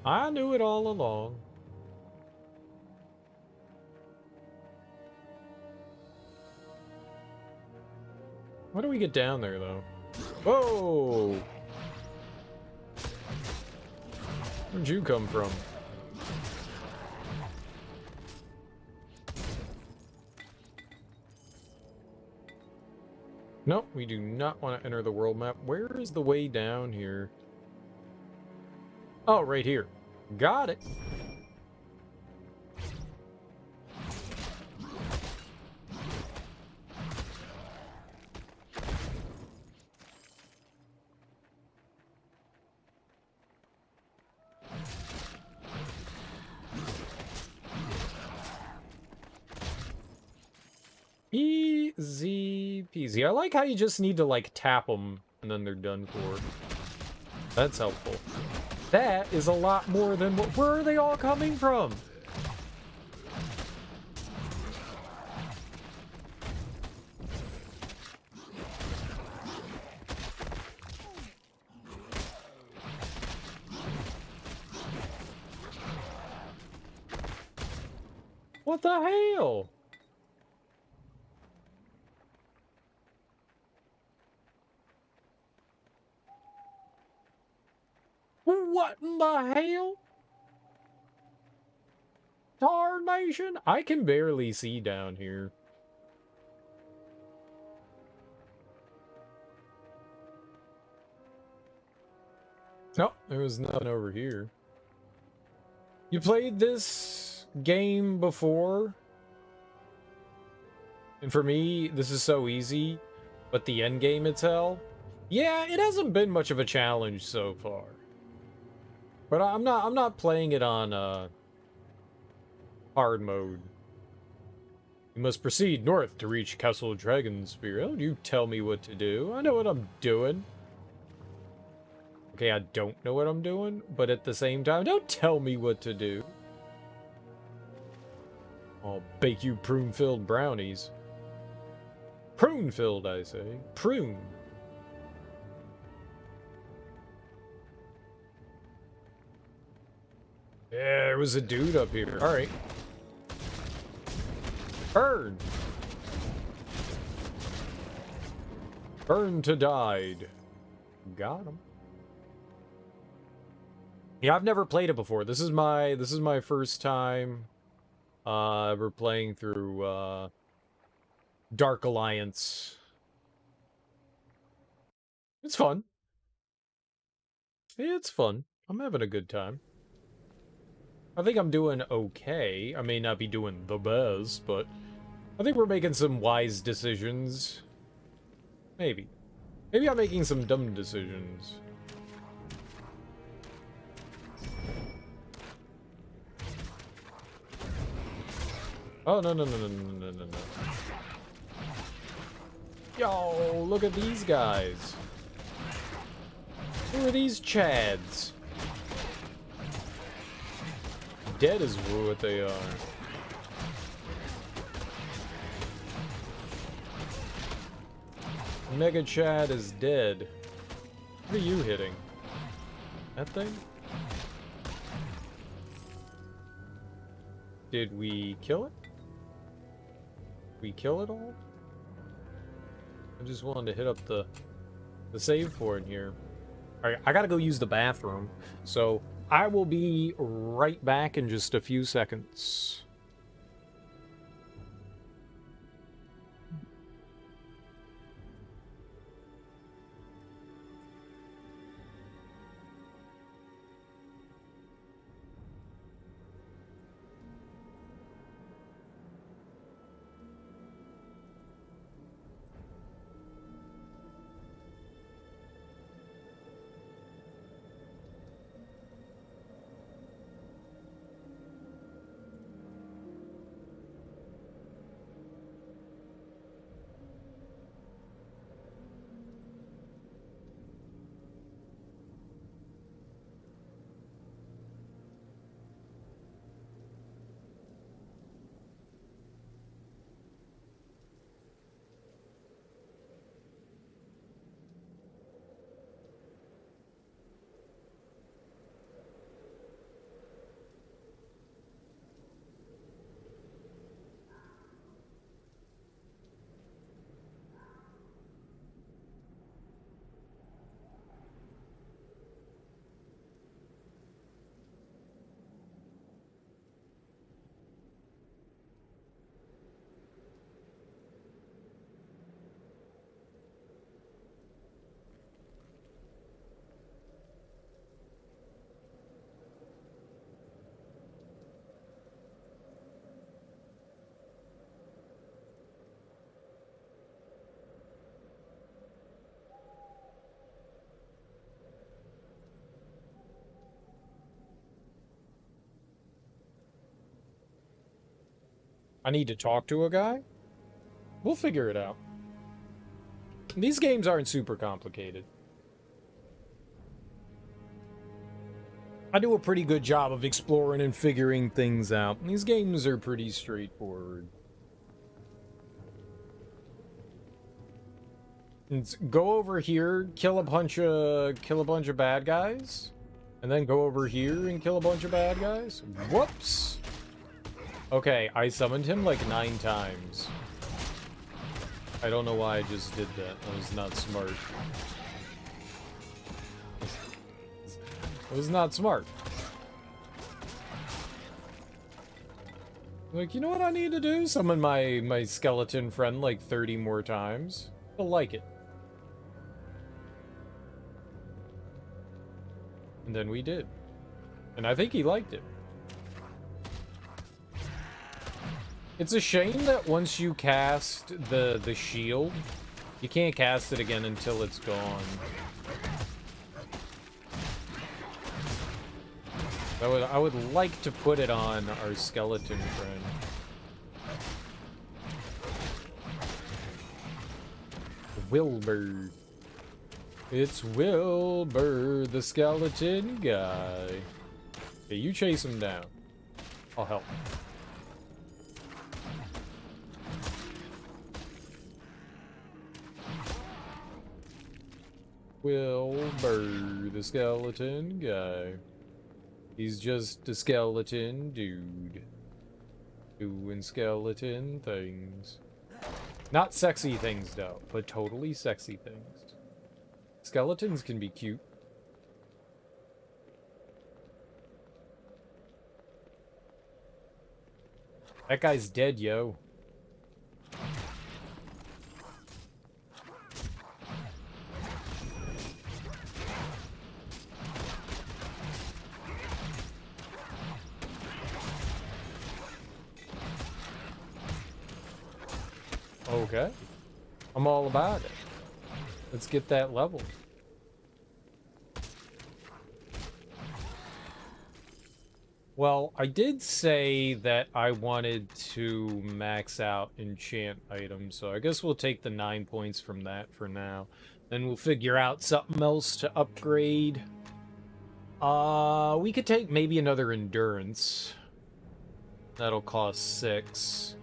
I knew it all along. How do we get down there, though? Whoa! Where'd you come from? Nope, we do not want to enter the world map. Where is the way down here? Oh, right here. Got it. Easy peasy. I like how you just need to, like, tap them, and then they're done for. That's helpful. That is a lot more than what... Where are they all coming from? What the hell? What in the hell? Tarnation? I can barely see down here. Oh, there was nothing over here. You played this game before? And for me, this is so easy, but the end game it's hell. Yeah, it hasn't been much of a challenge so far. But I'm not playing it on hard mode. You must proceed north to reach Castle Dragonspear. Don't you tell me what to do. I know what I'm doing. Okay, I don't know what I'm doing, but at the same time, don't tell me what to do. I'll bake you prune-filled brownies. Prune-filled, I say. Prune. Yeah, there was a dude up here. Alright. Burn! Burn to died. Got him. Yeah, I've never played it before. This is my first time ever playing through Dark Alliance. It's fun. It's fun. I'm having a good time. I think I'm doing okay. I may not be doing the best, but I think we're making some wise decisions. Maybe. Maybe I'm making some dumb decisions. Oh, no. Yo, look at these guys. Who are these chads? Dead is what they are. Mega Chad is dead. What are you hitting? That thing? Did we kill it? We kill it all? I just wanted to hit up the save point here. Alright, I gotta go use the bathroom. So I will be right back in just a few seconds. I need to talk to a guy? We'll figure it out. These games aren't super complicated. I do a pretty good job of exploring and figuring things out. These games are pretty straightforward. Go over here, kill a bunch of bad guys, and then go over here and kill a bunch of bad guys. Whoops. Okay, I summoned him like 9 times. I don't know why I just did that. That was not smart. It was not smart. Like, you know what I need to do? Summon my skeleton friend like 30 more times. He'll like it. And then we did. And I think he liked it. It's a shame that once you cast the shield, you can't cast it again until it's gone. I would like to put it on our skeleton friend. Wilbur. It's Wilbur, the skeleton guy. Okay, you chase him down. I'll help. Wilbur, the skeleton guy. He's just a skeleton dude. Doing skeleton things. Not sexy things, though, but totally sexy things. Skeletons can be cute. That guy's dead, yo. Okay. I'm all about it. Let's get that level. Well, I did say that I wanted to max out enchant items, so I guess we'll take the 9 points from that for now. Then we'll figure out something else to upgrade. We could take maybe another endurance. That'll cost 6.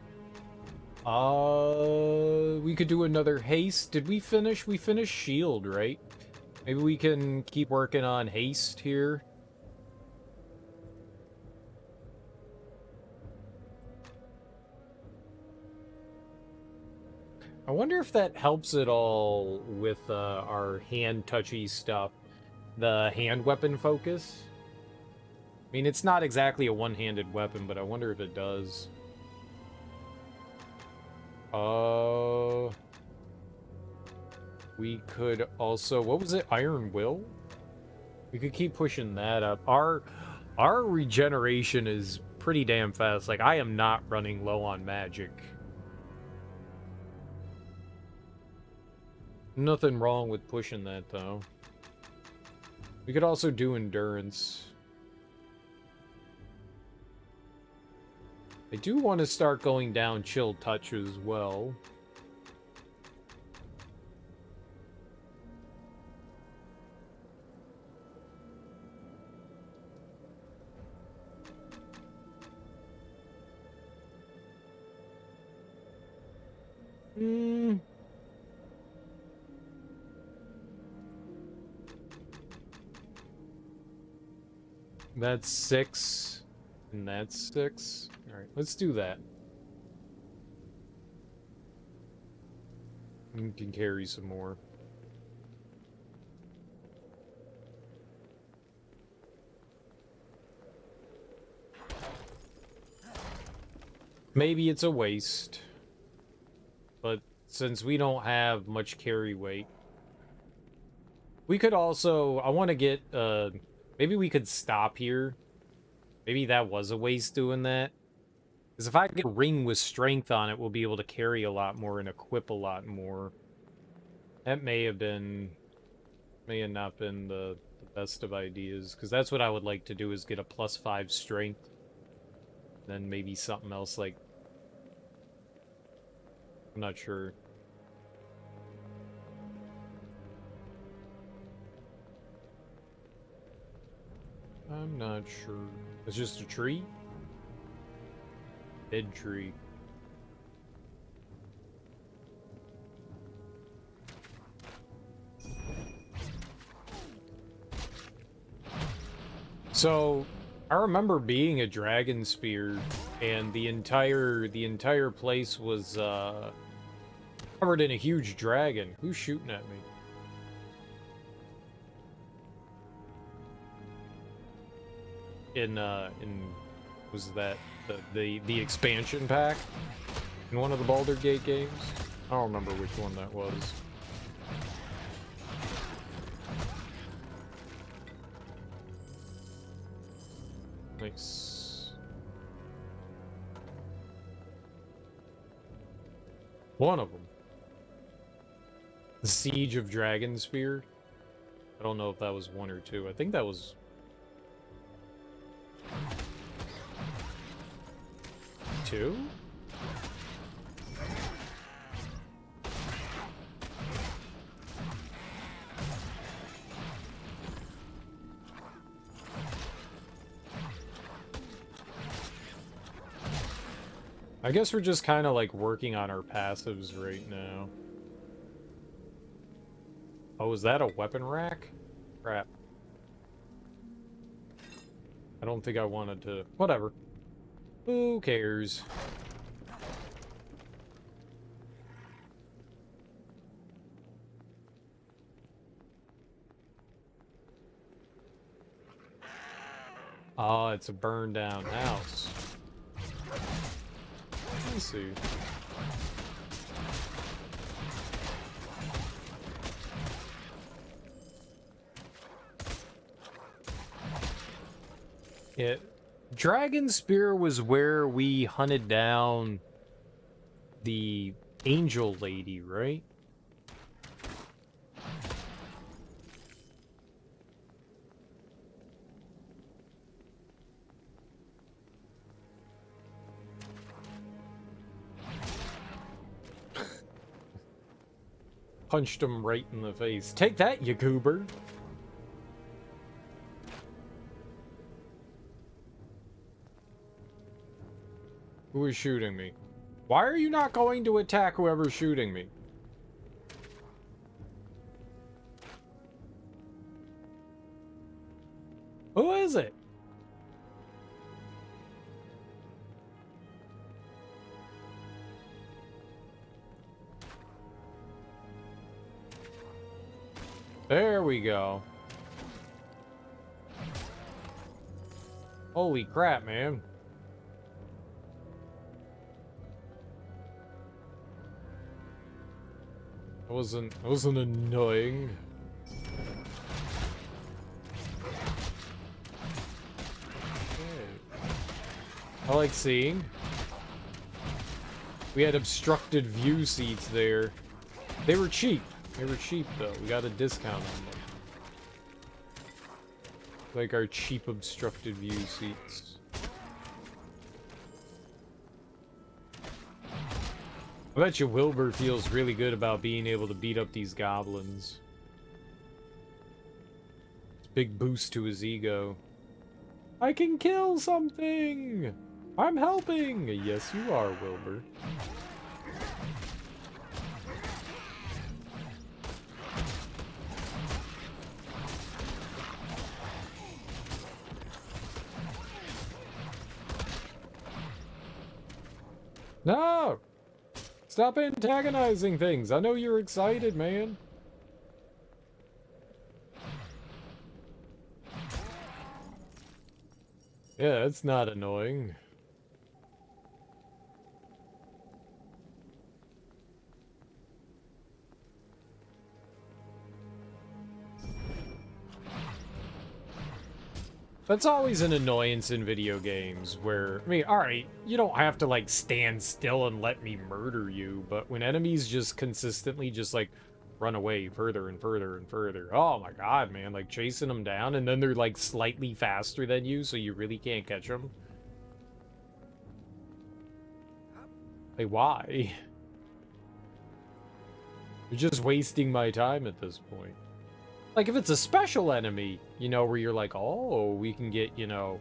We could do another haste. Did we finish? We finished shield, right? Maybe we can keep working on haste here. I wonder if that helps at all with our hand touchy stuff. The hand weapon focus. I mean, it's not exactly a one-handed weapon, but I wonder if it does. We could also... What was it? Iron Will? We could keep pushing that up. Our regeneration is pretty damn fast. Like, I am not running low on magic. Nothing wrong with pushing that, though. We could also do endurance. I do want to start going down chill touch as well. That's 6. And that's 6. Alright, let's do that. We can carry some more. Maybe it's a waste. But since we don't have much carry weight, we could also... I want to get... maybe we could stop here. Maybe that was a waste doing that. Because if I get a ring with strength on it, we'll be able to carry a lot more and equip a lot more. That may have been... May have not been the best of ideas. Because that's what I would like to do, is get a +5 strength. Then maybe something else like... I'm not sure. I'm not sure. It's just a tree? Dead tree. So, I remember being a dragon spear, and the entire place was covered in a huge dragon. Who's shooting at me? In was that the expansion pack in one of the Baldur Gate games? I don't remember which one that was. Nice. One of them. The Siege of Dragonspear. I don't know if that was one or two. I think that was... two? I guess we're just kind of like working on our passives right now. Oh, is that a weapon rack? Crap. I don't think I wanted to... Whatever. Who cares? Oh, it's a burned down house. Let's see. Yeah, Dragon Spear was where we hunted down the angel lady, right? Punched him right in the face. Take that, you goober! Who is shooting me? Why are you not going to attack whoever's shooting me? Who is it? There we go. Holy crap, man. That wasn't annoying. Okay. I like seeing. We had obstructed view seats there. They were cheap. They were cheap though. We got a discount on them. Like our cheap obstructed view seats. I bet you Wilbur feels really good about being able to beat up these goblins. It's a big boost to his ego. I can kill something! I'm helping! Yes, you are, Wilbur. No! Stop antagonizing things. I know you're excited, man. Yeah, it's not annoying. That's always an annoyance in video games where, I mean, alright, you don't have to, like, stand still and let me murder you, but when enemies just consistently just, like, run away further and further and further, oh my god, man, like, chasing them down, and then they're, like, slightly faster than you, so you really can't catch them. Like, why? You're just wasting my time at this point. Like, if it's a special enemy, you know, where you're like, oh, we can get, you know,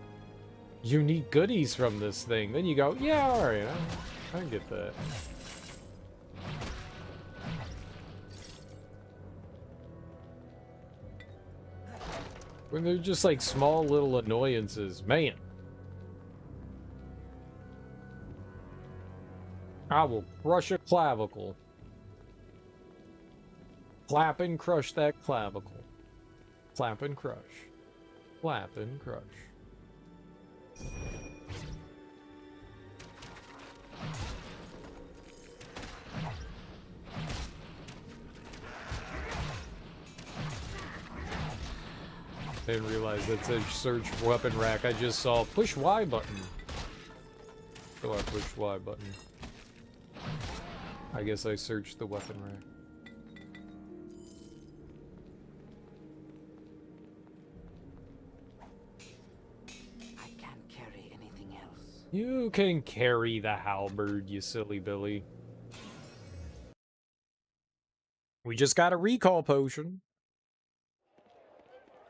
unique goodies from this thing, then you go, yeah, alright, I get that. When they're just like small little annoyances, man. I will crush a clavicle. Clap and crush that clavicle. Clap and crush. Clap and crush. Didn't realize that said search weapon rack. I just saw push Y button. So I pushed Y button. I guess I searched the weapon rack. I can't carry anything else. You can carry the halberd, you silly Billy. We just got a recall potion.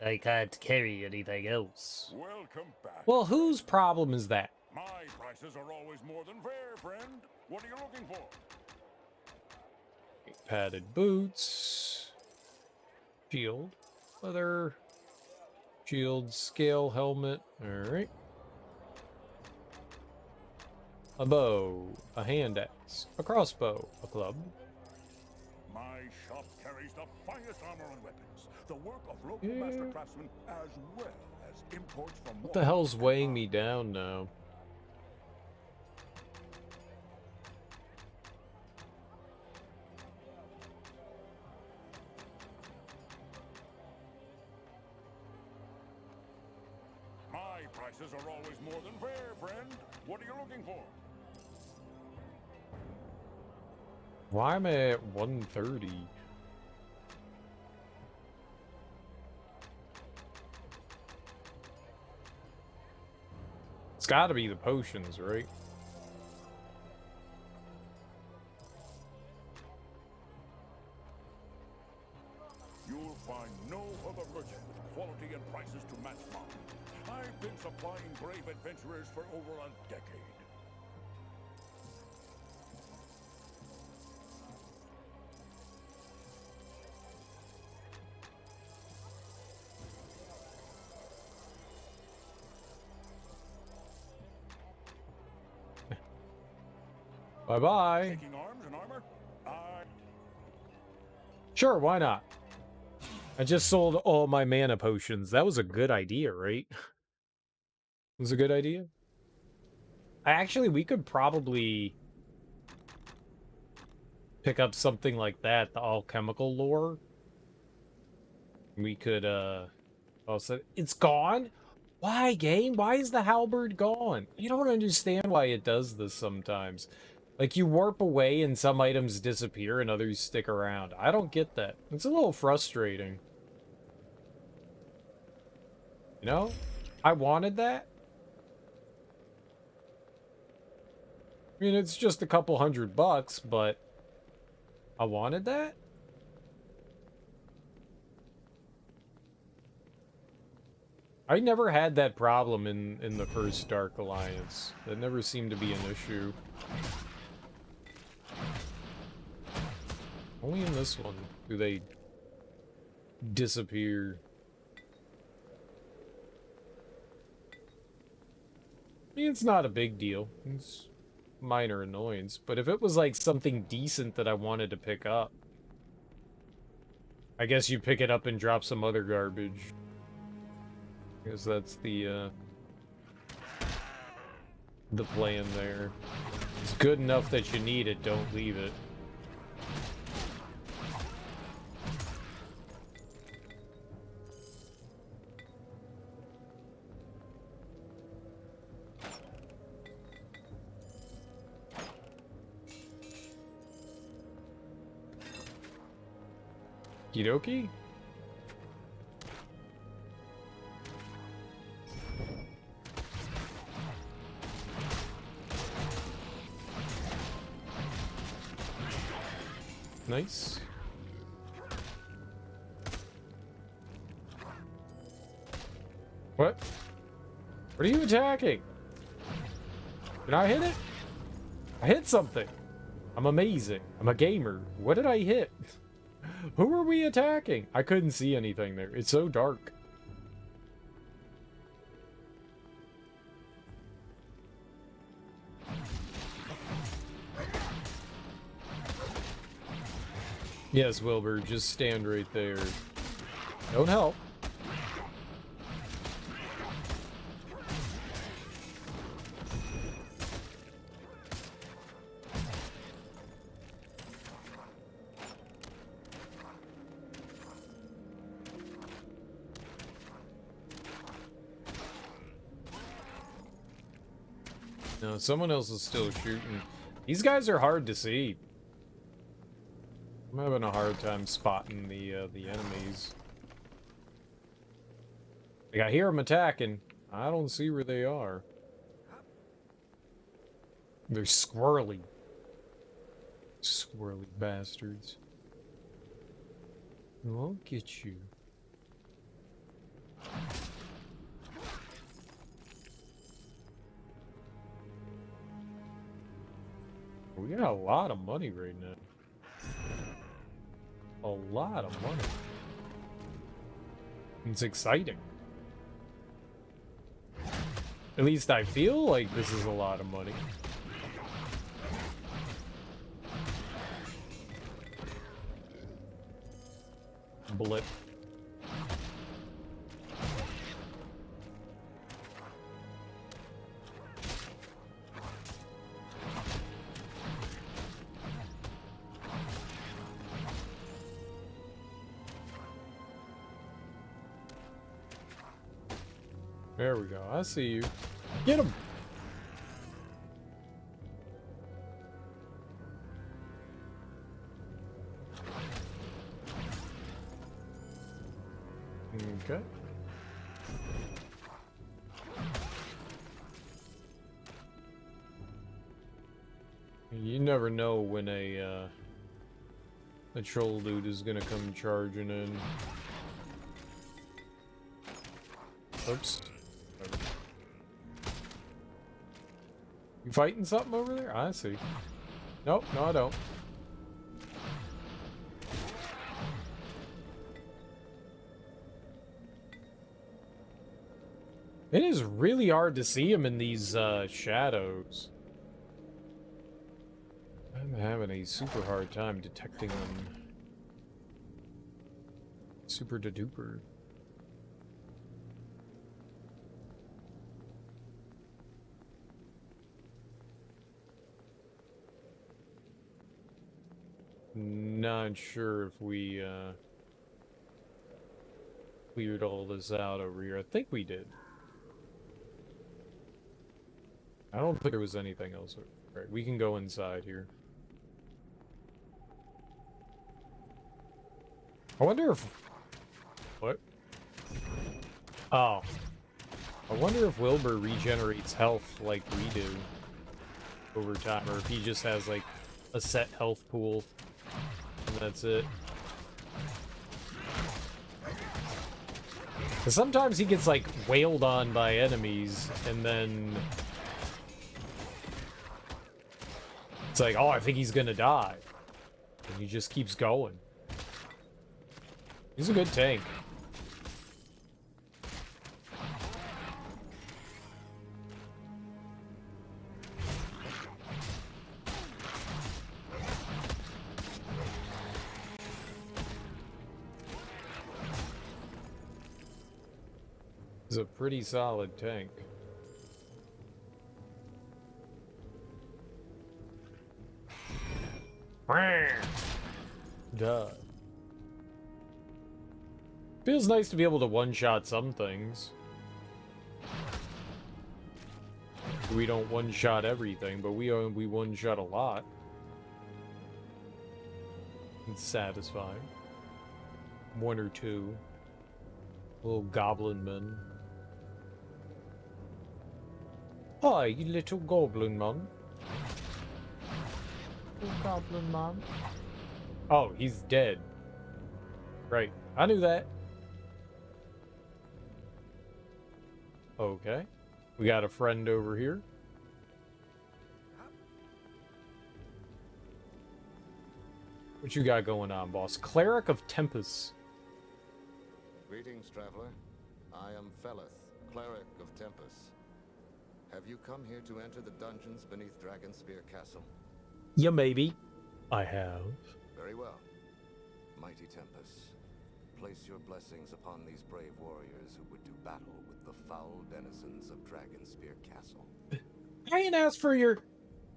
I can't carry anything else. Welcome back. Well, whose problem is that? My prices are always more than fair, friend. What are you looking for? Padded boots. Shield. Leather. Shield. Scale. Helmet. Alright. A bow. A hand axe. A crossbow. A club. My shop carries the finest armor and weapons. The work of local master craftsmen as well as imports from What the hell's weighing me down now? My prices are always more than fair, friend. What are you looking for? Why am I at 130? It's gotta be the potions, right? You'll find no other merchant with quality and prices to match mine. I've been supplying brave adventurers for over a decade. Bye-bye. Taking arms and armor? Sure, why not? I just sold all my mana potions. That was a good idea, right? It was a good idea. Actually, we could probably pick up something like that, the alchemical lore. We could, also... It's gone? Why, game? Why is the halberd gone? You don't understand why it does this sometimes. Like, you warp away and some items disappear and others stick around. I don't get that. It's a little frustrating. You know? I wanted that. I mean, it's just a couple $100, but I wanted that? I never had that problem in the first Dark Alliance. That never seemed to be an issue. Only in this one do they disappear. I mean, it's not a big deal. It's minor annoyance. But if it was like something decent that I wanted to pick up, I guess you pick it up and drop some other garbage. Because that's the plan there. It's good enough that you need it, don't leave it. Okie nice. What? What are you attacking? Did I hit it? I hit something. I'm amazing. I'm a gamer. What did I hit? Who are we attacking? I couldn't see anything there. It's so dark. Yes, Wilbur, just stand right there. Don't help. No, someone else is still shooting. These guys are hard to see. I'm having a hard time spotting the enemies. Like, I hear them attacking. I don't see where they are. They're squirrely. Squirrely bastards. I'll get you. We got a lot of money right now. A lot of money. It's exciting. At least I feel like this is a lot of money. Blip. There we go. I see you. Get him. Okay. You never know when a troll dude is gonna come charging in. Oops. You fighting something over there? I see. Nope, no I don't. It is really hard to see him in these shadows. I'm having a super hard time detecting them. Super da duper. Not sure if we cleared all this out over here. I think we did. I don't think there was anything else. Right, we can go inside here. I wonder if... What? Oh. I wonder if Wilbur regenerates health like we do over time, or if he just has, like, a set health pool, and that's it. 'Cause sometimes he gets, like, wailed on by enemies, and then... It's like, oh, I think he's gonna die. And he just keeps going. He's a good tank. He's a pretty solid tank. Duh. Feels nice to be able to one-shot some things. We don't one-shot everything, but we one-shot a lot. It's satisfying. One or two. Little goblin men. Hi, you little goblin man. Little goblin man. Oh, he's dead. Right. I knew that. Okay. We got a friend over here. What you got going on, boss? Cleric of Tempest. Greetings, traveler. I am Feleth, Cleric of Tempest. Have you come here to enter the dungeons beneath Dragonspear Castle? Yeah, maybe. I have. Very well. Mighty Tempest, place your blessings upon these brave warriors who would do battle with the foul denizens of Dragonspear Castle. I ain't asked for your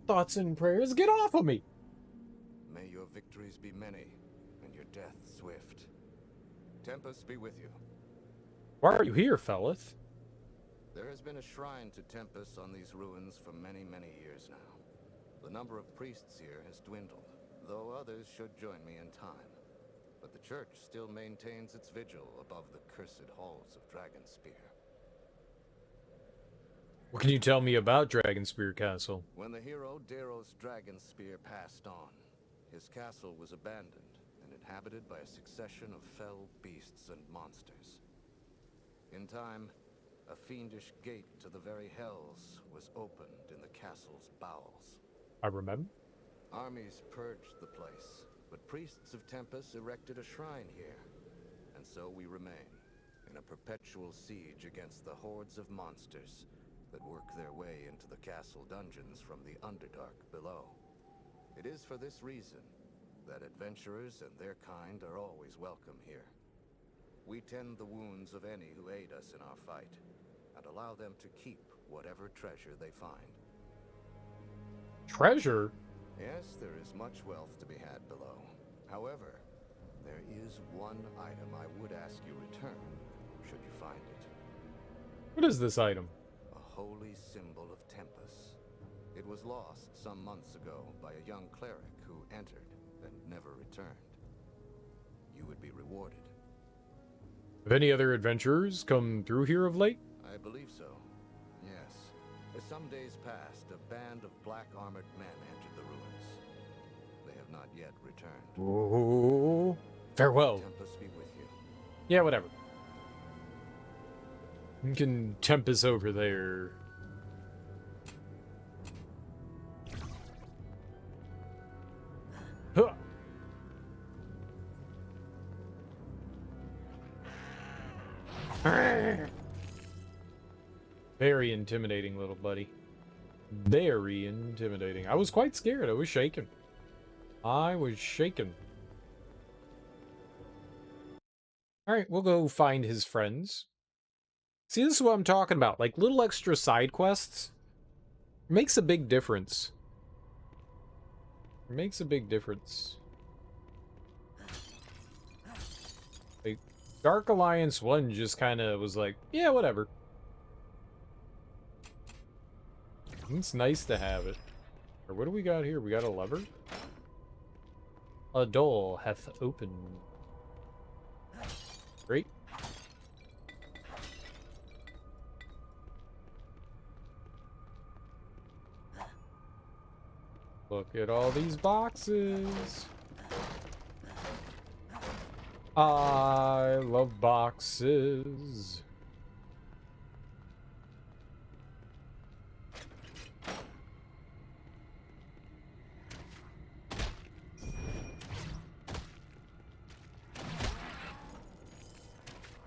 thoughts and prayers. Get off of me! May your victories be many, and your death swift. Tempest be with you. Why are you here, Felith? There has been a shrine to Tempest on these ruins for many, many years now. The number of priests here has dwindled, though others should join me in time. But the church still maintains its vigil above the cursed halls of Dragonspear. What can you tell me about Dragonspear Castle? When the hero Daros Dragonspear passed on, his castle was abandoned and inhabited by a succession of fell beasts and monsters. In time, a fiendish gate to the very hells was opened in the castle's bowels. I remember. Armies purged the place, but priests of Tempest erected a shrine here. And so we remain, in a perpetual siege against the hordes of monsters that work their way into the castle dungeons from the Underdark below. It is for this reason that adventurers and their kind are always welcome here. We tend the wounds of any who aid us in our fight, and allow them to keep whatever treasure they find. Treasure? Yes, there is much wealth to be had below. However, there is one item I would ask you return, should you find it. What is this item? A holy symbol of Tempest. It was lost some months ago by a young cleric who entered and never returned. You would be rewarded. Have any other adventurers come through here of late? I believe so. Yes. As some days passed, a band of black-armored men entered the ruins. They have not yet returned. Oh, farewell. Tempest be with you. Yeah, whatever. You can Tempest over there. Huh. Very intimidating, little buddy. Very intimidating. I was quite scared. I was shaking. I was shaking. Alright, we'll go find his friends. See, this is what I'm talking about. Like, little extra side quests. Makes a big difference. Makes a big difference. Like, Dark Alliance 1 just kind of was like, yeah, whatever. It's nice to have it. Or what do we got here? We got a lever? A door hath opened. Great. Look at all these boxes. I love boxes.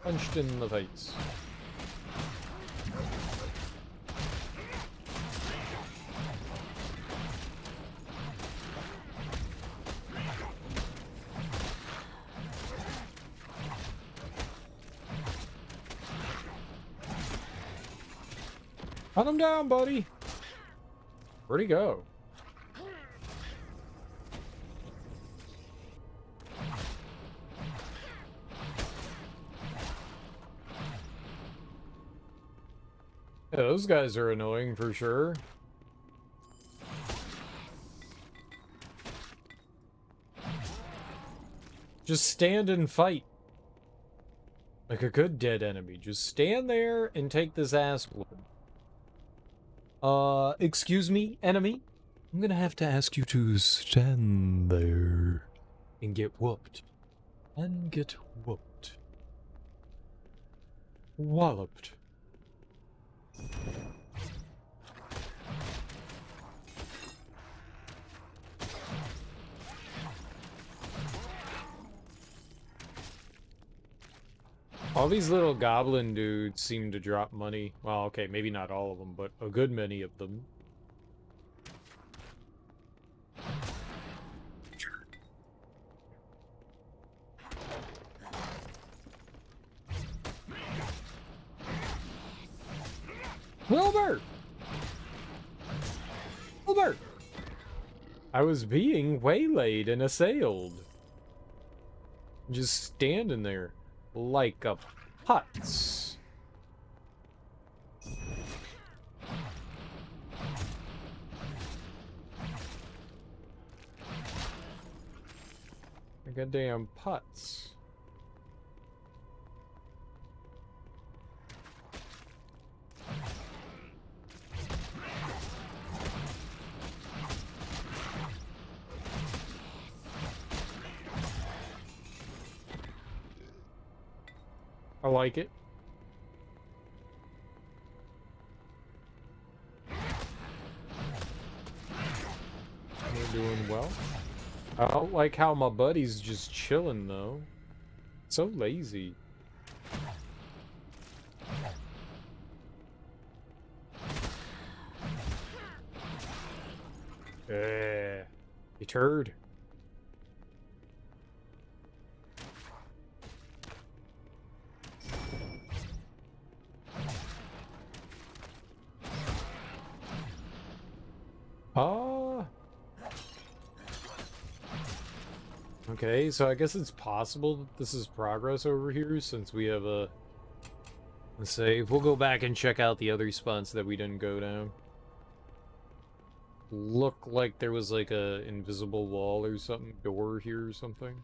Punched in the face. Hunt him down, buddy. Where'd he go? Yeah, those guys are annoying for sure. Just stand and fight. Like a good dead enemy. Just stand there and take this ass whooping. Excuse me, enemy? I'm gonna have to ask you to stand there and get whooped. And get whooped. Walloped. All these little goblin dudes seem to drop money. Well, okay, maybe not all of them, but a good many of them. Wilbur! Wilbur! I was being waylaid and assailed. Just standing there like a putz. Like a damn putz. I like it. We're doing well. I don't like how my buddy's just chilling though. So lazy. You turd. Ah. Okay, so I guess it's possible that this is progress over here since we have a save. We'll go back and check out the other spots that we didn't go down. Look like there was like a invisible wall or something, door here or something.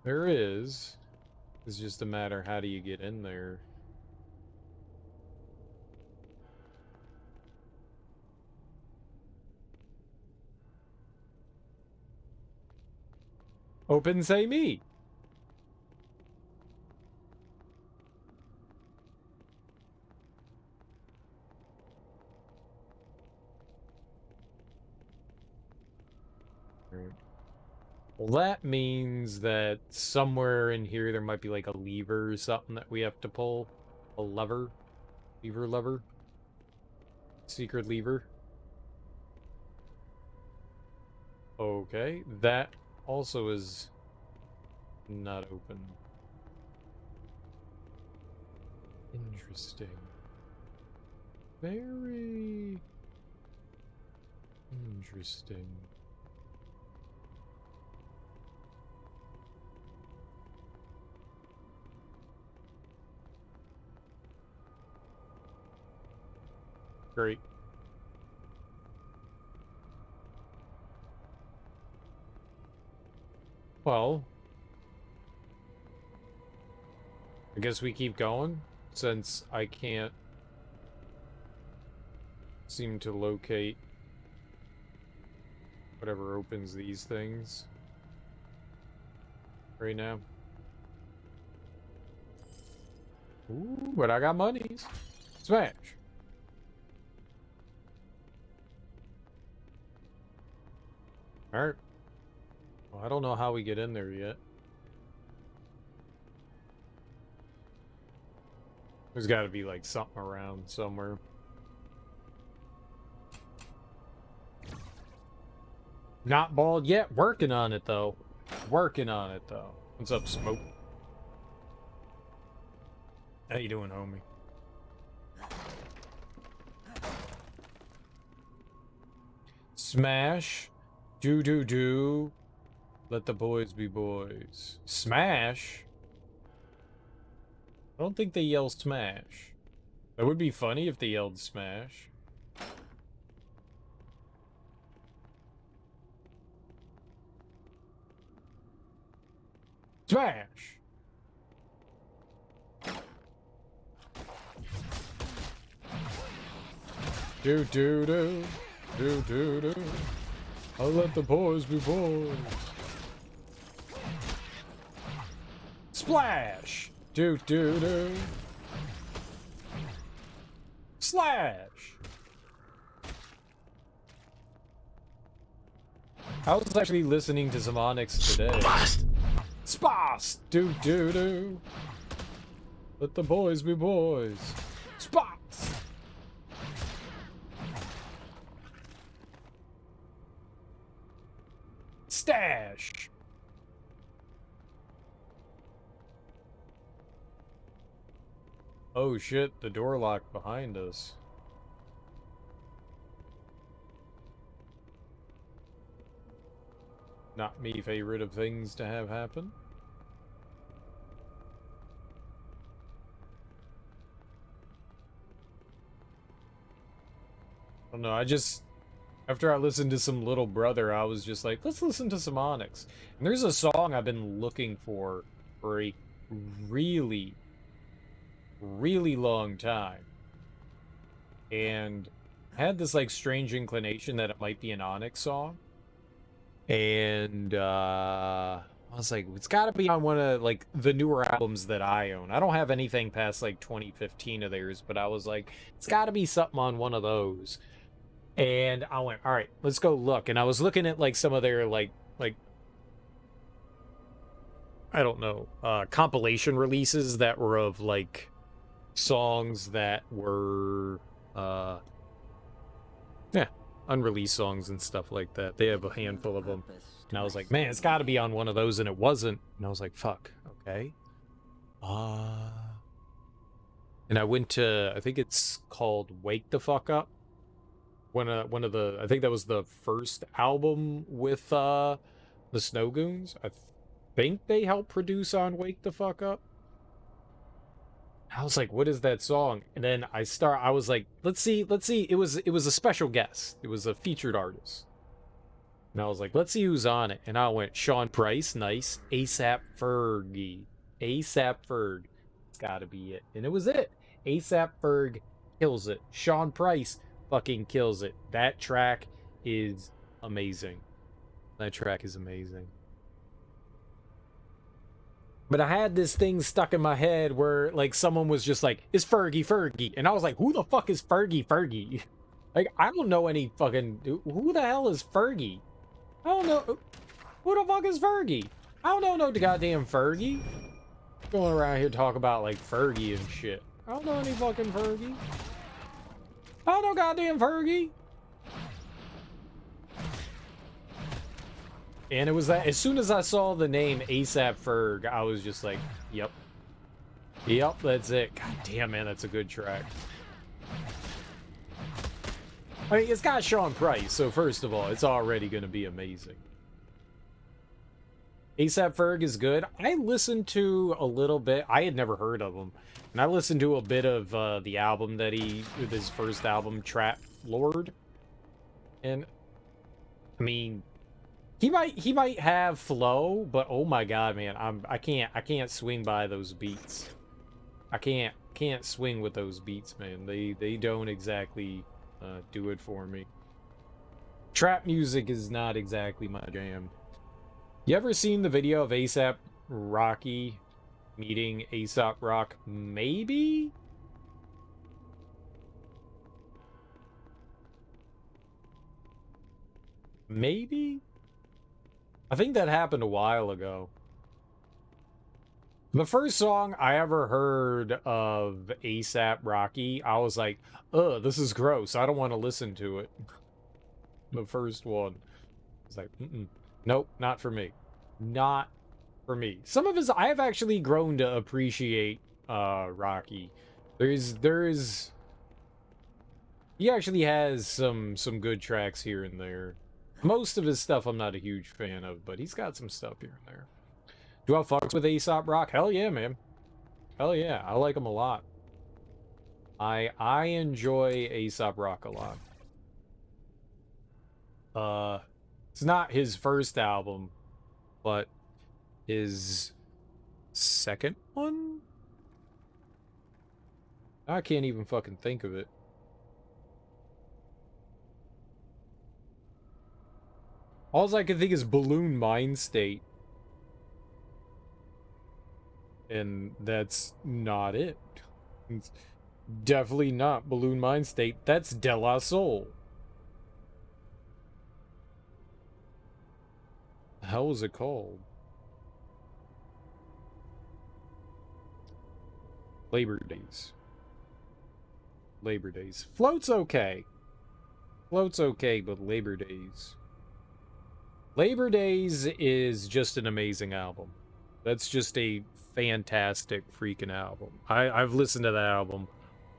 There is. It's just a matter how do you get in there. Open say me. Right. Well, that means that somewhere in here there might be like a lever or something that we have to pull. A lever. Lever. Secret lever. Okay, that also is not open. Interesting. Very interesting. Great. Well, I guess we keep going, since I can't seem to locate whatever opens these things right now. Ooh, but I got monies. Smash. Alright. Well, I don't know how we get in there yet. There's got to be like something around somewhere. Not bald yet. Working on it though. Working on it though. What's up, Smoke? How you doing, homie? Smash. Do. Let the boys be boys. Smash? I don't think they yell smash. That would be funny if they yelled smash. Smash! Do. I'll let the boys be boys. Splash! Do. Slash! I was actually listening to some Onyx today. Spas! Do. Let the boys be boys. Spots! Stash! Oh shit, the door locked behind us. Not me favorite of things to have happen. I don't know, after I listened to some Little Brother, I was just like, let's listen to some Onyx. And there's a song I've been looking for a really, really long time. And I had this, like, strange inclination that it might be an Onyx song. And, I was like, it's gotta be on one of, like, the newer albums that I own. I don't have anything past, like, 2015 of theirs, but I was like, it's gotta be something on one of those. And I went, all right, let's go look. And I was looking at, like, some of their, like, I don't know, compilation releases that were of, like, songs that were, yeah, unreleased songs and stuff like that. They have a handful of them. And I was like, man, it's got to be on one of those, and it wasn't. And I was like, fuck, okay. And I went to, I think it's called Wake the Fuck Up. One of the, I think that was the first album with the Snow Goons. I think they helped produce on Wake the Fuck Up. I was like, what is that song? And then I was like, let's see. It was a special guest. It was a featured artist. And I was like, let's see who's on it. And I went, Sean Price, nice. ASAP Ferg. It's gotta be it. And it was it. ASAP Ferg kills it. Sean Price fucking kills it. That track is amazing. But I had this thing stuck in my head where, like, someone was just like, it's Fergie. And I was like, who the fuck is Fergie? Like, I don't know any fucking... Who the hell is Fergie? I don't know. Who the fuck is Fergie? I don't know no goddamn Fergie. Going around here talking about, like, Fergie and shit. I don't know any fucking Fergie. I don't know goddamn Fergie. And it was that, as soon as I saw the name ASAP Ferg, I was just like, yep. Yep, that's it. God damn, man, that's a good track. I mean, it's got Sean Price, so first of all, it's already going to be amazing. ASAP Ferg is good. I listened to a little bit. I had never heard of him. And I listened to a bit of the album that with his first album, Trap Lord. And, I mean... He might have flow, but oh my god, man, I can't swing by those beats. I can't swing with those beats, man. They don't exactly do it for me. Trap music is not exactly my jam. You ever seen the video of ASAP Rocky meeting Aesop Rock? Maybe? Maybe? I think that happened a while ago. The first song I ever heard of ASAP Rocky, I was like, ugh, this is gross. I don't want to listen to it. The first one. I was like, nope, not for me. Not for me. Some of his, I have actually grown to appreciate Rocky. He actually has some good tracks here and there. Most of his stuff I'm not a huge fan of, but he's got some stuff here and there. Do I fuck with Aesop Rock? Hell yeah, man. Hell yeah, I like him a lot. I enjoy Aesop Rock a lot. It's not his first album, but his second one? I can't even fucking think of it. All I can think is Balloon Mind State. And that's not it. It's definitely not Balloon Mind State. That's De La Soul. How was it called? Labor Days. Float's okay. But Labor Days. Labor Days is just an amazing album. That's just a fantastic freaking album. I've listened to that album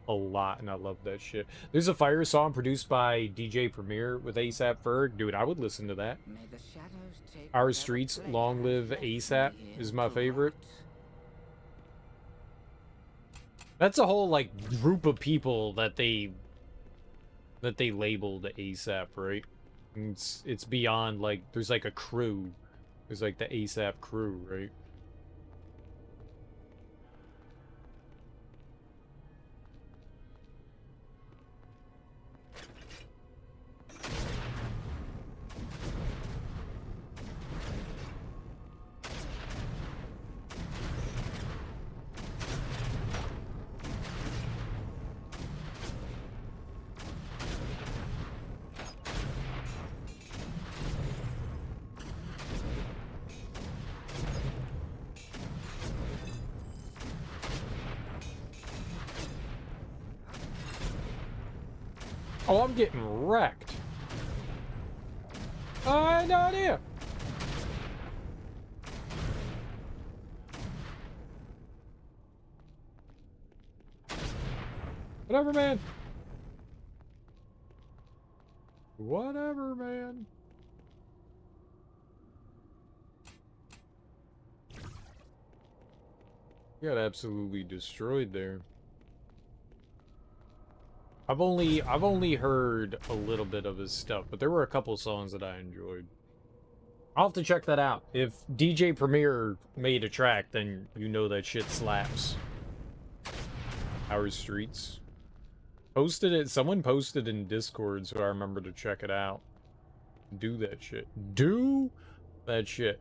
a lot, and I love that shit. There's a Fire song produced by DJ Premier with ASAP Ferg. Dude, I would listen to that. May the shadows take Our whatever Streets, pleasure Long is Live left ASAP me is here my to favorite. rot. That's a whole, like, group of people that they labeled ASAP, right? It's beyond, like, there's like a crew. There's like the ASAP crew, right? Oh, I'm getting wrecked. I had no idea. Whatever, man. Whatever, man. You got absolutely destroyed there. I've only heard a little bit of his stuff, but there were a couple songs that I enjoyed. I'll have to check that out. If DJ Premier made a track, then you know that shit slaps. Our Streets. Posted it, someone posted in Discord, so I remember to check it out. Do that shit. Do that shit.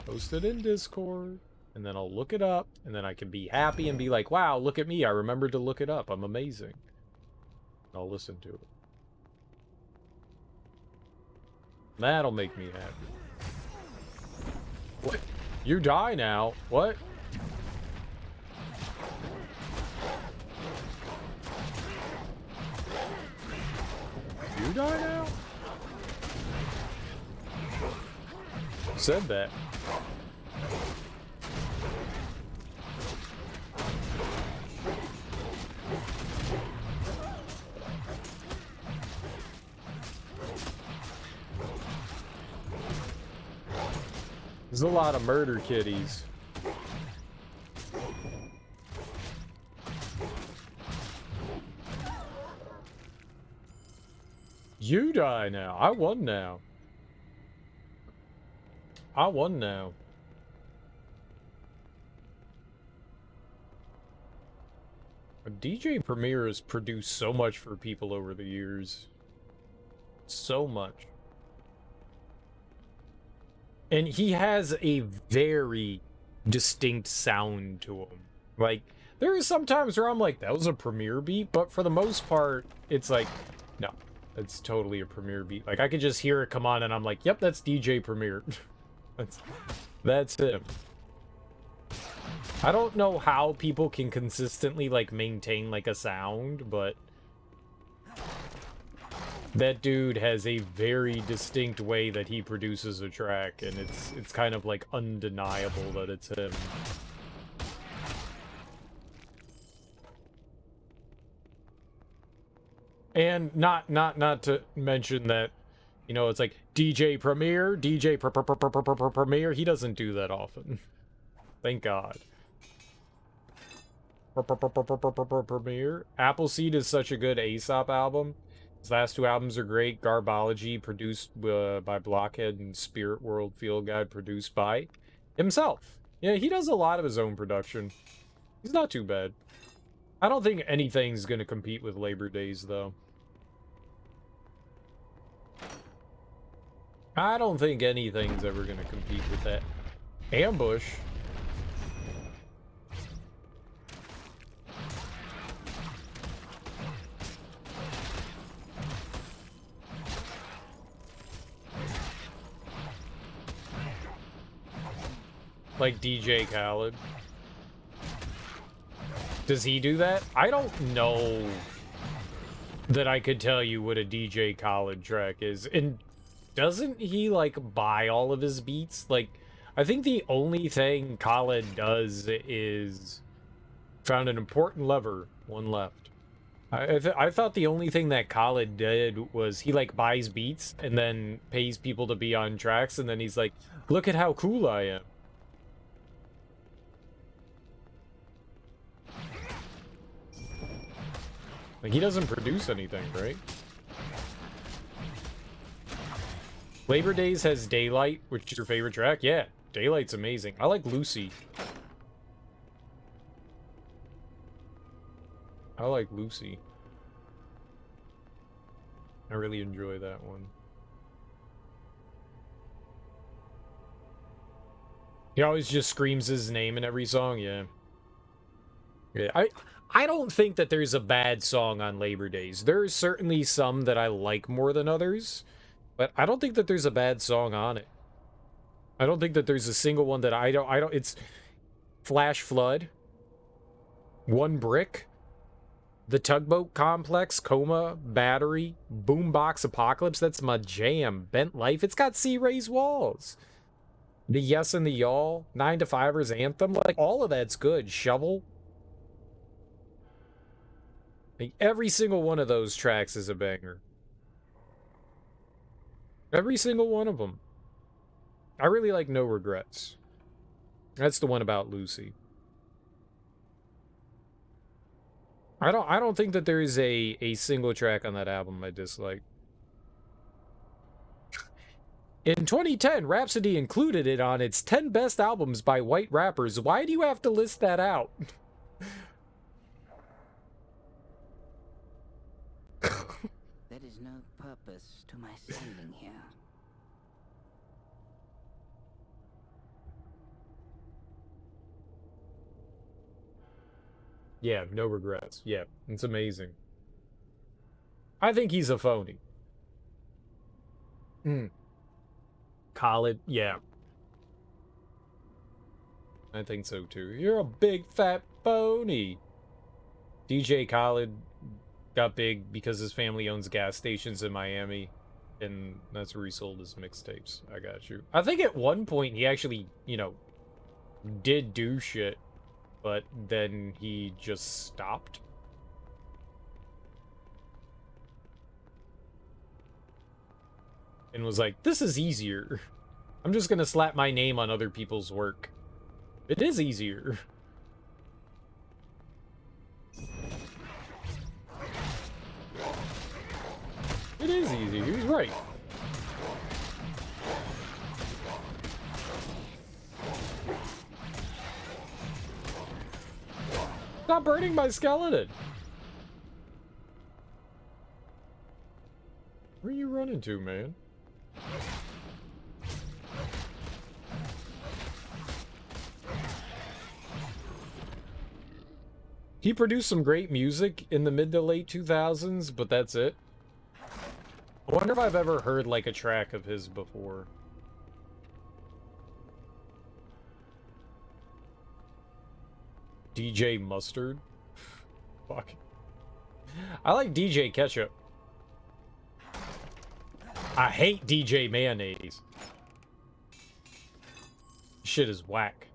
Post it in Discord, and then I'll look it up, and then I can be happy and be like, wow, look at me, I remembered to look it up, I'm amazing. I'll listen to it. That'll make me happy. What? You die now? What? You die now? Said that. There's a lot of murder kitties. You die now. I won now. I won now. DJ Premier has produced so much for people over the years. So much. And he has a very distinct sound to him. Like, there are some times where I'm like, that was a Premier beat, but for the most part, it's like, no, that's totally a Premier beat. Like, I could just hear it come on and I'm like, yep, that's DJ Premier. That's him. I don't know how people can consistently, like, maintain, like, a sound, but that dude has a very distinct way that he produces a track, and it's kind of, like, undeniable that it's him. And not to mention that, you know, it's like DJ Premier, DJ Premier. He doesn't do that often. Thank God. Premier. Appleseed is such a good Aesop album. His last two albums are great. Garbology, produced by Blockhead, and Spirit World Field Guide, produced by himself. Yeah, he does a lot of his own production. He's not too bad. I don't think anything's gonna compete with Labor Days, though. I don't think anything's ever gonna compete with that. Ambush. Like DJ Khaled. Does he do that? I don't know that I could tell you what a DJ Khaled track is. And doesn't he, like, buy all of his beats? Like, I think the only thing Khalid does is found an important lever. One left. I thought the only thing that Khalid did was he like buys beats and then pays people to be on tracks, and then he's like, "Look at how cool I am." Like, he doesn't produce anything, right? Labor Days has Daylight, which is your favorite track? Yeah, Daylight's amazing. I like Lucy. I like Lucy. I really enjoy that one. He always just screams his name in every song, yeah. Yeah, I don't think that there's a bad song on Labor Days. There's certainly some that I like more than others, but I don't think that there's a bad song on it. I don't think that there's a single one that I don't, it's Flash Flood, One Brick, The Tugboat Complex, Coma, Battery, Boombox Apocalypse, that's my jam. Bent Life, it's got Sea Ray's Walls. The Yes and the Y'all, 9 to 5ers Anthem, like, all of that's good. Shovel. Like, every single one of those tracks is a banger. Every single one of them. I really like No Regrets. That's the one about Lucy. I don't think that there is a single track on that album I dislike. In 2010, Rhapsody included it on its 10 best albums by white rappers. Why do you have to list that out? There is no purpose to my standing here. Yeah, No Regrets. Yeah, it's amazing. I think he's a phony. Khalid, yeah. I think so too. You're a big fat phony. DJ Khaled got big because his family owns gas stations in Miami, and that's where he sold his mixtapes. I got you. I think at one point he actually, you know, did do shit, but then he just stopped. And was like, this is easier. I'm just gonna slap my name on other people's work. It is easier. It is easy. He was right. Stop burning my skeleton. Where are you running to, man? He produced some great music in the mid to late 2000s, but that's it. I wonder if I've ever heard, like, a track of his before. DJ Mustard? Fuck. I like DJ Ketchup. I hate DJ Mayonnaise. Shit is whack.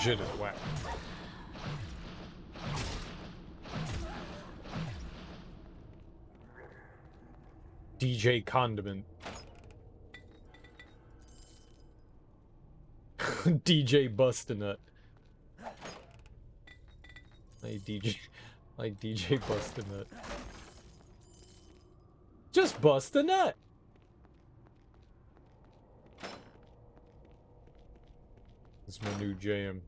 Shit is whack. DJ Condiment. DJ Bustinut. Like DJ Bustinut. Just bust a nut. It's my new jam.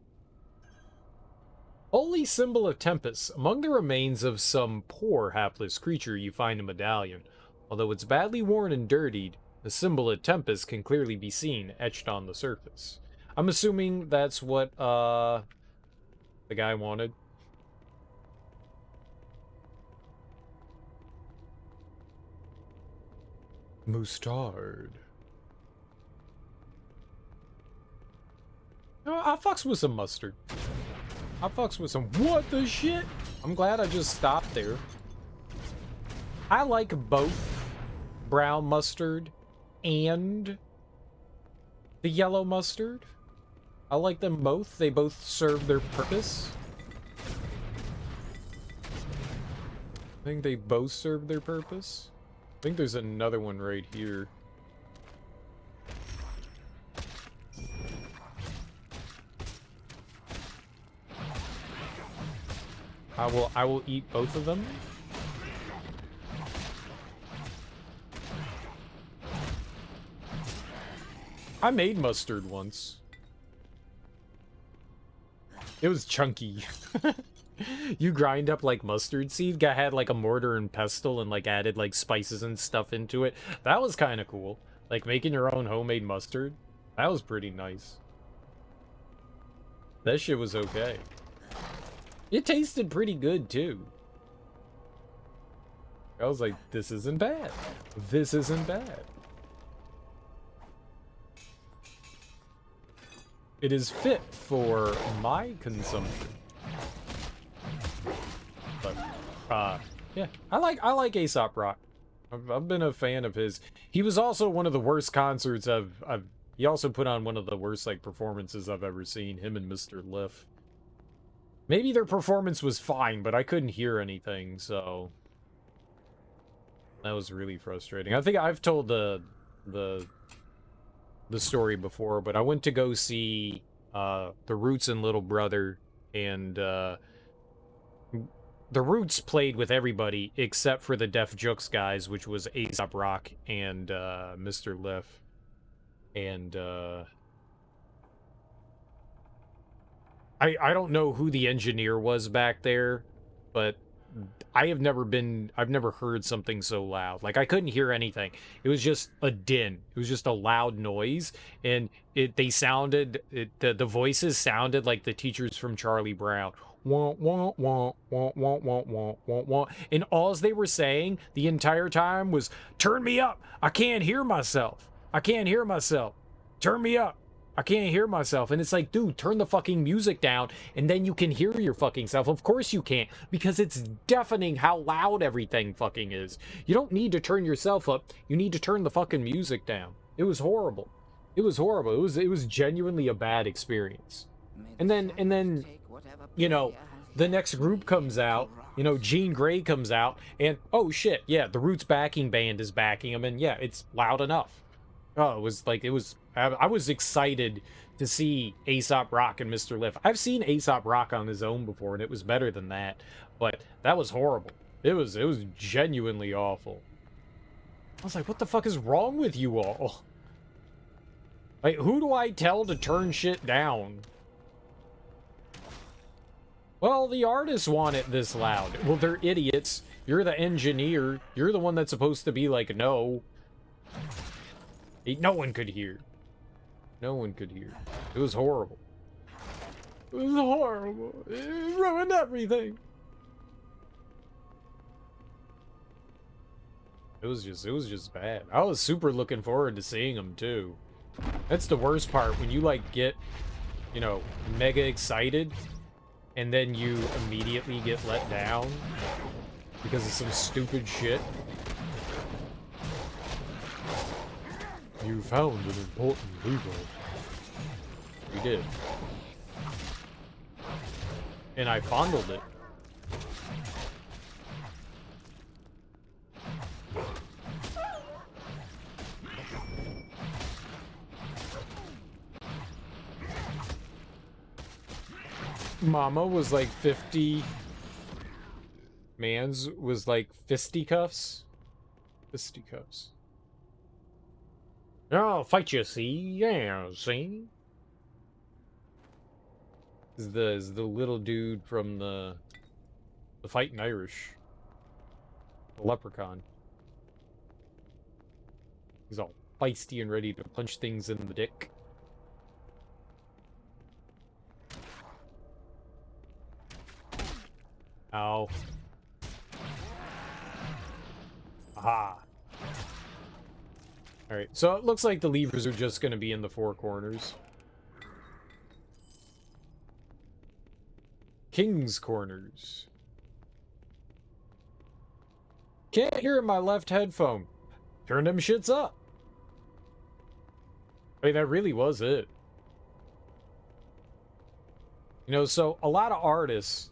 Holy symbol of Tempest. Among the remains of some poor hapless creature you find a medallion. Although it's badly worn and dirtied, the symbol of Tempest can clearly be seen etched on the surface. I'm assuming that's what the guy wanted. Mustard. fucks with some mustard. I fucks with some... What the shit? I'm glad I just stopped there. I like both brown mustard and the yellow mustard. I like them both. They both serve their purpose. I think they both serve their purpose. I think there's another one right here. I will eat both of them. I made mustard once. It was chunky. You grind up like mustard seed. I had like a mortar and pestle and like added like spices and stuff into it. That was kind of cool. Like making your own homemade mustard. That was pretty nice. That shit was okay. It tasted pretty good too. I was like, this isn't bad. This isn't bad. It is fit for my consumption. But, yeah, I like Aesop Rock. I've been a fan of his. He was also one of the worst concerts he also put on one of the worst, like, performances I've ever seen, him and Mr. Liff. Maybe their performance was fine, but I couldn't hear anything, so... That was really frustrating. I think I've told the story before, but I went to go see the Roots and Little Brother, and the Roots played with everybody except for the Def Jux guys, which was Aesop Rock and Mr. Liff. And I don't know who the engineer was back there, but I've never heard something so loud. Like, I couldn't hear anything. It was just a din. It was just a loud noise, and the voices sounded like the teachers from Charlie Brown. Wah, wah, wah, wah, wah, wah, wah, wah, wah. And all they were saying the entire time was, turn me up. I can't hear myself. I can't hear myself. Turn me up. I can't hear myself. And it's like, dude, turn the fucking music down and then you can hear your fucking self. Of course you can't, because it's deafening how loud everything fucking is. You don't need to turn yourself up. You need to turn the fucking music down. It was horrible. It was horrible. It was genuinely a bad experience. And then, you know, the next group comes out, you know, Jean Grey comes out, and oh shit, yeah, the Roots backing band is backing him, and yeah, it's loud enough. Oh, I was excited to see Aesop Rock and Mr. Liff. I've seen Aesop Rock on his own before, and it was better than that, but that was horrible. It was genuinely awful. I was like, what the fuck is wrong with you all? Like, who do I tell to turn shit down? Well, the artists want it this loud. Well, they're idiots. You're the engineer. You're the one that's supposed to be like, no. No one could hear. No one could hear. It was horrible. It was horrible. It ruined everything. It was just bad. I was super looking forward to seeing them too. That's the worst part, when you like get, you know, mega excited and then you immediately get let down because of some stupid shit. You found an important people. We did. And I fondled it. Mama was like 50. Man's was like fisticuffs. Fisticuffs. I'll fight you, see? Yeah, see? Is the little dude from the Fighting Irish. The leprechaun. He's all feisty and ready to punch things in the dick. Ow. Aha. Alright, so it looks like the levers are just going to be in the four corners. King's Corners. Can't hear my left headphone. Turn them shits up. I mean, that really was it. You know, so a lot of artists,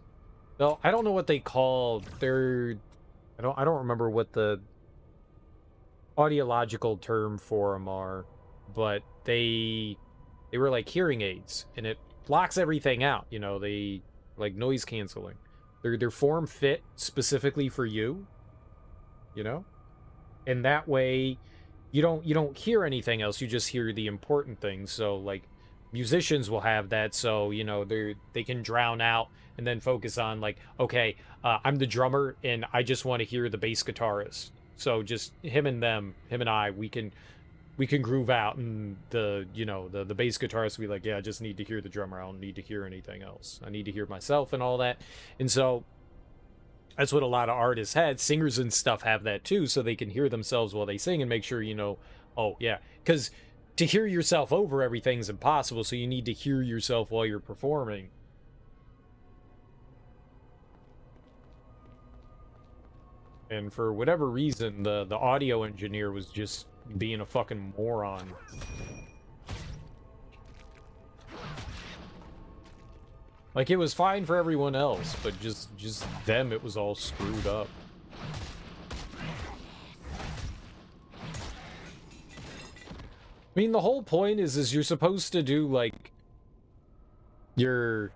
though, I don't know what they called. I don't remember what the audiological term for them are, but they were like hearing aids, and it blocks everything out. You know, they like noise canceling. They're form fit specifically for you. You know, and that way you don't hear anything else. You just hear the important things. So like musicians will have that, so you know they can drown out and then focus on like, okay, I'm the drummer and I just want to hear the bass guitarist. So just him and I, we can groove out, and the bass guitarist will be like, yeah, I just need to hear the drummer. I don't need to hear anything else. I need to hear myself and all that. And so that's what a lot of artists had. Singers and stuff have that too, so they can hear themselves while they sing and make sure, you know, oh yeah, because to hear yourself over everything's impossible, so you need to hear yourself while you're performing. And for whatever reason, the audio engineer was just being a fucking moron. Like, it was fine for everyone else, but just them, it was all screwed up. I mean, the whole point is you're supposed to do, like, your...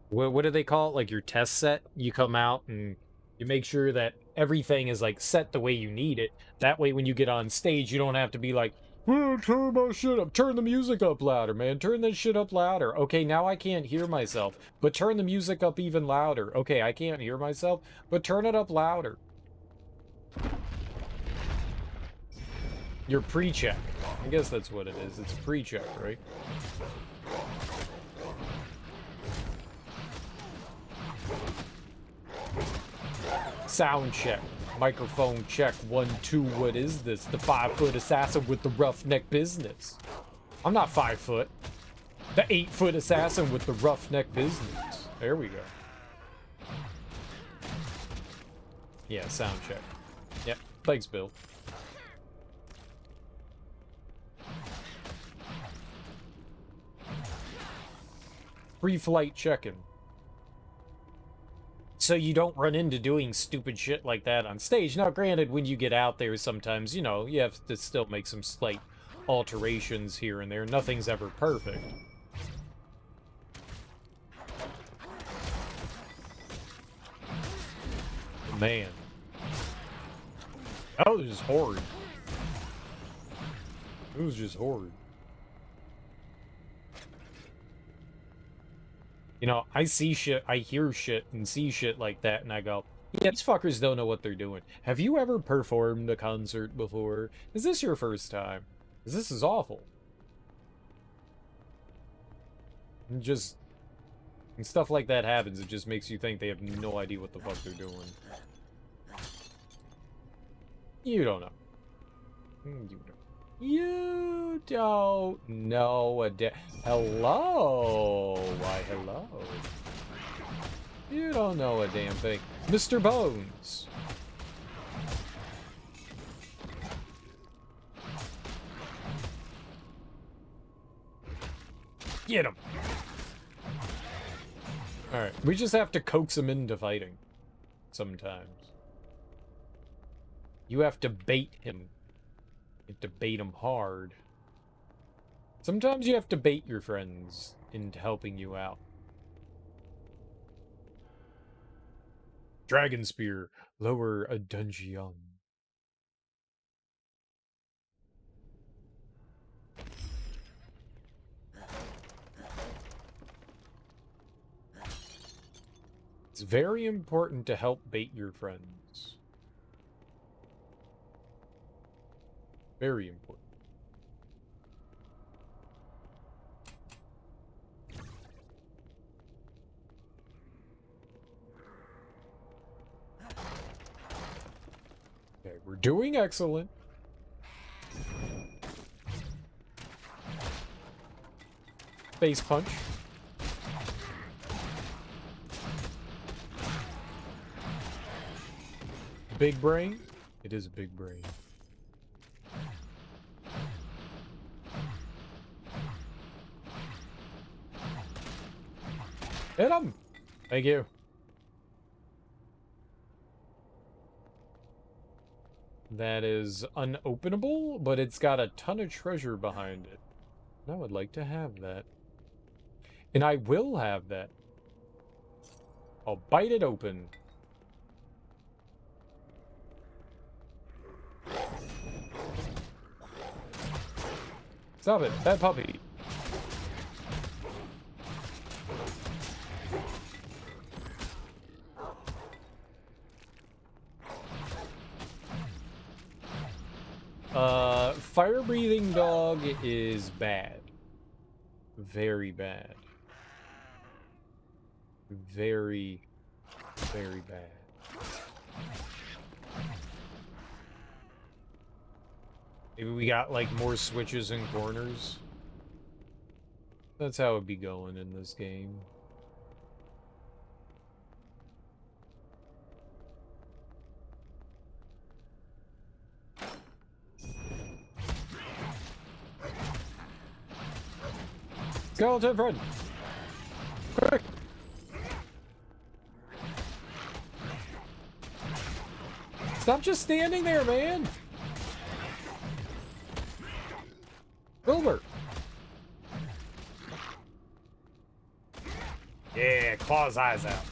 What do they call it? Like, your test set? You come out and you make sure that everything is, like, set the way you need it. That way, when you get on stage, you don't have to be like, oh, turn my shit up. Turn the music up louder, man. Turn that shit up louder. Okay, now I can't hear myself, but turn the music up even louder. Okay, I can't hear myself, but turn it up louder. Your pre-check. I guess that's what it is. It's a pre-check, right? Sound check. Microphone check. 1, 2. What is this? The 5-foot assassin with the roughneck business. I'm not 5 foot. The 8-foot assassin with the roughneck business. There we go. Yeah, sound check. Yep. Thanks, Bill. Pre-flight check-in. So you don't run into doing stupid shit like that on stage. Now, granted, when you get out there, sometimes, you know, you have to still make some slight alterations here and there. Nothing's ever perfect. Man. That was just horrid. It was just horrid. You know, I see shit, I hear shit, and see shit like that, and I go, yeah, these fuckers don't know what they're doing. Have you ever performed a concert before? Is this your first time? 'Cause this is awful. And just... when stuff like that happens, it just makes you think they have no idea what the fuck they're doing. You don't know. You don't know a hello. Why, hello. You don't know a damn thing. Mr. Bones. Get him. Alright, we just have to coax him into fighting. Sometimes. You have to bait him. You have to bait them hard. Sometimes you have to bait your friends into helping you out. Dragon Spear. Lower a dungeon. It's very important to help bait your friends. Very important. Okay, we're doing excellent. Face punch. big brain. It is a big brain. Hit him! Thank you. That is unopenable, but it's got a ton of treasure behind it. And I would like to have that. And I will have that. I'll bite it open. Stop it, bad puppy. Fire-breathing dog is bad. Very bad. Very, very bad. Maybe we got, like, more switches and corners. That's how it'd be going in this game. Skeleton friend! Quick! Stop just standing there, man! Wilbur! Yeah, claw his eyes out.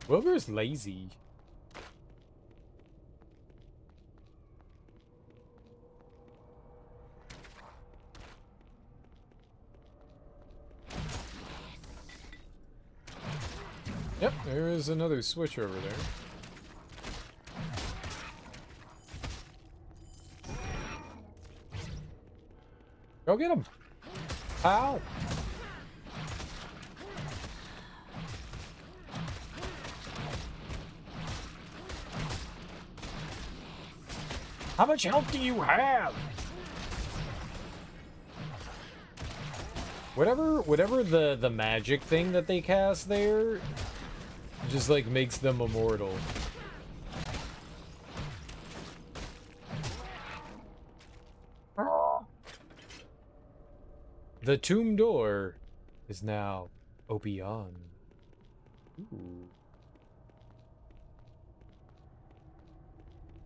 Wilbur's lazy. Yep, there is another switch over there. Go get him! Ow! How much health do you have? Whatever the magic thing that they cast there just like makes them immortal. The tomb door is now open. Ooh.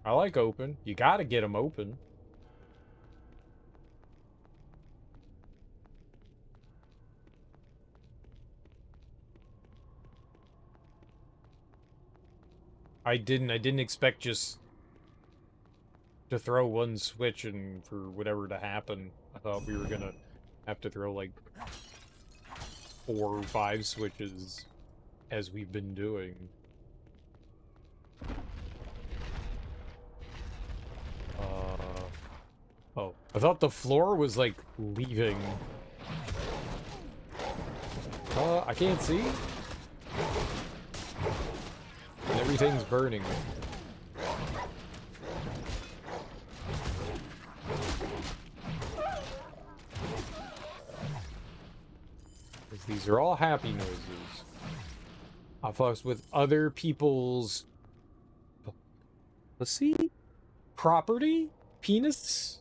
I like open. You gotta get them open. I didn't expect just to throw one switch and for whatever to happen. I thought we were gonna have to throw like 4 or 5 switches as we've been doing. Oh, I thought the floor was like leaving. I can't see. And everything's burning. Because these are all happy noises. I fucks with other people's pussy? Property? Penis?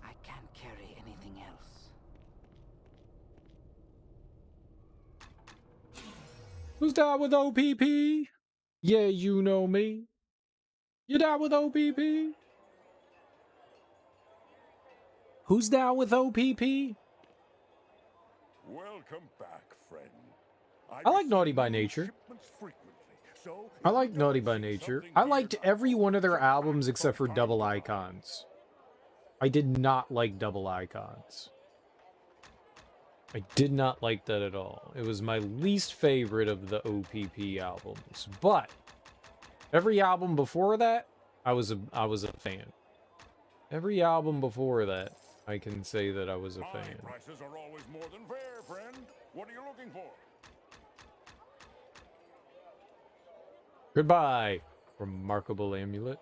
I can't carry anything else. Who's down with OPP? Yeah, you know me. You down with OPP? Who's down with OPP? Welcome back, friend. I like Naughty by Nature. I like Naughty by Nature. I liked every one of their albums except for Double Icons. I did not like Double Icons. I did not like that at all. It was my least favorite of the OPP albums. But every album before that, I was a fan. Every album before that, I can say that I was a fan. Prices are always more than fair, friend. What are you looking for? Goodbye, remarkable amulet.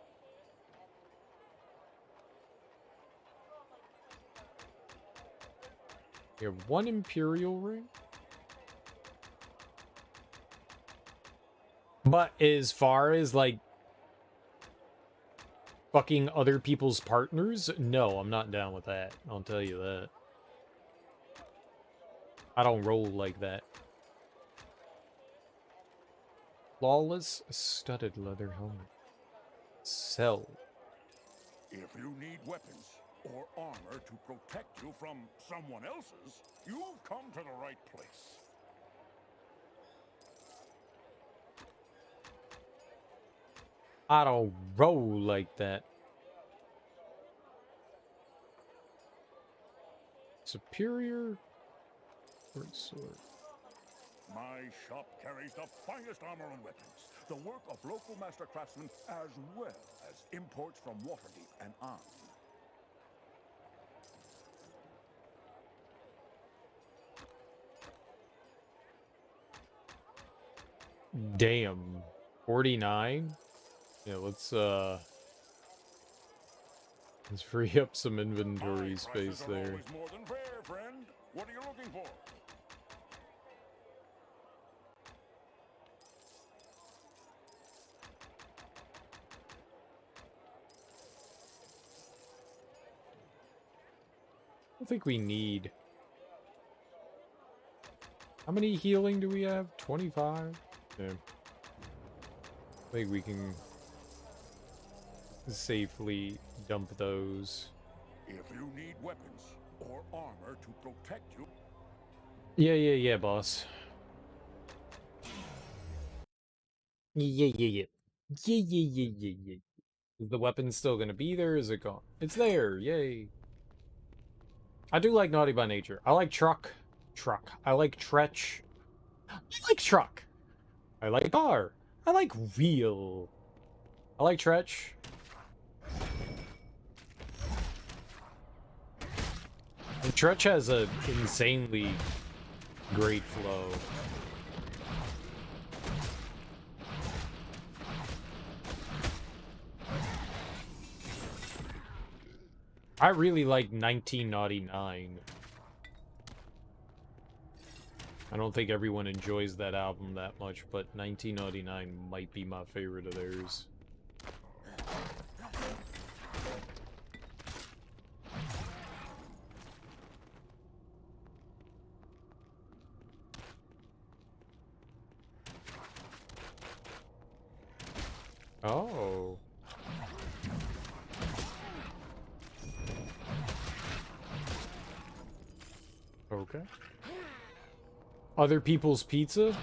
We have one Imperial ring. But as far as, like, fucking other people's partners, no, I'm not down with that. I'll tell you that. I don't roll like that. Flawless studded leather helmet. Sell. If you need weapons or armor to protect you from someone else's, you've come to the right place. I don't roll like that. Superior sword. My shop carries the finest armor and weapons, the work of local master craftsmen as well as imports from Waterdeep and on. Damn. 49? Yeah, let's free up some inventory space there. Always more than fair, friend. What are you looking for? I think we need... How many healing do we have? 25? Yeah. I think we can safely dump those. If you need weapons or armor to protect you... Yeah, boss. Yeah. Yeah. Is the weapon still gonna be there? Is it gone? It's there! Yay! I do like Naughty by Nature. I like Truck. I like Tretch. I like Truck. I like Car. I like Real. I like Tretch. And Tretch has a insanely great flow. I really like 1999. I don't think everyone enjoys that album that much, but 1999 might be my favorite of theirs. Oh. Okay. Other people's pizza?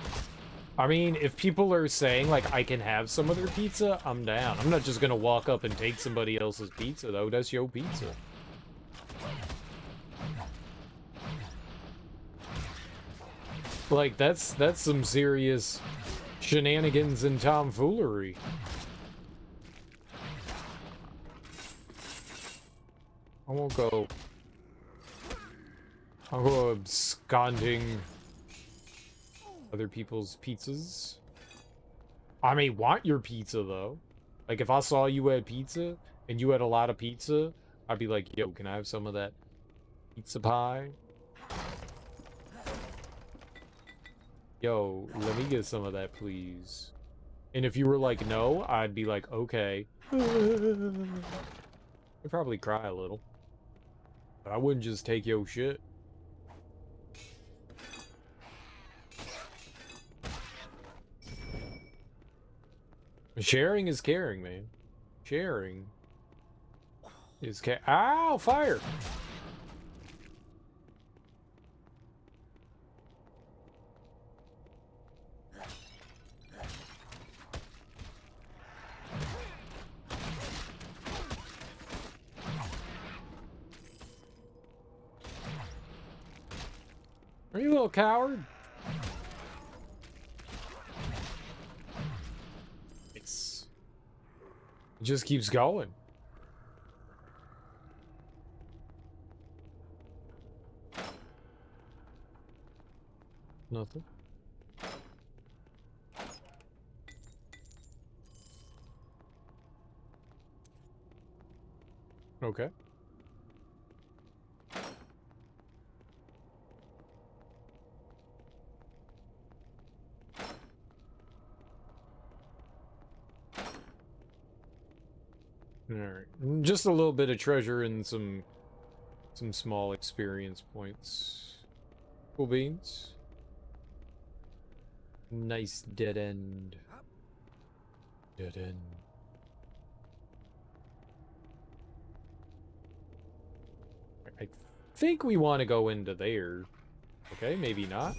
I mean, if people are saying, like, I can have some of their pizza, I'm down. I'm not just gonna walk up and take somebody else's pizza, though. That's your pizza. Like, that's some serious shenanigans and tomfoolery. I won't go... I'll go absconding other people's pizzas. I may want your pizza, though. Like, if I saw you had pizza, and you had a lot of pizza, I'd be like, yo, can I have some of that pizza pie? Yo, let me get some of that, please. And if you were like, no, I'd be like, okay. I'd probably cry a little. But I wouldn't just take your shit. Sharing is caring, man. Sharing is Ow! Fire! Are you a little coward? It just keeps going. Nothing. Okay. Alright. Just a little bit of treasure and some small experience points. Cool beans. Nice dead end. Dead end. I think we want to go into there. Okay, maybe not.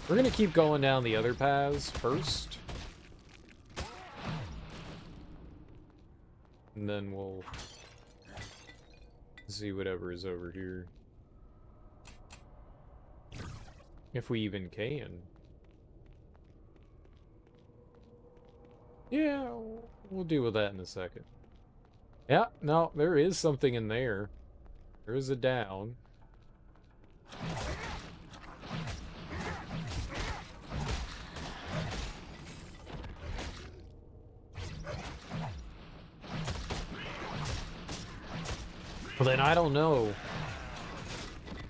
We're gonna keep going down the other paths first. And then we'll see whatever is over here. If we even can. Yeah, we'll deal with that in a second. Yeah, no, there is something in there. There is a down. Well, then I don't know.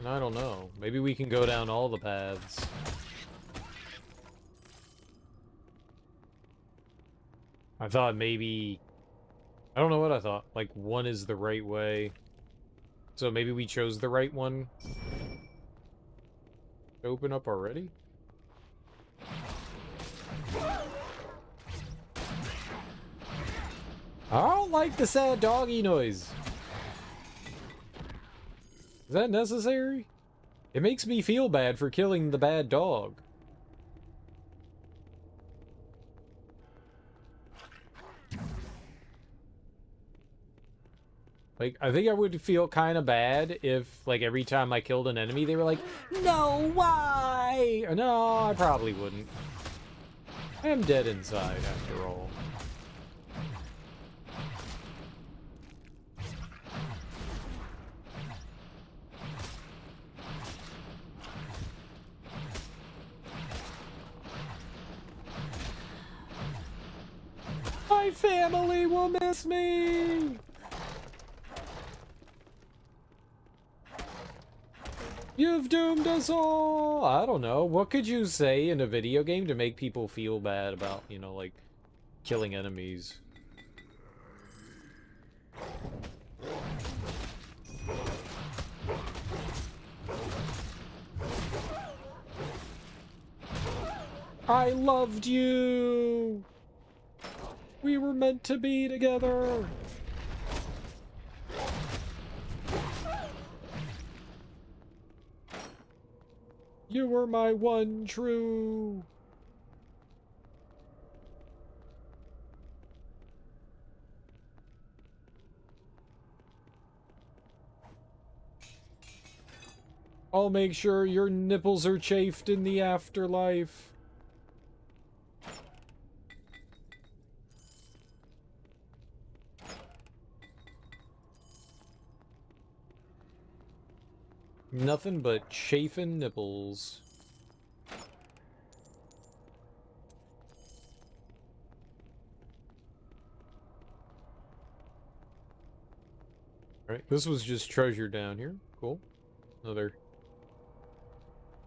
And I don't know. Maybe we can go down all the paths. I thought maybe... I don't know what I thought. Like, one is the right way. So maybe we chose the right one. Open up already? I don't like the sad doggy noise. Is that necessary? It makes me feel bad for killing the bad dog. Like, I think I would feel kind of bad if, like, every time I killed an enemy, they were like, no, why? No, I probably wouldn't. I am dead inside, after all. My family will miss me! You've doomed us all! I don't know. What could you say in a video game to make people feel bad about, you know, like, killing enemies? I loved you! We were meant to be together! You were my one true... I'll make sure your nipples are chafed in the afterlife. Nothing but chafing nipples. Alright, this was just treasure down here. Cool. Another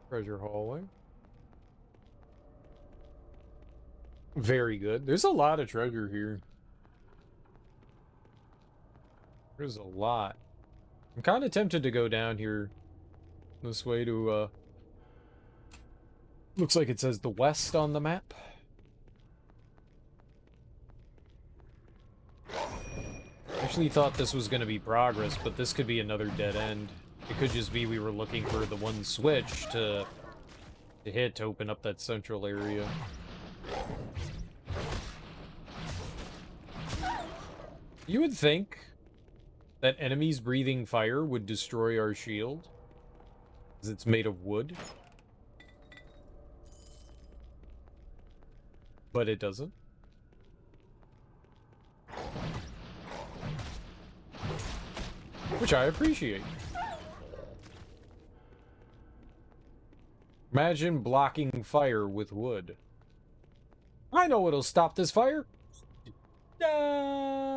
treasure hallway. Very good. There's a lot of treasure here. There's a lot. I'm kind of tempted to go down here this way to, looks like it says the west on the map. Actually thought this was going to be progress, but this could be another dead end. It could just be we were looking for the one switch to hit to open up that central area. You would think that enemies breathing fire would destroy our shield, because it's made of wood. But it doesn't. Which I appreciate. Imagine blocking fire with wood. I know what'll stop this fire. No!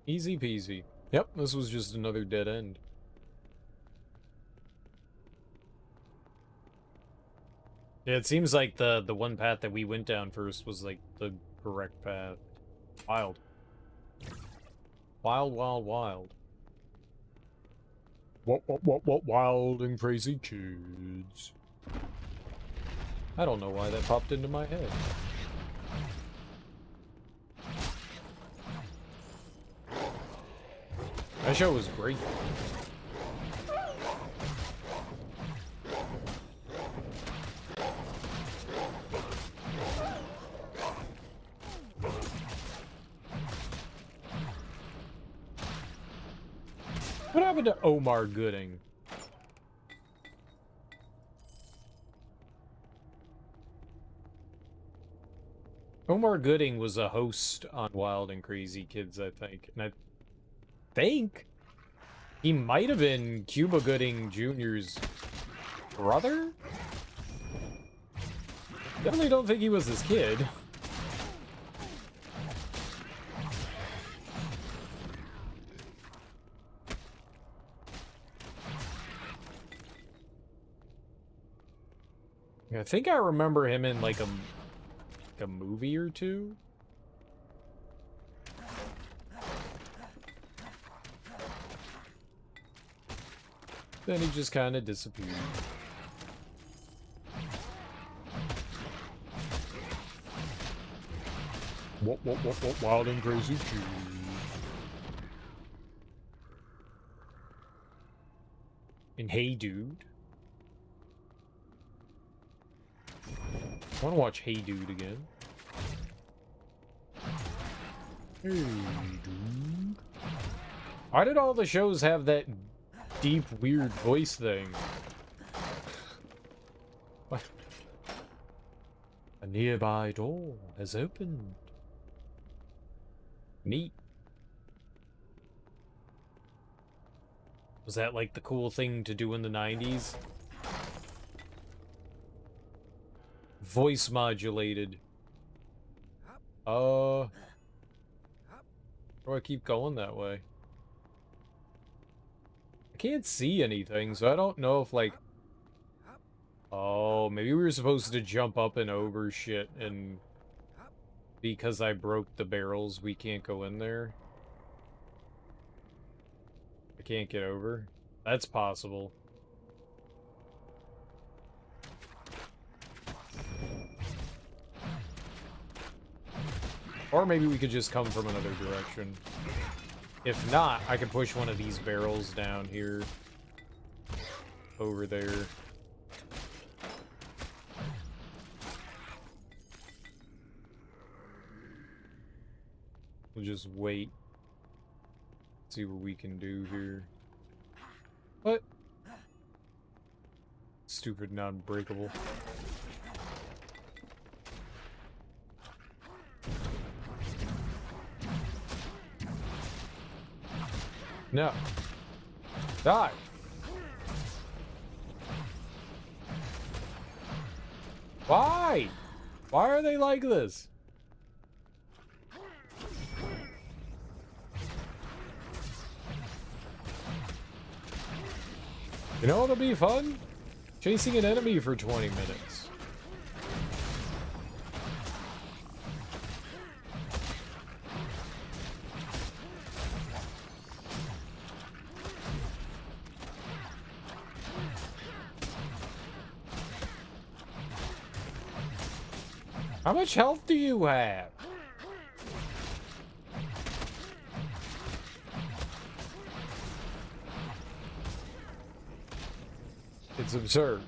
Easy peasy. Yep, this was just another dead end. Yeah, it seems like the one path that we went down first was like the correct path. Wild. Wild, wild, wild. What wild and crazy kids. I don't know why that popped into my head. That show was great. What happened to Omar Gooding? Omar Gooding was a host on Wild and Crazy Kids, I think. And I think he might have been Cuba Gooding Jr.'s brother? Definitely don't think he was his kid. I think I remember him in like a movie or two. Then he just kind of disappeared. What, wild and crazy kids. And Hey Dude. I want to watch Hey Dude again. Hey Dude. Why did all the shows have that deep, weird voice thing? What? A nearby door has opened. Neat. Was that like the cool thing to do in the 90s? Voice modulated. Or I keep going that way. I can't see anything, so I don't know if like... Oh, maybe we were supposed to jump up and over shit, and because I broke the barrels, we can't go in there. I can't get over. That's possible. Or maybe we could just come from another direction. If not, I could push one of these barrels down here. Over there. We'll just wait. See what we can do here. What? Stupid non-breakable. No. Die! Why? Why are they like this? You know what'll be fun? Chasing an enemy for 20 minutes. How much health do you have? It's absurd.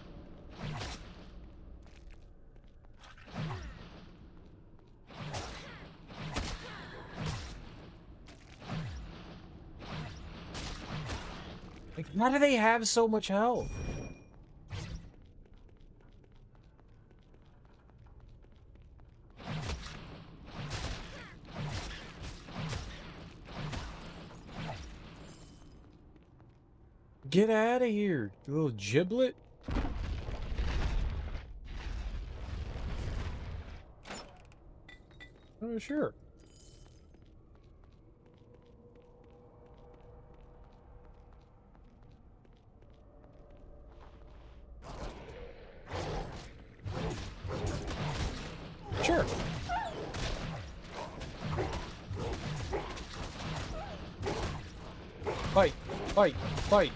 Like, how do they have so much health? Get out of here, you little giblet. Oh, sure. Fight! Fight! Fight!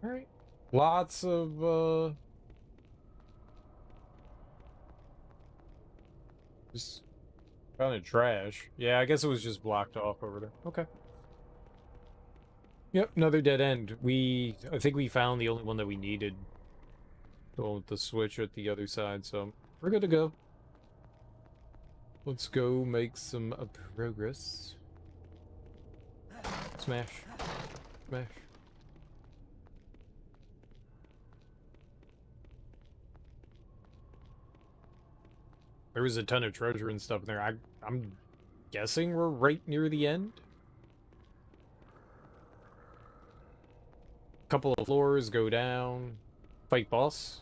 Alright. Lots of, just kind of trash. Yeah, I guess it was just blocked off over there. Okay. Yep, another dead end. I think we found the only one that we needed. The one with the switch at the other side, so we're good to go. Let's go make some progress. Smash. Smash. There was a ton of treasure and stuff in there. I'm guessing we're right near the end. Couple of floors, go down. Fight boss.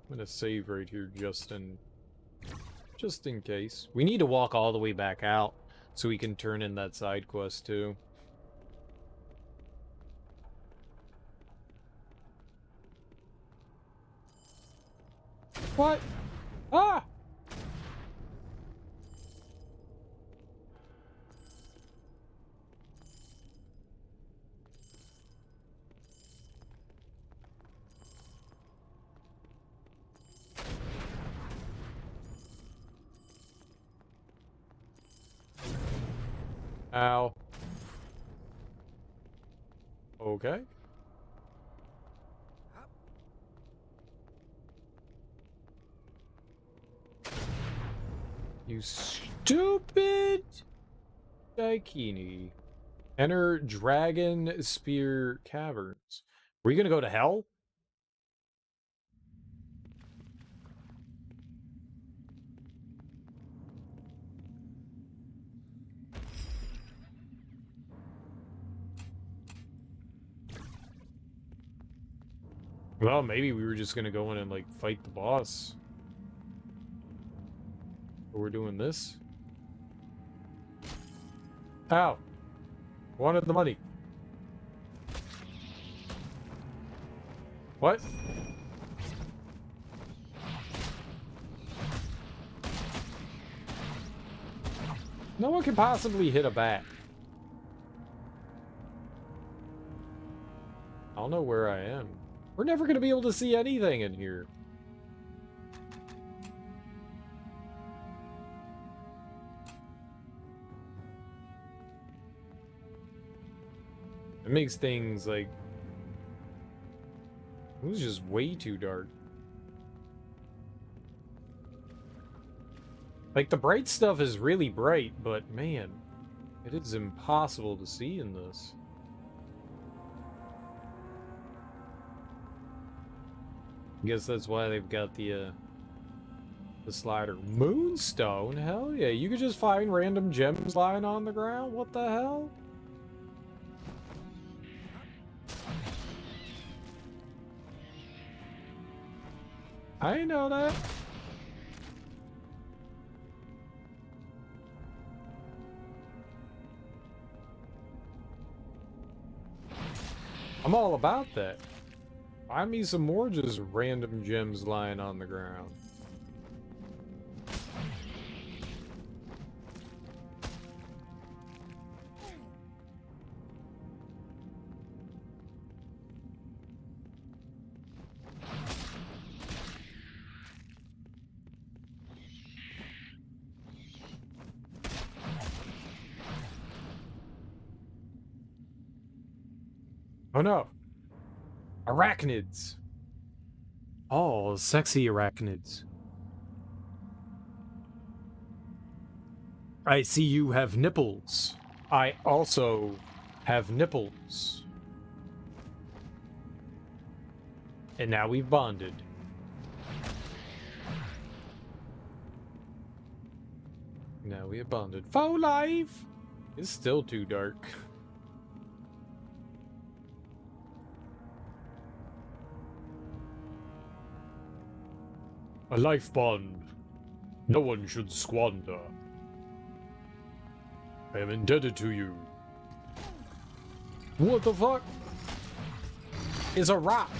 I'm gonna save right here just in case. We need to walk all the way back out so we can turn in that side quest too. What? Ah! Ow. Okay. You stupid Daikini. Enter Dragon Spear Caverns. Were you gonna go to hell? Well, maybe we were just gonna go in and, like, fight the boss. But we're doing this? Ow! Wanted the money. What? No one can possibly hit a bat. I don't know where I am. We're never going to be able to see anything in here. It makes things, like... It was just way too dark. Like, the bright stuff is really bright, but man, it is impossible to see in this. I guess that's why they've got the slider. Moonstone? Hell yeah, you could just find random gems lying on the ground? What the hell? I didn't know that. I'm all about that. Find me some more just random gems lying on the ground. Oh no. Arachnids. Oh, sexy arachnids. I see you have nipples. I also have nipples. And now we've bonded. Now we have bonded. Faux life! It's still too dark. A life bond. No one should squander. I am indebted to you. What the fuck? Is a rock.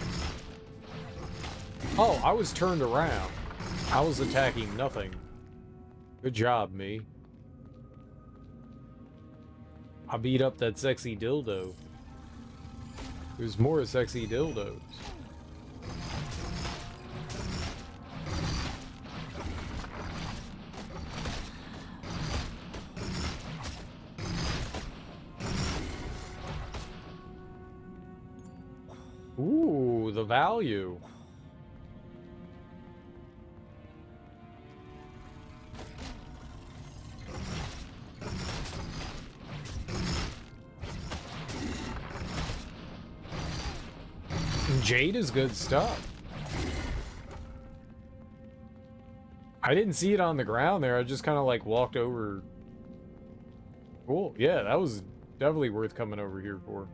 Oh, I was turned around. I was attacking nothing. Good job, me. I beat up that sexy dildo. There's more sexy dildos. Ooh, the value. Jade is good stuff. I didn't see it on the ground there. I just kind of like walked over. Cool. Yeah, that was definitely worth coming over here for.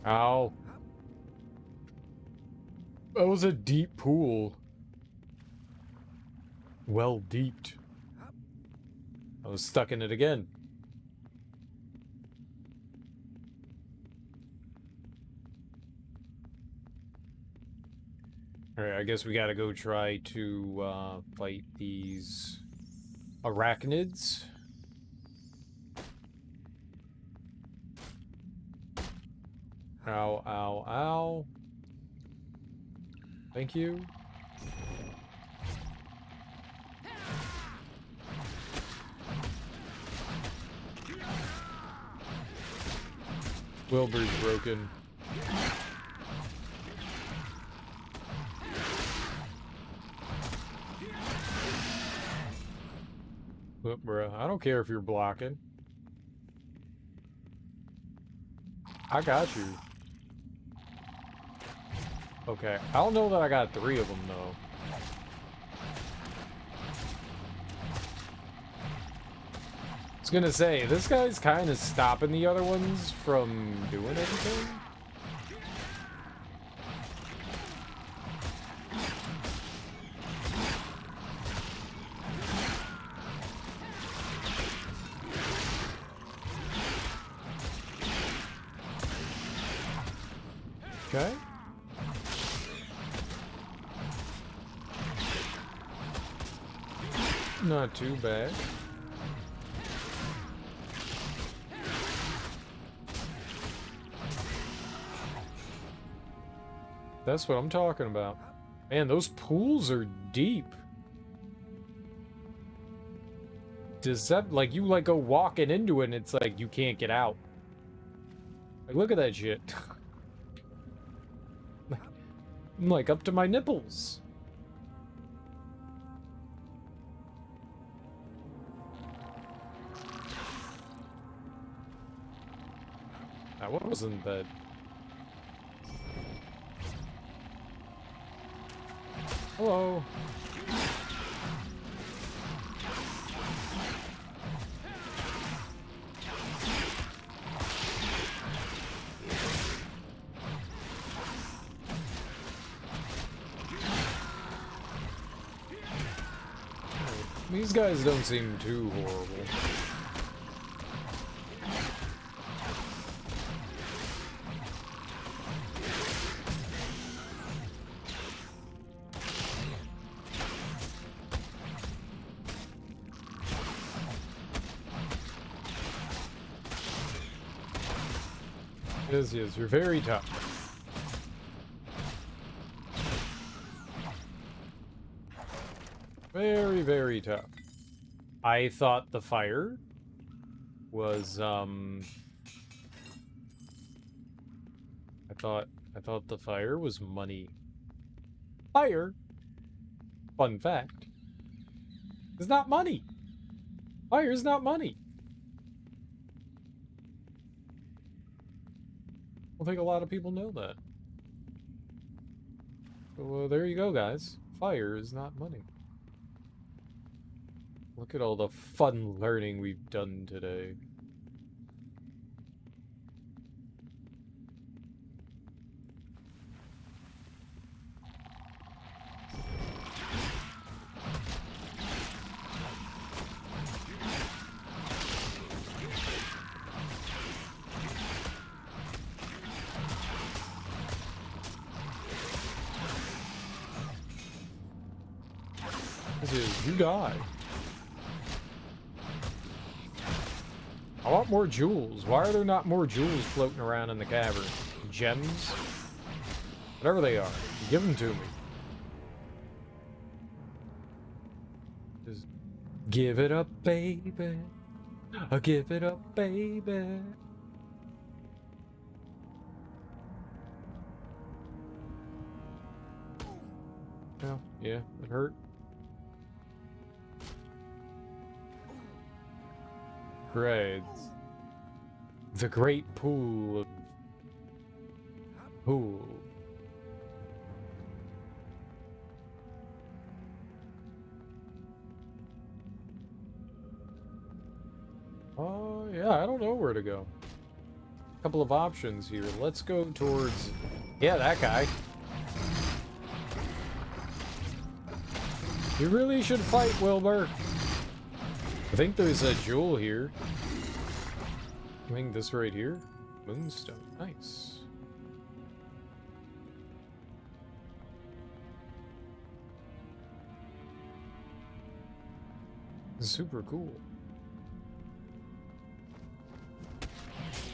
Ow. That was a deep pool. Well deeped. I was stuck in it again. Alright, I guess we gotta go try to fight these arachnids. Ow, ow, ow. Thank you. Wilbur's broken. Look, bruh, I don't care if you're blocking. I got you. Okay, I don't know that I got 3 of them, though. I was gonna say, this guy's kind of stopping the other ones from doing anything. Okay. Not too bad. That's what I'm talking about. Man, those pools are deep. Does that, like, you, like, go walking into it and it's like you can't get out. Like, look at that shit. I'm, like, up to my nipples. That wasn't bad. Hello. These guys don't seem too horrible. Yes, yes, you're very tough. Very, very tough. I thought the fire was, I thought the fire was money. Fire, fun fact, is not money. Fire is not money. I don't think a lot of people know that. So, there you go, guys. Fire is not money. Look at all the fun learning we've done today. This is, you die. I want more jewels. Why are there not more jewels floating around in the cavern? Gems? Whatever they are, give them to me. Just give it up, baby. Give it up, baby. Oh, yeah, it hurt. Great. The great pool of... Pool. Oh, yeah, I don't know where to go. Couple of options here. Let's go towards... Yeah, that guy. You really should fight, Wilbur. I think there's a jewel here. I think this right here. Moonstone. Nice. Super cool.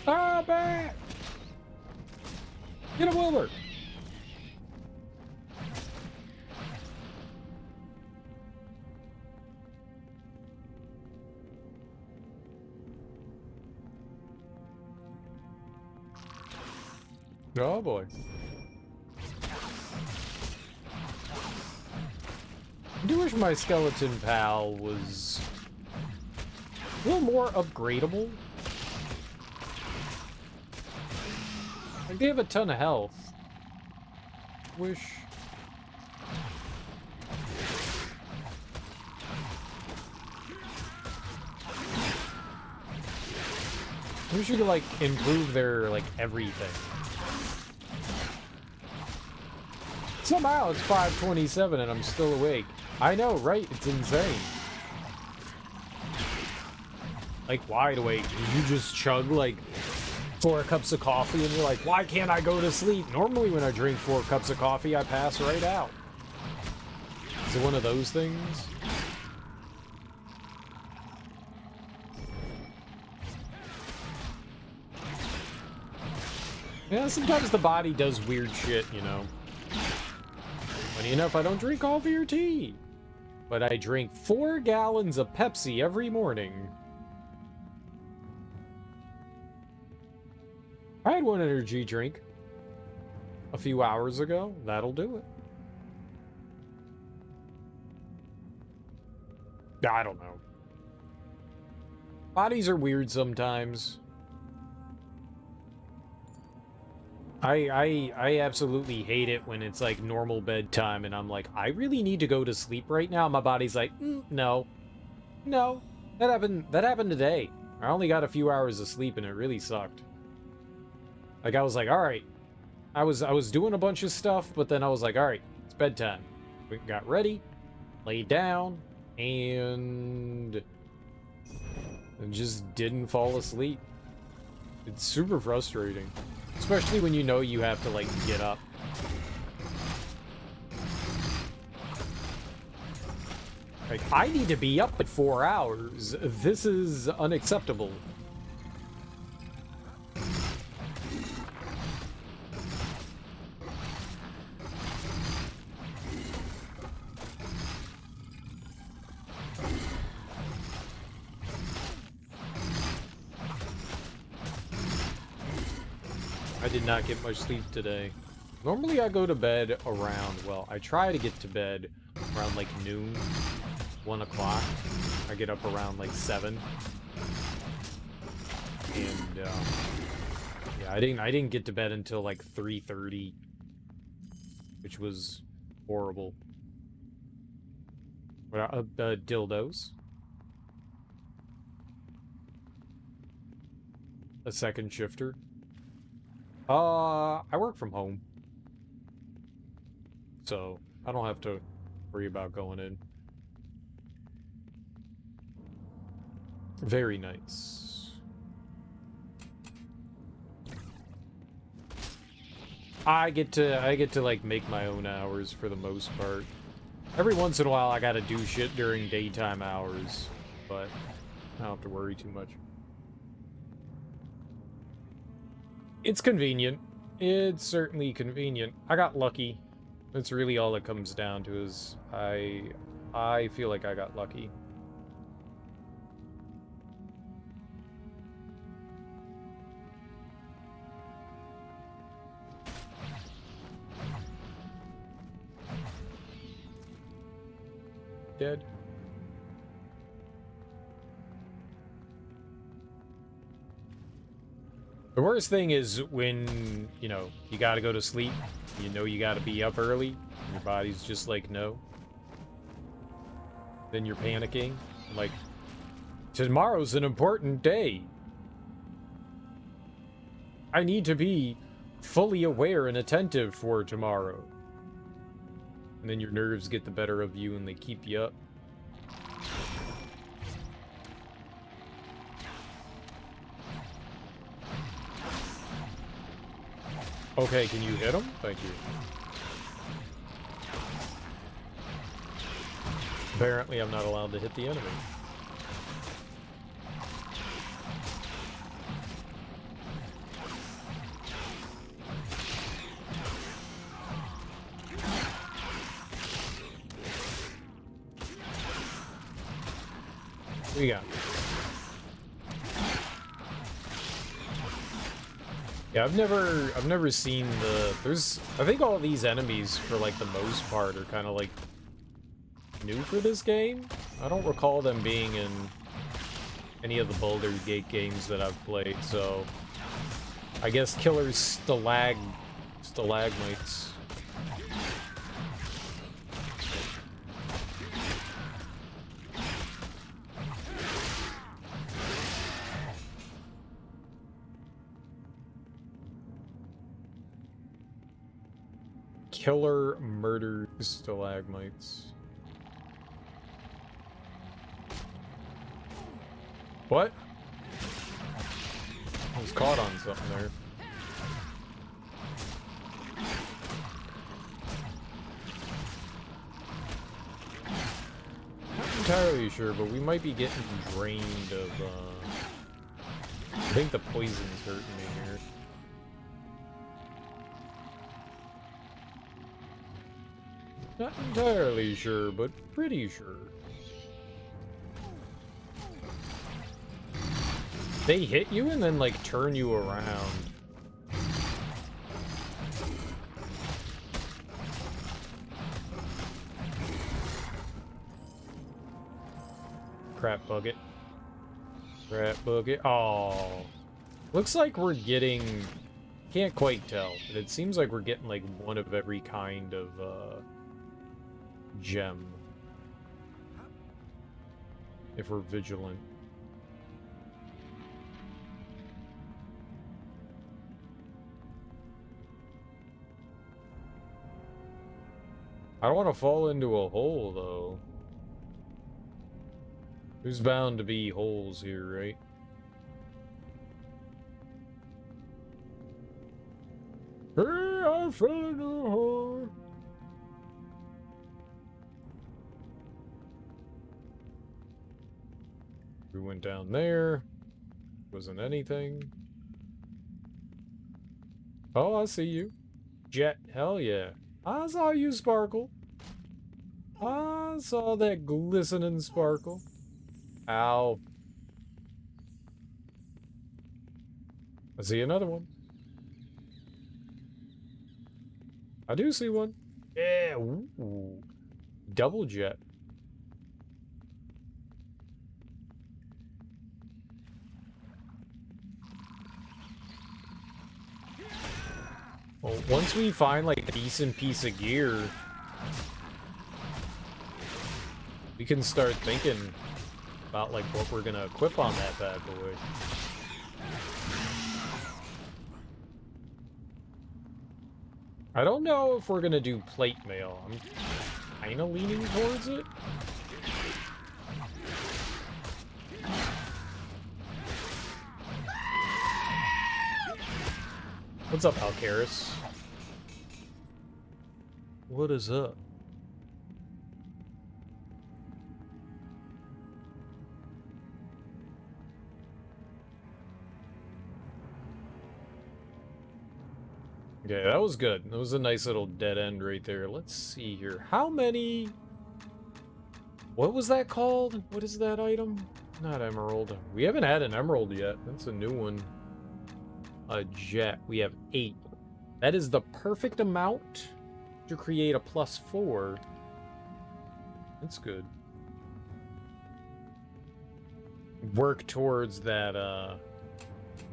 Ah, back! Get him, Wilbur! Oh boy. I do wish my skeleton pal was a little more upgradable. Like, they have a ton of health. Wish... wish you could, like, improve their, like, everything. Somehow it's 5:27 and I'm still awake. I know, right? It's insane. Like, wide awake. You just chug, like, 4 cups of coffee and you're like, why can't I go to sleep? Normally when I drink 4 cups of coffee, I pass right out. Is it one of those things? Yeah, sometimes the body does weird shit, you know. Funny enough, I don't drink coffee or tea. But I drink 4 gallons of Pepsi every morning. I had one energy drink a few hours ago. That'll do it. I don't know. Bodies are weird sometimes. I absolutely hate it when it's like normal bedtime and I'm like, I really need to go to sleep right now. My body's like, no. No. That happened today. I only got a few hours of sleep and it really sucked. Like, I was like, alright. I was doing a bunch of stuff, but then I was like, alright, it's bedtime. We got ready, laid down, and just didn't fall asleep. It's super frustrating. Especially when you know you have to, like, get up. Like, I need to be up at 4 hours. This is unacceptable. I did not get much sleep today. Normally I go to bed around, well, I try to get to bed around like noon, 1 o'clock. I get up around like 7. And, yeah, I didn't get to bed until like 3:30, which was horrible. Dildos. A second shifter. I work from home. So, I don't have to worry about going in. Very nice. I get to like make my own hours for the most part. Every once in a while, I gotta do shit during daytime hours, but I don't have to worry too much. It's convenient. It's certainly convenient. I got lucky. That's really all it comes down to is I feel like I got lucky. Dead. The worst thing is when, you know, you gotta go to sleep, you know you gotta be up early, and your body's just like, no. Then you're panicking, like, tomorrow's an important day. I need to be fully aware and attentive for tomorrow. And then your nerves get the better of you and they keep you up. Okay, can you hit him? Thank you. Apparently, I'm not allowed to hit the enemy. What do you got? Yeah, I've never seen I think all these enemies, for like the most part, are kind of like new for this game. I don't recall them being in any of the Baldur Gate games that I've played, so I guess killer stalagmites. Killer murder stalagmites. What? I was caught on something there. Not entirely sure, but we might be getting drained of, I think the poison's hurting me here. Not entirely sure, but pretty sure. They hit you and then, like, turn you around. Crap bucket. Crap bucket. Oh. Looks like we're getting... Can't quite tell, but it seems like we're getting, like, one of every kind of, gem. If we're vigilant. I don't want to fall into a hole, though. There's bound to be holes here, right? Hey, I fell into a hole. We went down there. Wasn't anything. Oh, I see you. Jet, hell yeah. I saw you sparkle. I saw that glistening sparkle. Ow. I see another one. I do see one. Yeah, ooh. Double jet. Well, once we find, like, a decent piece of gear, we can start thinking about, like, what we're gonna equip on that bad boy. I don't know if we're gonna do plate mail. I'm kinda leaning towards it. What's up, Alcaris? What is up? Okay, that was good. That was a nice little dead end right there. Let's see here. How many... What was that called? What is that item? Not emerald. We haven't had an emerald yet. That's a new one. A jet. We have 8. That is the perfect amount to create a +4. That's good. Work towards that,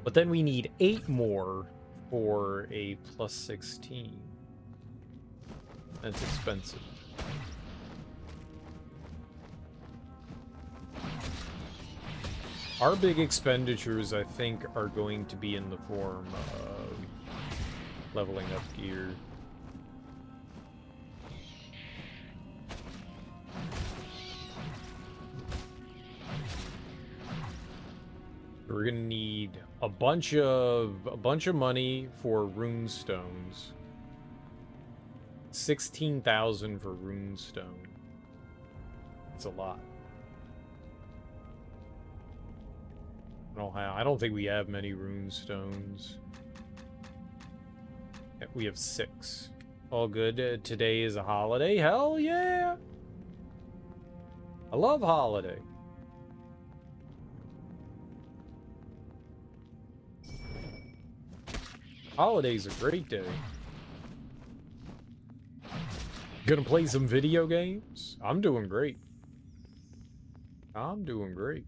but then we need 8 more for a +16. That's expensive. Our big expenditures, I think, are going to be in the form of leveling up gear. We're gonna need a bunch of money for rune stones. 16,000 for rune stone. It's a lot. I don't think we have many rune stones. We have 6. All good. Today is a holiday. Hell yeah! I love holiday. Holiday's a great day. Gonna play some video games? I'm doing great. I'm doing great.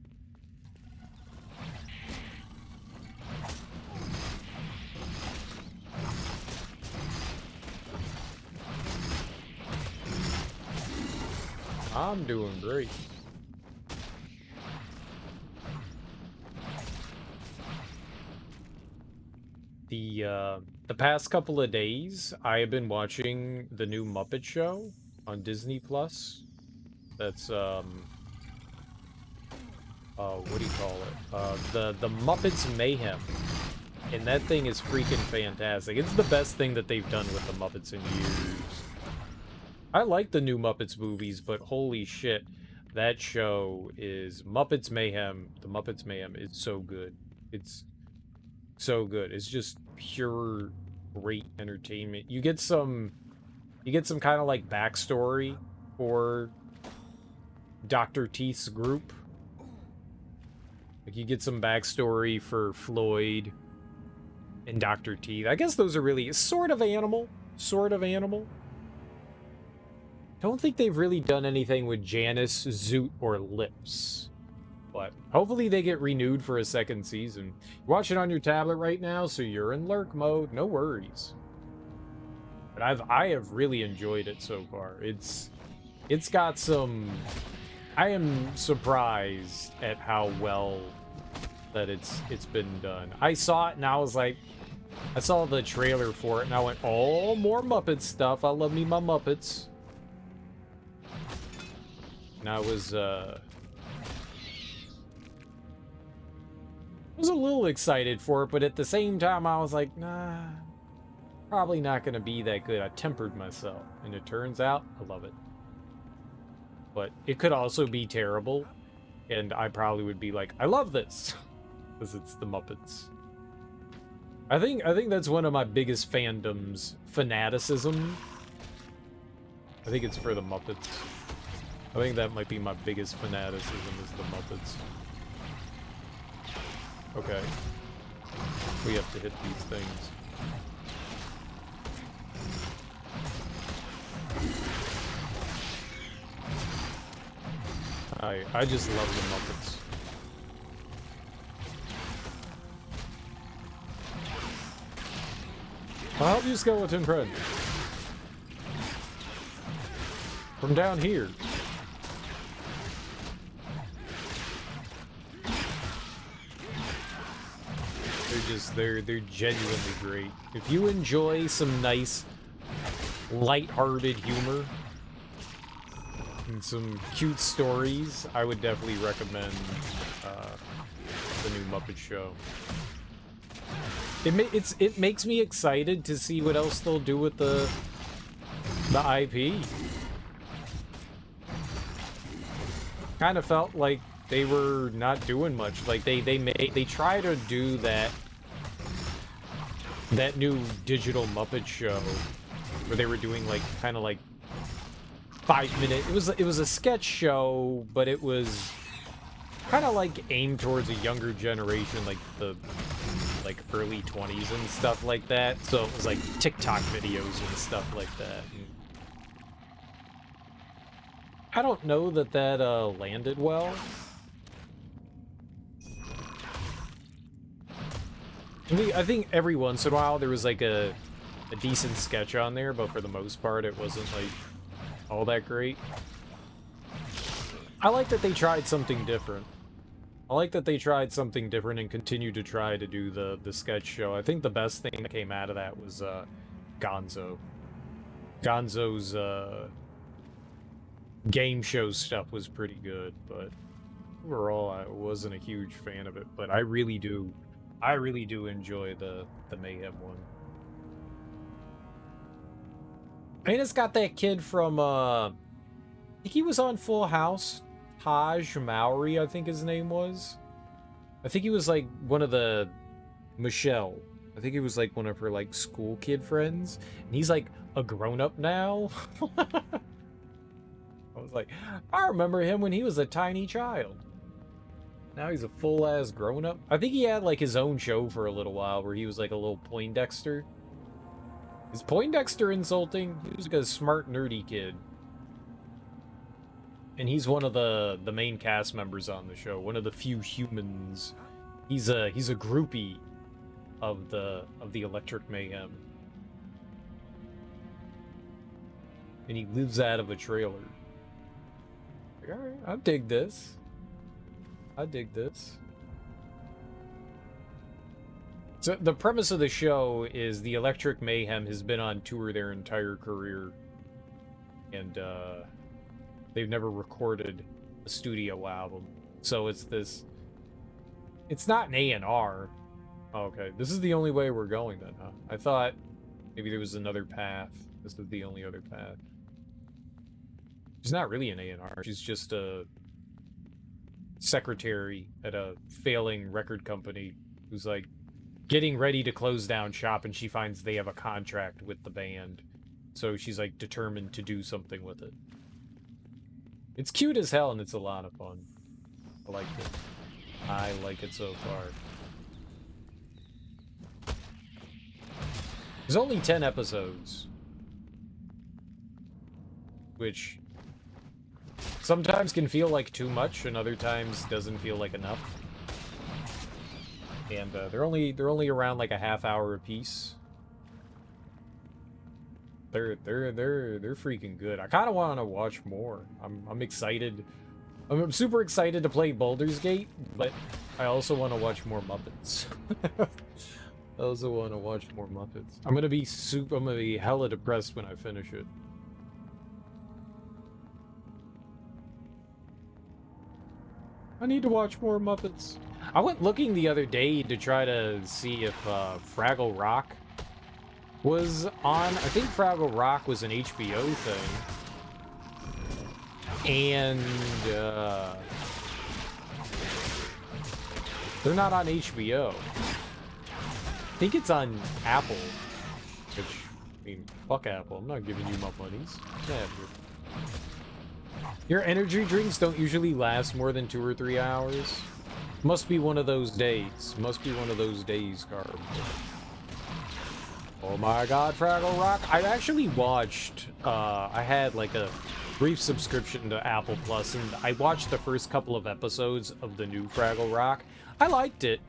I'm doing great. The past couple of days, I have been watching the new Muppet Show on Disney Plus. That's what do you call it? The Muppets Mayhem, and that thing is freaking fantastic. It's the best thing that they've done with the Muppets in years. I like the new Muppets movies, but holy shit, that show is Muppets Mayhem. The Muppets Mayhem is so good. It's so good. It's just pure great entertainment. You get some kind of like backstory for Dr. Teeth's group. Like you get some backstory for Floyd and Dr. Teeth. I guess those are really sort of animal. Don't think they've really done anything with Janice, Zoot, or Lips. But hopefully they get renewed for a second season. You're watching on your tablet right now, so you're in lurk mode. No worries. But I have really enjoyed it so far. It's got some... I am surprised at how well that it's been done. I saw it and I was like... I saw the trailer for it and I went, oh, more Muppet stuff. I love me my Muppets. And I was a little excited for it, but at the same time, I was like, nah, probably not going to be that good. I tempered myself, and it turns out I love it. But it could also be terrible, and I probably would be like, I love this, because it's the Muppets. I think that's one of my biggest fandoms, fanaticism. I think it's for the Muppets. I think that might be my biggest fanaticism is the Muppets. Okay. We have to hit these things. I just love the Muppets. I'll help you, skeleton friend. From down here. They're genuinely great. If you enjoy some nice, light-hearted humor and some cute stories, I would definitely recommend the new Muppet Show. It makes me excited to see what else they'll do with the IP. Kind of felt like they were not doing much. Like they try to do that that new digital Muppet show where they were doing like kind of like 5-minute. It was a sketch show, but it was kind of like aimed towards a younger generation, like the early 20s and stuff like that. So it was like TikTok videos and stuff like that. And I don't know that landed well. I think every once in a while there was like a decent sketch on there, but for the most part it wasn't like all that great. I like that they tried something different. I like that they tried something different and continue to try to do the sketch show. I think the best thing that came out of that was Gonzo. Gonzo's game show stuff was pretty good, but overall I wasn't a huge fan of it. But I really do enjoy the Mayhem one. I mean, it's got that kid from I think he was on Full House. Taj Mowry, I think his name was. I think he was like one of the Michelle. I think he was like one of her like school kid friends. And he's like a grown-up now. I was like, I remember him when he was a tiny child. Now he's a full-ass grown-up. I think he had like his own show for a little while where he was like a little Poindexter. Is Poindexter insulting? He was like a smart, nerdy kid. And he's one of the main cast members on the show, one of the few humans. He's a groupie of the Electric Mayhem. And he lives out of a trailer. Like, alright, I dig this. I dig this. So the premise of the show is the Electric Mayhem has been on tour their entire career. And they've never recorded a studio album. So it's this... It's not an A&R. Oh, okay, this is the only way we're going then, huh? I thought maybe there was another path. This is the only other path. She's not really an A&R. She's just a secretary at a failing record company who's like getting ready to close down shop, and she finds they have a contract with the band. So she's like determined to do something with it. It's cute as hell, and it's a lot of fun. I like it. I like it so far. There's only 10 episodes. Which sometimes can feel like too much, and other times doesn't feel like enough. And they're only around like a half hour a piece. They're freaking good. I kind of want to watch more. I'm excited. I'm super excited to play Baldur's Gate, but I also want to watch more Muppets. I also want to watch more Muppets. I'm gonna be hella depressed when I finish it. I need to watch more Muppets. I went looking the other day to try to see if Fraggle Rock was on. I think Fraggle Rock was an HBO thing. And they're not on HBO. I think it's on Apple. Which, I mean, fuck Apple. I'm not giving you my monies. Your energy drinks don't usually last more than 2 or 3 hours. Must be one of those days. Must be one of those days, Carb. Oh my god, Fraggle Rock. I actually watched, I had like a brief subscription to Apple Plus, and I watched the first couple of episodes of the new Fraggle Rock. I liked it,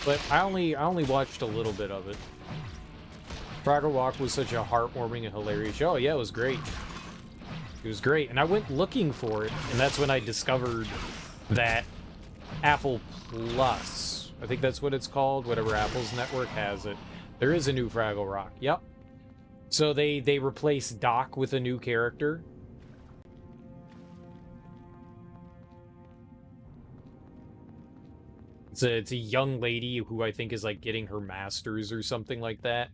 but I only watched a little bit of it. Fraggle Rock was such a heartwarming and hilarious show. Yeah, it was great. It was great, and I went looking for it, and that's when I discovered that Apple Plus, I think that's what it's called, whatever Apple's network has it, there is a new Fraggle Rock. Yep. So they replaced Doc with a new character. It's a young lady who I think is like getting her master's or something like that.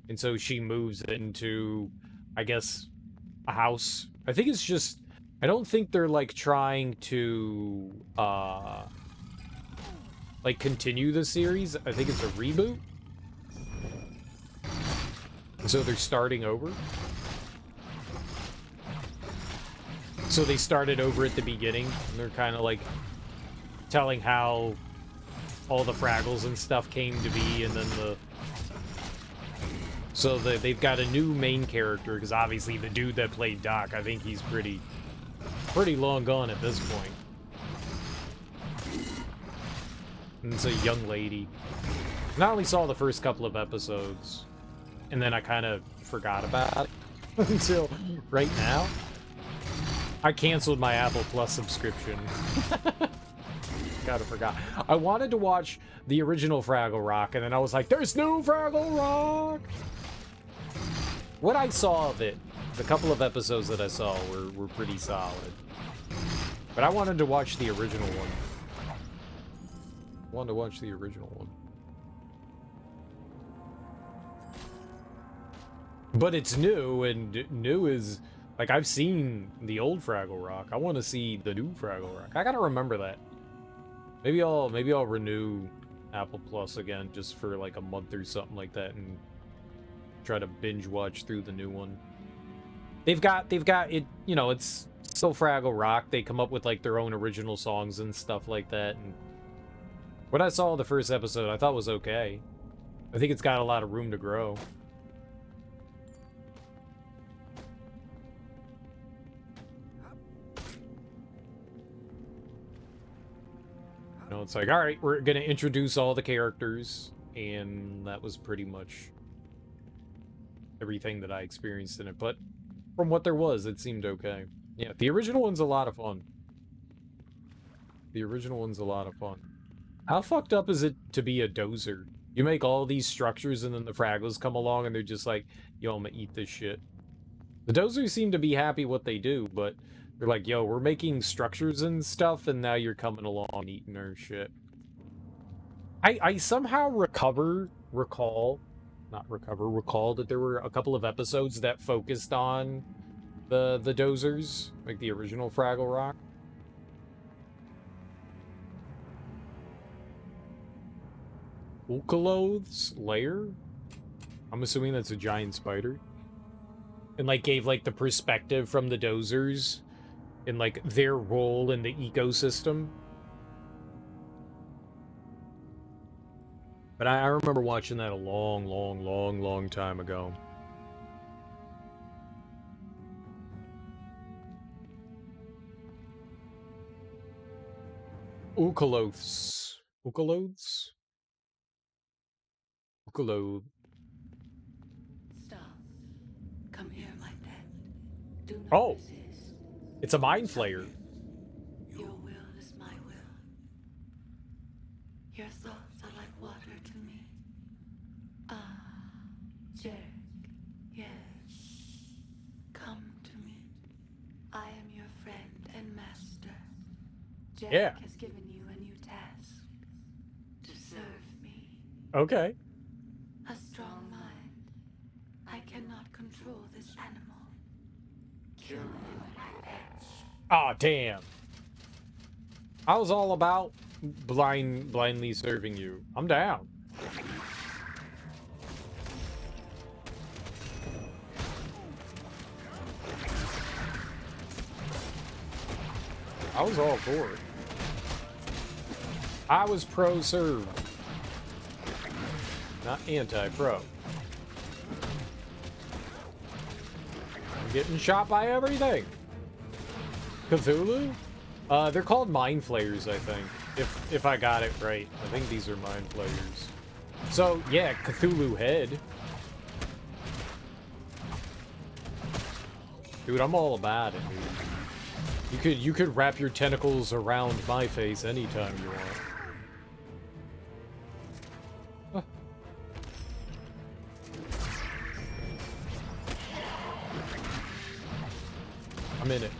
And so she moves into, I guess, a house. I think it's just, I don't think they're like trying to like continue the series. I think it's a reboot. So they're starting over? So they started over at the beginning, and they're kind of like telling how all the Fraggles and stuff came to be, and then they've got a new main character, because obviously the dude that played Doc, I think he's pretty long gone at this point. And it's a young lady. And I only saw the first couple of episodes, and then I kind of forgot about it until right now. I canceled my Apple Plus subscription. Kinda forgot. I wanted to watch the original Fraggle Rock, and then I was like, there's new Fraggle Rock! What I saw of it, the couple of episodes that I saw were pretty solid. But I wanted to watch the original one. But it's new, and new is... Like, I've seen the old Fraggle Rock. I want to see the new Fraggle Rock. I gotta remember that. Maybe I'll renew Apple Plus again just for like a month or something like that and try to binge watch through the new one. They've got it, you know, it's still Fraggle Rock. They come up with like their own original songs and stuff like that. And what I saw the first episode, I thought was okay. I think it's got a lot of room to grow. You know, it's like, all right, we're gonna introduce all the characters, and that was pretty much everything that I experienced in it. But from what there was, it seemed okay. Yeah, the original one's a lot of fun. How fucked up is it to be a dozer? You make all these structures, and then the Fraggles come along, and they're just like, yo, I'm gonna eat this shit. The dozers seem to be happy what they do, but they're like, yo, we're making structures and stuff, and now you're coming along and eating our shit. I somehow recall that there were a couple of episodes that focused on the dozers, like the original Fraggle Rock. Ukaloth's lair? I'm assuming that's a giant spider. And like gave like the perspective from the dozers and like their role in the ecosystem. But I remember watching that a long time ago. Ukaloths. Ukaloths? Ukaloth. Stop. Come here, my pet. Do not Oh! resist. It's a mind flayer. Your will is my will. Your thoughts are like water to me. Ah, Jack, yes. Come to me. I am your friend and master. Jack Yeah. has given you a new task. To serve me. Okay. A strong mind. I cannot control this animal. Kill him, my pet. Aw, damn. I was all about blindly serving you. I'm down. I was all for it. I was pro-serve. Not anti-pro. I'm getting shot by everything. Cthulhu? They're called mind flayers, I think. If I got it right. I think these are mind flayers. So, yeah, Cthulhu head. Dude, I'm all about it, dude. You could wrap your tentacles around my face anytime you want. Huh. I'm in it.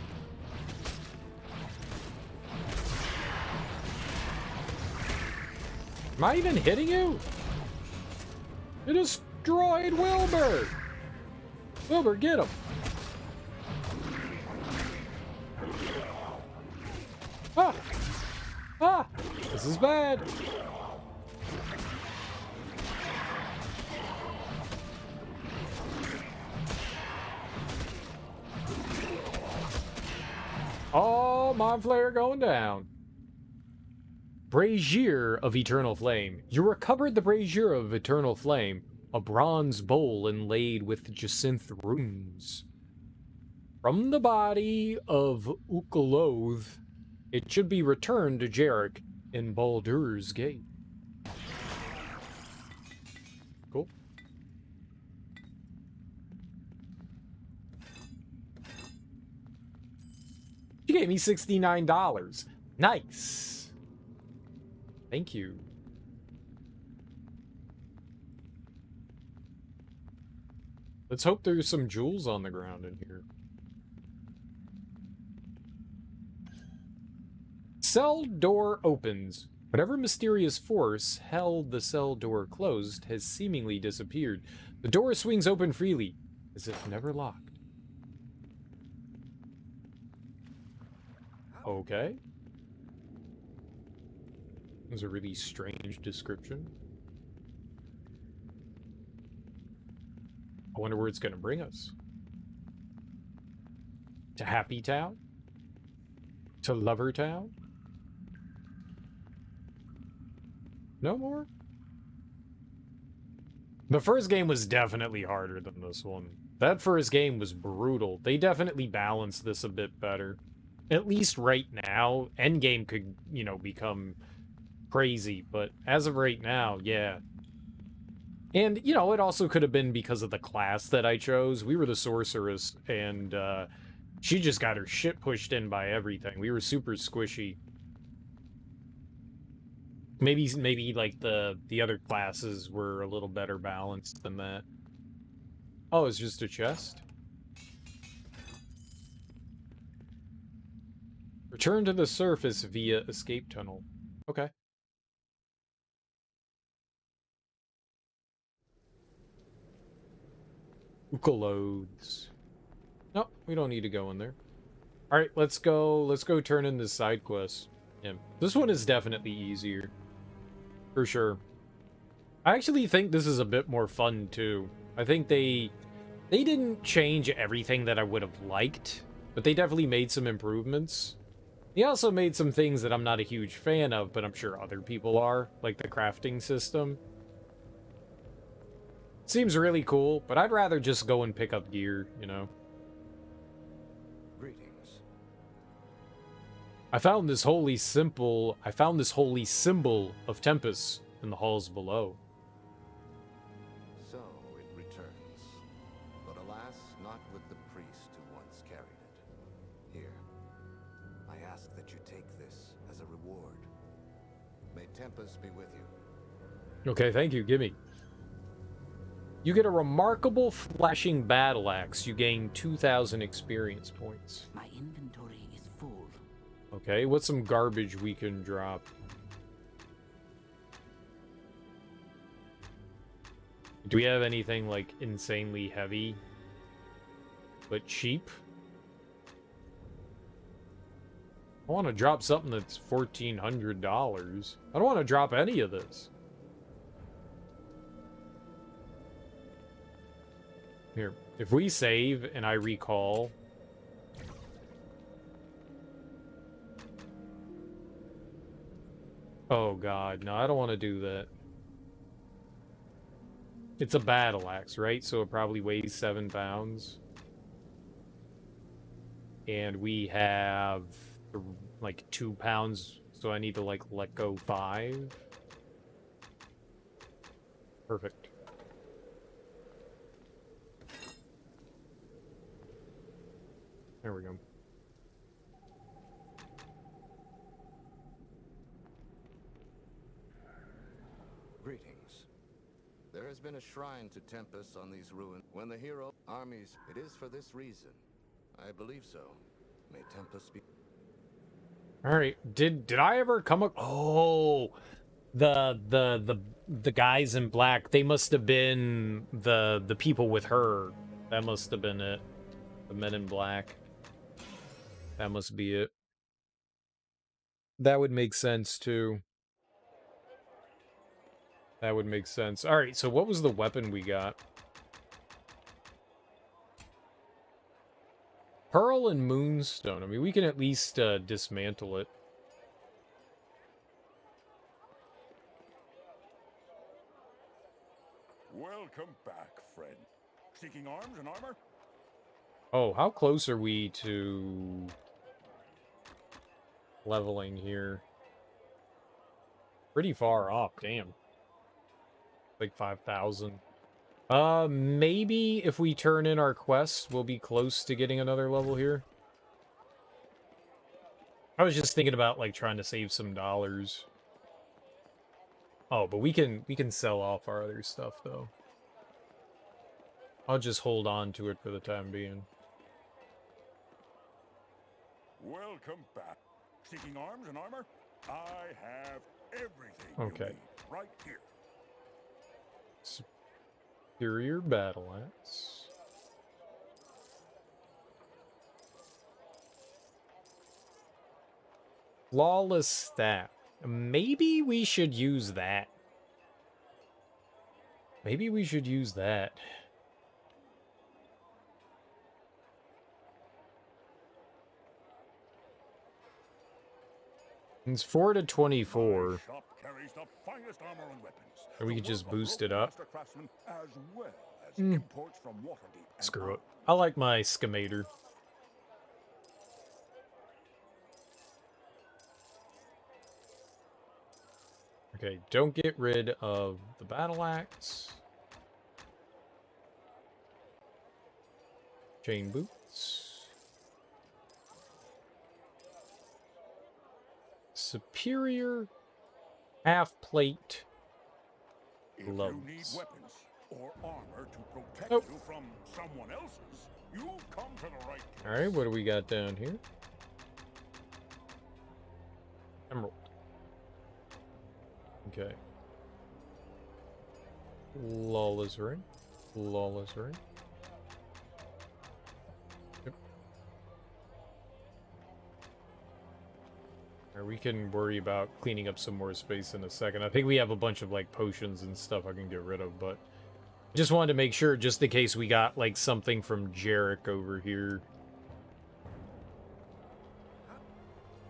Am I even hitting you? It destroyed Wilbur! Wilbur, get him! Ah! Ah! This is bad! Mind Flayer going down. Brazier of Eternal Flame. You recovered the Brazier of Eternal Flame, a bronze bowl inlaid with jacinth runes. From the body of Ukaloth, it should be returned to Jarek in Baldur's Gate. Cool. You gave me $69. Nice. Thank you. Let's hope there's some jewels on the ground in here. Cell door opens. Whatever mysterious force held the cell door closed has seemingly disappeared. The door swings open freely, as if never locked. Okay. That was a really strange description. I wonder where it's going to bring us. To Happy Town? To Lover Town? No more? The first game was definitely harder than this one. That first game was brutal. They definitely balanced this a bit better. At least right now. Endgame could, you know, become crazy, but as of right now, yeah. And, you know, it also could have been because of the class that I chose. We were the sorceress, and she just got her shit pushed in by everything. We were super squishy. Maybe like the other classes were a little better balanced than that. Oh, it's just a chest? Return to the surface via escape tunnel. Okay. Ukalodes. Nope, we don't need to go in there. Alright, let's go turn in this side quest. Yeah. This one is definitely easier. For sure. I actually think this is a bit more fun too. I think they didn't change everything that I would have liked, but they definitely made some improvements. They also made some things that I'm not a huge fan of, but I'm sure other people are, like the crafting system. Seems really cool, but I'd rather just go and pick up gear, you know? Greetings. I found this holy symbol of Tempest in the halls below. So it returns. But alas, not with the priest who once carried it. Here, I ask that you take this as a reward. May Tempest be with you. Okay, thank you, gimme. You get a remarkable flashing battle axe. You gain 2,000 experience points. My inventory is full. Okay, what's some garbage we can drop? Do we have anything, like, insanely heavy, but cheap? I want to drop something that's $1,400. I don't want to drop any of this. Here, if we save and I recall... Oh god, no, I don't want to do that. It's a battle axe, right? So it probably weighs 7 pounds. And we have, like, 2 pounds, so I need to, like, let go 5. Perfect. There we go. Greetings. There has been a shrine to Tempest on these ruins. When the hero armies, it is for this reason. I believe so. May Tempest be... Alright, did I ever come up... Oh! The guys in black, they must have been the people with her. That must have been it. The men in black. That must be it. That would make sense, too. That would make sense. Alright, so what was the weapon we got? Pearl and Moonstone. I mean, we can at least dismantle it. Welcome back, friend. Seeking arms and armor? Oh, how close are we to leveling here? Pretty far off, damn. Like 5,000. Maybe if we turn in our quests, we'll be close to getting another level here. I was just thinking about, like, trying to save some dollars. Oh, but we can sell off our other stuff, though. I'll just hold on to it for the time being. Welcome back. Seeking arms and armor? I have everything Okay. you need right here. Superior battle axe. Flawless staff. Maybe we should use that. Maybe we should use that. It's 4 to 24. My shop carries the finest armor and weapons. Or we The could just work of boost it local up. master craftsmen, as well as imports from Waterdeep and Screw it. beyond. I like my Scamator. Okay, don't get rid of the battle axe. Chain boots. Superior half plate If gloves. you need weapons or armor to protect Oh. you from someone else's, you've come to the right place. Alright, what do we got down here? Emerald. Okay. Lawless ring. Lawless ring. Yep. Alright, we can worry about cleaning up some more space in a second. I think we have a bunch of, like, potions and stuff I can get rid of, but I just wanted to make sure, just in case we got, like, something from Jarek over here.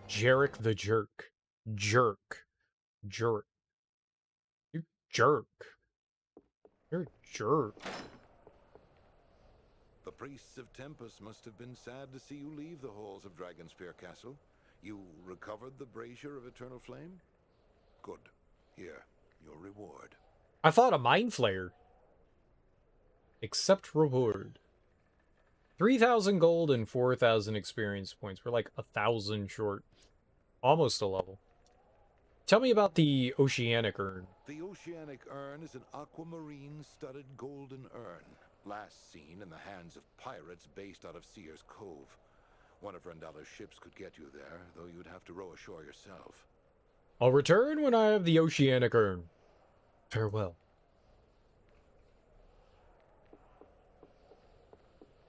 Jarek the Jerk. Jerk. Jerk. You jerk. You're a jerk. The priests of Tempest must have been sad to see you leave the halls of Dragonspear Castle. You recovered the brazier of eternal flame? Good. Here, your reward. I thought a mind flare. Accept reward. 3,000 gold and 4,000 experience points. We're like 1,000 short. Almost a level. Tell me about the Oceanic Urn. The Oceanic Urn is an aquamarine-studded golden urn, last seen in the hands of pirates based out of Seer's Cove. One of Rendalla's ships could get you there, though you'd have to row ashore yourself. I'll return when I have the Oceanic Urn. Farewell.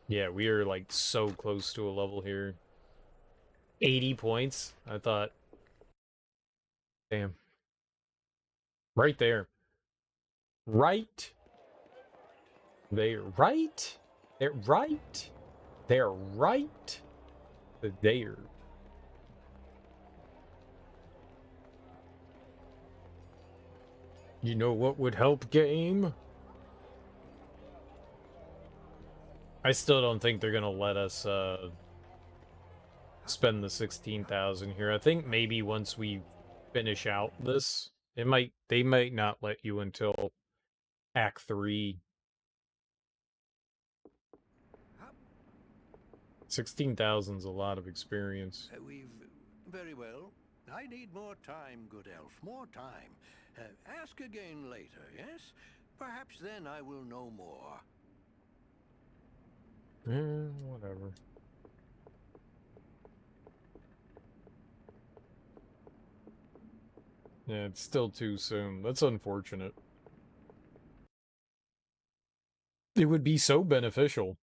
Yeah, we are like so close to a level here. 80 points. I thought. Damn. Right there. Right there. Right? They're right. They're right there. You know what would help, game? I still don't think they're gonna let us spend the 16,000 here. I think maybe once we finish out this, they might not let you until Act 3. 16,000's a lot of experience. Very well. I need more time, good elf, more time. Ask again later, yes? Perhaps then I will know more. Whatever. Yeah, it's still too soon. That's unfortunate. It would be so beneficial.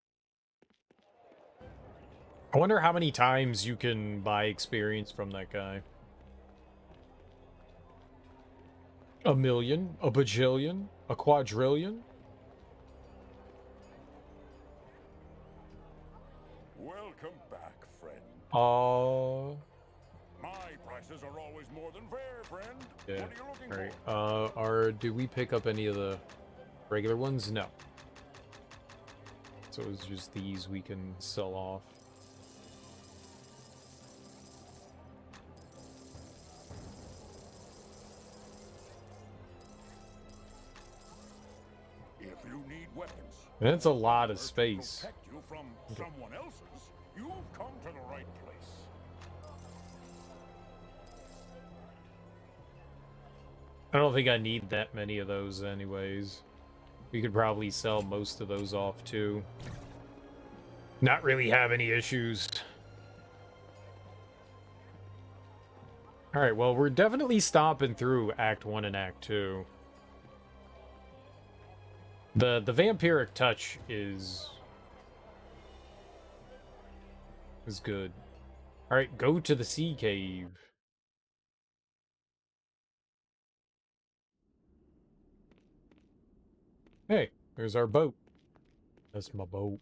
I wonder how many times you can buy experience from that guy. 1 million? A bajillion? A quadrillion? Welcome My prices are always more than fair, friend. Yeah. What are you looking Alright. for? Do we pick up any of the regular ones? No. So it's just these we can sell off. If you need weapons, And it's a lot of to space. protect you from someone else's, you've come to the right place. I don't think I need that many of those anyways. We could probably sell most of those off too. Not really have any issues. Alright, well, we're definitely stomping through Act 1 and Act 2. The vampiric touch is good. Alright, go to the sea cave. Hey, there's our boat. That's my boat.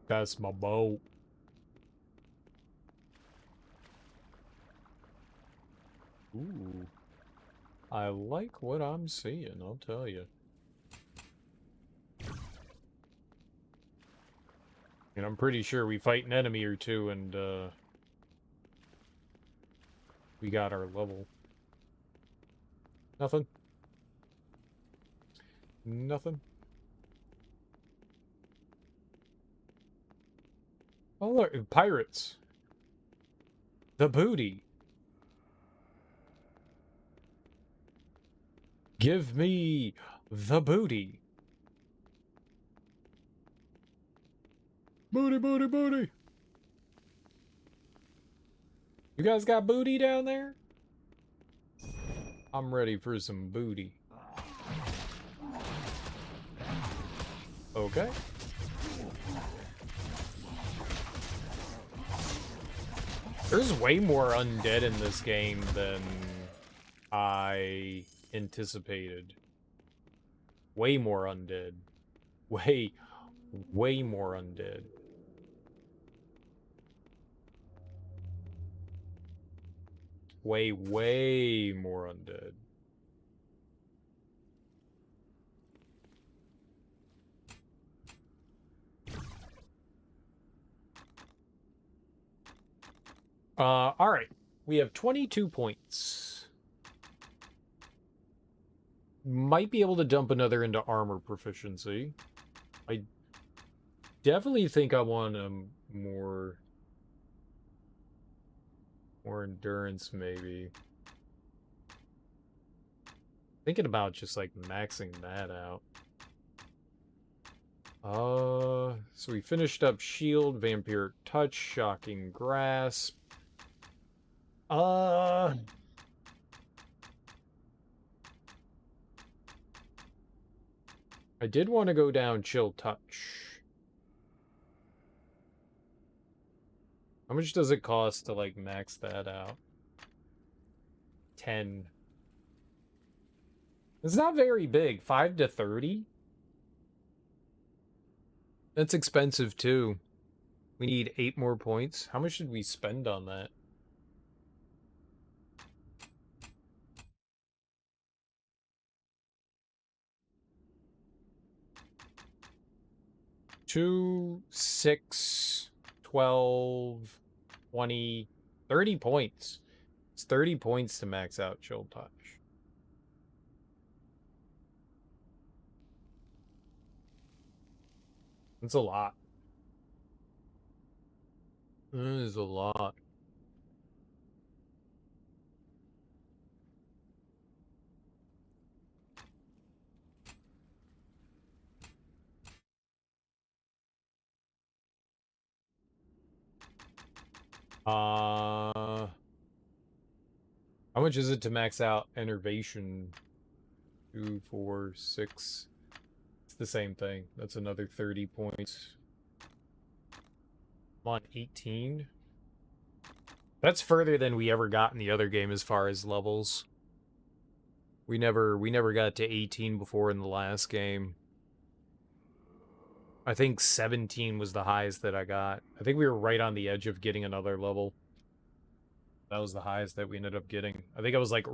That's my boat. Ooh. I like what I'm seeing, I'll tell you. And I'm pretty sure we fight an enemy or two and, we got our level. Nothing. Nothing. Oh, look, pirates. The booty. Give me the booty. Booty, booty, booty. You guys got booty down there? I'm ready for some booty. Okay. There's way more undead in this game than I anticipated. Way more undead. Way more undead. Way more undead. Alright. We have 22 points. Might be able to dump another into armor proficiency. I definitely think I want more endurance, maybe. Thinking about just, like, maxing that out. So we finished up Shield, Vampiric Touch, Shocking Grasp. I did want to go down Chill Touch. How much does it cost to, like, max that out? 10. It's not very big. 5 to 30? That's expensive, too. We need 8 more points. How much did we spend on that? Two, 6, 12, 20, 30 points. It's 30 points to max out Chill Touch. That's a lot. That is a lot. How much is it to max out Enervation? 2, 4, 6. It's the same thing. That's another 30 points. I'm on 18. That's further than we ever got in the other game as far as levels. We never got to 18 before in the last game. I think 17 was the highest that I got. I think we were right on the edge of getting another level. That was the highest that we ended up getting. I think I was like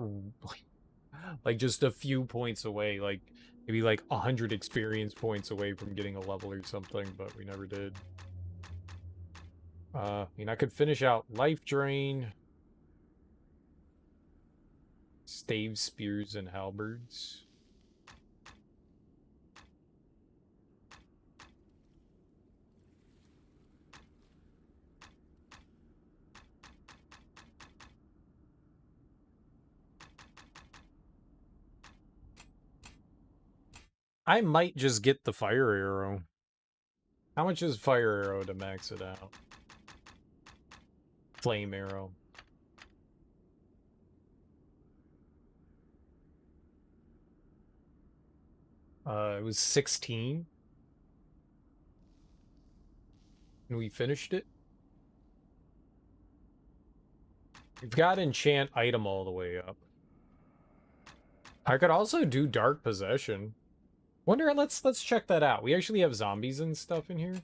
just a few points away, like maybe like 100 experience points away from getting a level or something, but we never did. I mean, I could finish out Life Drain, Stave, Spears, and Halberds. I might just get the Fire Arrow. How much is Fire Arrow to max it out? Flame Arrow. It was 16. And we finished it. We've got enchant item all the way up. I could also do Dark Possession. Wonder, let's check that out. We actually have zombies and stuff in here.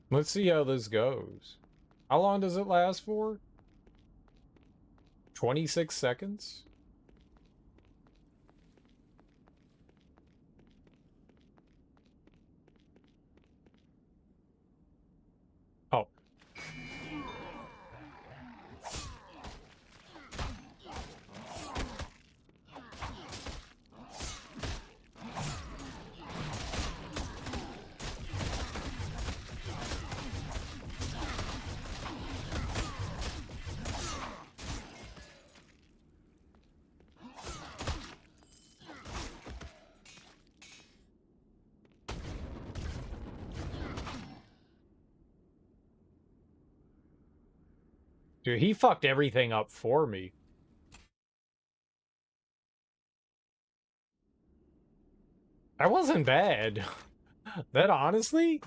Let's see how this goes. How long does it last for? 26 seconds? Oh. Dude, he fucked everything up for me. That wasn't bad. That honestly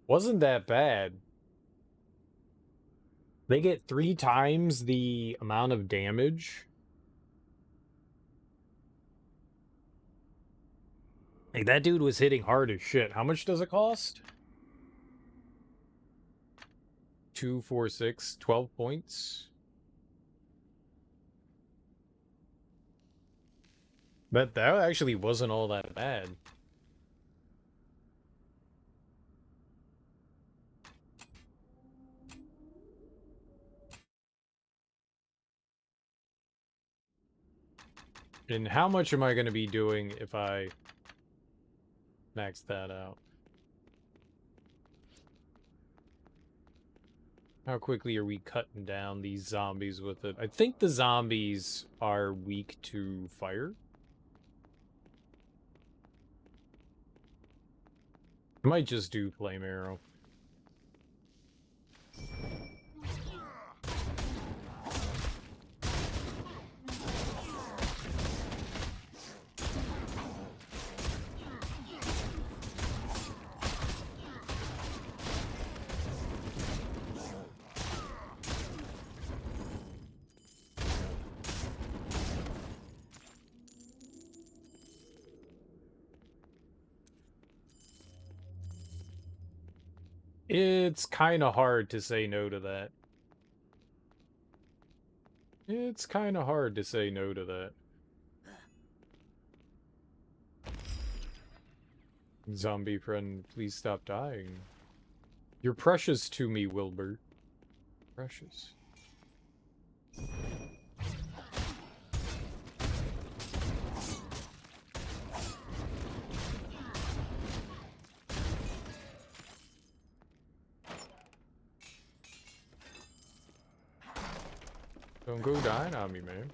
wasn't that bad. They get 3 times the amount of damage. Like, that dude was hitting hard as shit. How much does it cost? 2, 4, 6, 12 points. But that actually wasn't all that bad. And how much am I going to be doing if I max that out? How quickly are we cutting down these zombies with it? I think the zombies are weak to fire. I might just do Flame Arrow. It's kind of hard to say no to that. It's kind of hard to say no to that. Zombie friend, please stop dying. You're precious to me, Wilbur. Precious. Don't go dying on me, man.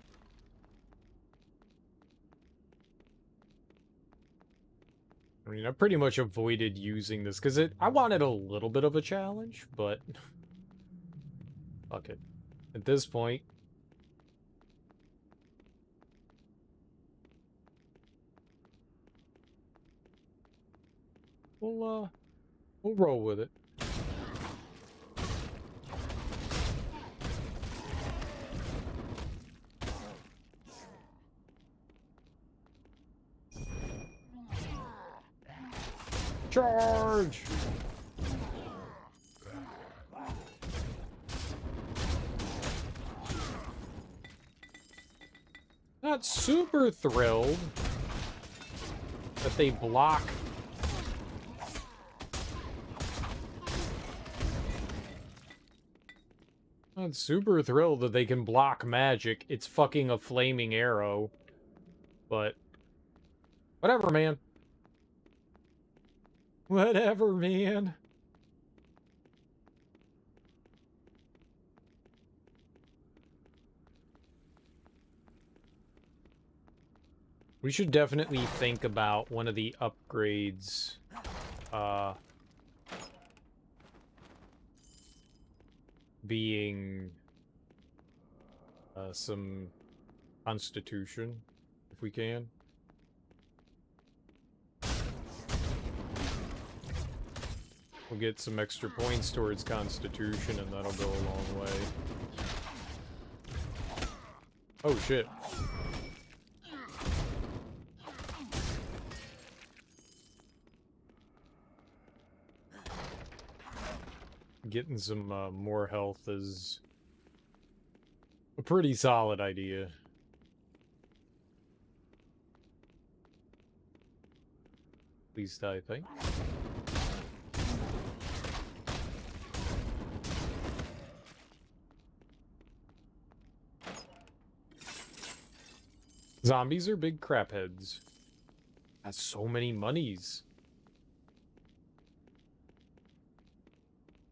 I mean, I pretty much avoided using this because I wanted a little bit of a challenge, but fuck it. At this point, we'll roll with it. Charge! Not super thrilled that they block. Not super thrilled that they can block magic. It's fucking a flaming arrow. But whatever, man. Whatever, man. We should definitely think about one of the upgrades. Being some constitution, if we can. We'll get some extra points towards constitution, and that'll go a long way. Oh, shit. Getting some more health is a pretty solid idea. At least I think. Zombies are big crap heads. That's so many monies.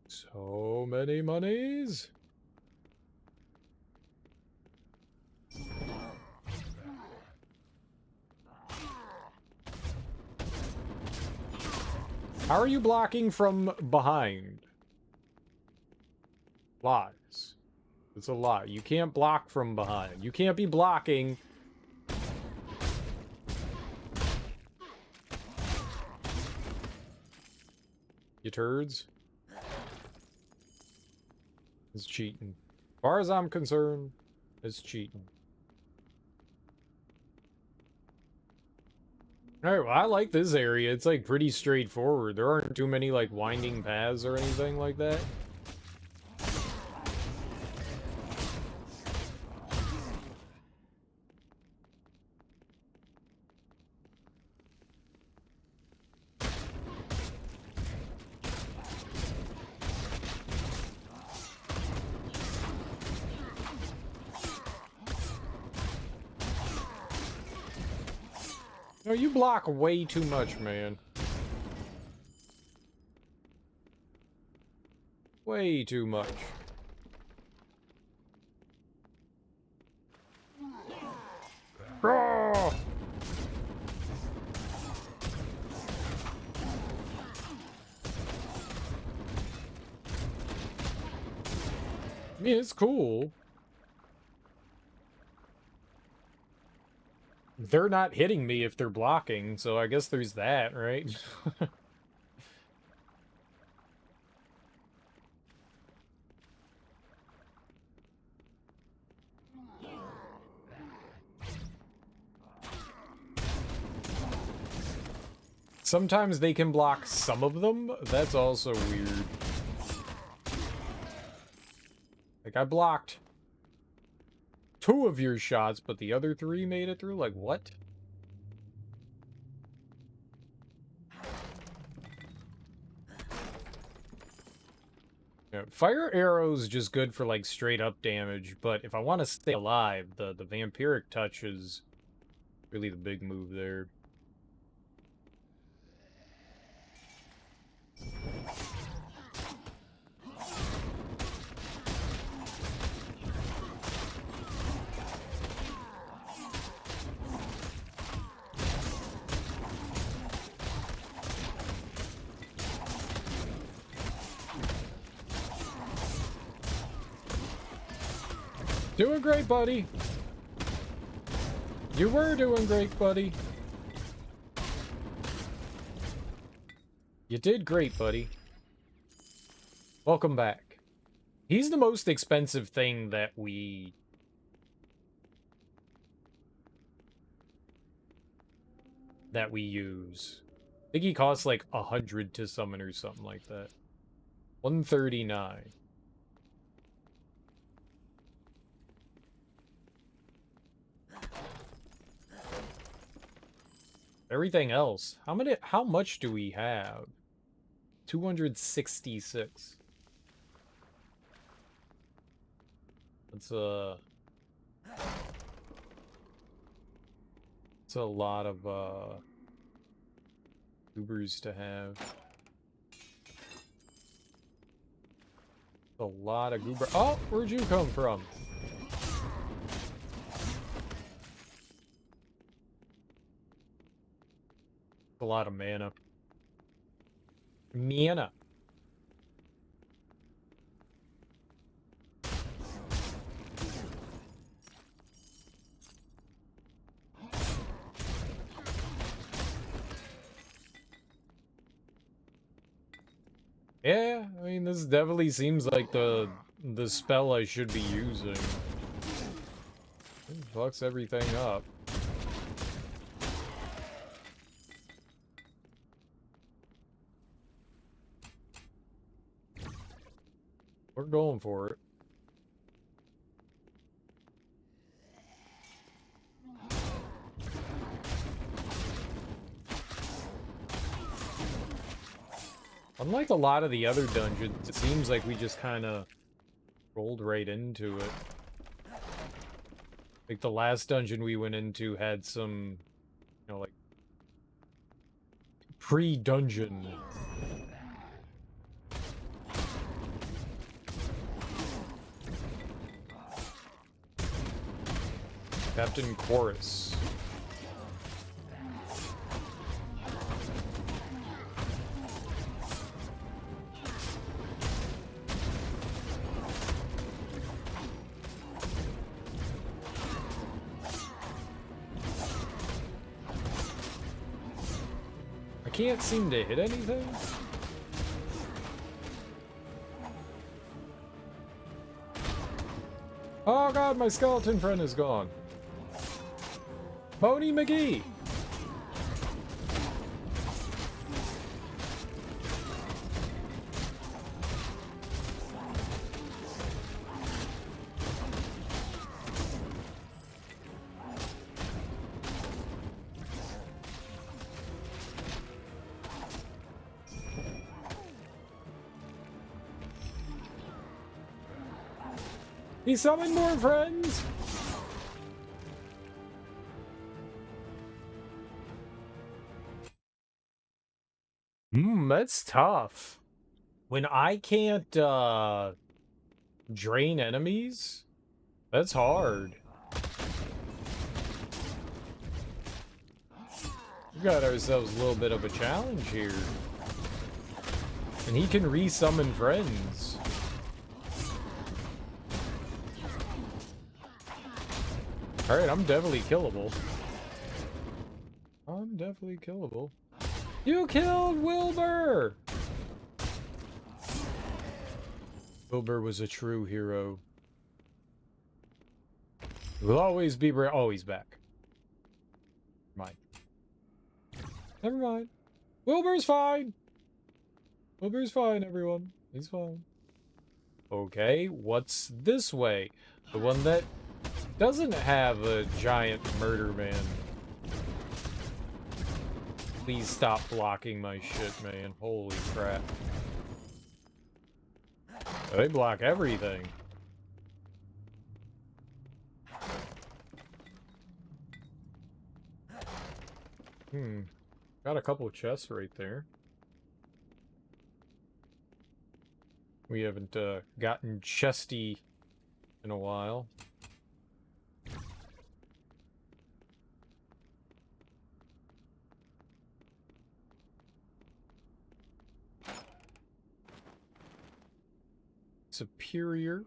So many monies. How are you blocking from behind? Lies. It's a lie. You can't block from behind. You can't be blocking. You turds. It's cheating. As far as I'm concerned, it's cheating. Alright, well, I like this area. It's, like, pretty straightforward. There aren't too many, like, winding paths or anything like that. No, you block way too much, man. Way too much. Ah! I mean, it's cool. They're not hitting me if they're blocking, so I guess there's that, right? Sometimes they can block some of them. That's also weird. Like, I blocked 2 of your shots, but the other 3 made it through? Like, what? Yeah, fire arrows just good for, like, straight up damage, but if I want to stay alive, the vampiric touch is really the big move there. Doing great, buddy. You were doing great, buddy. You did great, buddy. Welcome back. He's the most expensive thing that we... use. I think he costs like 100 to summon or something like that. 139. Everything else. How much do we have? 266. That's it's a lot of goobers to have. A lot of goober. Oh, where'd you come from? A lot of mana. Mana. Yeah, I mean, this definitely seems like the spell I should be using. It fucks everything up. We're going for it. Unlike a lot of the other dungeons, it seems like we just kind of rolled right into it. Like the last dungeon we went into had some, you know, like pre-dungeon. Captain Chorus. I can't seem to hit anything. Oh god, my skeleton friend is gone. Boney McGee! He summoned more friends! That's tough. When I can't, drain enemies? That's hard. We got ourselves a little bit of a challenge here. And he can re-summon friends. Alright, I'm definitely killable. I'm definitely killable. You killed Wilbur! Wilbur was a true hero. Will always be brave. Oh, he's back. Never mind. Never mind. Wilbur's fine! Wilbur's fine, everyone. He's fine. Okay, what's this way? The one that doesn't have a giant murder man. Please stop blocking my shit, man. Holy crap. They block everything. Got a couple of chests right there. We haven't gotten chesty in a while. Superior.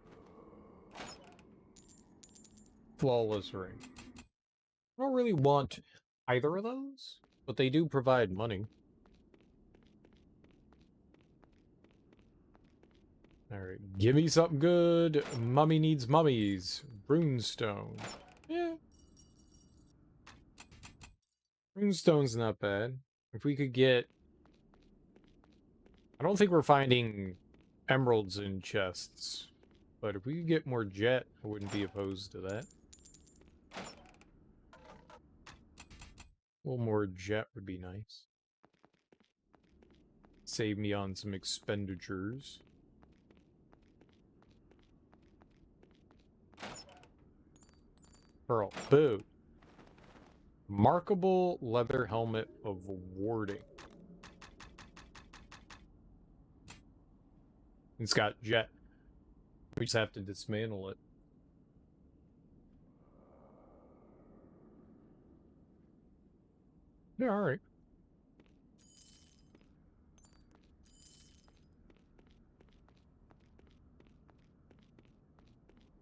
Flawless ring. I don't really want either of those, but they do provide money. Alright, give me something good. Mummy needs mummies. Runestone. Yeah. Runestone's not bad. If we could get... I don't think we're finding emeralds in chests. But if we could get more jet, I wouldn't be opposed to that. A little more jet would be nice. Save me on some expenditures. Pearl. Boo. Markable leather helmet of warding. It's got jet. We just have to dismantle it. Yeah, alright.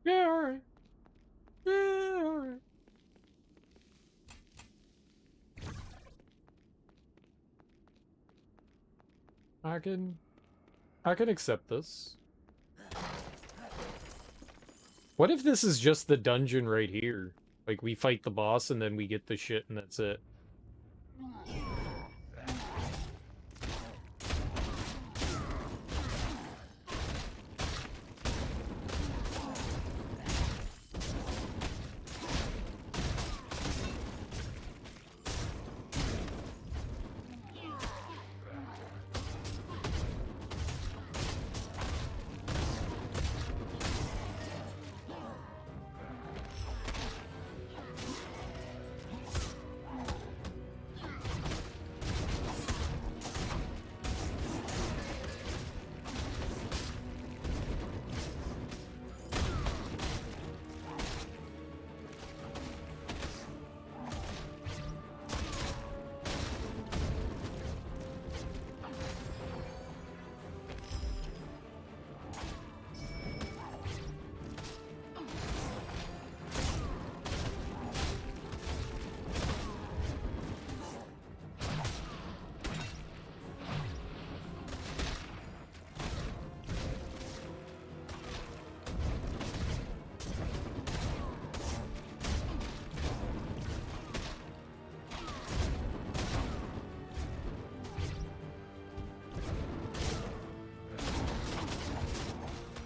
Yeah, alright. Yeah, alright. I can accept this. What if this is just the dungeon right here? Like, we fight the boss and then we get the shit and that's it.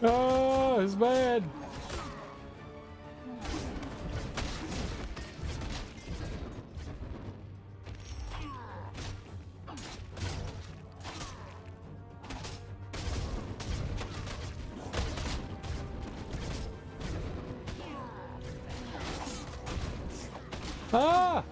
Oh, it's bad. Ah!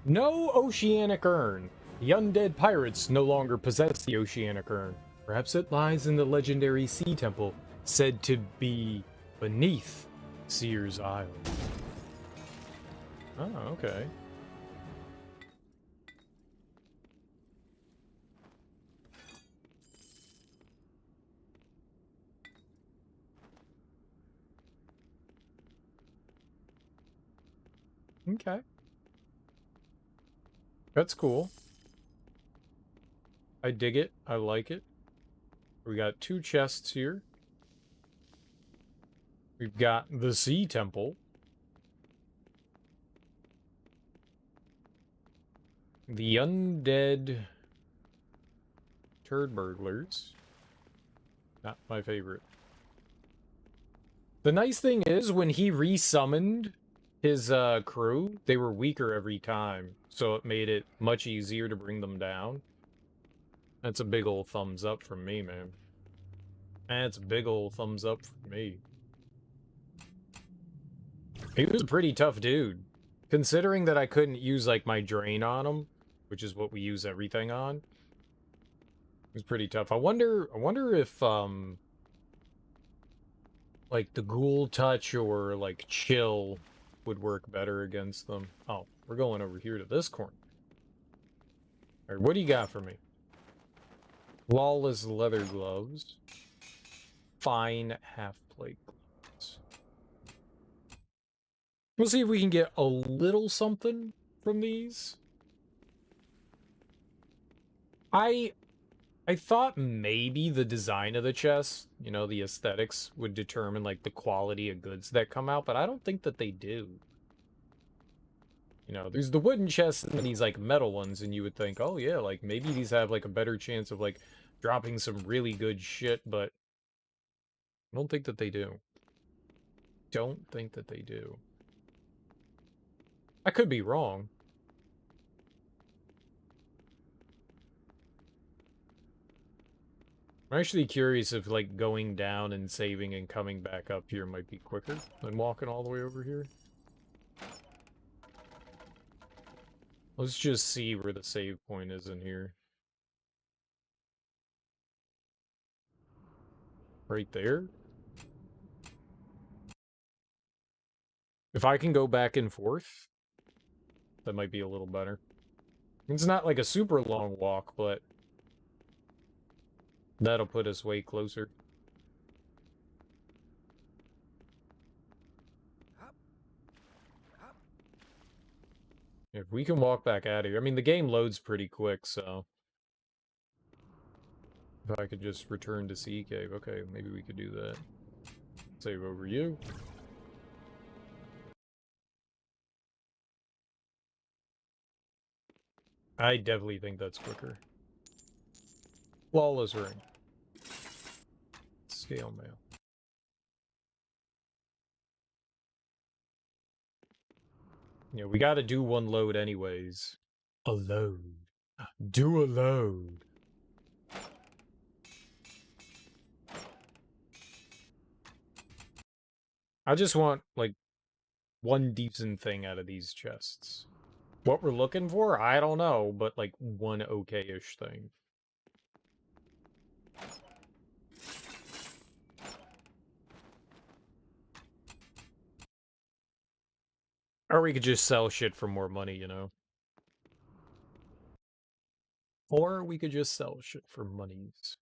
No oceanic urn. The undead pirates no longer possess the oceanic urn. Perhaps it lies in the legendary sea temple, said to be beneath Seer's Island. Oh, okay. Okay. That's cool. I dig it. I like it. We got 2 chests here. We've got the Sea Temple. The Undead Turd Burglars. Not my favorite. The nice thing is, when he resummoned his crew, they were weaker every time. So it made it much easier to bring them down. That's a big old thumbs up from me, man. That's a big old thumbs up from me. He was a pretty tough dude. Considering that I couldn't use, like, my drain on him, which is what we use everything on. It was pretty tough. I wonder if, Like the ghoul touch or like chill would work better against them. Oh, we're going over here to this corner. All right, what do you got for me? Flawless leather gloves. Fine half-plate gloves. We'll see if we can get a little something from these. I thought maybe the design of the chest, you know, the aesthetics would determine like the quality of goods that come out, but I don't think that they do. You know, there's the wooden chests and these like metal ones, and you would think, oh yeah, like maybe these have like a better chance of like dropping some really good shit, but I don't think that they do. Don't think that they do. I could be wrong. I'm actually curious if, like, going down and saving and coming back up here might be quicker than walking all the way over here. Let's just see where the save point is in here. Right there? If I can go back and forth, that might be a little better. It's not like a super long walk, but that'll put us way closer. If we can walk back out of here. I mean, the game loads pretty quick, so... If I could just return to Sea Cave. Okay, maybe we could do that. Save over you. I definitely think that's quicker. Flawless ring. Scale mail. Yeah, we gotta do one load anyways. A load. Do a load. I just want, like, one decent thing out of these chests. What we're looking for? I don't know, but, like, one okay-ish thing. Or we could just sell shit for more money, you know? Or we could just sell shit for monies.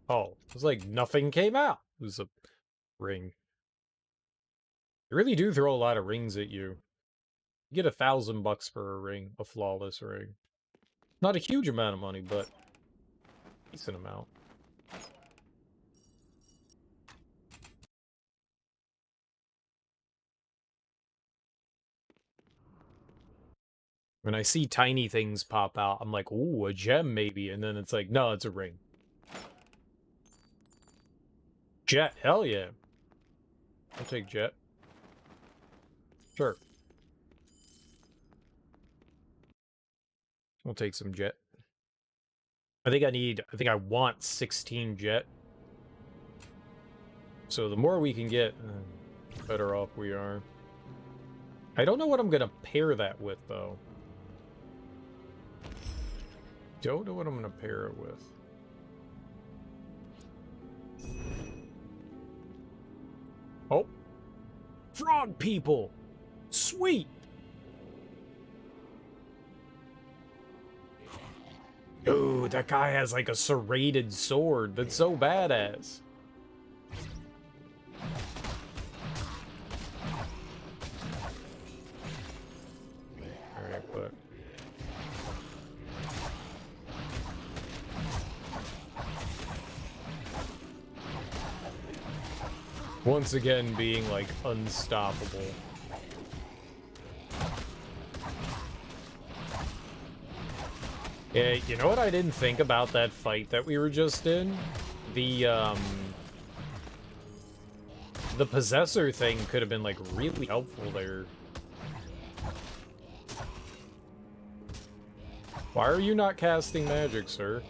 Oh, it was like nothing came out. It was a ring. They really do throw a lot of rings at you. You get $1,000 for a ring, a flawless ring. Not a huge amount of money, but a decent amount. When I see tiny things pop out, I'm like, ooh, a gem maybe, and then it's like, no, it's a ring. Jet, hell yeah. I'll take jet. Sure. We'll take some jet. I think I want 16 jet. So the more we can get, the better off we are. I don't know what I'm gonna pair that with, though. Don't know what I'm gonna pair it with. Oh. Frog people! Sweet! Ooh, that guy has like a serrated sword. That's so badass. Alright, but... once again being, like, unstoppable. Yeah, you know what I didn't think about that fight that we were just in? The Possessor thing could have been, like, really helpful there. Why are you not casting magic, sir?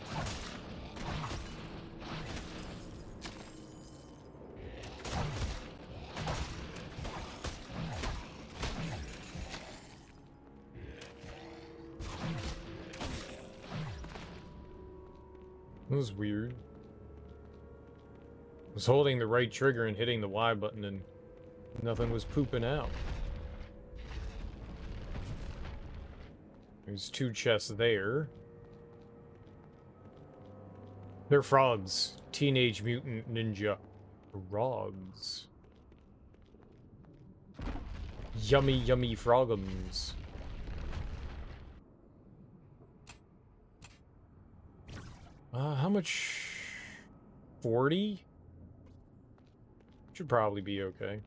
That was weird. I was holding the right trigger and hitting the Y button and nothing was pooping out. There's 2 chests there. They're frogs. Teenage Mutant Ninja frogs. Yummy, yummy frogums. How much? 40? Should probably be okay.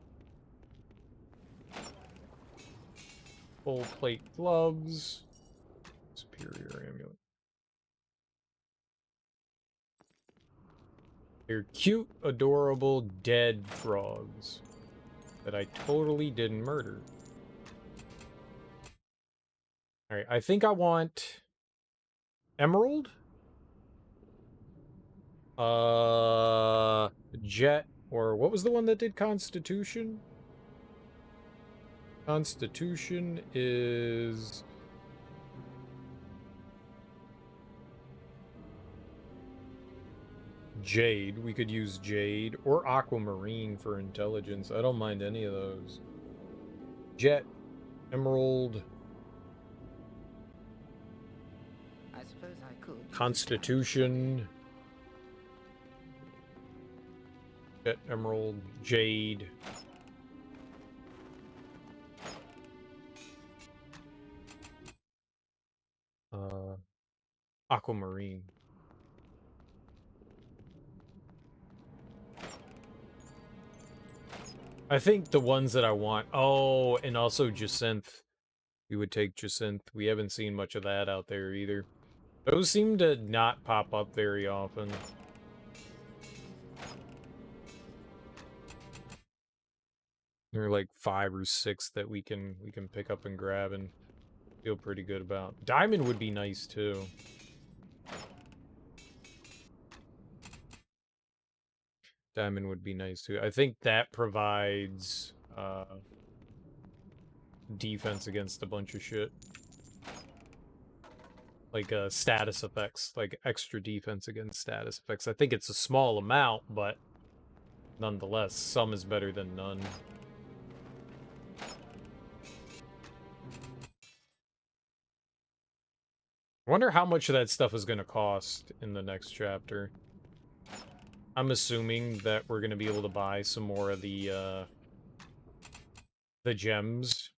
Full plate gloves. Superior amulet. They're cute, adorable, dead frogs that I totally didn't murder. Alright, I think I want emerald? Jet, or what was the one that did Constitution? Constitution is... Jade. We could use Jade, or Aquamarine for intelligence. I don't mind any of those. Jet, Emerald, I suppose I could. Constitution, Jet, Emerald, Jade. Aquamarine. I think the ones that I want... Oh, and also Jacinth. We would take Jacinth. We haven't seen much of that out there either. Those seem to not pop up very often. There are like 5 or 6 that we can pick up and grab and feel pretty good about. Diamond would be nice too. Diamond would be nice too. I think that provides defense against a bunch of shit. Like status effects, like extra defense against status effects. I think it's a small amount, but nonetheless, some is better than none. I wonder how much of that stuff is going to cost in the next chapter. I'm assuming that we're going to be able to buy some more of the gems.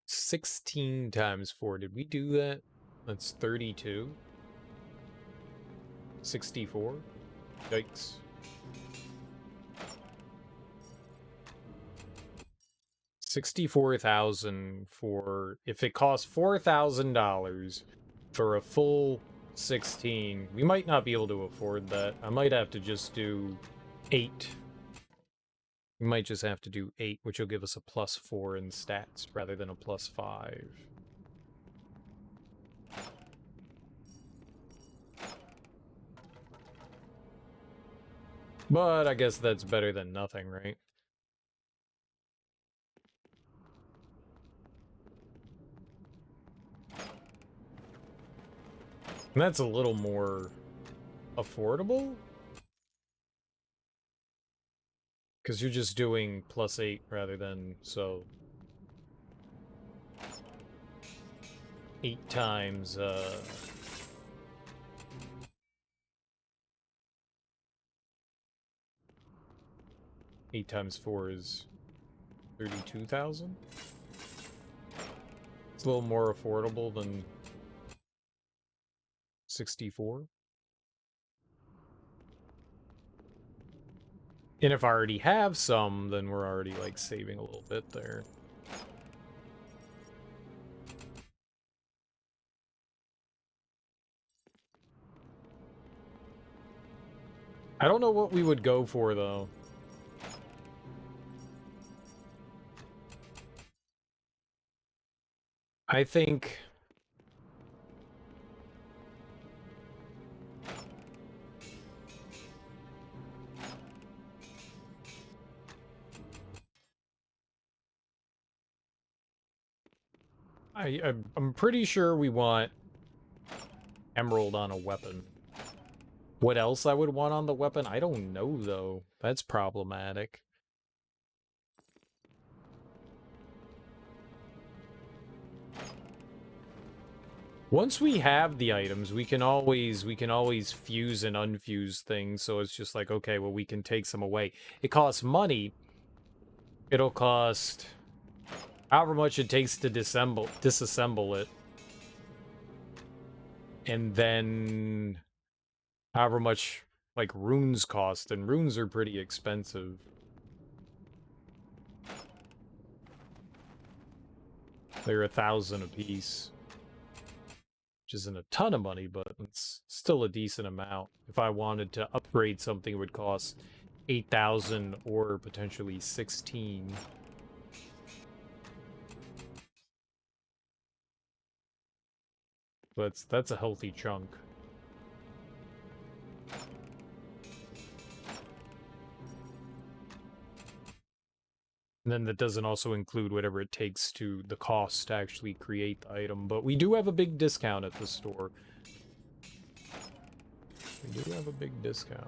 $16 times 4. Did we do that? That's 32. 64. Yikes. $64,000 for... If it costs $4,000 for a full 16, we might not be able to afford that. I might have to just do 8. We might just have to do 8, which will give us a +4 in stats rather than a +5. But I guess that's better than nothing, right? And that's a little more affordable? Because you're just doing +8 rather than, so... 8 times, 8 times 4 is 32,000? It's a little more affordable than 64. And if I already have some, then we're already, like, saving a little bit there. I don't know what we would go for, though. I think... I'm pretty sure we want emerald on a weapon. What else I would want on the weapon? I don't know, though. That's problematic. Once we have the items, we can always fuse and unfuse things, so it's just like, okay, well, we can take some away. It costs money. It'll cost however much it takes to disassemble it. And then however much, like, runes cost, and runes are pretty expensive. They're 1,000 apiece. Which isn't a ton of money, but it's still a decent amount. If I wanted to upgrade something, it would cost 8,000 or potentially 16. But that's a healthy chunk. And then that doesn't also include whatever it takes to the cost to actually create the item. But we do have a big discount at the store. We do have a big discount.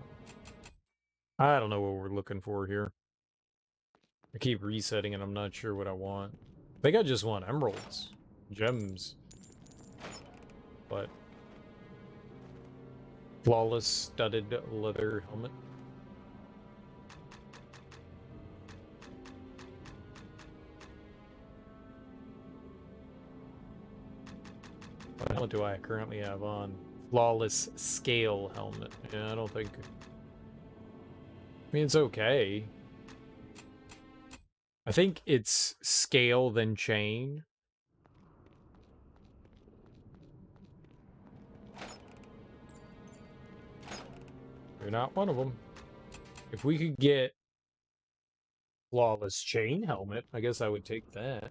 I don't know what we're looking for here. I keep resetting and I'm not sure what I want. I think I just want emeralds. Gems. But flawless studded leather helmet. What helmet do I currently have on? Flawless scale helmet. Yeah, I don't think... I mean, it's okay. I think it's scale then chain. You're not one of them. If we could get flawless chain helmet, I guess I would take that.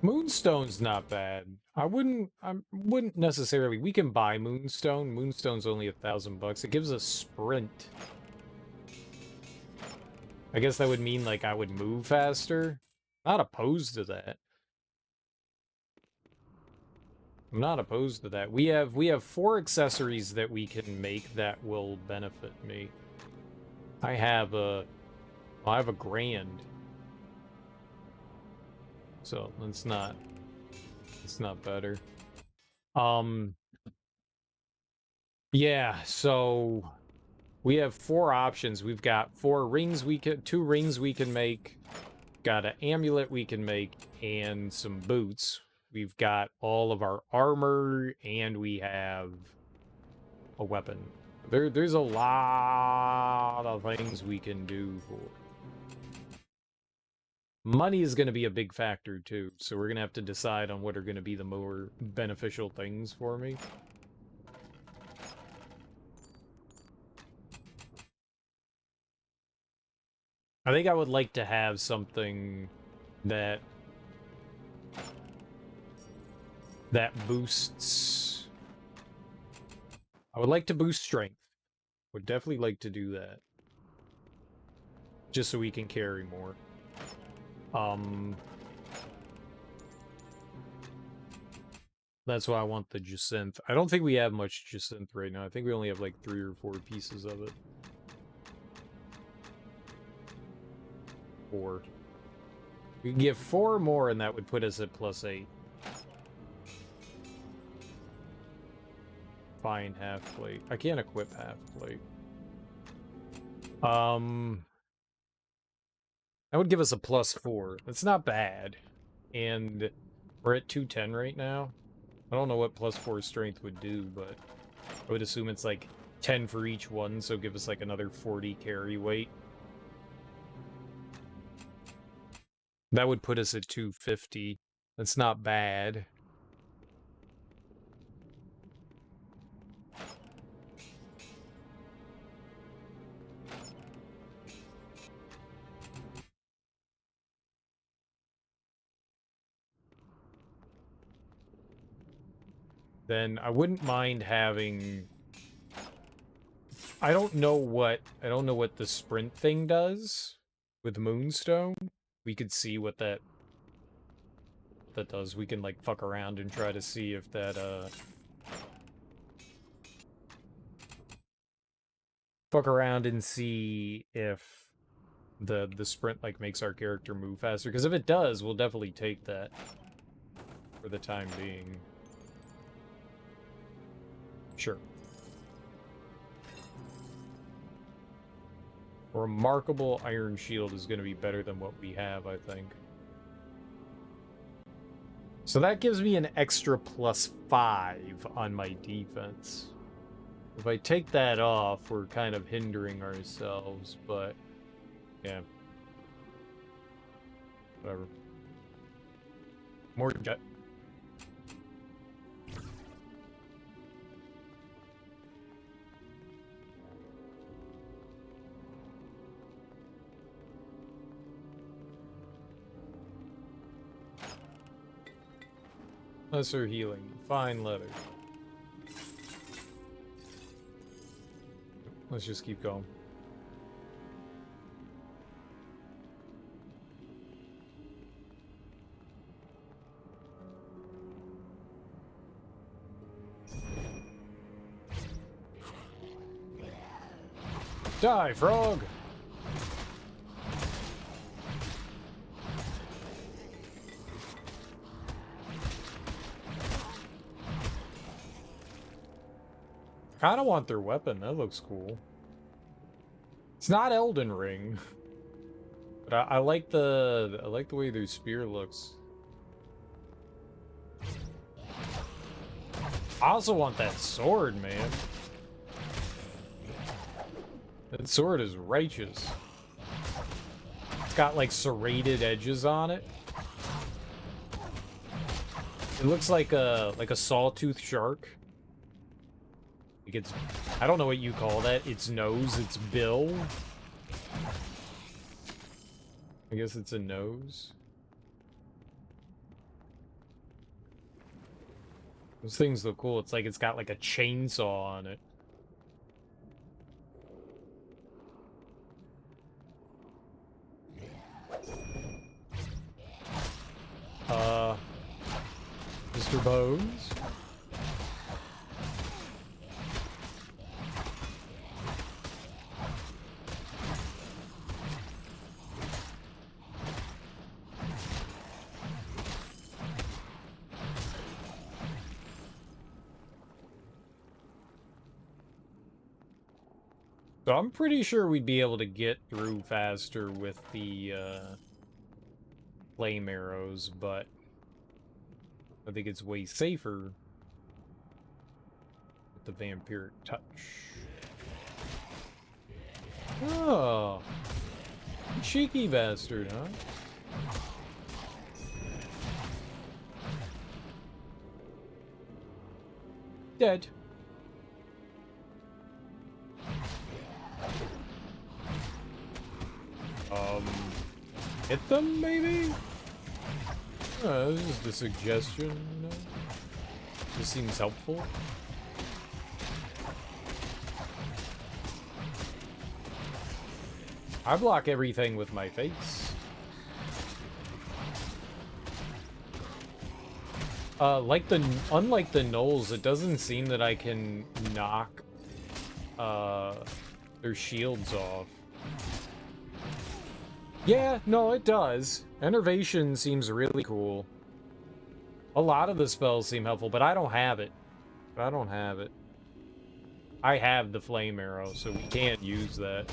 Moonstone's not bad. I wouldn't necessarily. We can buy Moonstone. Moonstone's only $1,000. It gives us sprint. I guess that would mean like I would move faster. Not opposed to that. I'm not opposed to that. We have 4 accessories that we can make that will benefit me. I have a grand. So it's not better. Yeah, so we have 4 options. We've got 4 rings 2 rings we can make, got an amulet we can make, and some boots. We've got all of our armor, and we have a weapon. There's a lot of things we can do for. Money is going to be a big factor, too, so we're going to have to decide on what are going to be the more beneficial things for me. I think I would like to have something that boosts... I would like to boost strength. Would definitely like to do that. Just so we can carry more. That's why I want the jacinth. I don't think we have much jacinth right now. I think we only have like 3 or 4 pieces of it. 4. We can get 4 more and that would put us at +8. Fine half plate. I can't equip half plate. That would give us a +4. That's not bad. And we're at 210 right now. I don't know what +4 strength would do, but I would assume it's like 10 for each one, so give us like another 40 carry weight. That would put us at 250. That's not bad. Then I wouldn't mind having... I don't know what the sprint thing does, with Moonstone, we could see what that does. We can, like, fuck around and try to see if that, fuck around and see if the sprint, like, makes our character move faster. Because if it does, we'll definitely take that for the time being. Sure. A remarkable iron shield is going to be better than what we have, I think. So that gives me an extra +5 on my defense. If I take that off, we're kind of hindering ourselves, but yeah. Whatever. More jet. Lesser healing. Fine leather. Let's just keep going. Die, frog! Kinda want their weapon, that looks cool. It's not Elden Ring. But I like the way their spear looks. I also want that sword, man. That sword is righteous. It's got like serrated edges on it. It looks like a sawtooth shark. Like it's, I don't know what you call that. Its nose, its bill. I guess it's a nose. Those things look cool. It's like it's got like a chainsaw on it. Mr. Bones? So I'm pretty sure we'd be able to get through faster with the flame arrows, but I think it's way safer with the vampiric touch. Oh, cheeky bastard, huh? Dead. Hit them, maybe? This is the suggestion, you know? This seems helpful. I block everything with my face. Unlike the gnolls, it doesn't seem that I can knock their shields off. Yeah, no, it does. Enervation seems really cool. A lot of the spells seem helpful, but I don't have it. I have the flame arrow, so we can't use that.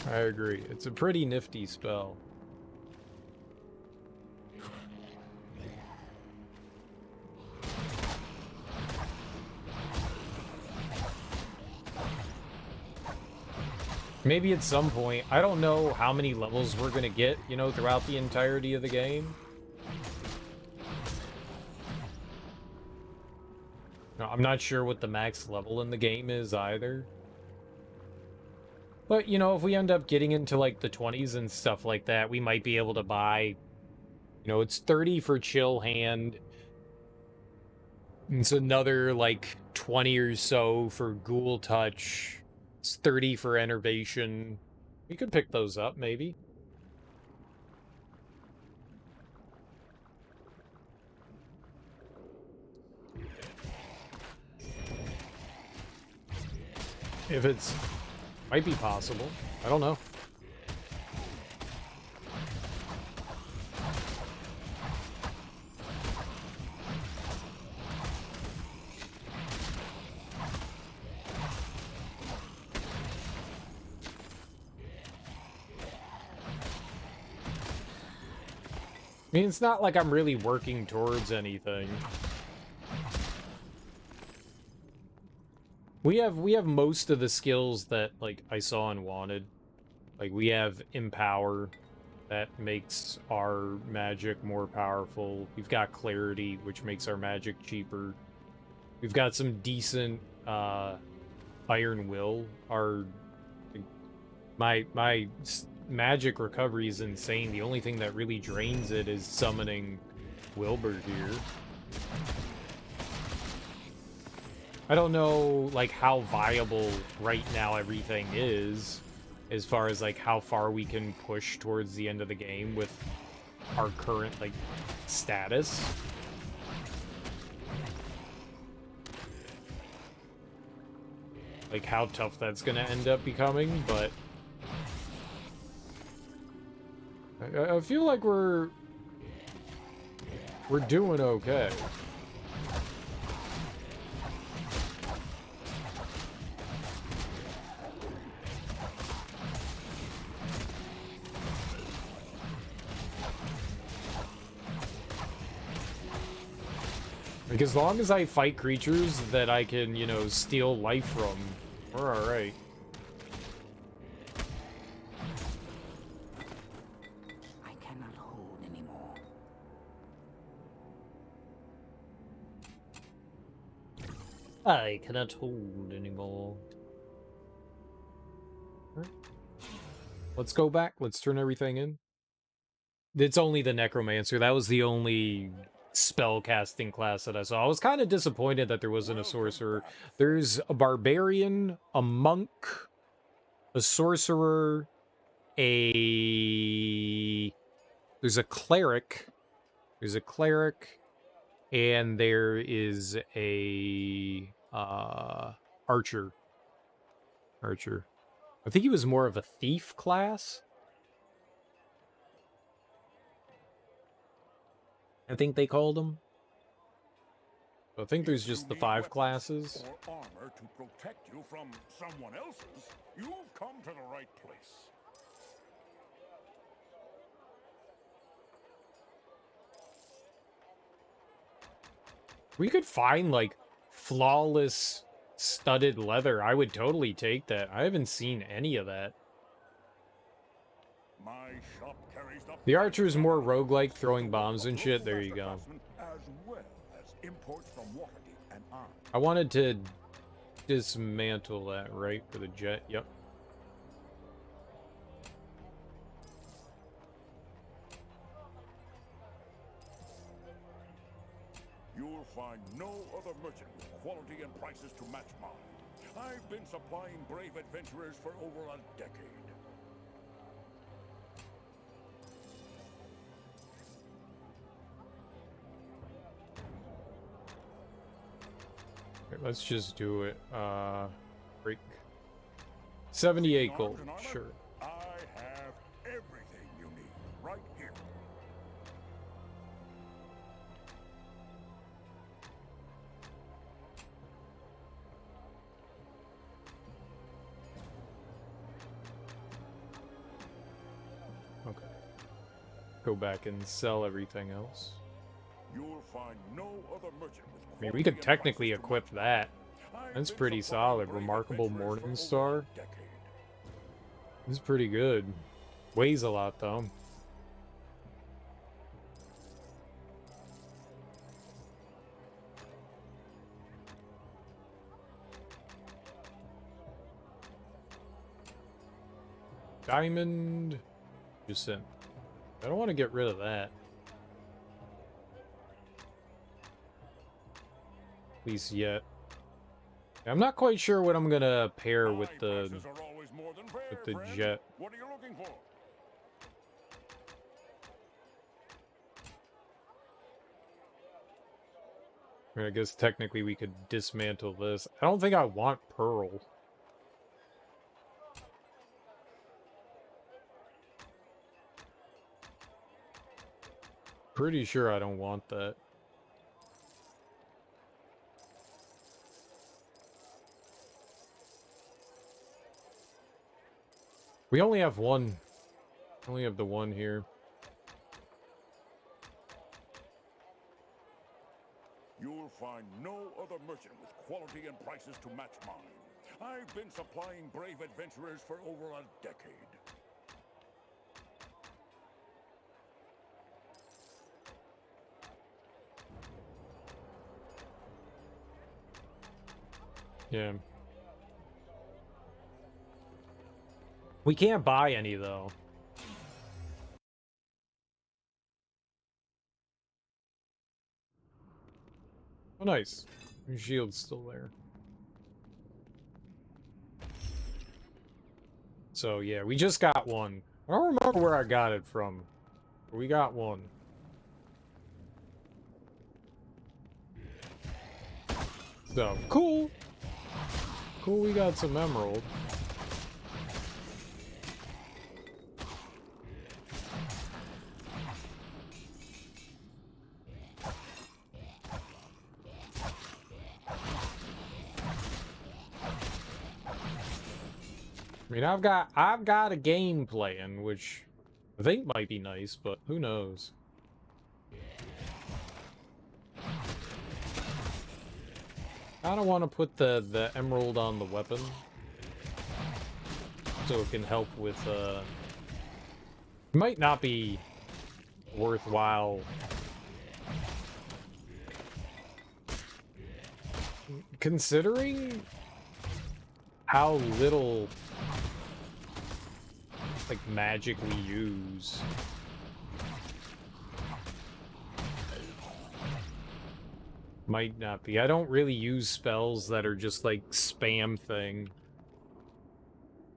I agree. It's a pretty nifty spell. Maybe at some point, I don't know how many levels we're gonna get, you know, throughout the entirety of the game. No, I'm not sure what the max level in the game is either. But, you know, if we end up getting into, like, the 20s and stuff like that, we might be able to buy, you know, it's 30 for Chill Hand. It's another, like, 20 or so for Ghoul Touch. It's 30 for enervation. We could pick those up, maybe. If it's... might be possible. I don't know. I mean, it's not like I'm really working towards anything. We have most of the skills that, like, I saw and wanted. Like, we have Empower, that makes our magic more powerful. We've got Clarity, which makes our magic cheaper. We've got some decent, Iron Will. My magic recovery is insane. The only thing that really drains it is summoning Wilbur here. I don't know, like, how viable right now everything is, as far as, like, how far we can push towards the end of the game with our current, like, status. Like, how tough that's gonna end up becoming, but... I feel like we're doing okay. Like, as long as I fight creatures that I can, you know, steal life from, we're alright. I cannot hold anymore. I cannot hold anymore. Alright. Let's go back. Let's turn everything in. It's only the Necromancer. That was the only spell casting class that I saw. I was kind of disappointed that there wasn't a sorcerer. There's a barbarian, a monk, a sorcerer, there's a cleric, and there is a archer. I think he was more of a thief class. I think they called him. I think there's just the 5 classes. Or armor to protect you from someone else's, you've come to the right place. We could find, like, flawless studded leather. I would totally take that. I haven't seen any of that. My shop carries The archer's more roguelike, throwing bombs and shit. There you go. as well as imports from Waterdeep and Arn. I wanted to dismantle that, right? For the jet. Yep. You'll find no other merchant with quality and prices to match mine. I've been supplying brave adventurers for over a decade. Okay, let's just do it. Break. 78 gold. Sure. I have everything you need right here. Okay. Go back and sell everything else. You'll find no other merchant with I mean, we could technically equip that. That's pretty solid. Remarkable Morning Star. This is pretty good. Weighs a lot, though. Diamond. Just sent. I don't want to get rid of that. At least yet. I'm not quite sure what I'm gonna pair with My the prices are always more than fair, friend. jet. What are you looking for? I mean, I guess technically we could dismantle this. I don't think I want pearl. Pretty sure I don't want that. We only have one. We only have the one here. You'll find no other merchant with quality and prices to match mine. I've been supplying brave adventurers for over a decade. Yeah. We can't buy any, though. Oh, nice. Your shield's still there. So, yeah, we just got one. I don't remember where I got it from. But we got one. So, cool. Cool, we got some emerald. I mean, I've got a game playing, which I think might be nice, but who knows? I don't want to put the emerald on the weapon, so it can help with. It might not be worthwhile. Considering how little like magic we use. Might not be. I don't really use spells that are just like spam thing.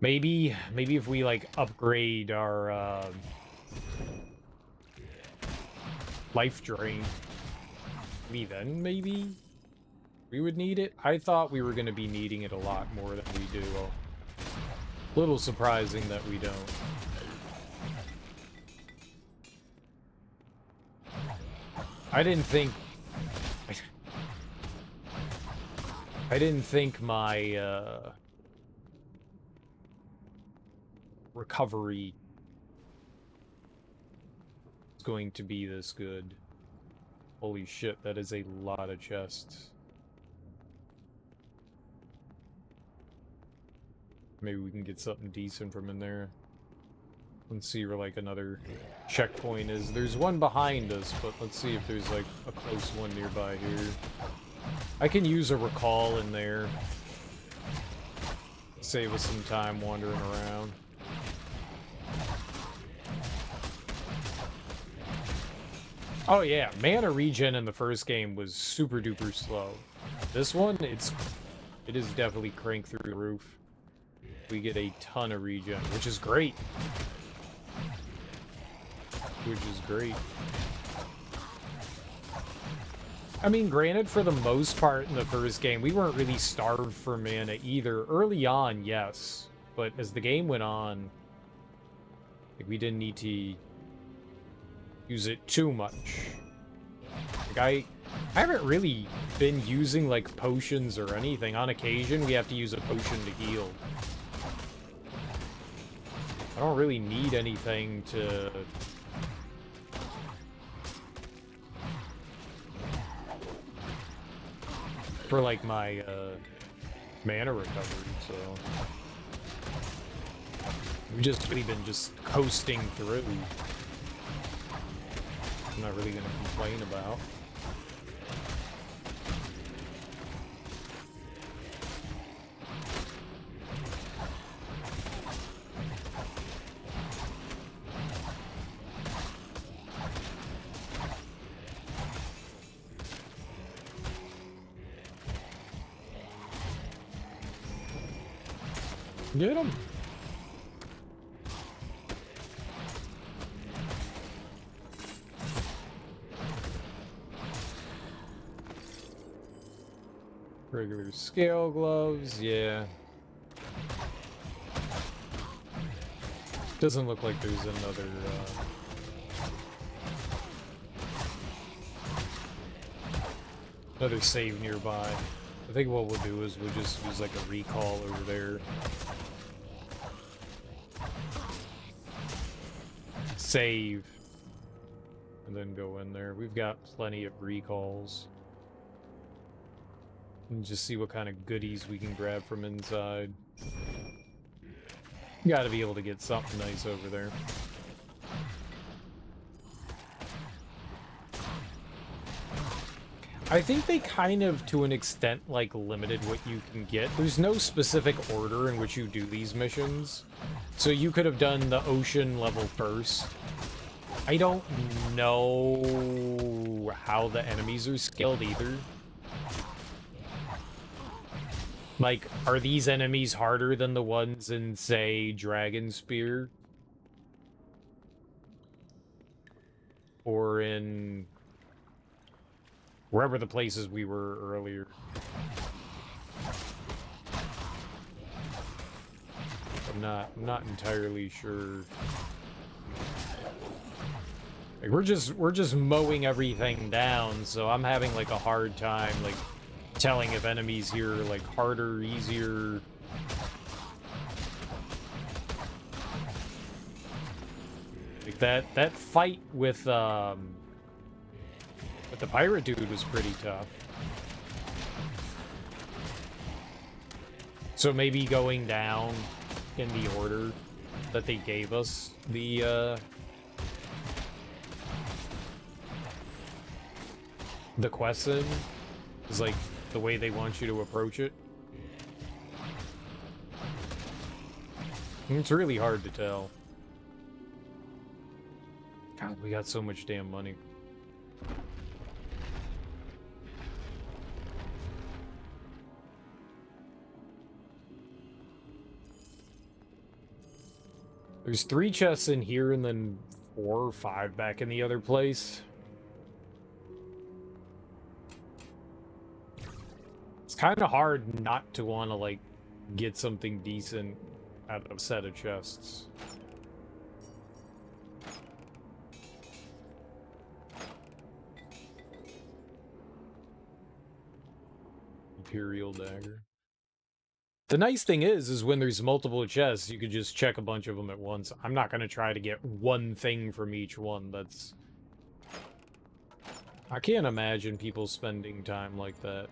Maybe if we like upgrade our life drain, then maybe we would need it. I thought we were going to be needing it a lot more than we do. A little surprising that we don't. I didn't think my recovery was going to be this good. Holy shit, that is a lot of chests. Maybe we can get something decent from in there. Let's see where, like, another checkpoint is. There's one behind us, but let's see if there's, like, a close one nearby here. I can use a recall in there. Save us some time wandering around. Oh yeah, mana regen in the first game was super duper slow. This one, it is definitely cranked through the roof. We get a ton of regen, which is great. I mean, granted, for the most part in the first game, we weren't really starved for mana either. Early on, yes. But as the game went on, like, we didn't need to use it too much. Like, I haven't really been using, like, potions or anything. On occasion, we have to use a potion to heal. I don't really need anything to... for, like, my, mana recovery, so... We've just really been just coasting through. I'm not really gonna complain about. Get him. Regular scale gloves, yeah. Doesn't look like there's another, another save nearby. I think what we'll do is we'll just use like a recall over there. Save. And then go in there. We've got plenty of recalls. And just see what kind of goodies we can grab from inside. Gotta be able to get something nice over there. I think they kind of, to an extent, like, limited what you can get. There's no specific order in which you do these missions. So you could have done the ocean level first. I don't know how the enemies are scaled either. Like, are these enemies harder than the ones in, say, Dragon Spear? Or in wherever the places we were earlier. I'm not entirely sure. Like, we're just mowing everything down, so I'm having like a hard time like telling if enemies here are like harder, easier. Like that fight with the pirate dude was pretty tough. So maybe going down in the order that they gave us the quest in is like the way they want you to approach it. It's really hard to tell. God, we got so much damn money. There's 3 chests in here and then 4 or 5 back in the other place. It's kind of hard not to want to, like, get something decent out of a set of chests. Imperial dagger. The nice thing is when there's multiple chests, you could just check a bunch of them at once. I'm not going to try to get one thing from each one. That's... I can't imagine people spending time like that.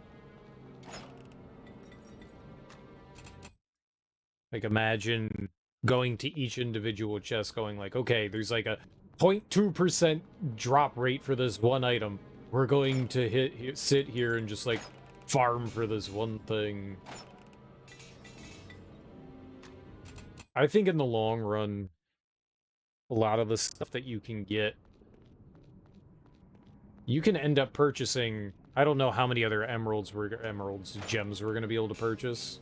Like, imagine going to each individual chest going like, okay, there's like a 0.2% drop rate for this one item. We're going to sit here and just, like, farm for this one thing. I think in the long run, a lot of the stuff that you can get, you can end up purchasing... I don't know how many other gems we're going to be able to purchase.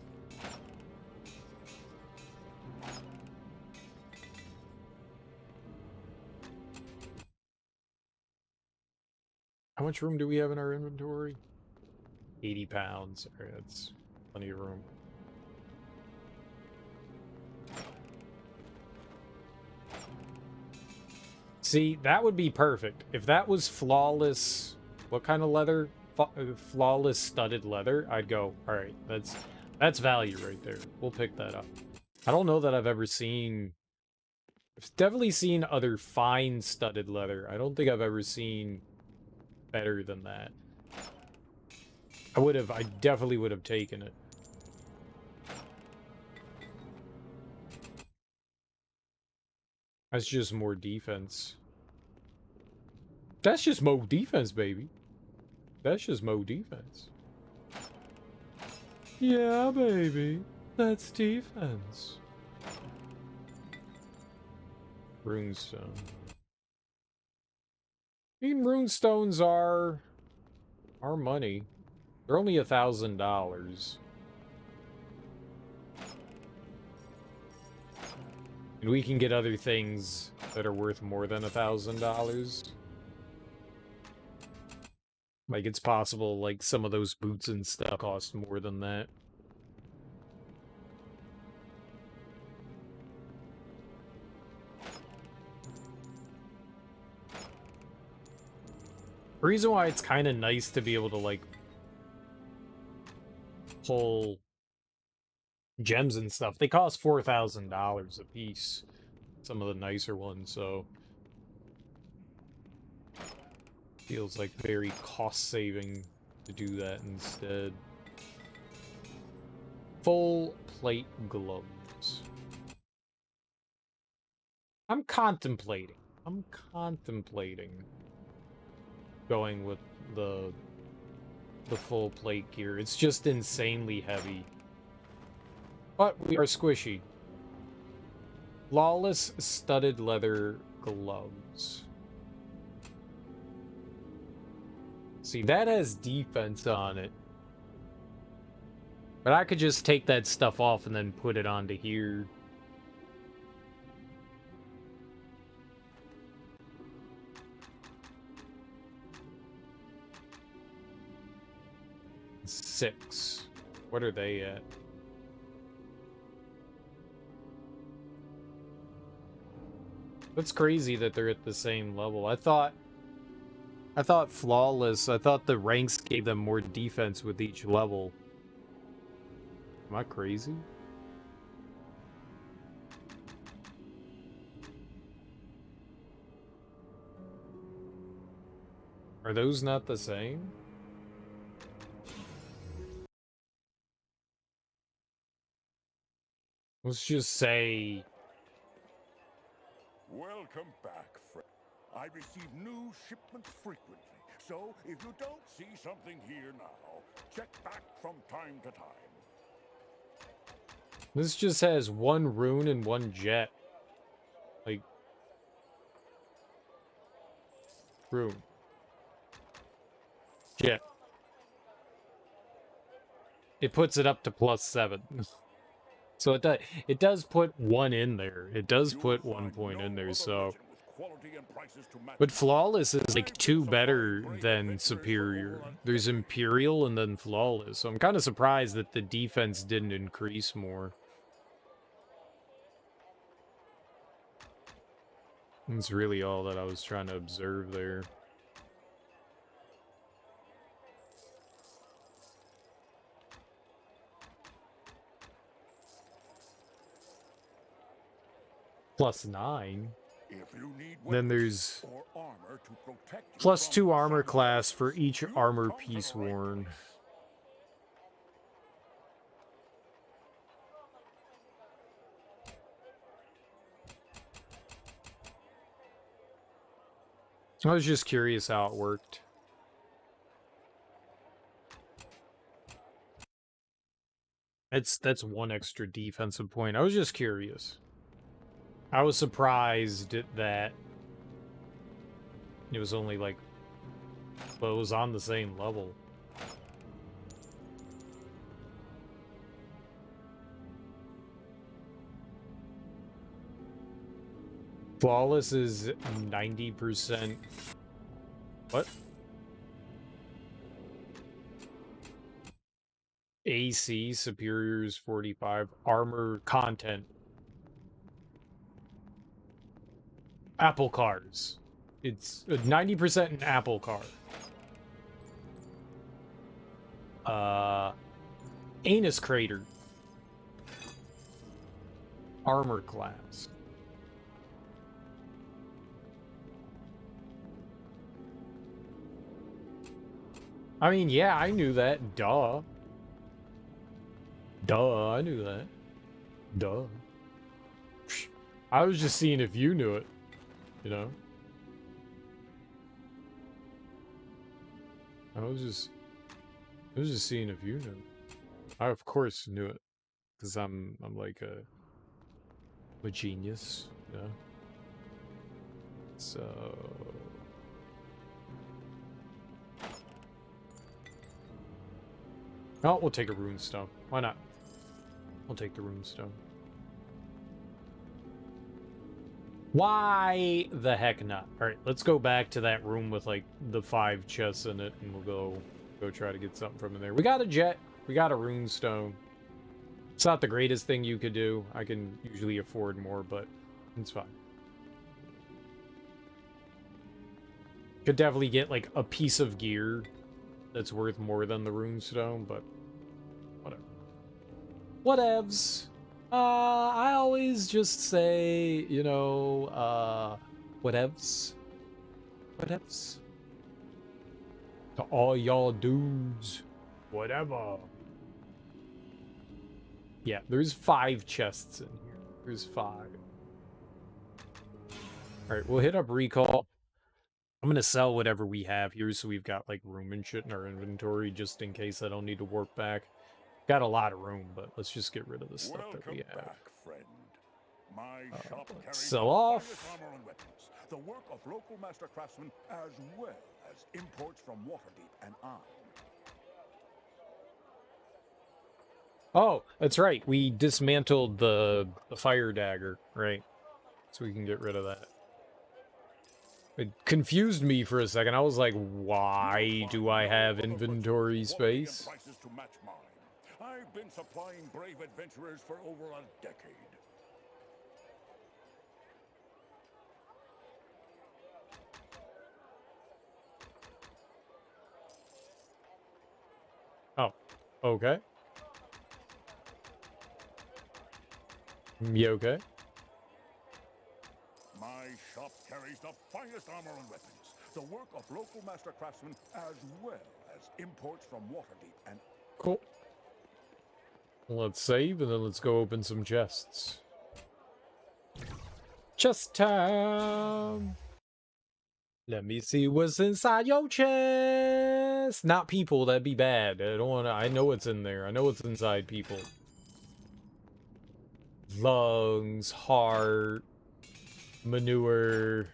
How much room do we have in our inventory? 80 pounds. Alright, that's plenty of room. See, that would be perfect. If that was flawless... What kind of leather? Flawless studded leather? I'd go, alright, that's value right there. We'll pick that up. I don't know that I've ever seen... I've definitely seen other fine studded leather. I don't think I've ever seen better than that. I definitely would have taken it. That's just more defense. That's just more defense, baby. That's just more defense. Yeah, baby. That's defense. Runestone. I mean, runestones are money. They're only $1,000. And we can get other things that are worth more than $1,000. Like, it's possible, like, some of those boots and stuff cost more than that. The reason why it's kind of nice to be able to, like, pull gems and stuff, they cost $4,000 a piece. Some of the nicer ones, so feels like very cost-saving to do that instead. Full plate gloves. I'm contemplating going with the full plate gear. It's just insanely heavy. But we are squishy. Flawless studded leather gloves. See, that has defense on it. But I could just take that stuff off and then put it onto here. $6. What are they at? That's crazy that they're at the same level. I thought flawless. I thought the ranks gave them more defense with each level. Am I crazy? Are those not the same? Let's just say... Welcome back, friend. I receive new shipments frequently, so if you don't see something here now, check back from time to time. This just has one rune and one jet. Like... Rune. Jet. It puts it up to +7. So it does put one in there. It does put 1 point in there, so... But Flawless is like 2 better than Superior. There's Imperial and then Flawless. So I'm kind of surprised that the defense didn't increase more. That's really all that I was trying to observe there. +9. Then there's +2 armor class for each armor piece worn. I was just curious how it worked. That's 1 extra defensive point. I was just curious. I was surprised that it was only like, but it was on the same level. Flawless is 90%. What? AC, Superior is 45. Armor content. Apple cars. It's 90% an Apple car. Anus crater. Armor class. I mean, yeah, I knew that. Duh. Duh, I knew that. Duh. I was just seeing if you knew it. You know? I was just seeing if you knew. I of course knew it, because I'm like a genius, you know? So oh, we'll take a rune stone. Why not? We'll take the rune stone. Why the heck not? Alright, let's go back to that room with, like, the 5 chests in it, and we'll go try to get something from in there. We got a jet. We got a rune stone. It's not the greatest thing you could do. I can usually afford more, but it's fine. Could definitely get, like, a piece of gear that's worth more than the rune stone, but whatever. Whatevs. I always just say, you know, whatevs. Whatevs. To all y'all dudes. Whatever. Yeah, there's 5 chests in here. There's 5. Alright, we'll hit up recall. I'm gonna sell whatever we have here so we've got, like, room and shit in our inventory just in case I don't need to warp back. Got a lot of room, but let's just get rid of the stuff that we have. Back, friend. My shop carries sell the off. finest armor and weapons, the work of local master craftsmen, as well as imports from Waterdeep and on. Oh, that's right. We dismantled the fire dagger, right? So we can get rid of that. It confused me for a second. I was like, why do I have inventory space? Prices to match mine. I've been supplying brave adventurers for over a decade. Oh, okay. You okay? My shop carries the finest armor and weapons, the work of local master craftsmen, as well as imports from Waterdeep and... Cool. Let's save, and then let's go open some chests. Chest time! Let me see what's inside your chest! Not people, that'd be bad. I don't wanna... I know what's in there. I know what's inside people. Lungs, heart, manure...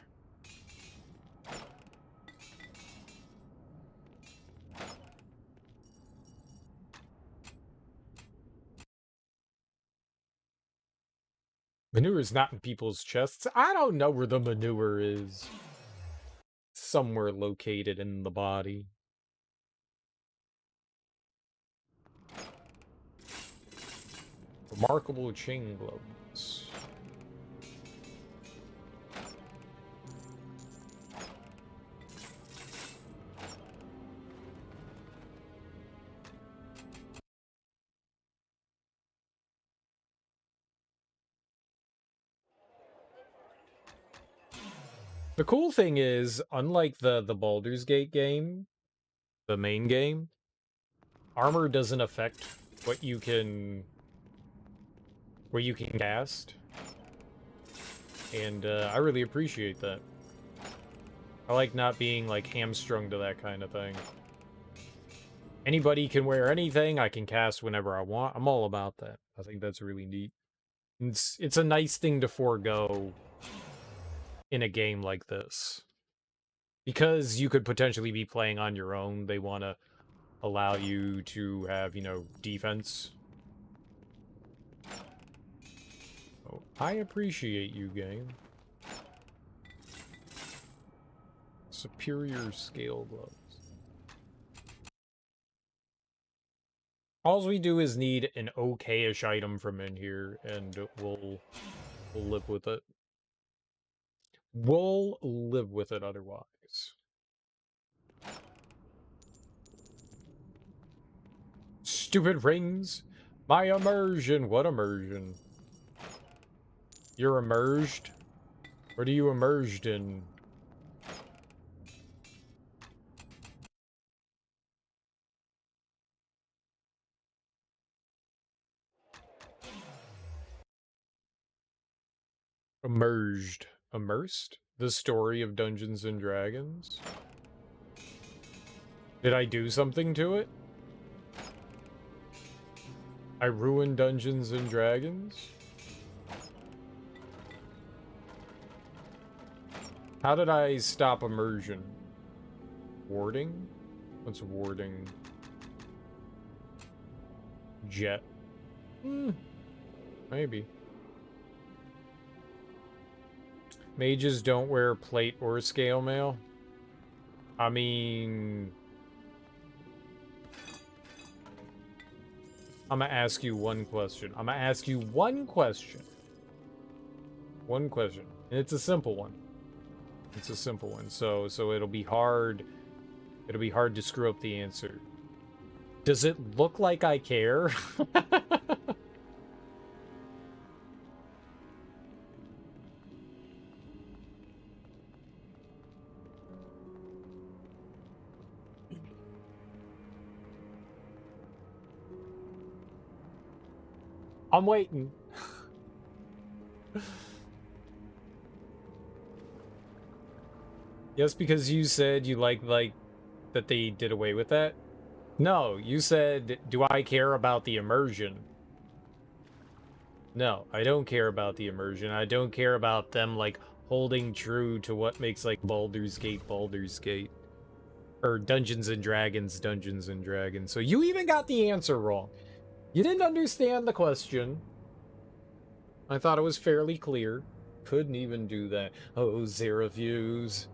Manure is not in people's chests. I don't know where the manure is. Somewhere located in the body. Remarkable chain gloves. The cool thing is, unlike the Baldur's Gate game, the main game, armor doesn't affect what you can cast. And I really appreciate that. I like not being like hamstrung to that kind of thing. Anybody can wear anything, I can cast whenever I want. I'm all about that. I think that's really neat. It's a nice thing to forego in a game like this. Because you could potentially be playing on your own, they want to allow you to have, you know, defense. Oh, I appreciate you, game. Superior scale gloves. All we do is need an okay-ish item from in here, and we'll live with it. We'll live with it otherwise. Stupid rings. My immersion. What immersion? You're immersed? What are you immersed in? Immersed. Immersed? The story of Dungeons and Dragons? Did I do something to it? I ruined Dungeons and Dragons? How did I stop immersion? Warding? What's warding? Jet. Maybe. Mages don't wear plate or scale mail. I mean, I'm gonna ask you one question. I'm gonna ask you one question. One question. And it's a simple one. It's a simple one. So it'll be hard. It'll be hard to screw up the answer. Does it look like I care? I'm waiting. Yes, because you said you like that they did away with that. No, you said, do I care about the immersion? No, I don't care about the immersion. I don't care about them, like, holding true to what makes, like, Baldur's Gate, Baldur's Gate. Or Dungeons and Dragons, Dungeons and Dragons. So you even got the answer wrong. You didn't understand the question. I thought it was fairly clear. Couldn't even do that. Oh, Zerafuse.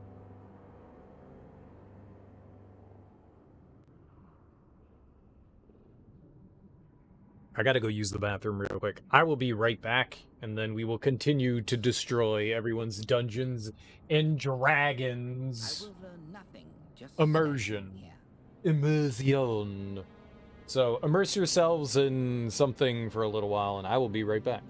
I gotta go use the bathroom real quick. I will be right back, and then we will continue to destroy everyone's Dungeons and Dragons I will learn nothing, just immersion. standing here. Immersion. So, immerse yourselves in something for a little while, and I will be right back.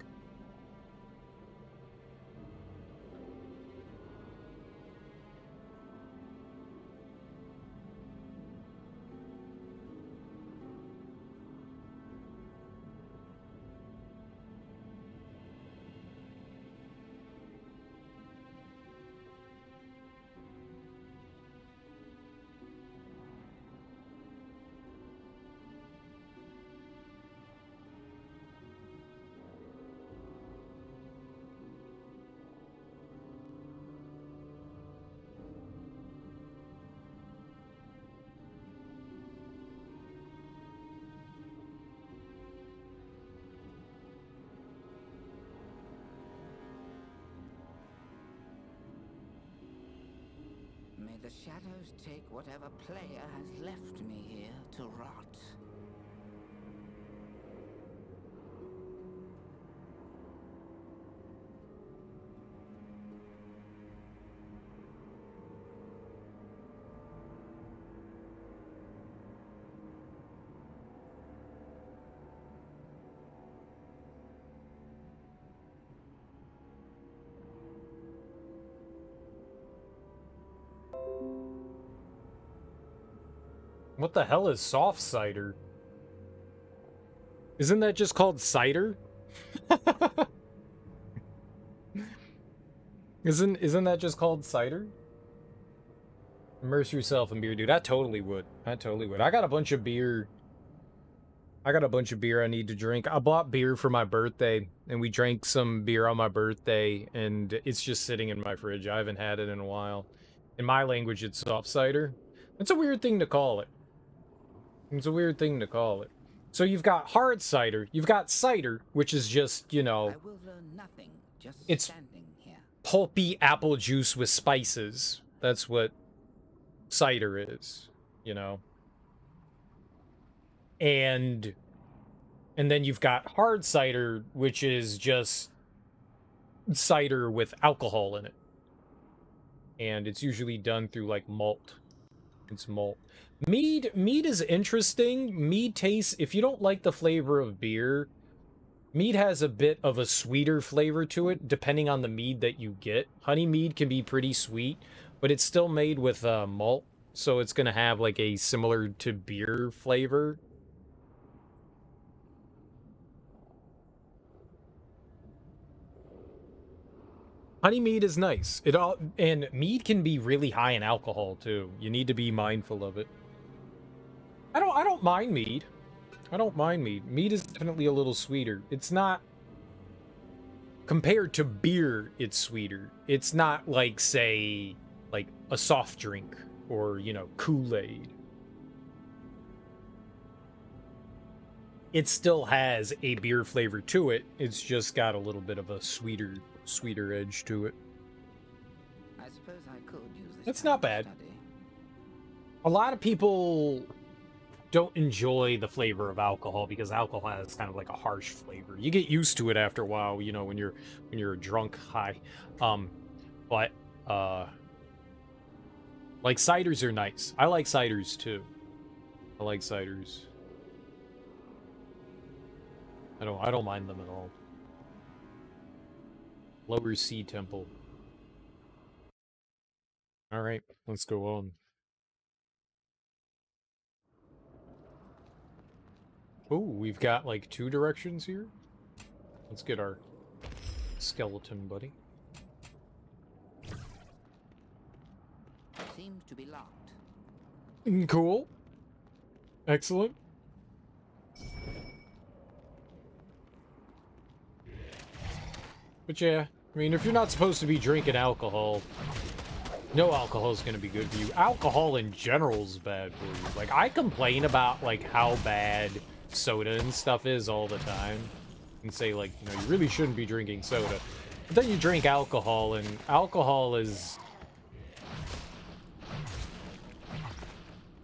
May the shadows take whatever player has left me here to rot. What the hell is soft cider? Isn't that just called cider? Isn't that just called cider? Immerse yourself in beer, dude. I totally would. I totally would. I got a bunch of beer. I got a bunch of beer I need to drink. I bought beer for my birthday, and we drank some beer on my birthday, and it's just sitting in my fridge. I haven't had it in a while. In my language, it's soft cider. It's a weird thing to call it. It's a weird thing to call it. So you've got hard cider. You've got cider, which is just, you know, I will learn nothing, just it's standing here. pulpy apple juice with spices. That's what cider is, you know. And then you've got hard cider, which is just cider with alcohol in it. And it's usually done through like malt. It's malt. Mead is interesting. Mead tastes, if you don't like the flavor of beer, mead has a bit of a sweeter flavor to it, depending on the mead that you get. Honey mead can be pretty sweet, but it's still made with malt, so it's going to have like a similar to beer flavor. Honey mead is nice. And mead can be really high in alcohol too. You need to be mindful of it. I don't mind mead. I don't mind mead. Mead is definitely a little sweeter. It's not, compared to beer, it's sweeter. It's not like, say, like a soft drink or, you know, Kool-Aid. It still has a beer flavor to it. It's just got a little bit of a sweeter edge to it. That's not bad. Study. A lot of people don't enjoy the flavor of alcohol because alcohol has kind of like a harsh flavor. You get used to it after a while, you know, when you're drunk high. But like ciders are nice. I like ciders too. I like ciders. I don't mind them at all. Lower Sea Temple. All right, let's go on. Oh, we've got like 2 directions here. Let's get our skeleton buddy. Seems to be locked. Cool. Excellent. But yeah, I mean, if you're not supposed to be drinking alcohol, no alcohol is going to be good for you. Alcohol in general is bad for you. Like, I complain about, like, how bad soda and stuff is all the time. And say, like, you know, you really shouldn't be drinking soda. But then you drink alcohol, and alcohol is...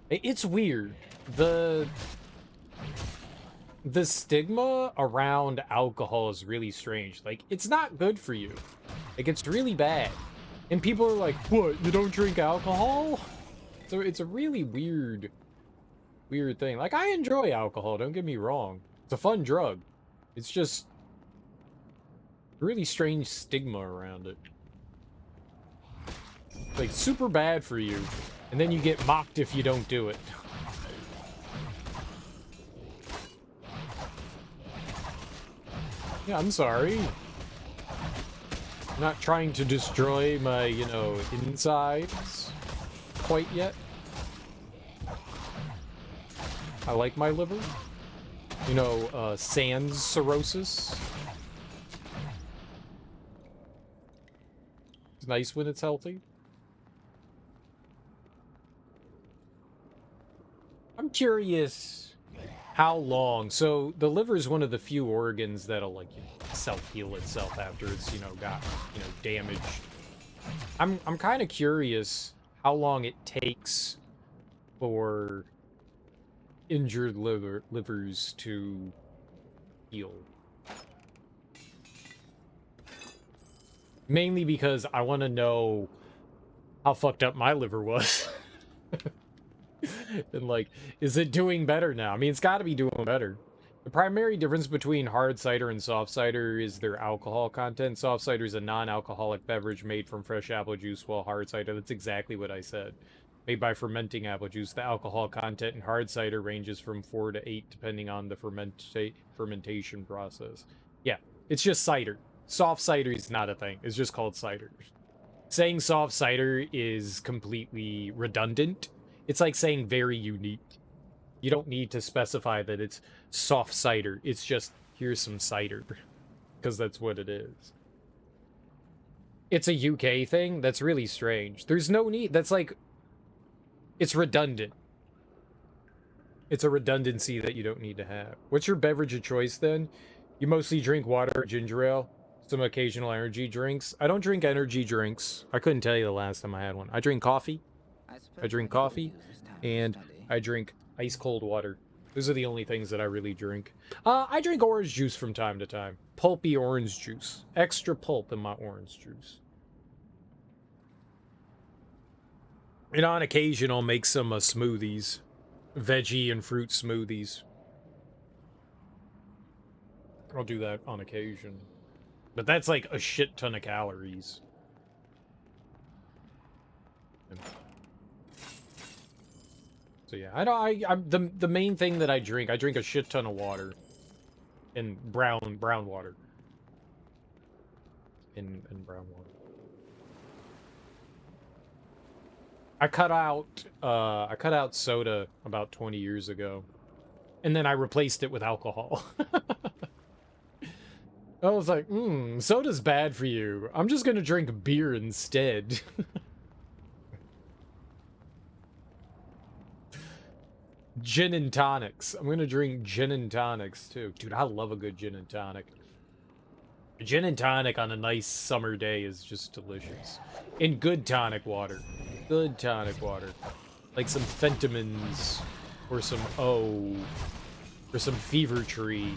It's weird. The stigma around alcohol is really strange. Like, it's not good for you. Like, it's really bad. And people are like, what, you don't drink alcohol? So it's a really weird thing. Like, I enjoy alcohol, don't get me wrong. It's a fun drug. It's just a really strange stigma around it. It's like, super bad for you. And then you get mocked if you don't do it. Yeah, I'm sorry. I'm not trying to destroy my, you know, insides quite yet. I like my liver. You know, sans cirrhosis. It's nice when it's healthy. I'm curious how long. So the liver is one of the few organs that'll, like, you know, self-heal itself after it's, you know, got, you know, damaged. I'm kind of curious how long it takes for injured livers to heal. Mainly because I want to know how fucked up my liver was. And, like, is it doing better now? I mean, it's got to be doing better. The primary difference between hard cider and soft cider is their alcohol content. Soft cider is a non-alcoholic beverage made from fresh apple juice, while hard cider, that's exactly what I said. Made by fermenting apple juice. The alcohol content in hard cider ranges from 4 to 8, depending on the fermentation process. Yeah, it's just cider. Soft cider is not a thing. It's just called cider. Saying soft cider is completely redundant. It's like saying very unique. You don't need to specify that it's soft cider. It's just, here's some cider. Because that's what it is. It's a UK thing? That's really strange. There's no need. That's like... It's redundant. It's a redundancy that you don't need to have. What's your beverage of choice, then? You mostly drink water or ginger ale? Some occasional energy drinks? I don't drink energy drinks. I couldn't tell you the last time I had one. I drink coffee. I drink coffee, and I drink ice cold water. Those are the only things that I really drink. I drink orange juice from time to time. Pulpy orange juice. Extra pulp in my orange juice. And on occasion, I'll make some smoothies. Veggie and fruit smoothies. I'll do that on occasion. But that's like a shit ton of calories. So yeah, I'm the main thing that I drink a shit ton of water. And brown water. In brown water. I cut out soda about 20 years ago. And then I replaced it with alcohol. I was like, soda's bad for you. I'm just gonna drink beer instead. Gin and tonics. I'm gonna drink gin and tonics too. Dude, I love a good gin and tonic. Gin and tonic on a nice summer day is just delicious. In good tonic water. Good tonic water. Like some Fentimans. Or some O. Or some Fever Tree.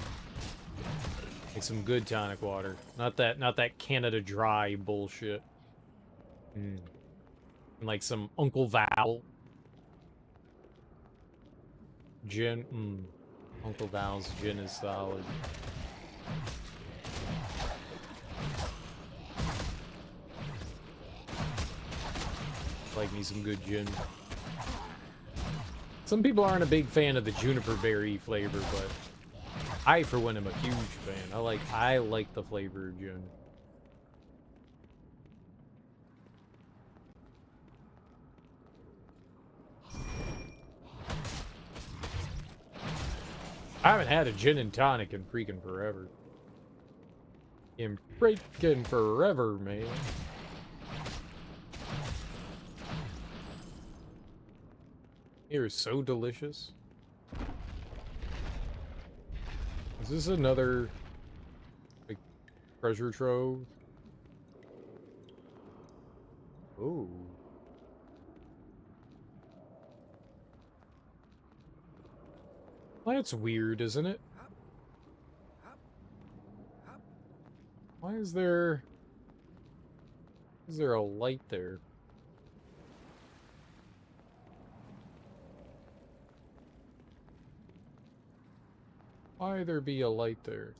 Like some good tonic water. Not that Canada Dry bullshit. And like some Uncle Val. Gin. Uncle Val's gin is solid. Like me some good gin. Some people aren't a big fan of the juniper berry flavor, but I, for one, am a huge fan. I like the flavor of gin. I haven't had a gin and tonic in freaking forever. In freaking forever, man. It is so delicious. Is this another, like, treasure trove? Ooh. Well, that's weird, isn't it? Why is there a light there? Why there be a light there?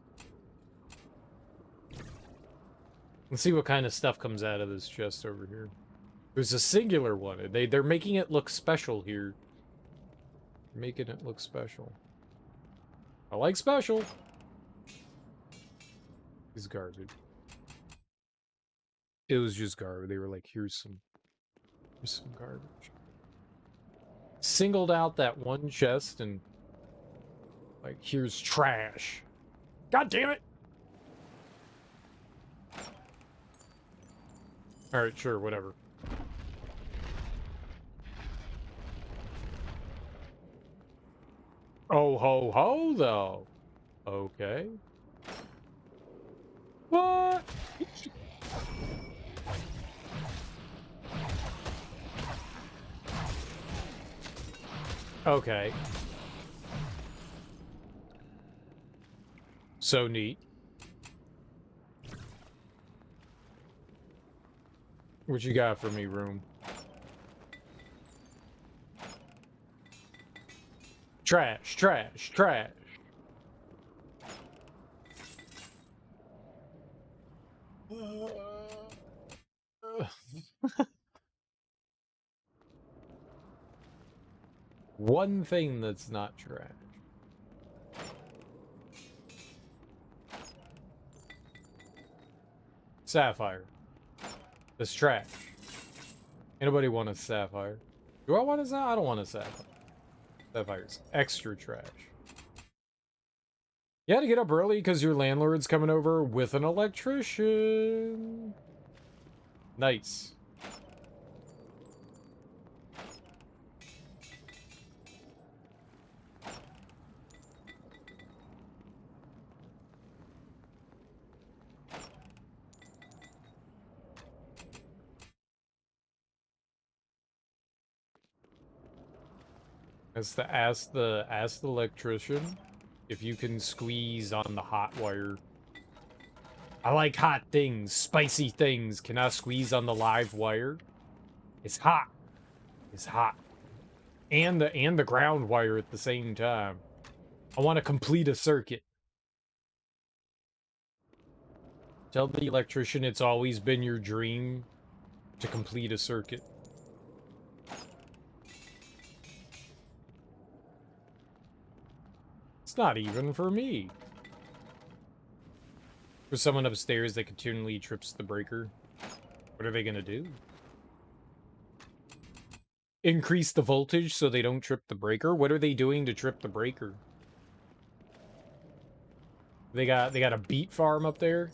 Let's see what kind of stuff comes out of this chest over here. There's a singular one. They're making it look special here. Making it look special. I like special. It's garbage. It was just garbage. They were like, here's some garbage. Singled out that one chest and like, here's trash. God damn it! Alright, sure, whatever. Oh ho ho though. Okay. What? Okay. So neat. What you got for me, room? Trash, trash, trash. One thing that's not trash. Sapphire. That's trash. Anybody want a sapphire? Do I want a sapphire? I don't want a sapphire. Sapphire's extra trash. You had to get up early because your landlord's coming over with an electrician. Nice. That's the ask the electrician if you can squeeze on the hot wire. I like hot things, spicy things. Can I squeeze on the live wire? It's hot. It's hot. And the ground wire at the same time. I want to complete a circuit. Tell the electrician it's always been your dream to complete a circuit. It's not even for me. For someone upstairs that continually trips the breaker. What are they gonna do? Increase the voltage so they don't trip the breaker? What are they doing to trip the breaker? They got a beet farm up there?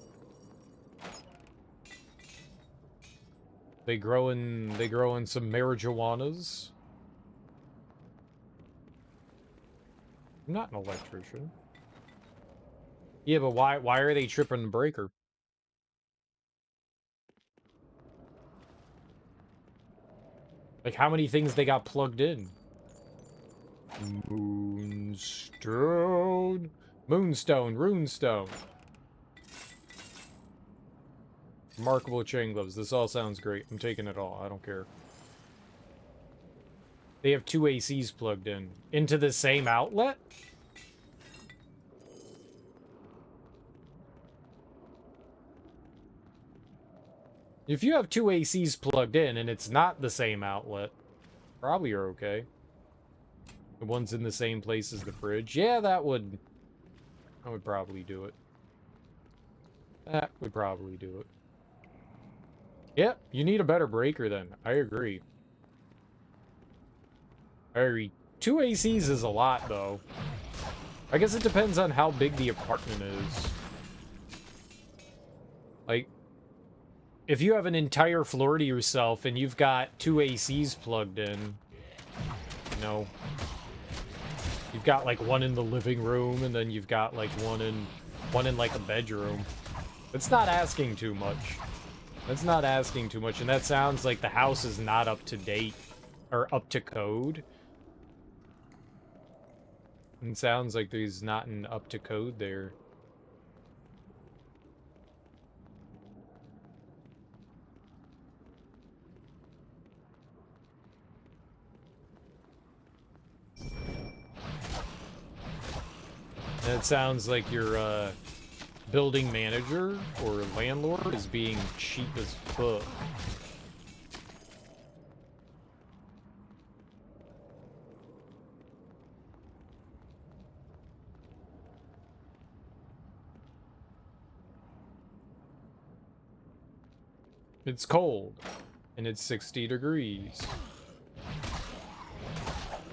They growing some marijuanas? I'm not an electrician. Yeah, but why are they tripping the breaker? Like, how many things they got plugged in? Moonstone. Moonstone. Runestone. Remarkable chain gloves. This all sounds great. I'm taking it all. I don't care. They have 2 ACs plugged in. Into the same outlet? If you have 2 ACs plugged in and it's not the same outlet, probably you're okay. The one's in the same place as the fridge. Yeah, that would probably do it. That would probably do it. Yep, you need a better breaker then. I agree. I agree. 2 ACs is a lot, though. I guess it depends on how big the apartment is. Like, if you have an entire floor to yourself and you've got 2 ACs plugged in, you know, you've got like one in the living room and then you've got like one in like a bedroom. It's not asking too much. That's not asking too much, and that sounds like the house is not up to date or up to code. It sounds like there's not an up to code there. And it sounds like your building manager or landlord is being cheap as fuck. It's cold, and it's 60 degrees.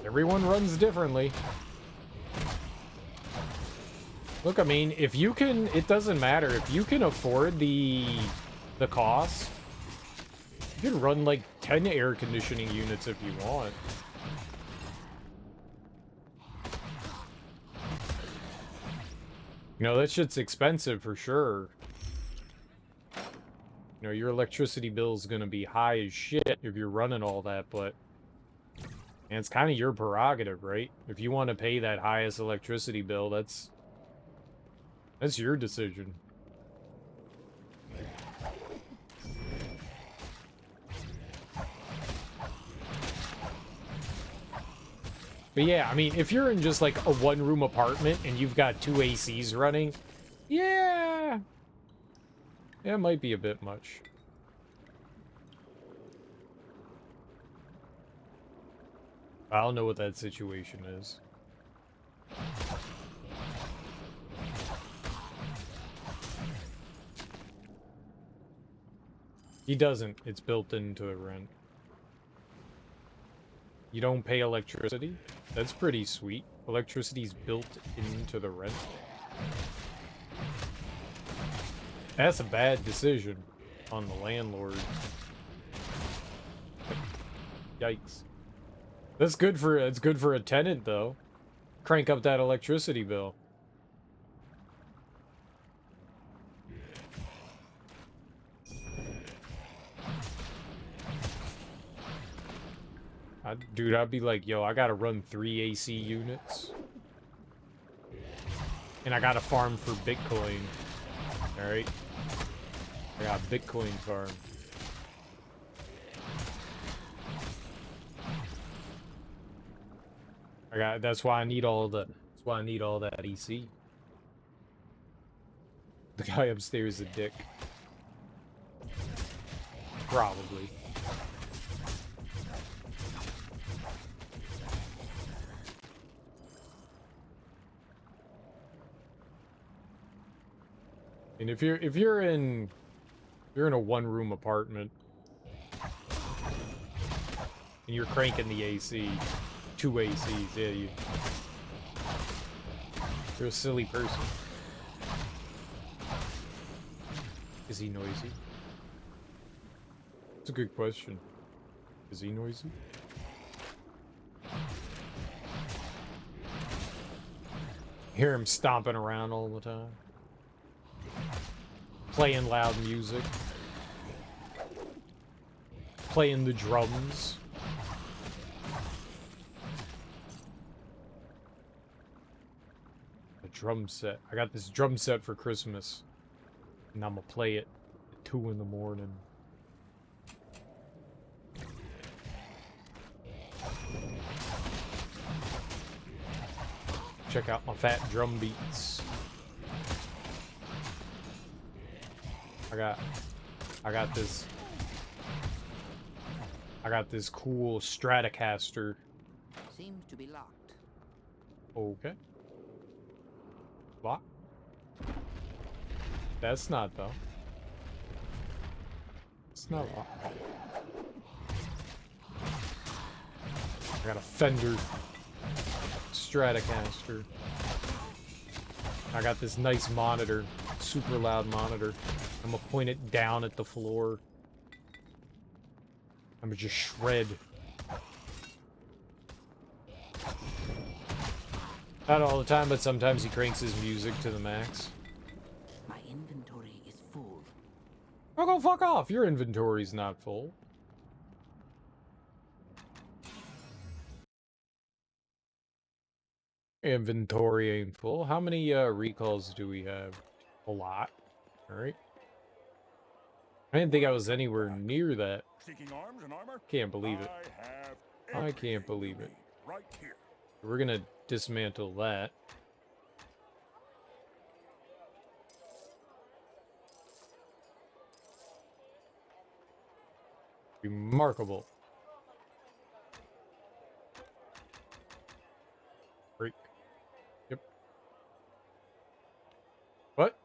Everyone runs differently. Look, I mean, if you can, it doesn't matter. If you can afford the cost, you can run like 10 air conditioning units if you want. You know, that shit's expensive for sure. You know, your electricity bill's gonna be high as shit if you're running all that, but... And it's kind of your prerogative, right? If you want to pay that highest electricity bill, that's your decision. But yeah, I mean, if you're in just like a one-room apartment and you've got 2 ACs running, yeah, it might be a bit much. I don't know what that situation is. He doesn't. It's built into the rent. You don't pay electricity? That's pretty sweet. Electricity's built into the rent. That's a bad decision on the landlord. Yikes. That's good for a tenant though. Crank up that electricity bill. Dude, I'd be like, yo, I gotta run 3 AC units. And I gotta farm for Bitcoin. Alright? I got Bitcoin farm. That's why I need all that EC. The guy upstairs is a dick. Probably. And if you're in a one-room apartment and you're cranking the AC, 2 ACs, yeah, you're a silly person. Is he noisy? It's a good question. Is he noisy? Hear him stomping around all the time. Playing loud music. Playing the drums. drum set. I got this drum set for Christmas. And I'm gonna play it at 2 in the morning. Check out my fat drum beats. I got this cool Stratocaster. Seems to be locked. Okay. Lock? That's not though. It's not locked. I got a Fender Stratocaster. I got this nice monitor, super loud monitor. I'm gonna point it down at the floor. I'm gonna just shred. Not all the time, but sometimes he cranks his music to the max. My inventory is full. Oh, go fuck off! Your inventory's not full. Inventory ain't full. How many recalls do we have? A lot. Alright. I didn't think I was anywhere near that. Seeking arms and armor? Can't believe it. I have I can't everything believe you it. need right here. We're gonna dismantle that. Remarkable. Break. Yep. What?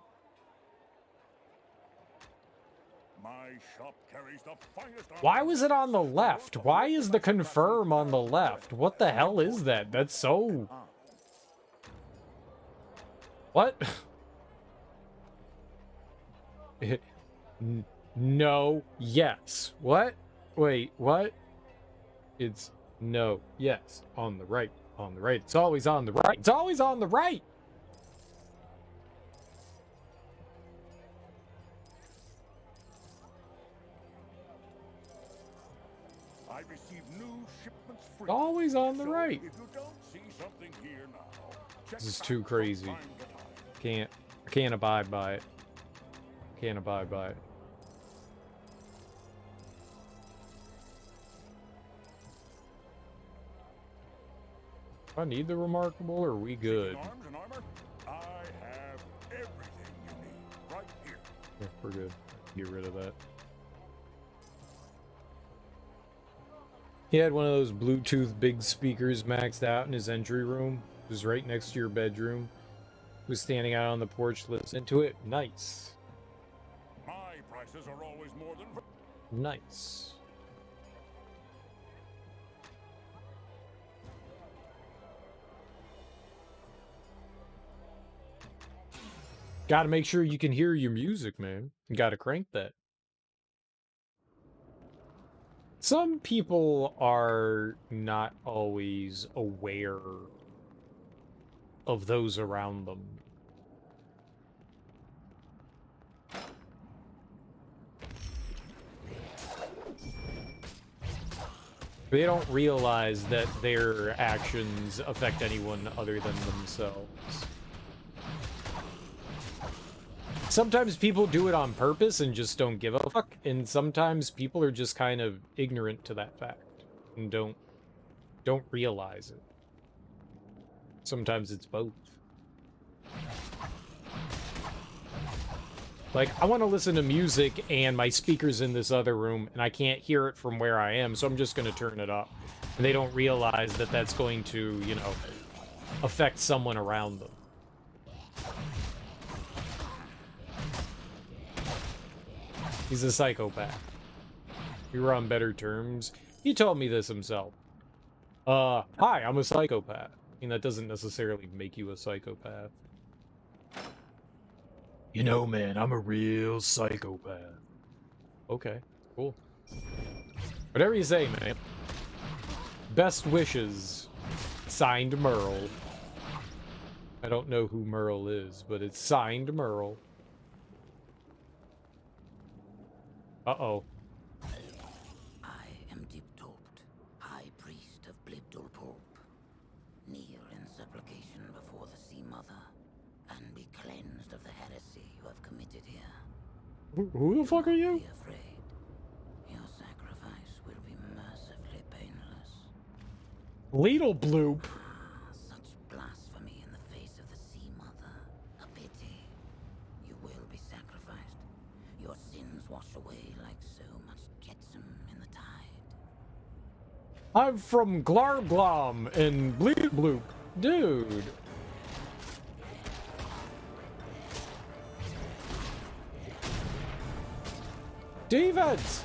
My shop carries the finest armor. Why was it on the left? Why is the confirm on the left? What the hell is that? That's so... What? No, yes. What? Wait, what? It's no, yes. On the right, on the right. It's always on the right. It's always on the right! I receive new shipments free. It's always on the So, right. If you don't see something here now, check This is back too from crazy. time to time. I can't abide by it. Can't abide by it. Do I need the remarkable, or are we good? Seeking arms and armor? I have everything you need right here. Yeah, we're good. Get rid of that. He had one of those Bluetooth big speakers maxed out in his entry room. It was right next to your bedroom. He was standing out on the porch listening to it. Nice. My prices are always more than... Nice. Gotta make sure you can hear your music, man. You gotta crank that. Some people are not always aware of those around them. They don't realize that their actions affect anyone other than themselves. Sometimes people do it on purpose and just don't give a fuck, and sometimes people are just kind of ignorant to that fact and don't realize it. Sometimes it's both. Like, I want to listen to music and my speaker's in this other room and I can't hear it from where I am, so I'm just going to turn it up. And they don't realize that that's going to, you know, affect someone around them. He's a psychopath. We were on better terms. He told me this himself. Hi, I'm a psychopath. I mean, that doesn't necessarily make you a psychopath. You know, man, I'm a real psychopath. Okay, cool. Whatever you say, man. Best wishes. Signed Merle. I don't know who Merle is, but it's signed Merle. Uh-oh. I am Diptopt, High Priest of Blibdulpulp. Kneel in supplication before the Sea Mother. have committed here. Who the fuck are you? Be afraid. Your sacrifice will be mercifully painless. Ladle bloop. Such blasphemy in the face of the Sea Mother. A pity. You will be sacrificed. Your sins wash away like so much jetsam in the tide. I'm from Glarglom and Bleed Bloop. Dude. Defense!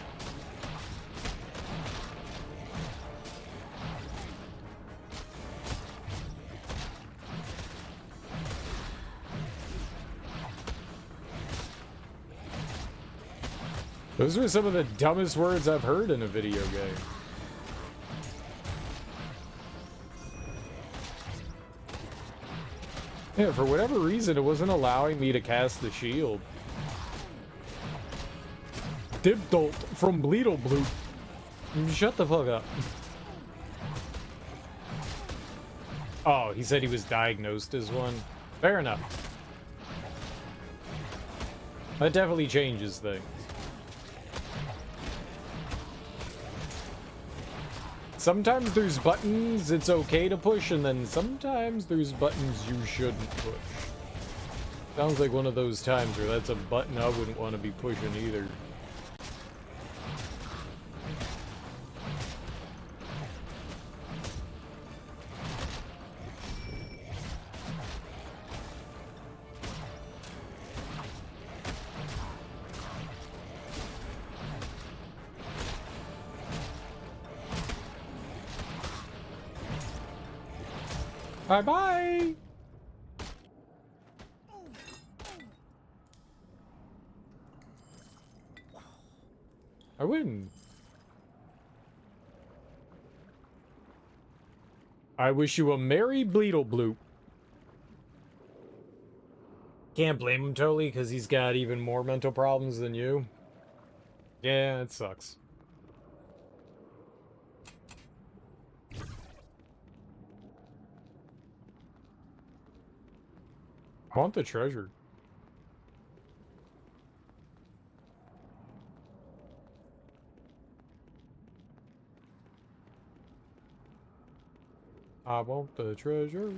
Those were some of the dumbest words I've heard in a video game. Yeah, for whatever reason, it wasn't allowing me to cast the shield. Dibdolt from Bleedle Bloop. Shut the fuck up. Oh, he said he was diagnosed as one. Fair enough. That definitely changes things. Sometimes there's buttons it's okay to push, and then sometimes there's buttons you shouldn't push. Sounds like one of those times where that's a button I wouldn't want to be pushing either. Bye-bye! I win. I wish you a merry Bleedle Bloop. Can't blame him totally, because he's got even more mental problems than you. Yeah, it sucks. I want the treasure. I want the treasure.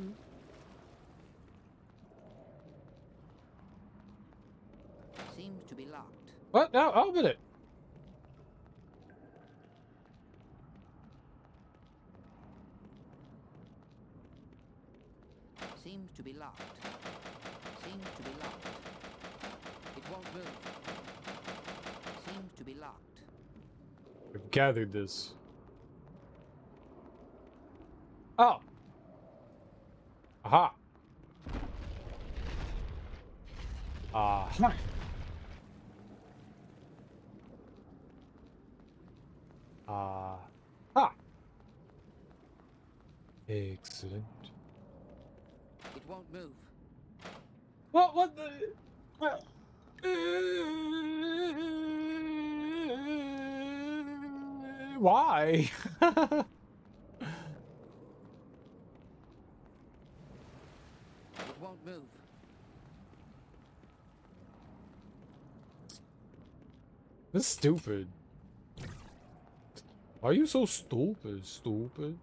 Seems to be locked. What? No, open it. Seems to be locked. Seems to be locked. It won't move. Seems to be locked. I've gathered this. Oh. Aha. Aha. Ah. Excellent. It won't move. What the? Why? It won't move. This is stupid. Why are you so stupid? Stupid.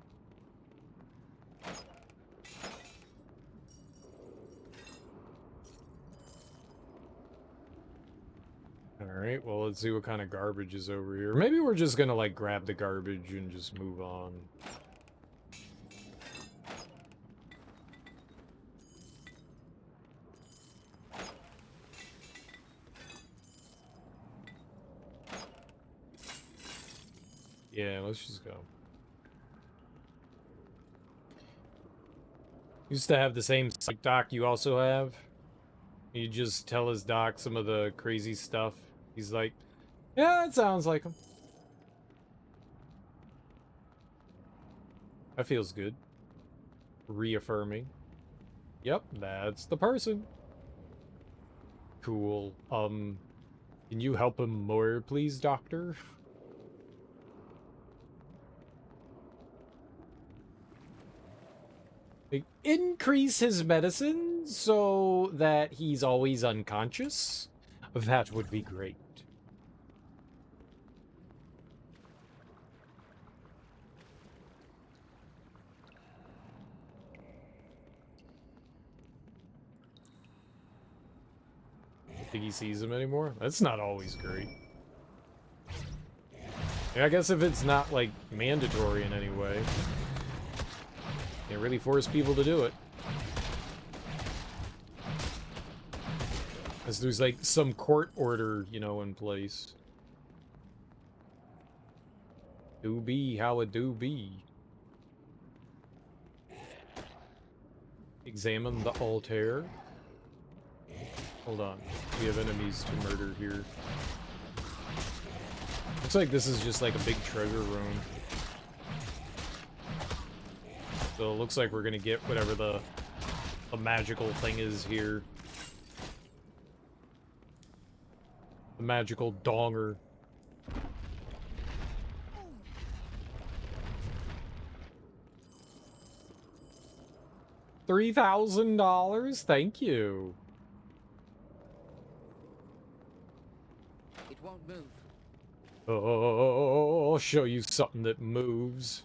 Alright, well, let's see what kind of garbage is over here. Maybe we're just gonna, like, grab the garbage and just move on. Yeah, let's just go. Used to have the same psych doc you also have. You just tell his doc some of the crazy stuff. He's like, yeah, it sounds like him. That feels good. Reaffirming. Yep, that's the person. Cool. Can you help him more, please, doctor? Like, increase his medicine so that he's always unconscious? That would be great. Think he sees him anymore? That's not always great. Yeah, I guess if it's not, like, mandatory in any way. Can't really force people to do it. Because there's, like, some court order, you know, in place. Do be how it do be. Examine the altar. Hold on. We have enemies to murder here. Looks like this is just like a big treasure room. So it looks like we're gonna get whatever the magical thing is here. The magical donger. $3,000? Thank you. It won't move. Oh, I'll show you something that moves.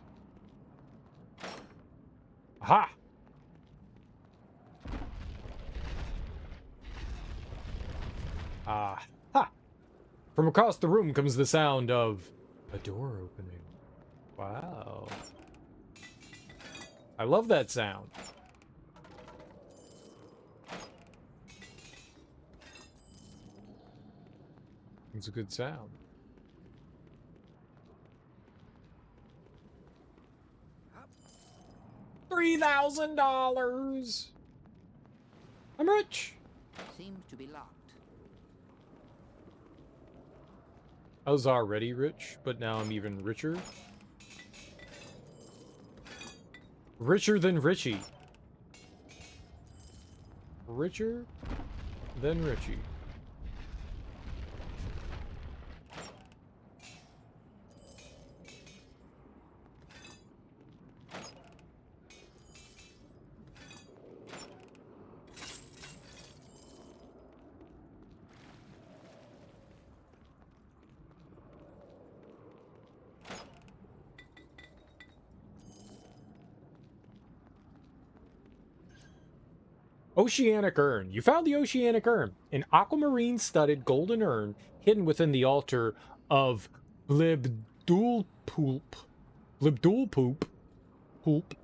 Aha! Ah, ha! From across the room comes the sound of a door opening. Wow. I love that sound. It's a good sound. $3,000. I'm rich. Seems to be locked. I was already rich, but now I'm even richer. Richer than Richie. Richer than Richie. Oceanic Urn. You found the Oceanic Urn, an aquamarine-studded golden urn hidden within the altar of Blibdulpoop. Poop.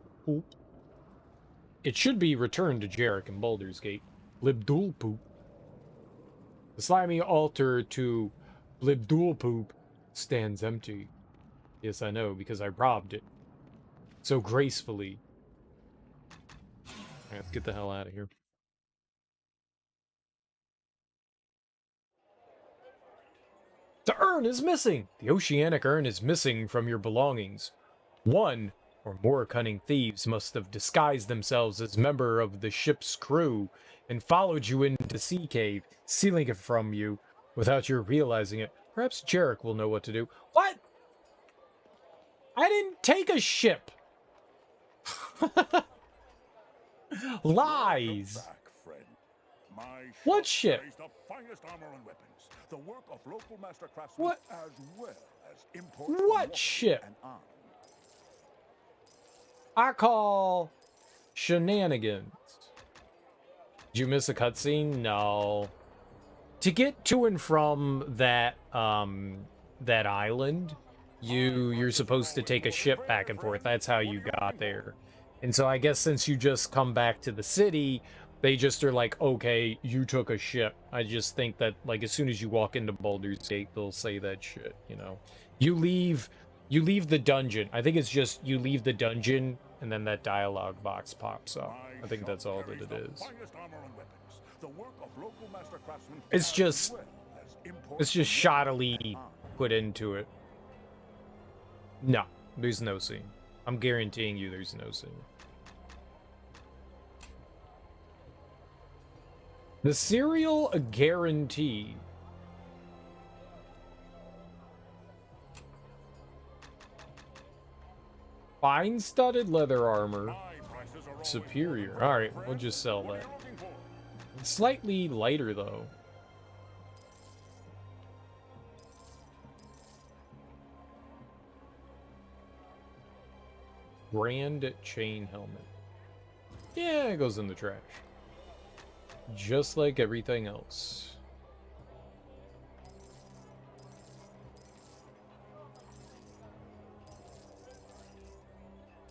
It should be returned to Jarek in Baldur's Gate. Blibdulpoop. The slimy altar to Blibdulpoop stands empty. Yes, I know, because I robbed it. So gracefully. Alright, let's get the hell out of here. The urn is missing! The Oceanic Urn is missing from your belongings. One or more cunning thieves must have disguised themselves as member of the ship's crew and followed you into the sea cave, stealing it from you without your realizing it. Perhaps Jarek will know what to do. What? I didn't take a ship! Lies! Back, friend. My What shop ship? carries the finest armor and weapons, the work of local master craftsmen, What? as well as imports from What Waterdeep ship? and on. I call shenanigans. Did you miss a cutscene? No. To get to and from that that island, you're supposed to take a ship back and forth. That's how you got there. And so I guess since you just come back to the city, they just are like, okay, you took a ship. I just think that, like, as soon as you walk into Baldur's Gate, they'll say that shit, you know? You leave the dungeon. I think it's just you leave the dungeon and then that dialogue box pops up. I think that's all that it is. It's just shoddily put into it. No, there's no scene. I'm guaranteeing you there's no scene. The cereal guarantee. Fine studded leather armor. superior. Alright, we'll just sell that. It's slightly lighter, though. Grand chain helmet. Yeah, it goes in the trash. Just like everything else.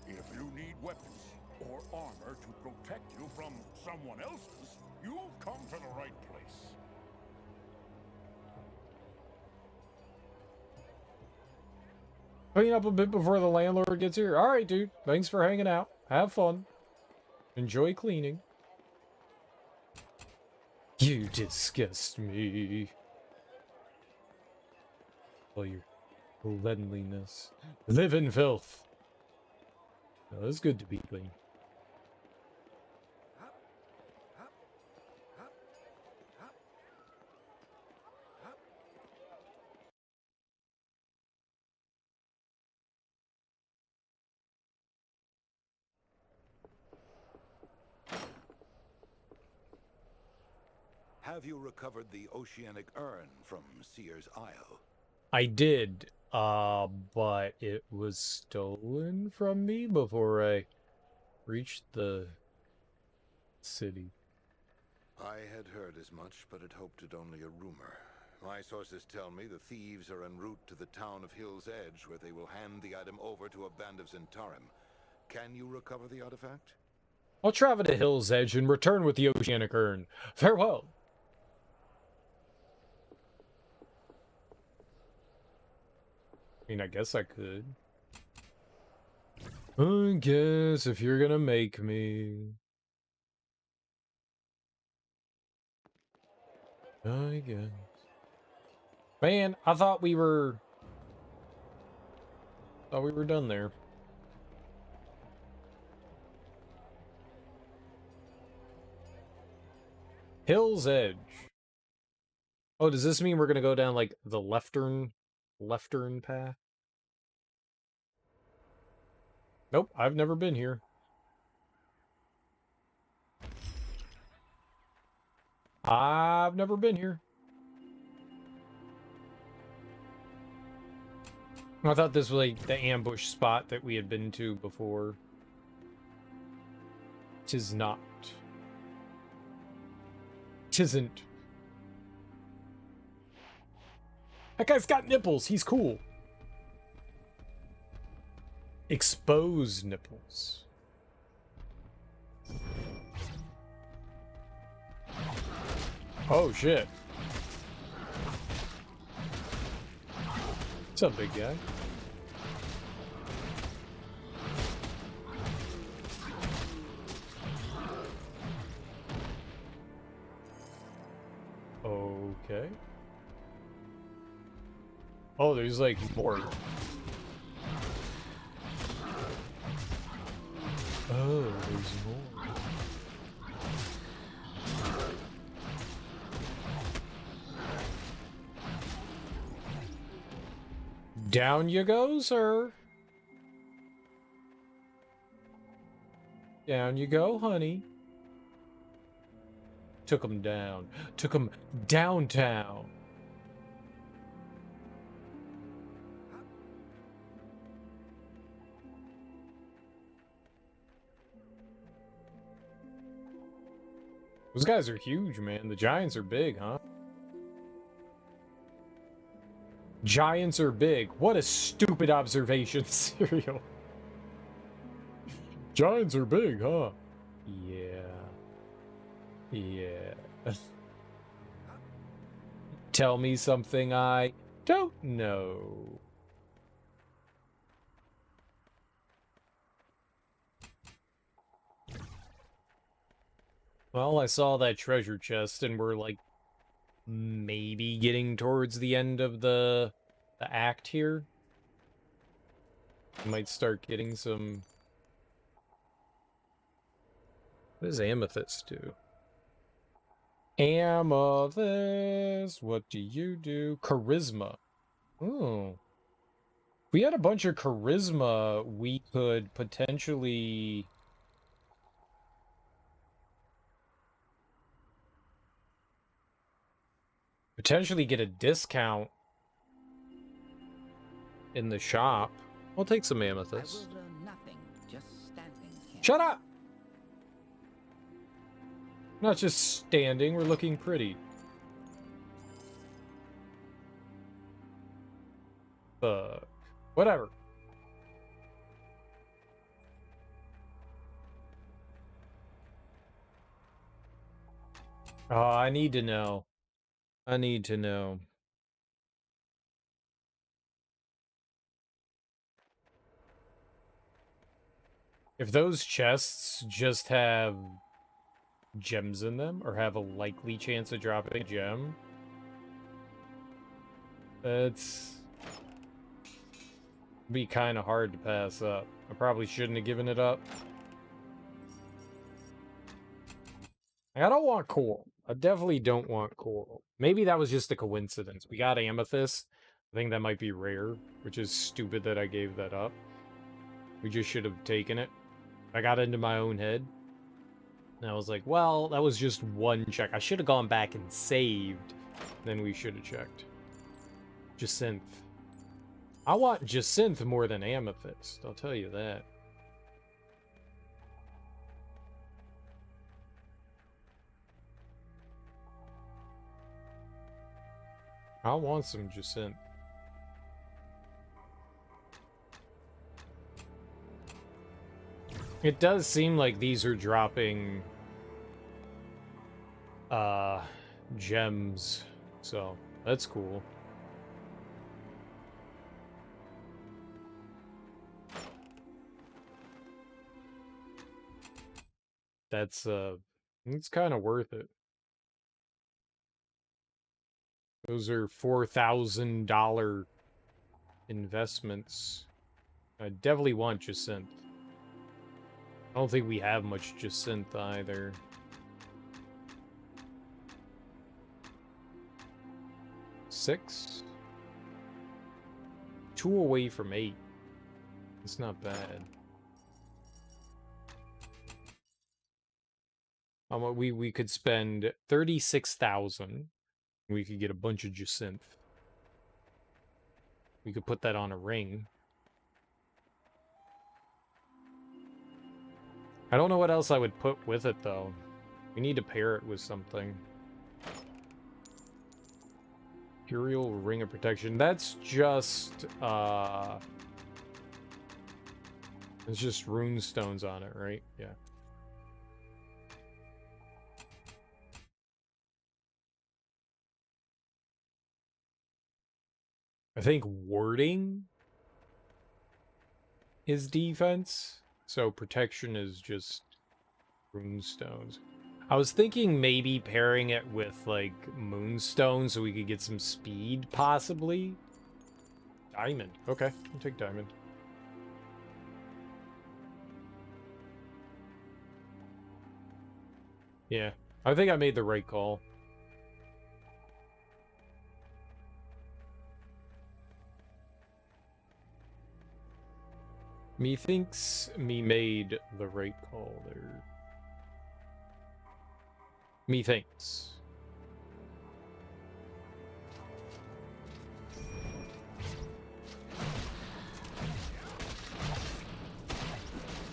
If you need weapons or armor to protect you from someone else's, you've come to the right place. Clean up a bit before the landlord gets here. Alright, dude. Thanks for hanging out. Have fun. Enjoy cleaning. You disgust me. All your cleanliness. Live in filth. Well, it's good to be clean. Have you recovered the oceanic urn from Seer's Isle? I did, but it was stolen from me before I reached the city. I had heard as much, but had hoped it only a rumor. My sources tell me the thieves are en route to the town of Hill's Edge, where they will hand the item over to a band of Zentarim. Can you recover the artifact? I'll travel to Hill's Edge and return with the oceanic urn. Farewell. I mean, I guess I could. I guess if you're gonna make me. I guess. Man, I thought we were done there. Hill's Edge. Oh, does this mean we're gonna go down like the leftern path? Nope, I've never been here. I've never been here. I thought this was like the ambush spot that we had been to before. Tis not. Tisn't. That guy's got nipples. He's cool. Exposed nipples. Oh, shit. What's up, big guy? Okay. Oh, there's like more. Oh, there's more. Down you go, sir. Down you go, honey. Took him down. Took him downtown. Those guys are huge, man. The giants are big, huh? Giants are big. What a stupid observation, Serial. Giants are big, huh? Yeah. Yeah. Tell me something I don't know. Well, I saw that treasure chest and we're like maybe getting towards the end of the act here. Might start getting some. What does amethyst do? Amethyst, what do you do? Charisma. Oh. If we had a bunch of charisma, we could potentially Potentially get a discount in the shop. I'll take some amethyst. I will learn nothing just standing here. Shut up! Not just standing, we're looking pretty. Fuck. Whatever. Oh, I need to know. I need to know. If those chests just have gems in them, or have a likely chance of dropping a gem, that's be kind of hard to pass up. I probably shouldn't have given it up. I don't want coral. I definitely don't want coral. Maybe that was just a coincidence. We got amethyst. I think that might be rare, which is stupid that I gave that up. We just should have taken it. I got into my own head. And I was like, well, that was just one check. I should have gone back and saved. Then we should have checked. Jacinth. I want Jacinth more than amethyst. I'll tell you that. I want some Jacinth. It does seem like these are dropping gems, so that's cool. That's it's kind of worth it. Those are $4,000 investments. I definitely want Jacinth. I don't think we have much Jacinth either. Six? 2 away from 8. It's not bad. We could spend 36,000. We could get a bunch of Jacinth. We could put that on a ring. I don't know what else I would put with it, though. We need to pair it with something. Imperial Ring of Protection. That's just, it's just rune stones on it, right? Yeah. I think warding is defense, so protection is just rune stones. I was thinking maybe pairing it with, like, moonstone so we could get some speed, possibly. Diamond. Okay, I'll take diamond. Yeah, I think I made the right call. Methinks me made the right call there. Methinks.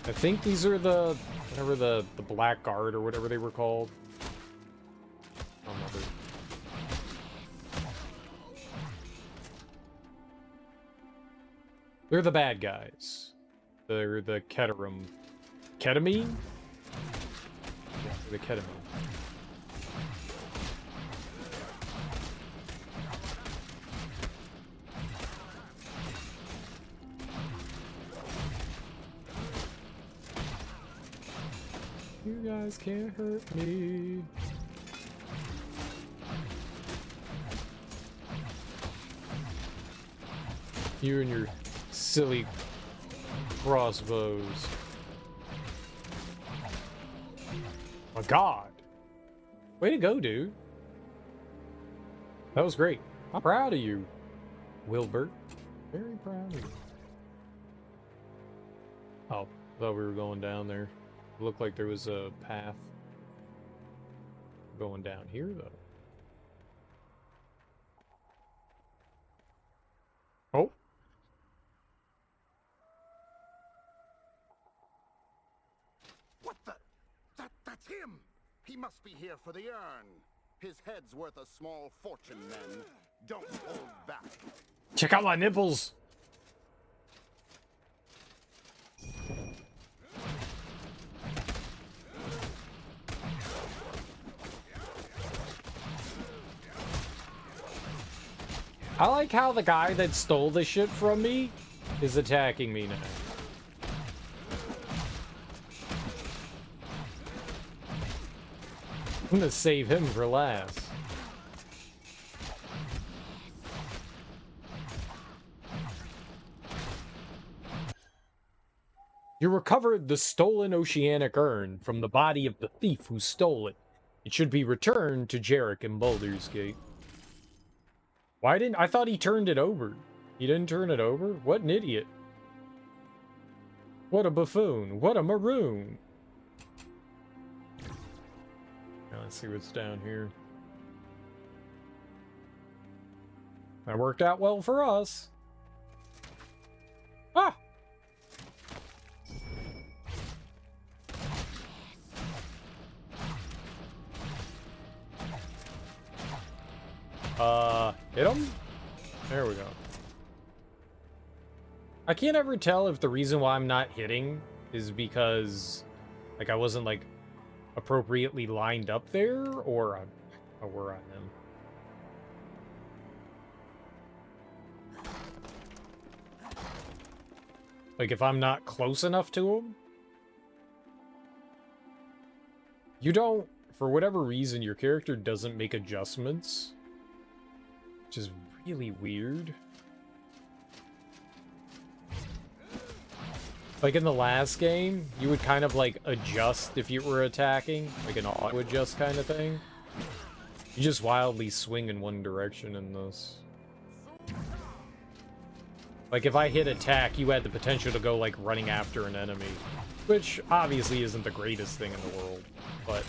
I think these are the, whatever the Black Guard or whatever they were called. I don't remember. They're the bad guys. They're the Keterum. Ketamine? Yeah, the ketamine. You guys can't hurt me. You and your silly crossbows. My god. Way to go, dude. That was great. I'm proud of you, Wilbert. Very proud of you. Oh, thought we were going down there. It looked like there was a path going down here, though. Oh. What the? That's him! He must be here for the urn. His head's worth a small fortune, men. Don't hold back. Check out my nipples. I like how the guy that stole the shit from me is attacking me now. I'm gonna save him for last. You recovered the stolen oceanic urn from the body of the thief who stole it. It should be returned to Jarek in Baldur's Gate. Why didn't... I thought he turned it over. He didn't turn it over? What an idiot. What a buffoon. What a maroon. Now let's see what's down here. That worked out well for us. Ah! Hit him? There we go. I can't ever tell if the reason why I'm not hitting is because, like, I wasn't, like, appropriately lined up there, or we're on them. Like, if I'm not close enough to him? You don't, for whatever reason, your character doesn't make adjustments, which is really weird. Like in the last game, you would kind of like adjust if you were attacking, like an auto adjust kind of thing. You just wildly swing in one direction in this. Like if I hit attack, you had the potential to go like running after an enemy, which obviously isn't the greatest thing in the world, but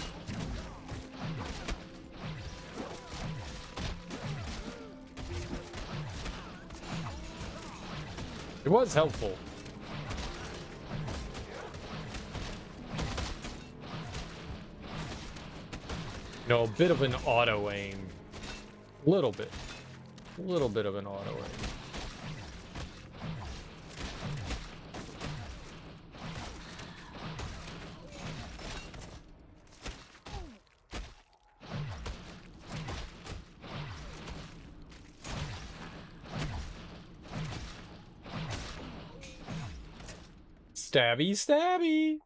it was helpful. No, a bit of an auto aim. Little bit. A little bit of an auto aim. Stabby, stabby!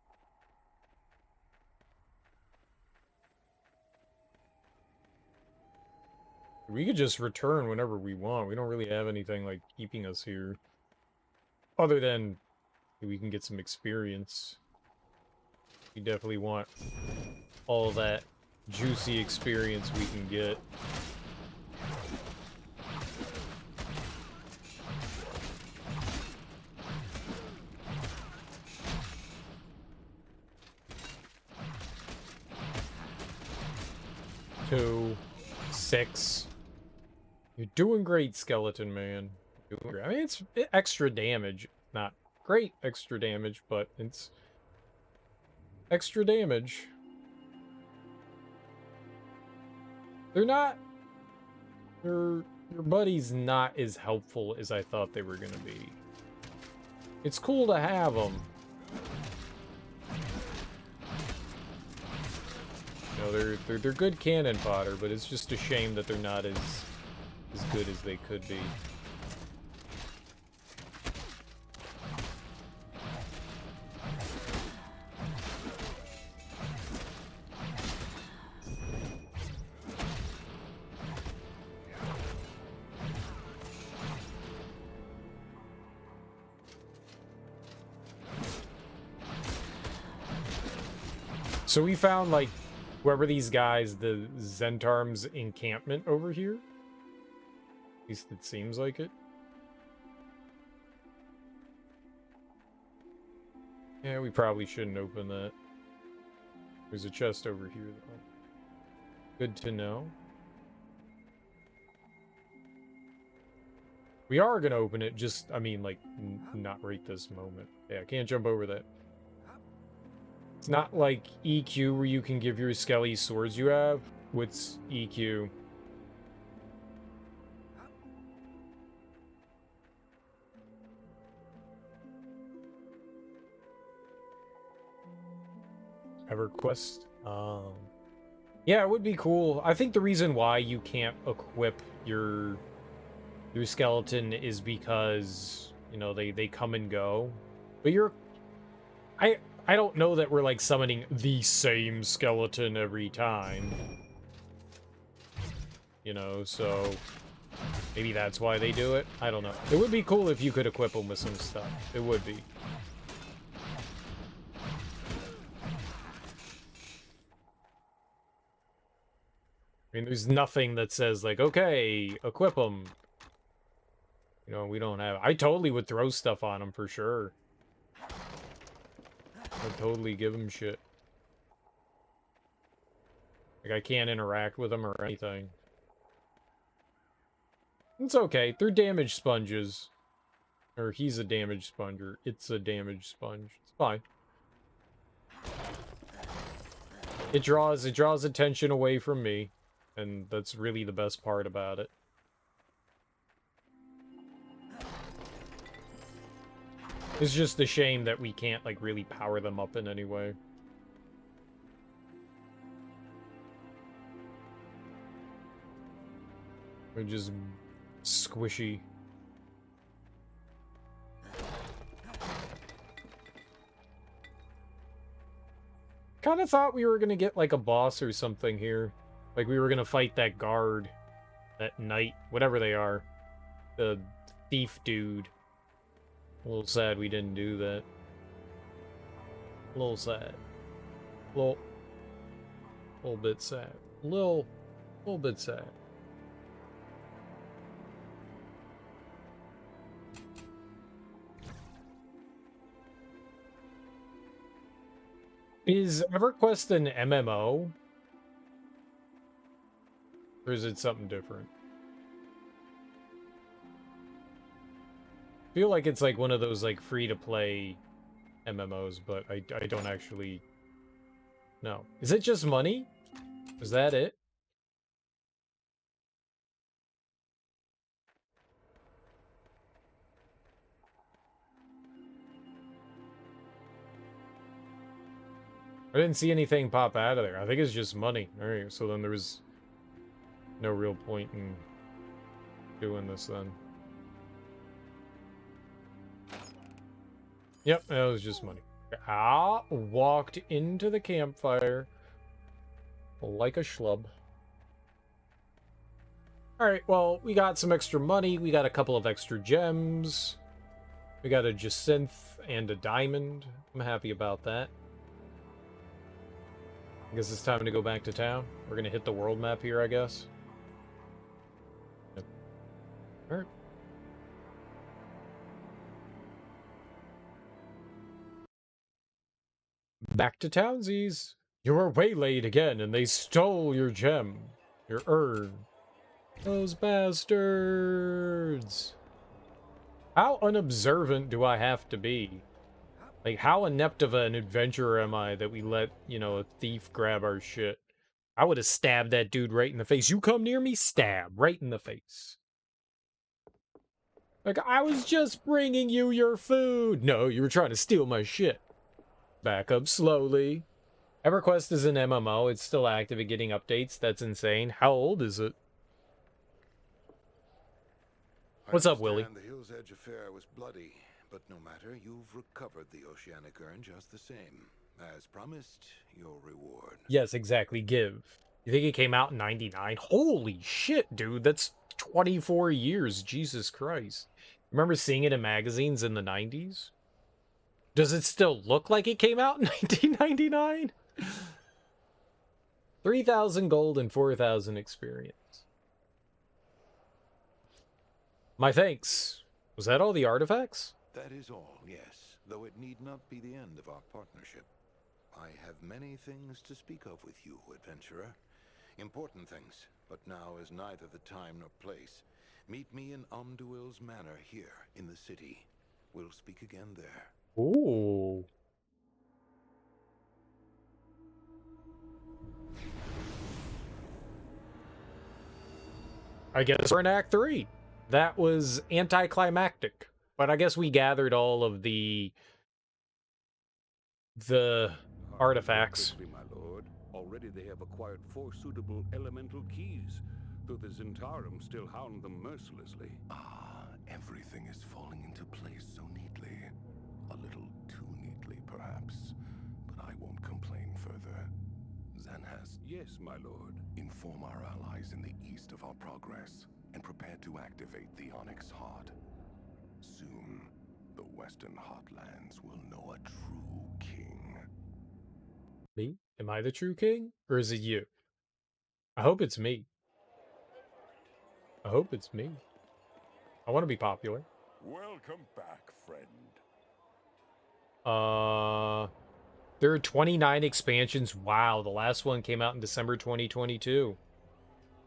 We could just return whenever we want. We don't really have anything, like, keeping us here. Other than we can get some experience. We definitely want all that juicy experience we can get. Two, 6. You're doing great, Skeleton Man. Doing great. I mean, it's extra damage. Not great extra damage, but it's extra damage. They're not... Your buddy's not as helpful as I thought they were gonna be. It's cool to have them. You know, they're good cannon fodder, but it's just a shame that they're not as good as they could be. So we found, like, whoever these guys, the Zentarm's encampment over here. At least it seems like it. Yeah, we probably shouldn't open that. There's a chest over here, though. Good to know. We are gonna open it, just, I mean, like, not right this moment. Yeah, I can't jump over that. It's not like EQ where you can give your skelly swords you have. What's EQ? EverQuest? Yeah, it would be cool. I think the reason why you can't equip your skeleton is because, you know, they come and go. But I don't know that we're like summoning the same skeleton every time. You know, so maybe that's why they do it. I don't know. It would be cool if you could equip them with some stuff. It would be. I mean, there's nothing that says, like, okay, equip them. You know, we don't have... I totally would throw stuff on them, for sure. I'd totally give them shit. Like, I can't interact with them or anything. It's okay. They're damage sponges. Or he's a damage sponge, or it's a damage sponge. It's fine. It draws attention away from me. And that's really the best part about it. It's just a shame that we can't, like, really power them up in any way. They're just squishy. Kind of thought we were gonna get, like, a boss or something here. Like, we were gonna fight that guard. That knight. Whatever they are. The thief dude. A little sad we didn't do that. A little sad. Little bit sad. Little bit sad. Is EverQuest an MMO? Or is it something different? I feel like it's like one of those like free-to-play MMOs, but I don't actually know. Is it just money? Is that it? I didn't see anything pop out of there. I think it's just money. Alright, so then there was no real point in doing this then. Yep, that was just money. Ah, walked into the campfire like a schlub. Alright, well, we got some extra money. We got a couple of extra gems. We got a jacinth and a diamond. I'm happy about that. I guess it's time to go back to town. We're gonna hit the world map here, I guess. Yep. Alright. Back to townsies. You were waylaid again, and they stole your gem. Your urn. Those bastards. How unobservant do I have to be? Like, how inept of an adventurer am I that we let, you know, a thief grab our shit? I would have stabbed that dude right in the face. You come near me, stab. Right in the face. Like, I was just bringing you your food. No, you were trying to steal my shit. Back up slowly. EverQuest is an MMO. It's still active and getting updates. That's insane. How old is it? What's up, Willie? The Hill's Edge affair was bloody, but no matter, you've recovered the Oceanic Urn just the same. As promised, your reward. Yes, exactly. Give. You think it came out in 99? Holy shit, dude. That's 24 years. Jesus Christ. Remember seeing it in magazines in the 90s? Does it still look like it came out in 1999? 3,000 gold and 4,000 experience. My thanks. Was that all the artifacts? That is all, yes, though it need not be the end of our partnership. I have many things to speak of with you, adventurer. Important things, but now is neither the time nor place. Meet me in Omduil's manor here in the city. We'll speak again there. Ooh. I guess we're in Act 3. That was anticlimactic. But I guess we gathered all of the artifacts. Quickly, my lord. Already they have acquired 4 suitable elemental keys, though the Zentarum still hound them mercilessly. Ah, everything is falling into place so neatly. A little too neatly, perhaps. But I won't complain further. Zanhast, Yes, my lord. inform our allies in the east of our progress, and prepare to activate the Onyx Heart. Soon, the Western Heartlands will know a true king. Me? Am I the true king? Or is it you? I hope it's me. I hope it's me. I want to be popular. Welcome back, friend. There are 29 expansions. Wow, the last one came out in December 2022.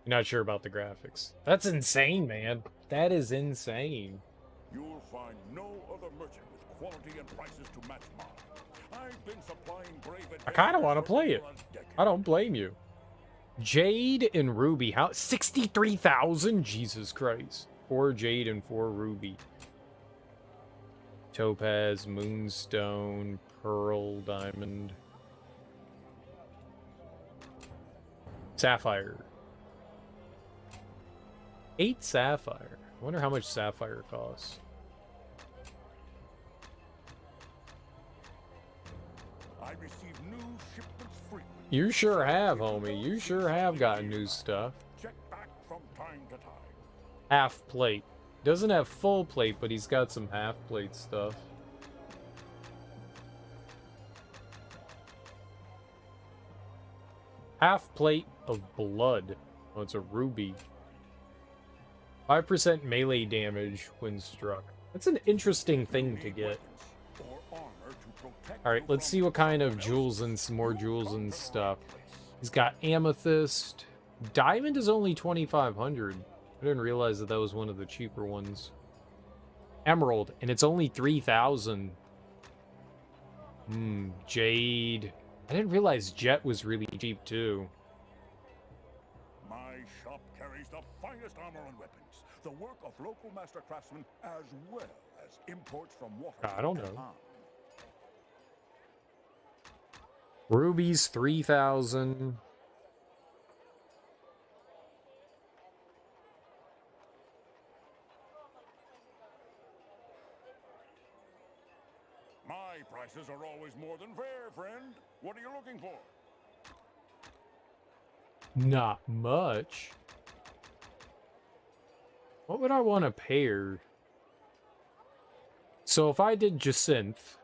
Not sure about the graphics. That's insane, man. That is insane. You'll find no other merchant with quality and prices to match mine. I've been supplying brave I kind of adventurers want to for play it. over a decade. I don't blame you. Jade and Ruby. How? 63,000? Jesus Christ. 4 Jade and 4 Ruby. Topaz, Moonstone, Pearl, Diamond. Sapphire. 8 Sapphire. I wonder how much Sapphire costs. I receive new shipments frequently. You sure have, homie. You sure have gotten new stuff. Check back from time to time. Half plate. Doesn't have full plate, but he's got some half plate stuff. Half plate of blood. Oh, it's a ruby. 5% melee damage when struck. That's an interesting thing to get. Alright, let's see what kind of jewels and some more jewels and stuff. He's got amethyst. Diamond is only 2,500. I didn't realize that that was one of the cheaper ones. Emerald, and it's only 3,000. Jade. I didn't realize Jet was really cheap too. My shop carries the finest armor and weapons, the work of local master craftsmen as well as imports from Waterdeep. I don't and know. on. Rubies 3,000. My prices are always more than fair, friend. What are you looking for? Not much. What would I want to pair? So if I did Jacinth,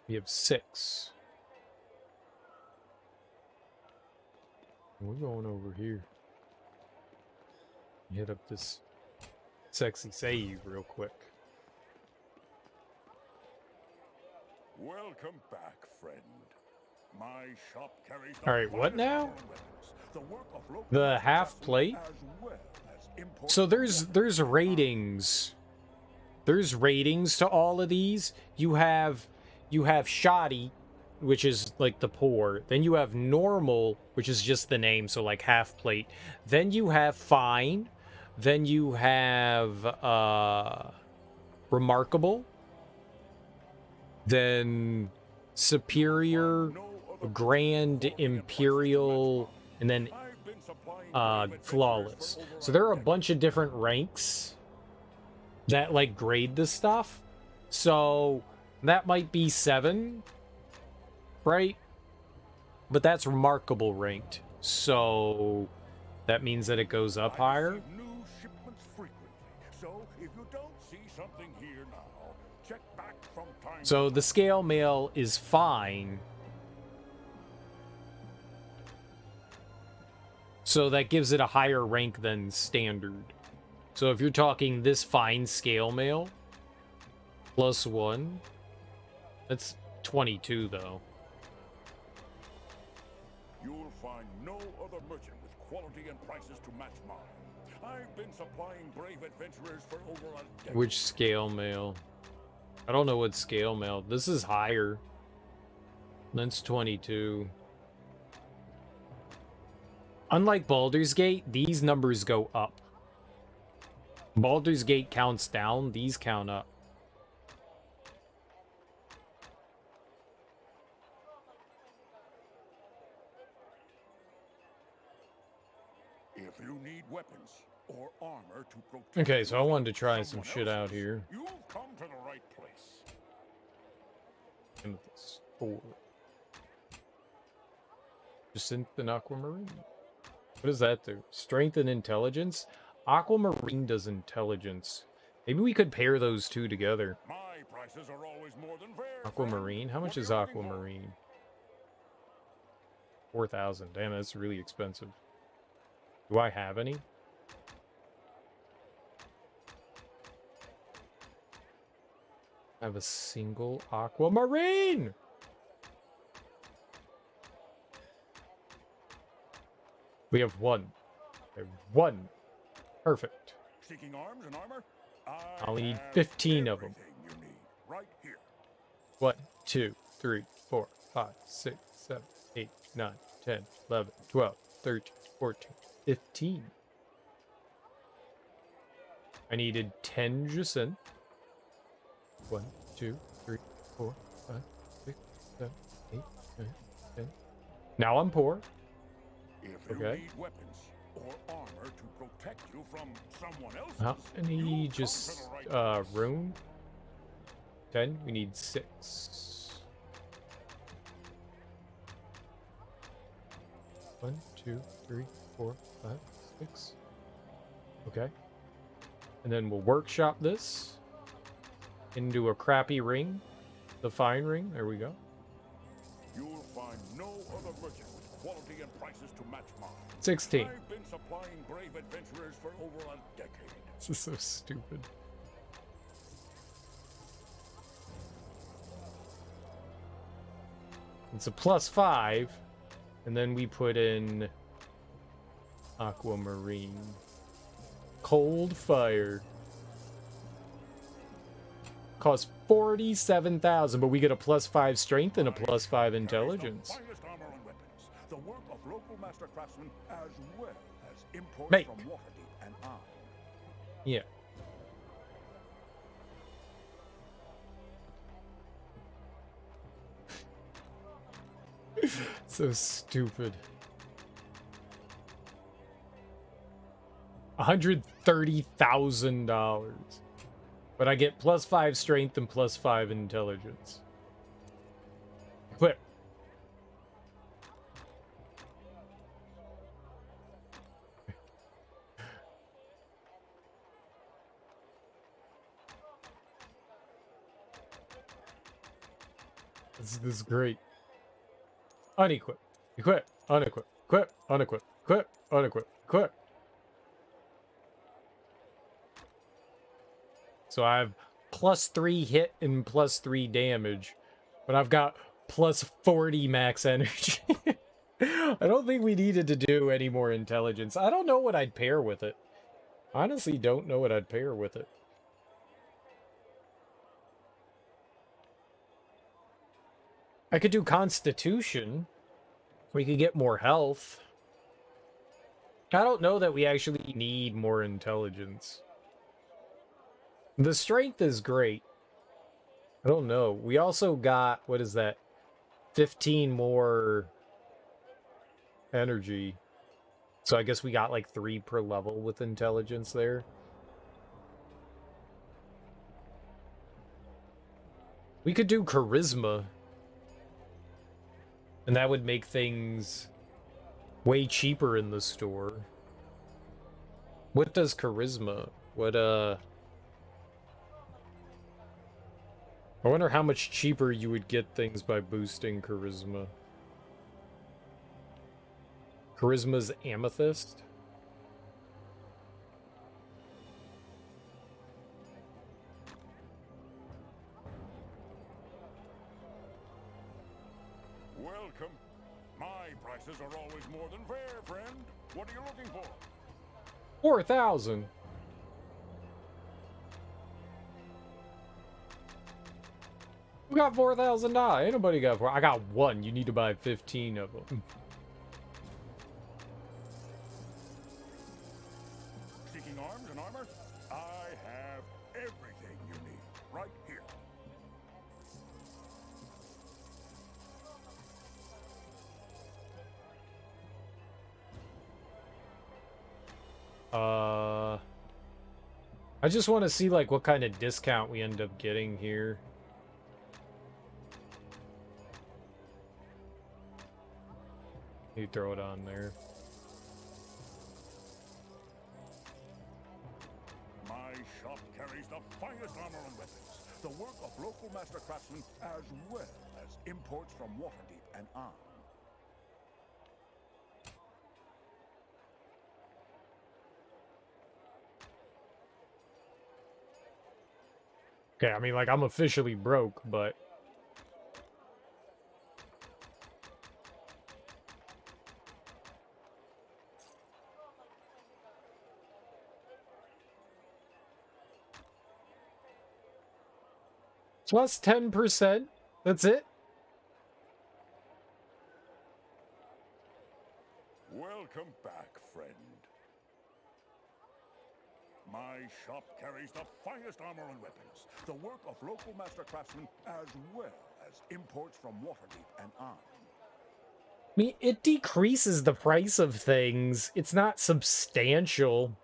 we have 6. We're going over here. Hit up this sexy save real quick. Welcome back, friend. My shop carries All right, what finest now? armor and weapons, the work of local The master half craftsmen plate? as well as imports So from there's Waterdeep. ratings. There's ratings to all of these. You have shoddy, which is like the poor. Then you have normal, which is just the name, so like half plate. Then you have fine. Then you have remarkable. Then superior, grand, imperial, and then I've been supplying brave adventurers flawless. for over So a there are a decade. bunch of different ranks that like grade this stuff. So that might be 7, right? But that's remarkable ranked. So that means that it goes up I higher. receive new shipments frequently. So if you don't see something here now, check back from time So to the time. scale mail is fine. So that gives it a higher rank than standard. So if you're talking this fine scale mail, +1, 22 though. You'll find no other merchant with quality and prices to match mine. I've been supplying brave adventurers for over a decade. Which scale mail? I don't know what scale mail. This is higher. That's 22. Unlike Baldur's Gate, these numbers go up. Baldur's Gate counts down, these count up. If you need weapons or armor to protect Okay, so I you wanted to from try some someone shit out else's, here. You've come to the right place. Amethyst 4. Jacinth and Aquamarine. What does that do? Strength and intelligence? Aquamarine does intelligence. Maybe we could pair those two together. My prices are always more than fair. Aquamarine? How much is Aquamarine? 4,000. Damn, that's really expensive. Do I have any? I have a single Aquamarine! We have one. We have one. Perfect. Seeking arms and armor? I only need have 15 of them. everything you need right here. 1, 2, 3, 4, 5, 6, 7, 8, 9, 10, 11, 12, 13, 14, 15. I needed 10 Jacinth. 1, 2, 3, 4, 5, 6, 7, 8, 9, 10. Now I'm poor. If Okay. you need weapons or armor to protect you from someone else's, How many you've come just to the right place. rune? 10? We need 6. 1, 2, 3, 4, 5, 6. Okay. And then we'll workshop this into a crappy ring. The fine ring. There we go. You'll find no other merchant with quality and prices to match mine. 16. I've been supplying brave adventurers for over a decade. This is so stupid. It's a +5. And then we put in Aquamarine. Cold Fire. Costs 47,000, but we get a +5 strength and a +5 intelligence. The finest armor and weapons, the work of local master craftsmen as well as imports Make. from Waterdeep and I. Yeah. So stupid. $130,000. But I get +5 strength and +5 intelligence. Equip. This is great. Unequip. Equip. Unequip. Equip. Unequip. Equip. Unequip. Equip. So I have +3 hit and +3 damage. But I've got +40 max energy. I don't think we needed to do any more intelligence. I don't know what I'd pair with it. Honestly, don't know what I'd pair with it. I could do Constitution. We could get more health. I don't know that we actually need more intelligence. The strength is great. I don't know. We also got, what is that? 15 more energy. So I guess we got like 3 per level with intelligence there. We could do Charisma. And that would make things way cheaper in the store. What does Charisma? What, I wonder how much cheaper you would get things by boosting Charisma. Charisma's Amethyst? Welcome. My prices are always more than fair, friend. What are you looking for? 4,000. Who got $4,000? Ain't nobody got 4. I got one. You need to buy 15 of them. Seeking arms and armor? I have everything you need right here. I just want to see like what kind of discount we end up getting here. You throw it on there. My shop carries the finest armor and weapons, the work of local master craftsmen, as well as imports from Waterdeep and on. Okay, I mean, like, I'm officially broke, but... Plus 10%? That's it? Welcome back, friend. My shop carries the finest armor and weapons, the work of local master craftsmen, as well as imports from Waterdeep and on. I mean, it decreases the price of things. It's not substantial.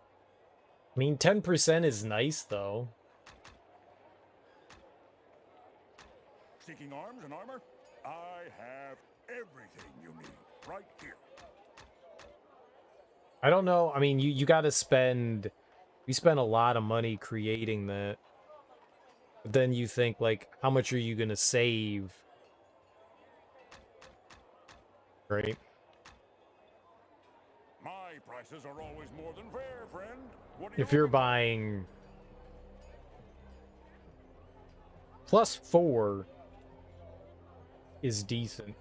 I mean, 10% is nice, though. Seeking arms and armor? I have everything you need right here. I don't know. I mean, you got to spend... We spent a lot of money creating that. But then you think, like, how much are you going to save? Right? My prices are always more than fair, friend. What are If you're looking for? buying... Plus 4 is decent.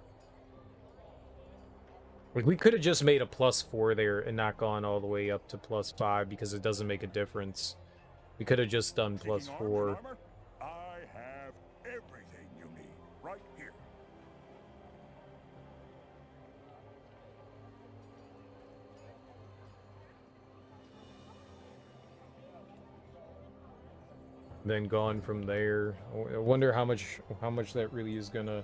Like, we could have just made a plus 4 there and not gone all the way up to plus 5 because it doesn't make a difference. We could have just done plus Seeking arms 4. and armor? I have everything you need right here. Then gone from there. I wonder how much that really is gonna...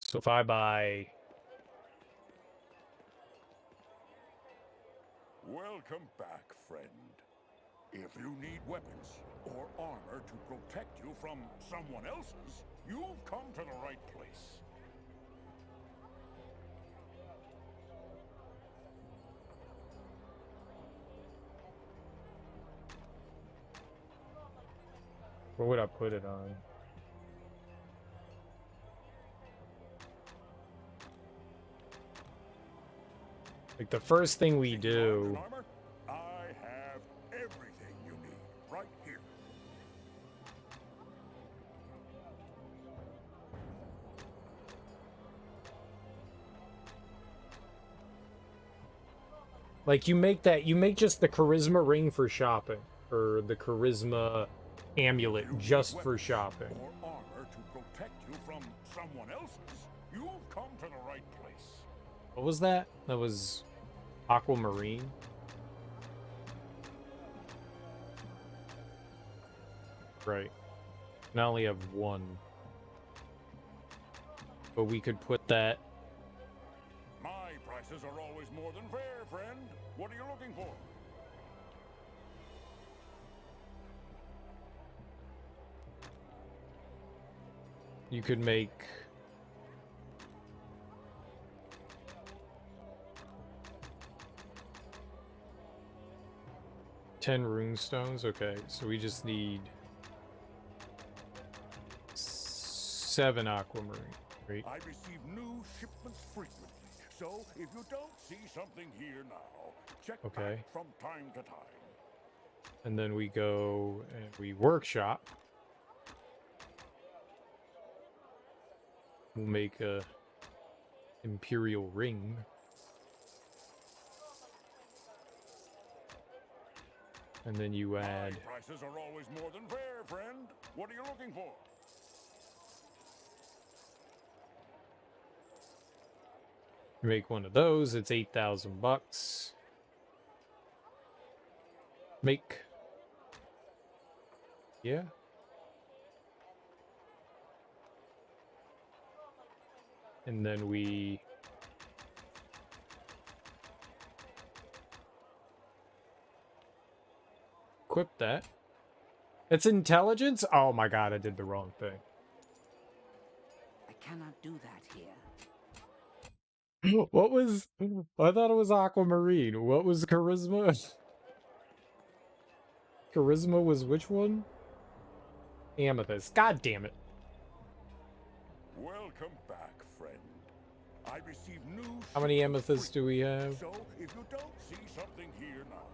So if I buy... Welcome back, friend. If you need weapons or armor to protect you from someone else's, you've come to the right place. What would I put it on? Like, the first thing we do... Armor? I have everything you need right here. Like, you make just the charisma ring for shopping. Or the charisma amulet just for shopping. Or armor to protect you from someone else's, you've come to the right place. What was that? That was aquamarine? Right. And I only have one. But we could put that... My prices are always more than fair, friend. What are you looking for? You could make... Ten runestones? Okay, so we just need 7 aquamarine, right? I receive new shipments frequently, so if you don't see something here now, check Okay. back from time to time. And then we go and we workshop. We'll make a imperial ring. And then you add... My prices are always more than fair, friend. What are you looking for? You make one of those, it's 8,000 bucks. Make... Yeah. And then we... equip that. It's intelligence? Oh my god, I did the wrong thing. I cannot do that here. What was... I thought it was aquamarine. What was charisma? Charisma was which one? Amethyst. God damn it. Welcome back, friend. I received new... How many amethysts do we have? So, if you don't see something here now,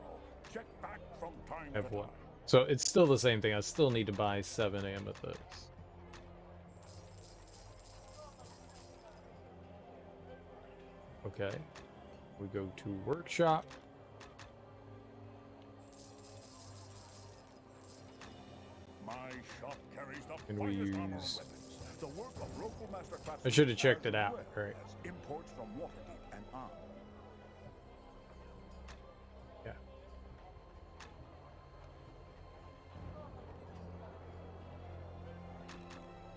check back from time I have to one. time. So it's still the same thing. I still need to buy 7 amethysts. Okay. We go to workshop. My shop carries the And we finest armor and use... weapons. The work of local master I craftsmen should have checked as it out. well Right. as imports from Waterdeep and on. Yeah.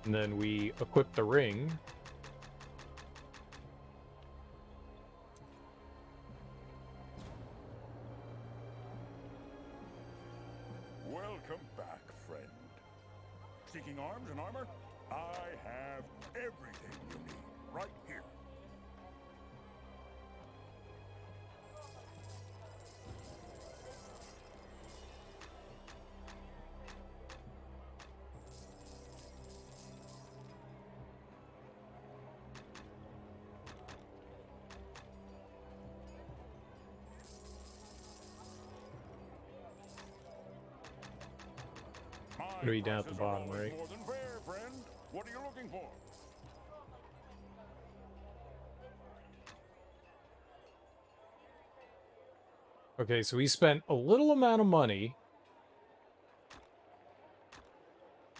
And then we equip the ring. Welcome back, friend. Seeking arms and armor? I have everything you need right here. It'll be down at the bottom, right? More than fair, friend. What are you looking for? Okay, so we spent a little amount of money.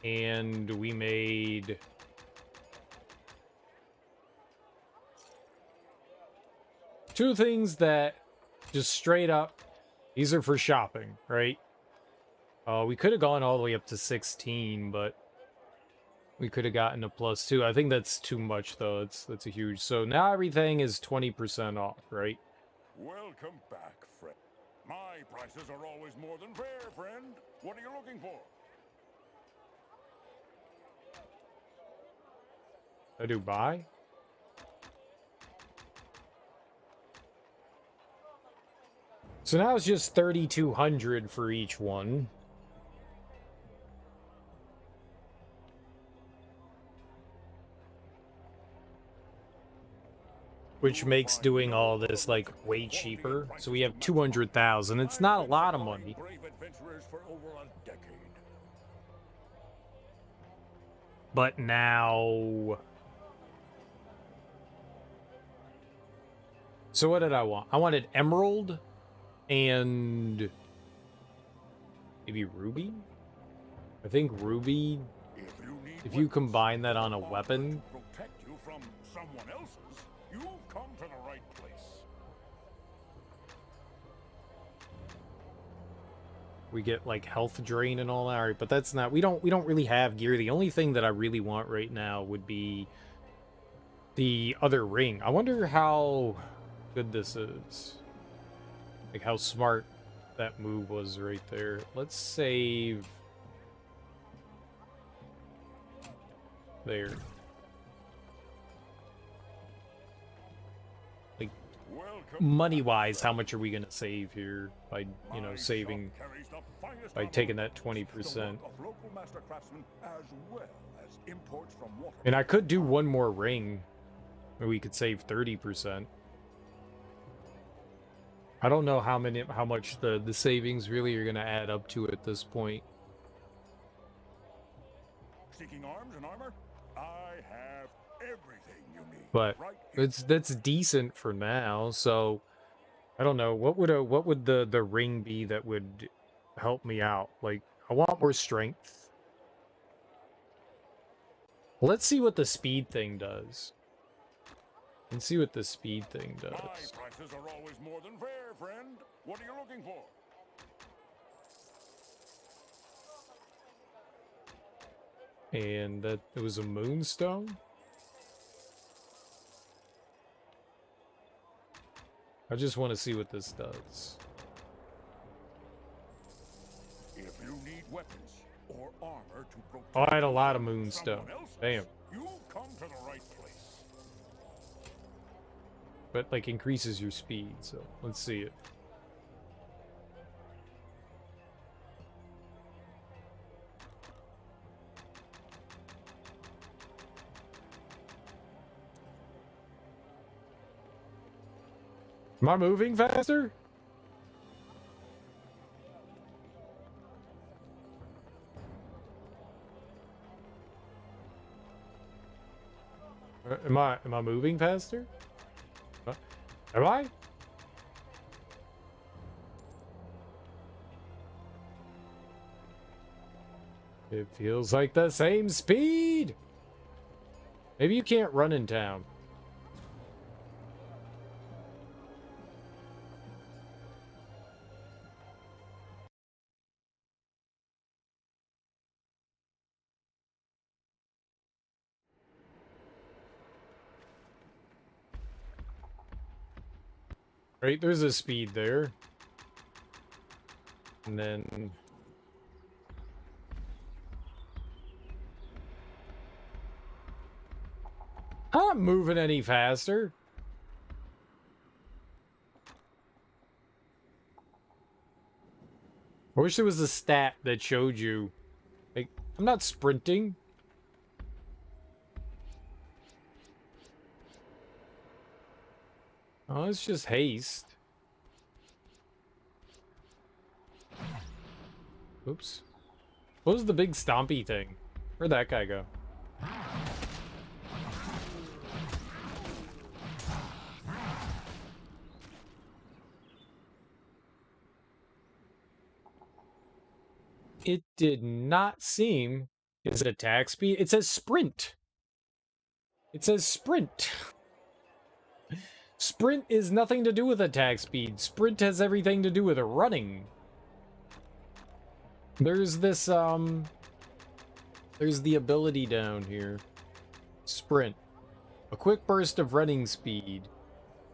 And we made... two things that just straight up, these are for shopping, right? We could have gone all the way up to 16, but we could have gotten a +2. I think that's too much, though. That's a huge... So now everything is 20% off, right? Welcome back, friend. My prices are always more than fair, friend. What are you looking for? I do buy? So now it's just 3,200 for each one. Which makes doing all this, like, way cheaper. So we have 200,000. It's not a lot of money. Brave adventurers for over a decade. But now... So what did I want? I wanted emerald and maybe ruby? I think ruby, if you combine that on a weapon... Protect you from someone else's, you've come to the right place. We get like health drain and all that, all right, but that's not... We don't really have gear. The only thing that I really want right now would be the other ring. I wonder how good this is. Like how smart that move was right there. Let's save there. Like money-wise, how much are we gonna save here by, you know, saving by taking that 20%? And I could do one more ring, or we could save 30%. I don't know how much the savings really are gonna add up to at this point. Seeking arms and armor? I have everything you need. But Right here. that's decent for now. So I don't know what would the ring be that would help me out. Like I want more strength. Let's see what the speed thing does. Let's see what the speed thing My does. prices are always more than fair, friend. What are you looking for? And that it was a moonstone. I just want to see what this does. If you need weapons or armor to protect Oh, I had a lot of someone moonstone. else's, Damn. you come to the right place. But like increases your speed, so let's see it. Am I moving faster? Am I moving faster? Am I? It feels like the same speed. Maybe you can't run in town. Right, there's a speed there. And then... I'm not moving any faster. I wish there was a stat that showed you. Like, I'm not sprinting. Oh, it's just haste. Oops. What was the big stompy thing? Where'd that guy go? It did not seem... Is it attack speed? It says sprint. It says sprint. Sprint is nothing to do with attack speed. Sprint has everything to do with running. There's this, there's the ability down here. Sprint. A quick burst of running speed.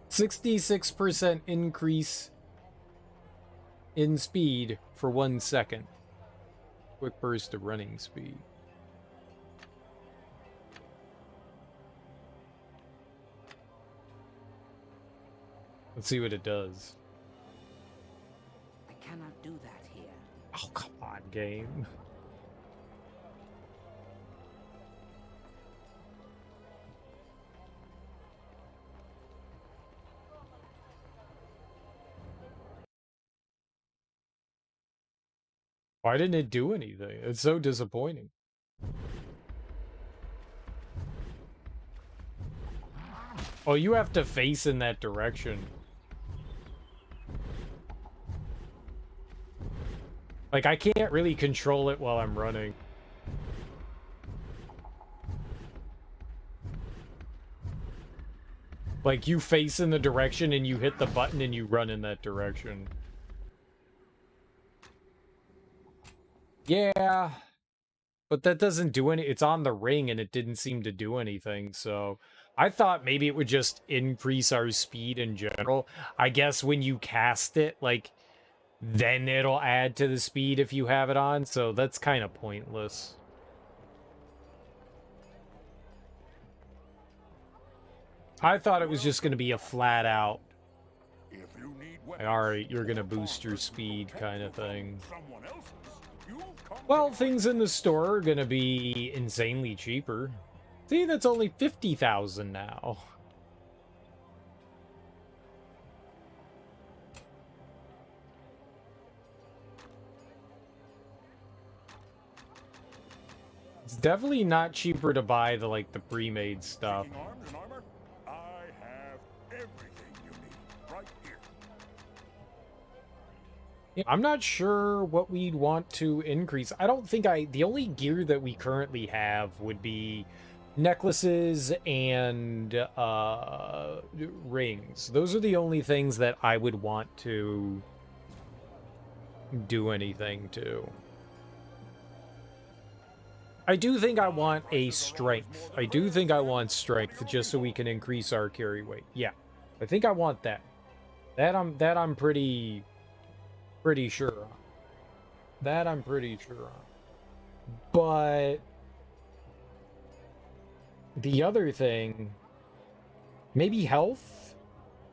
66% increase in speed for 1 second. Quick burst of running speed. Let's see what it does. I cannot do that here. Oh, come on, game. Why didn't it do anything? It's so disappointing. Oh, you have to face in that direction. Like, I can't really control it while I'm running. Like, you face in the direction and you hit the button and you run in that direction. Yeah. But that doesn't do any... It's on the ring and it didn't seem to do anything, so... I thought maybe it would just increase our speed in general. I guess when you cast it, like... Then it'll add to the speed if you have it on, so that's kind of pointless. I thought it was just going to be a flat out, alright, you're going to boost your speed kind of thing. Well, things in the store are going to be insanely cheaper. See, that's only 50,000 now. It's definitely not cheaper to buy the, like, the pre-made stuff. Seeking arms and armor? I have everything you need right here. Yeah, I'm not sure what we'd want to increase. I don't think the only gear that we currently have would be necklaces and rings. Those are the only things that I would want to do anything to. I do think I want a strength. I do think I want strength just so we can increase our carry weight. Yeah. I think I want that. That I'm pretty sure on. That I'm pretty sure on. But the other thing, maybe health?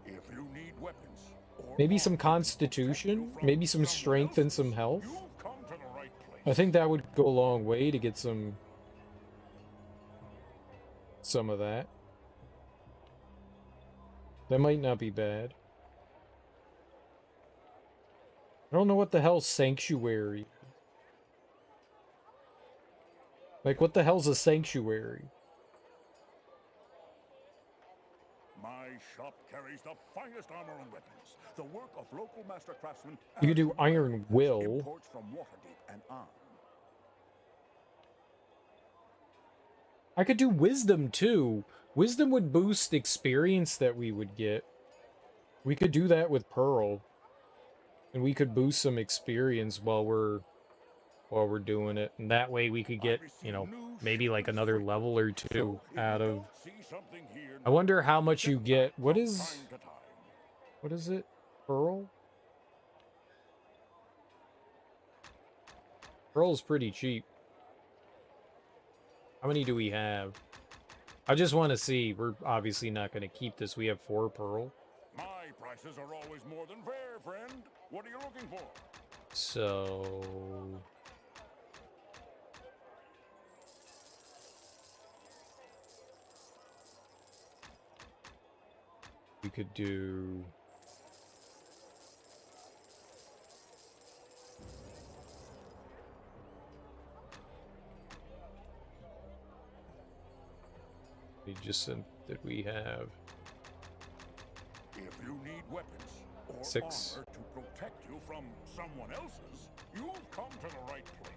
If you need weapons or Maybe some constitution? Maybe some strength and some health? you've come to the right place. I think that would go a long way to get some of that. That might not be bad. I don't know what the hell sanctuary. Like, what the hell's a sanctuary? My shop carries the finest armor and weapons. The work of local master craftsmen. You could as do well Iron as Will. Imports from Waterdeep and on. I could do wisdom too. Wisdom would boost experience that we would get. We could do that with Pearl. And we could boost some experience while we're doing it. And that way we could get, you know, maybe like another level or two out of. I wonder how much you get. What is it? Pearl? Pearl's pretty cheap. How many do we have? I just want to see. We're obviously not going to keep this. We have 4 Pearl. My prices are always more than fair, friend. What are you looking for? So... we could do... That we have If you need weapons or 6. armor to protect you from someone else's, you've come to the right place.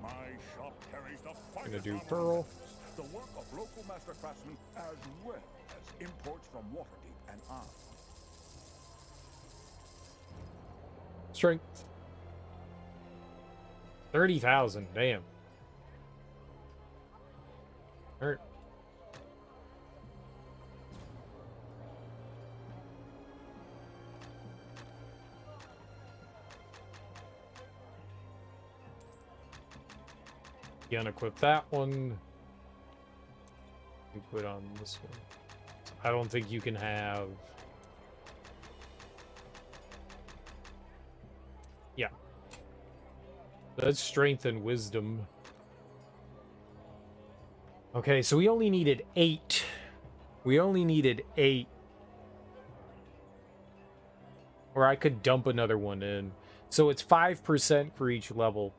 My shop carries the finest do armor and Pearl. weapons. The work of local master craftsmen as well as imports from Waterdeep and on. Strength. 30,000. Damn. Hurt. You unequip that one. You put on this one. I don't think you can have... Yeah. That's strength and wisdom. Okay, so we only needed 8. We only needed 8. Or I could dump another one in. So it's 5% for each level.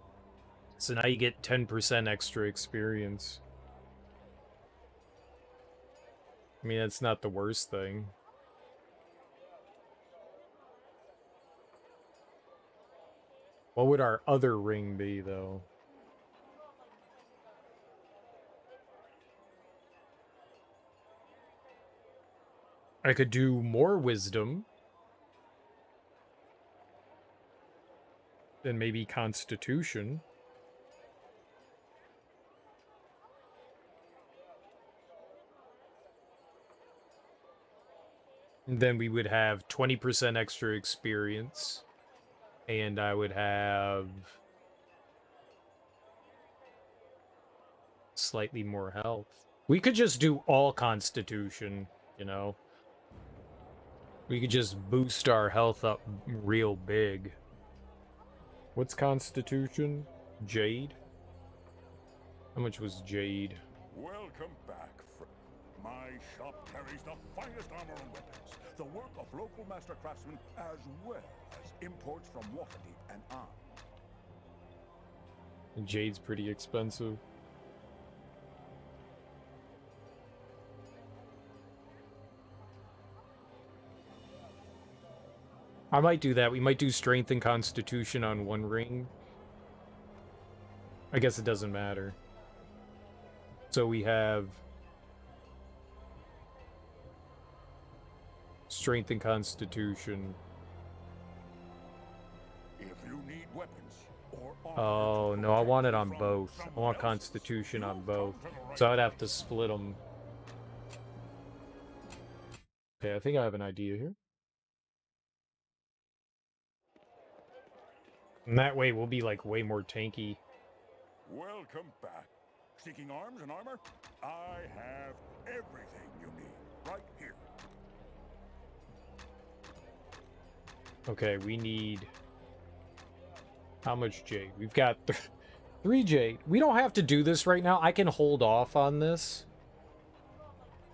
So now you get 10% extra experience. I mean, that's not the worst thing. What would our other ring be, though? I could do more wisdom. Then maybe constitution. Then we would have 20% extra experience. And I would have... slightly more health. We could just do all constitution, you know? We could just boost our health up real big. What's Constitution? Jade? How much was Jade? Welcome back, my shop carries the finest armor and weapons, the work of local master craftsmen, as well as imports from Waterdeep and on. Jade's pretty expensive. I might do that. We might do Strength and Constitution on one ring. I guess it doesn't matter. So we have Strength and Constitution. If you need weapons or Oh, no, I want it on both. I want Constitution on both. So I'd have to split them. Okay, I think I have an idea here. And that way we'll be, like, way more tanky. Welcome back. Seeking arms and armor? I have everything you need right here. Okay, we need... How much jade? We've got 3 jade. We don't have to do this right now. I can hold off on this.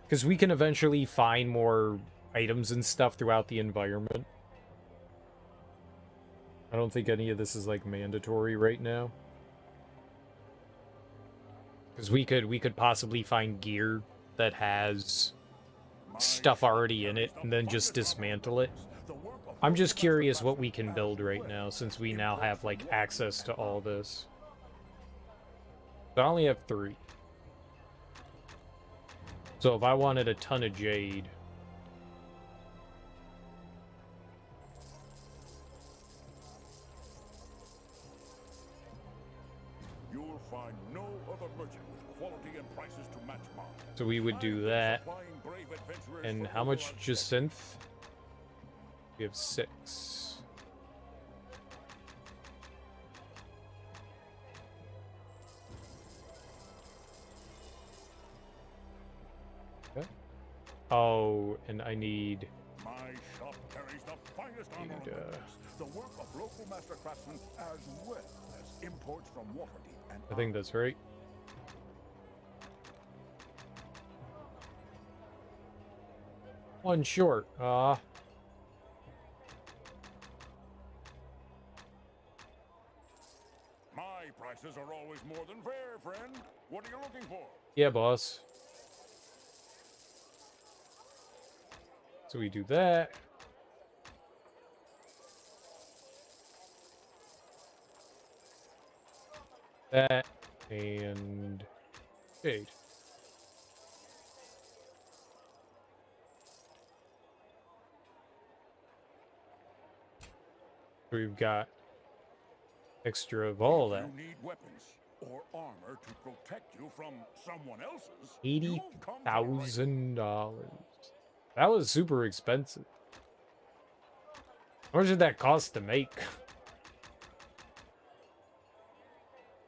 Because we can eventually find more items and stuff throughout the environment. I don't think any of this is, like, mandatory right now. Because we could possibly find gear that has stuff already in it and then just dismantle it. I'm just curious what we can build right now, since we now have, like, access to all this. So I only have 3. So if I wanted a ton of jade... You'll find no other merchant with quality and prices to match mine. So we would do that. And how much Jacinth? We have 6. Okay. Oh, and I need... My shop carries the finest armor and weapons, the work of local master craftsmen, as well as imports from Waterdeep and I think that's right. One short. My prices are always more than fair, friend. What are you looking for? Yeah, boss. So we do that. That and jade. We've got extra of all that. You need weapons or armor to protect you from someone else's. $80,000. That was super expensive. How much did that cost to make?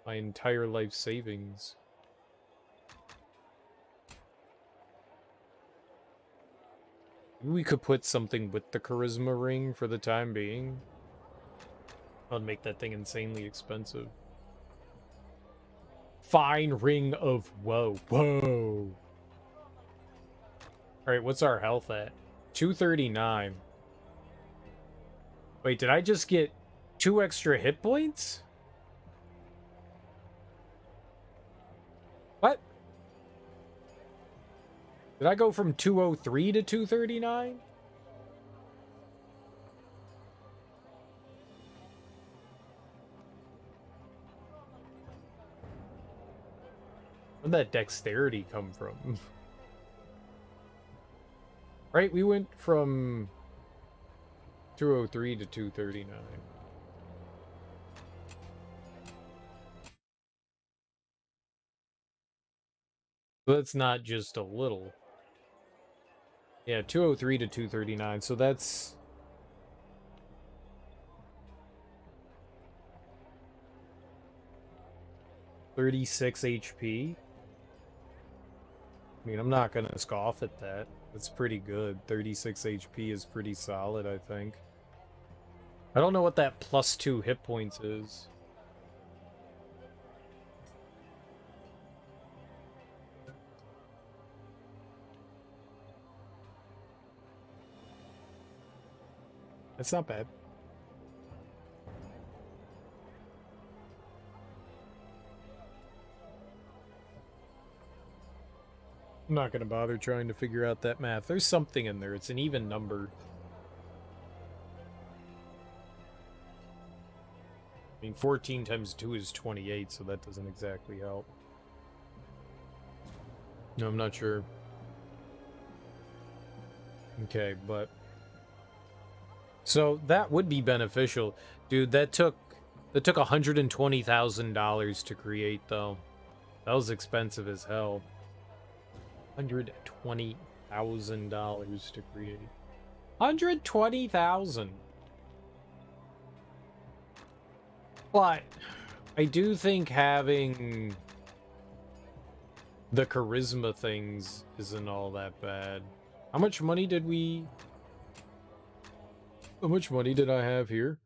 My entire life savings. Maybe we could put something with the charisma ring for the time being. That'd make that thing insanely expensive. Fine ring of woe. Whoa. Alright, what's our health at? 239. Wait, did I just get 2 extra hit points? What? Did I go from 203 to 239? Where'd that dexterity come from? Right, we went from 203 to 239. So that's not just a little. Yeah, 203 to 239, so that's... $36 HP. I mean, I'm not gonna scoff at that. That's pretty good. 36 HP is pretty solid, I think. I don't know what that +2 hit points is. That's not bad. I'm not going to bother trying to figure out that math. There's something in there. It's an even number. I mean, 14 times 2 is 28, so that doesn't exactly help. No, I'm not sure. Okay, but... So, that would be beneficial. Dude, that took $120,000 to create, though. That was expensive as hell. $120,000 to create. 120,000. But I do think having the charisma things isn't all that bad. How much money did I have here?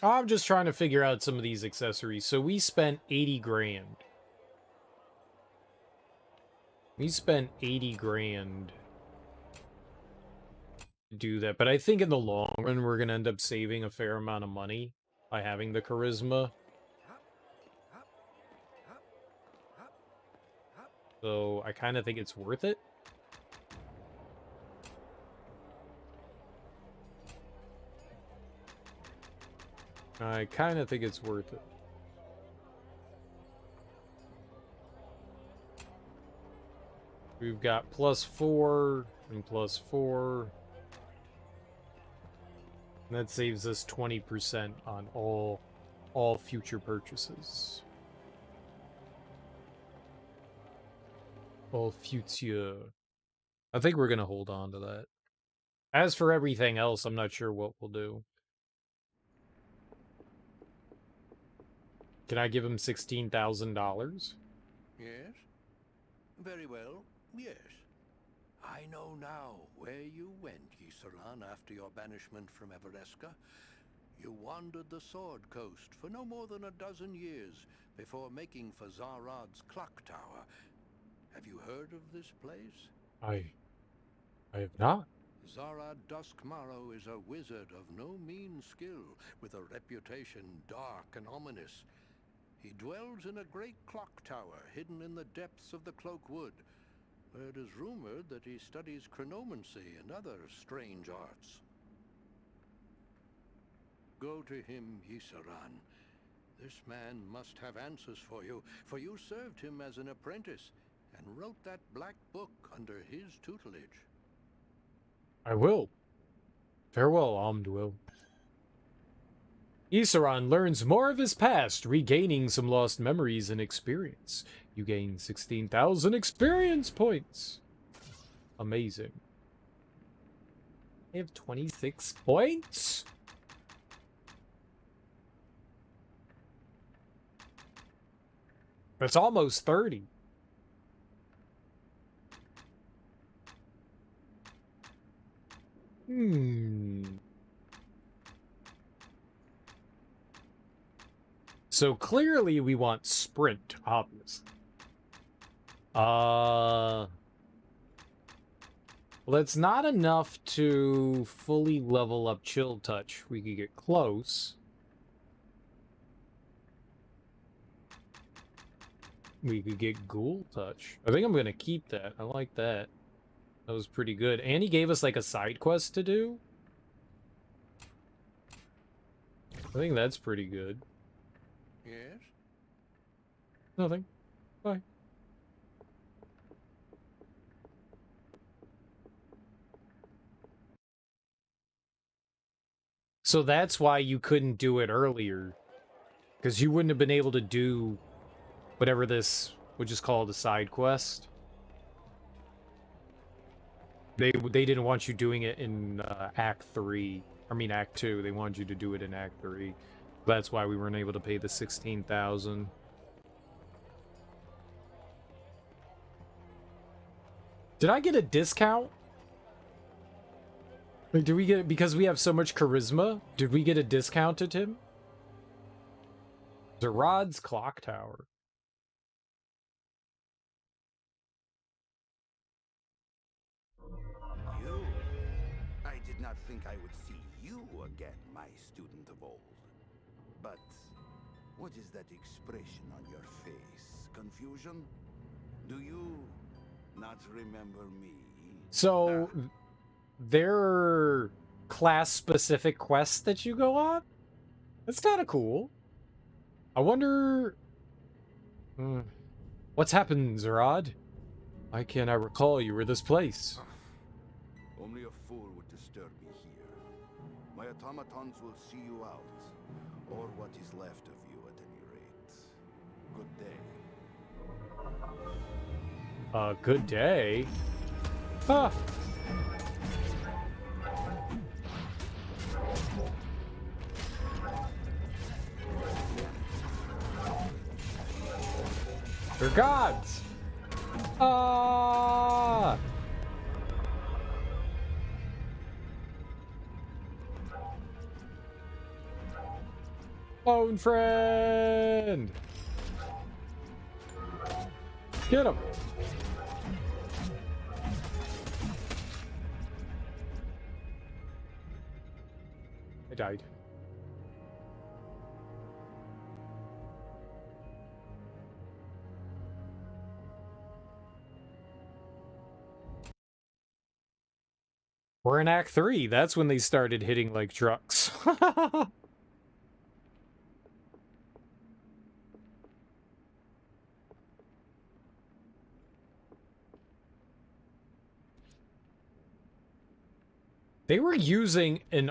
I'm just trying to figure out some of these accessories. So we spent 80 grand. We spent 80 grand to do that, but I think in the long run we're gonna end up saving a fair amount of money by having the charisma. So I kind of think it's worth it. I kind of think it's worth it. We've got +4 and +4. And that saves us 20% on all future purchases. All future. I think we're gonna hold on to that. As for everything else, I'm not sure what we'll do. Can I give him $16,000? Yes? Very well, yes. I know now where you went, Ysuran, after your banishment from Evereska. You wandered the Sword Coast for no more than a dozen years before making for Zarad's clock tower. Have you heard of this place? I have not. Zarad Duskmarrow is a wizard of no mean skill, with a reputation dark and ominous. He dwells in a great clock tower hidden in the depths of the Cloak Wood, where it is rumored that he studies chronomancy and other strange arts. Go to him, Ysuran. This man must have answers for you served him as an apprentice and wrote that black book under his tutelage. I will. Farewell, Omdwell. Ysuran learns more of his past, regaining some lost memories and experience. You gain 16,000 experience points. Amazing. I have 26 points? That's almost 30. So clearly we want sprint, obviously. Well, that's not enough to fully level up Chill Touch. We could get close. We could get Ghoul Touch. I think I'm gonna keep that. I like that. That was pretty good. And he gave us like a side quest to do. I think that's pretty good. Yes? Nothing. Bye. So that's why you couldn't do it earlier. Because you wouldn't have been able to do whatever this, which is called a side quest. They didn't want you doing it in Act 3. I mean Act 2. They wanted you to do it in Act 3. That's why we weren't able to pay the 16,000. Did I get a discount? Like, do we get, because we have so much charisma, did we get a discount at him? Zerod's clock tower. You? I did not think I would see you again, my student of old. But what is that expression on your face? Confusion? Do you not remember me? So, there are class-specific quests that you go on? That's kind of cool. I wonder... What's happened, Zerod? Why can't I recall you were this place? Only a fool would disturb me here. My automatons will see you out, or what is left of you at any rate. Good day. Good day? Huh. They're gods! Ah! Phone friend! Get him! I died. We're in Act 3. That's when they started hitting like trucks. They were using an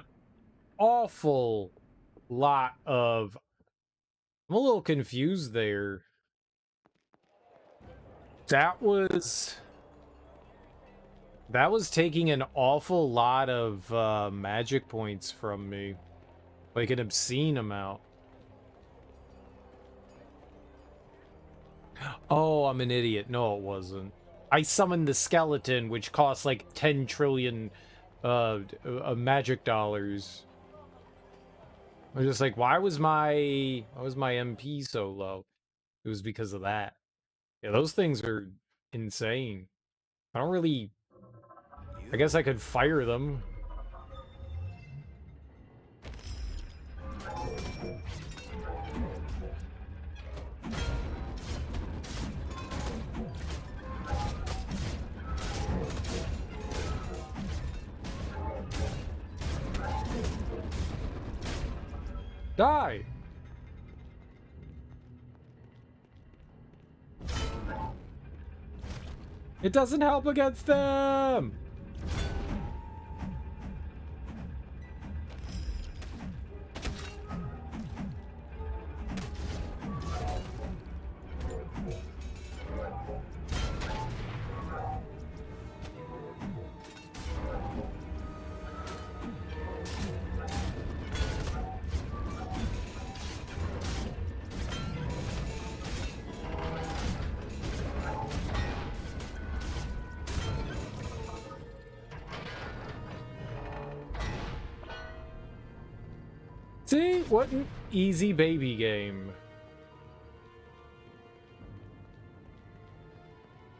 awful lot of... I'm a little confused there. That was taking an awful lot of magic points from me. Like an obscene amount. Oh, I'm an idiot. No, it wasn't. I summoned the skeleton, which costs like 10 trillion magic dollars. I was just like, why was my MP so low? It was because of that. Yeah, those things are insane. I don't really... I guess I could fire them. Die! It doesn't help against them! See? What an easy baby game.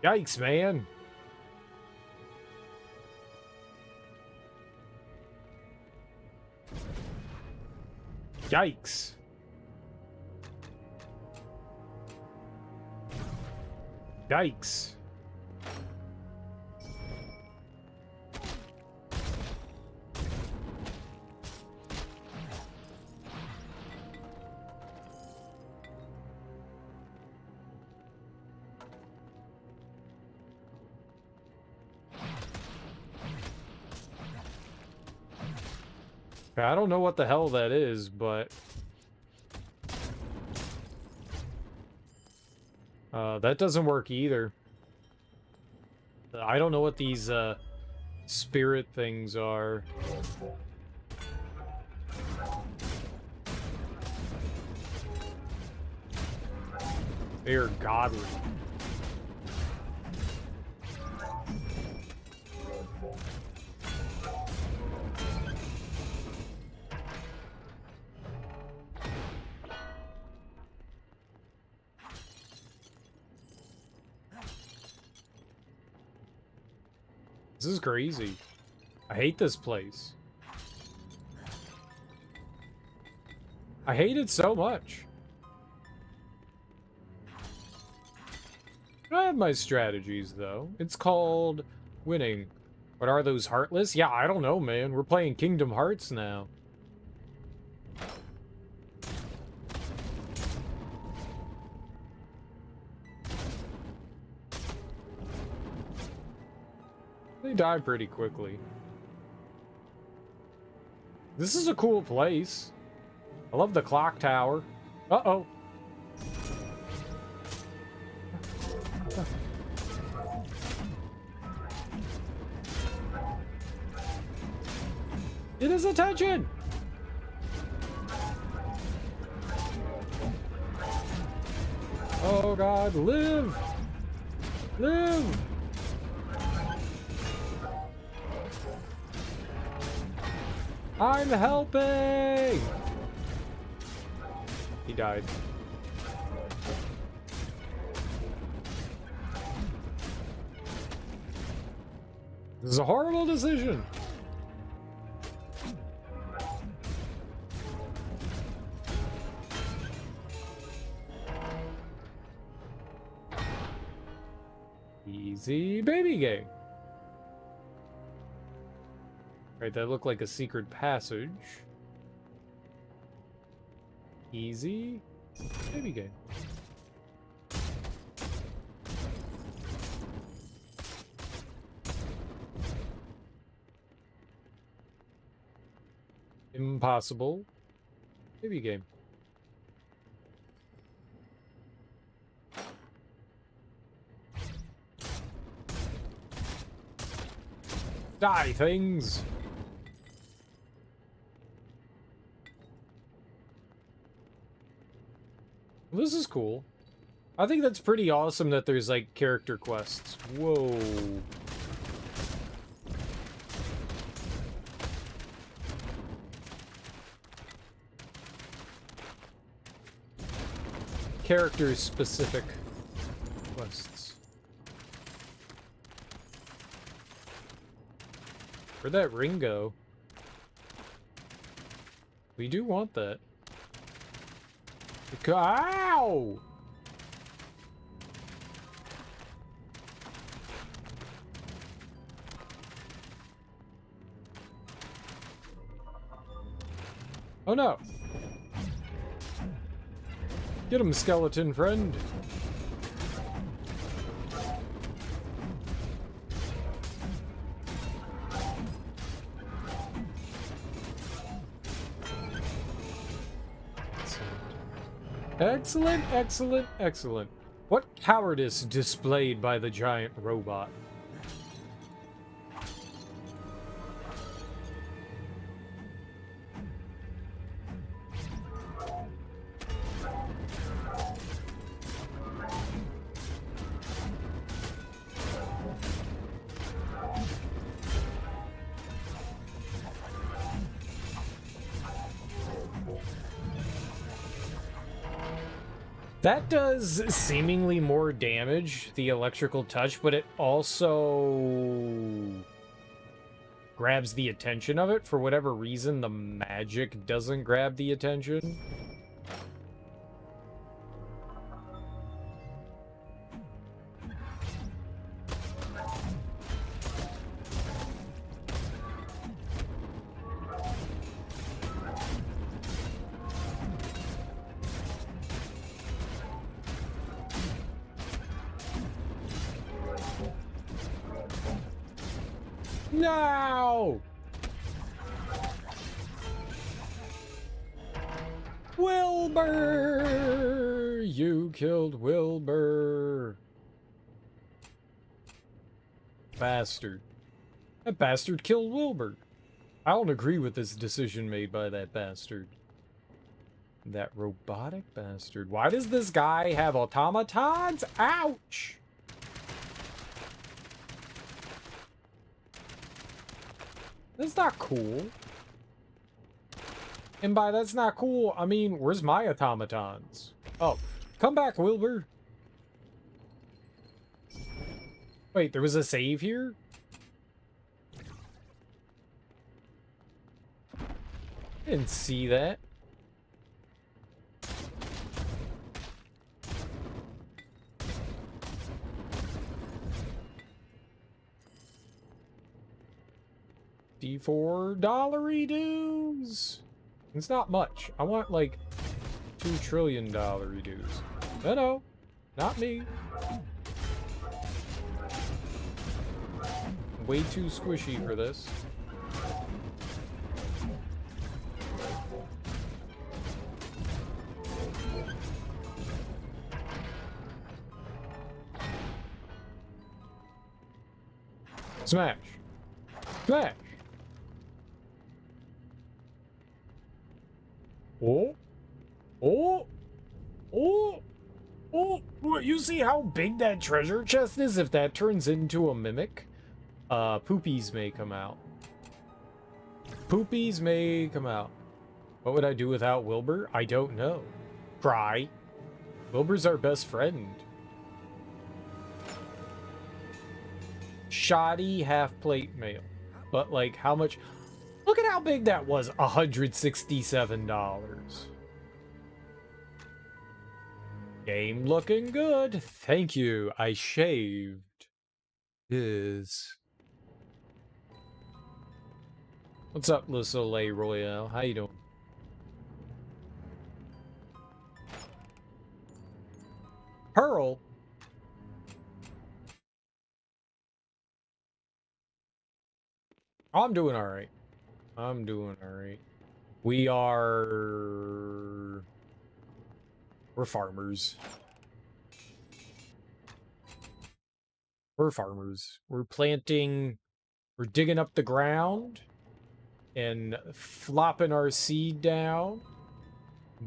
Yikes, man. Yikes. Yikes. I don't know what the hell that is, but... that doesn't work either. I don't know what these, spirit things are. They are godly. is crazy. I hate this place. I hate it so much. I have my strategies, though. It's called winning. What are those, Heartless? Yeah, I don't know, man. We're playing Kingdom Hearts now. They die pretty quickly. This is a cool place. I love the clock tower. Uh-oh. Get his attention! Oh god, live! Live! I'm helping! He died. This is a horrible decision. Easy baby game. Right, that looked like a secret passage. Easy baby game. Impossible baby game. Die, things! This is cool. I think that's pretty awesome that there's, like, character quests. Whoa. Character-specific quests. Where'd that ring go? We do want that. Ow! Oh no! Get him, skeleton friend! Excellent, excellent, excellent. What cowardice displayed by the giant robot. That does seemingly more damage, the electrical touch, but it also grabs the attention of it. For whatever reason, the magic doesn't grab the attention. No! Wilbur! You killed Wilbur. Bastard. That bastard killed Wilbur. I don't agree with this decision made by that bastard. That robotic bastard. Why does this guy have automatons? Ouch! That's not cool. And by that's not cool, I mean, where's my automatons? Oh, come back, Wilbur. Wait, there was a save here? Didn't see that. $4 dues. It's not much. I want like $2 trillion dues. No, not me. Way too squishy for this. Smash. Smash. Oh. Oh. Oh. Oh. You see how big that treasure chest is? If that turns into a mimic, poopies may come out. Poopies may come out. What would I do without Wilbur? I don't know. Cry. Wilbur's our best friend. Shoddy half-plate mail. But, like, how much... Look at how big that was. $167. Game looking good. Thank you. I shaved. What's up, Le Soleil Royale? How you doing? Pearl? I'm doing alright. I'm doing alright. We're farmers. We're farmers. We're planting, we're digging up the ground and flopping our seed down,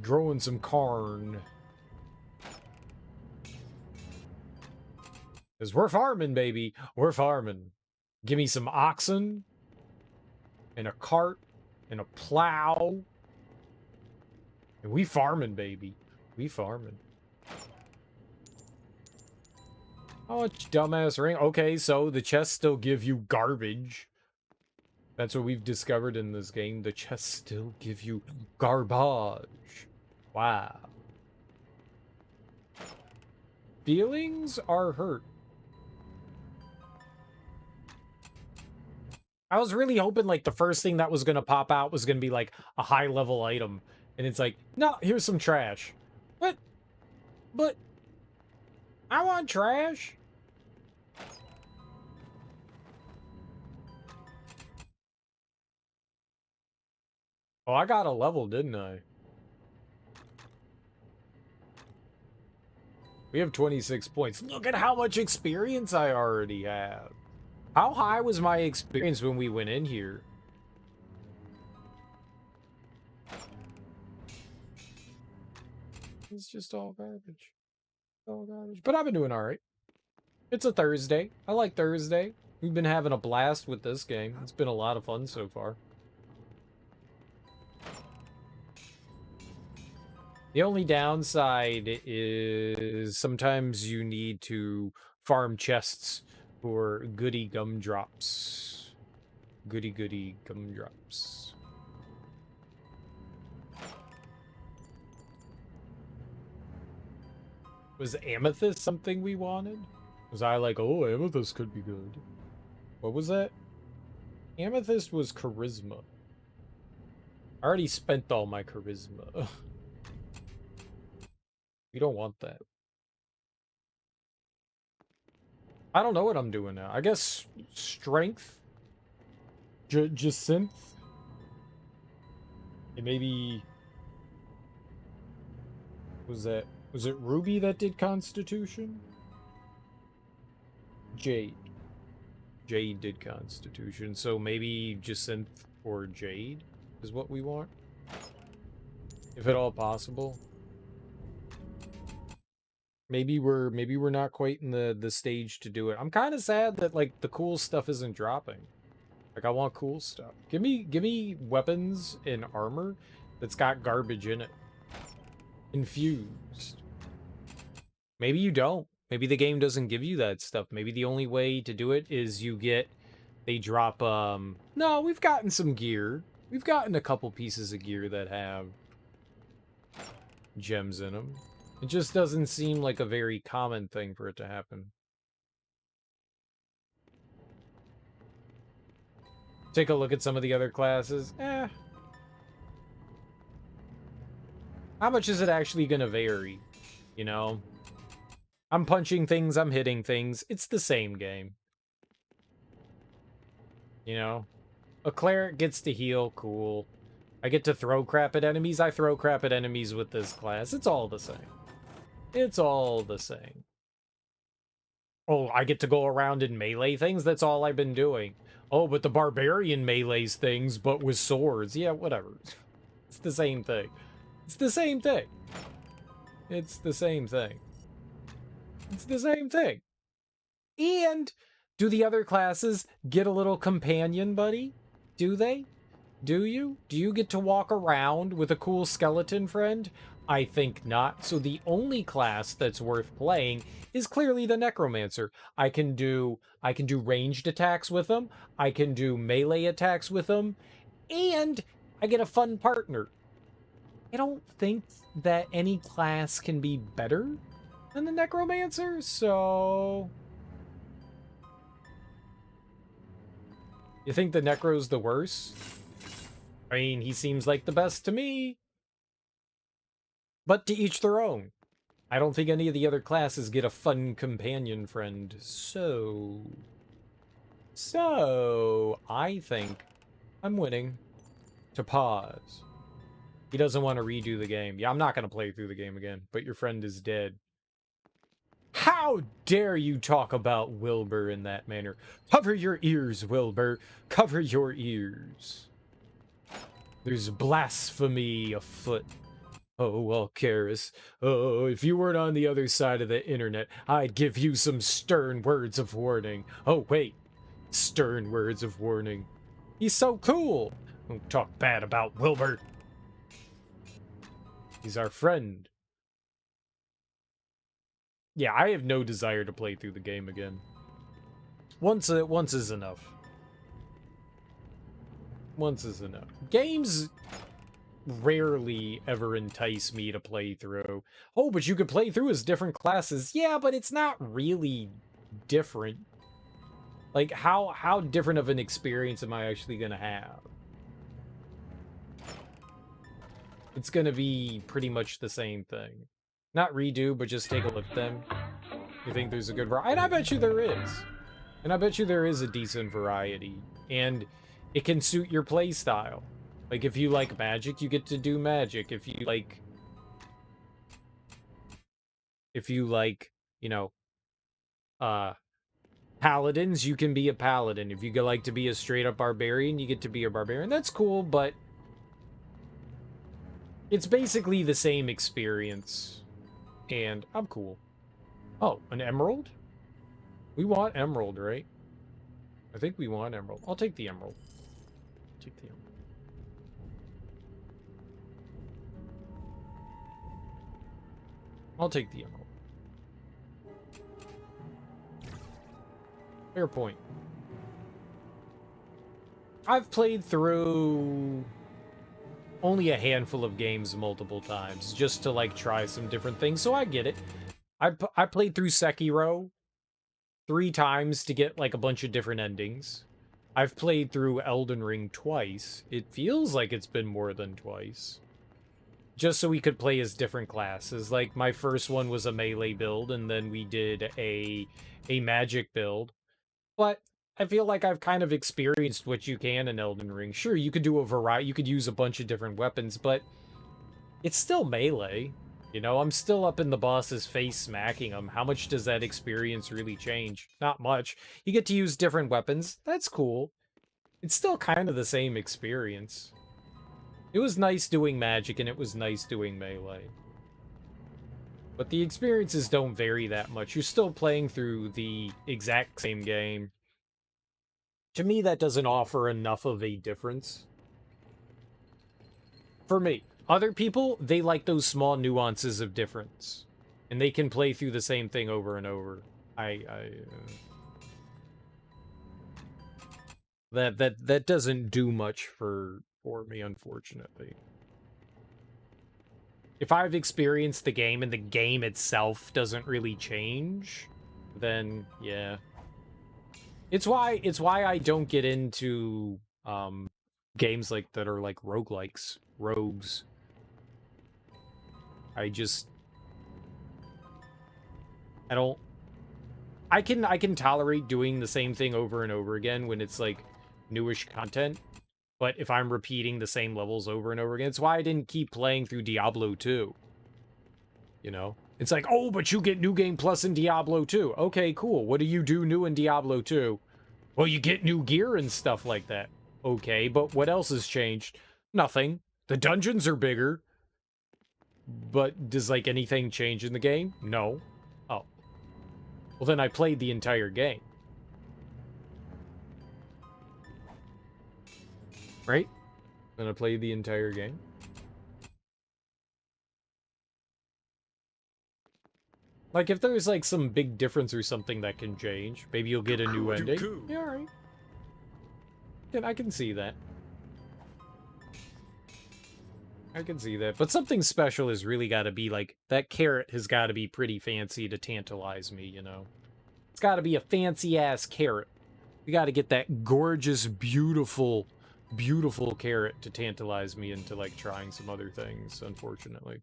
growing some corn. Because we're farming, baby. We're farming. Give me some oxen and a cart and a plow. And we farming, baby. We farming. Oh, dumbass ring. Okay, so the chests still give you garbage. That's what we've discovered in this game. The chests still give you garbage. Wow. Feelings are hurt. I was really hoping, like, the first thing that was going to pop out was going to be, like, a high-level item. And it's like, no, here's some trash. What? But... I want trash. Oh, I got a level, didn't I? We have 26 points. Look at how much experience I already have. How high was my experience when we went in here? It's just all garbage. All garbage. But I've been doing alright. It's a Thursday. I like Thursday. We've been having a blast with this game. It's been a lot of fun so far. The only downside is sometimes you need to farm chests for goody gumdrops. Goody gumdrops. Was amethyst something we wanted? Was I like, oh, amethyst could be good? What was that? Amethyst was charisma. I already spent all my charisma. We don't want that. I don't know what I'm doing now. I guess strength? Jacinth? And maybe... Was it Ruby that did Constitution? Jade. Jade did Constitution, so maybe Jacinth or Jade is what we want? If at all possible. Maybe we're not quite in the stage to do it. I'm kind of sad that, like, the cool stuff isn't dropping. Like, I want cool stuff. Give me weapons and armor that's got garbage in it. Infused. Maybe you don't. Maybe the game doesn't give you that stuff. Maybe the only way to do it is they drop, no, we've gotten some gear. We've gotten a couple pieces of gear that have gems in them. It just doesn't seem like a very common thing for it to happen. Take a look at some of the other classes. How much is it actually going to vary? You know? I'm punching things, I'm hitting things. It's the same game. You know? A cleric gets to heal, cool. I get to throw crap at enemies, I throw crap at enemies with this class. It's all the same. It's all the same. Oh, I get to go around and melee things? That's all I've been doing. Oh, but the barbarian melees things, but with swords. Yeah, whatever. It's the same thing. It's the same thing. It's the same thing. It's the same thing. And do the other classes get a little companion buddy? Do they? Do you? Do you get to walk around with a cool skeleton friend? I think not. So the only class that's worth playing is clearly the Necromancer. I can do ranged attacks with them. I can do melee attacks with them. And I get a fun partner. I don't think that any class can be better than the Necromancer, so... You think the Necro's the worst? I mean, he seems like the best to me. But to each their own. I don't think any of the other classes get a fun companion friend, so... I think I'm winning to pause. He doesn't want to redo the game. Yeah, I'm not going to play through the game again, but your friend is dead. How dare you talk about Wilbur in that manner? Cover your ears, Wilbur. Cover your ears. There's blasphemy afoot. Oh, well, Karis. Oh, if you weren't on the other side of the internet, I'd give you some stern words of warning. Oh, wait. Stern words of warning. He's so cool. Don't talk bad about Wilbur. He's our friend. Yeah, I have no desire to play through the game again. Once is enough. Once is enough. Games rarely ever entice me to play through. Oh, but you could play through as different classes. Yeah, but it's not really different. Like, how different of an experience am I actually gonna have? It's gonna be pretty much the same thing. Not redo, but just take a look at them. You think there's a good variety? And I bet you there is. And I bet you there is a decent variety. And it can suit your play style. Like, if you like magic, you get to do magic. If you like, you know, paladins, you can be a paladin. If you like to be a straight-up barbarian, you get to be a barbarian. That's cool, but it's basically the same experience. And I'm cool. Oh, an emerald? We want emerald, right? I think we want emerald. I'll take the emerald. Take the emerald. I'll take the emerald. Fair point. I've played through only a handful of games multiple times just to like try some different things, so I get it. I played through Sekiro 3 times to get like a bunch of different endings. I've played through Elden Ring twice. It feels like it's been more than twice. Just so we could play as different classes. Like, my first one was a melee build, and then we did a magic build. But I feel like I've kind of experienced what you can in Elden Ring. Sure, you could do a variety, you could use a bunch of different weapons, but it's still melee. You know, I'm still up in the boss's face smacking him. How much does that experience really change? Not much. You get to use different weapons. That's cool. It's still kind of the same experience. It was nice doing magic, and it was nice doing melee. But the experiences don't vary that much. You're still playing through the exact same game. To me, that doesn't offer enough of a difference. For me. Other people, they like those small nuances of difference. And they can play through the same thing over and over. That doesn't do much for for me, unfortunately. If I've experienced the game and the game itself doesn't really change, then yeah. It's why I don't get into games like that are like roguelikes, rogues. I don't I can tolerate doing the same thing over and over again when it's like newish content, but if I'm repeating the same levels over and over again, it's why I didn't keep playing through Diablo 2. You know? It's like, "Oh, but you get New Game Plus in Diablo 2." Okay, cool. What do you do new in Diablo 2? Well, you get new gear and stuff like that. Okay, but what else has changed? Nothing. The dungeons are bigger. But does, like, anything change in the game? No. Oh. Well, then I played the entire game. Right? Then I played the entire game. Like, if there's, like, some big difference or something that can change, maybe you'll get a new ending. Yeah, alright. I can see that. I can see that. But something special has really got to be, like, that carrot has got to be pretty fancy to tantalize me, you know? It's got to be a fancy-ass carrot. We got to get that gorgeous, beautiful, beautiful carrot to tantalize me into, like, trying some other things, unfortunately.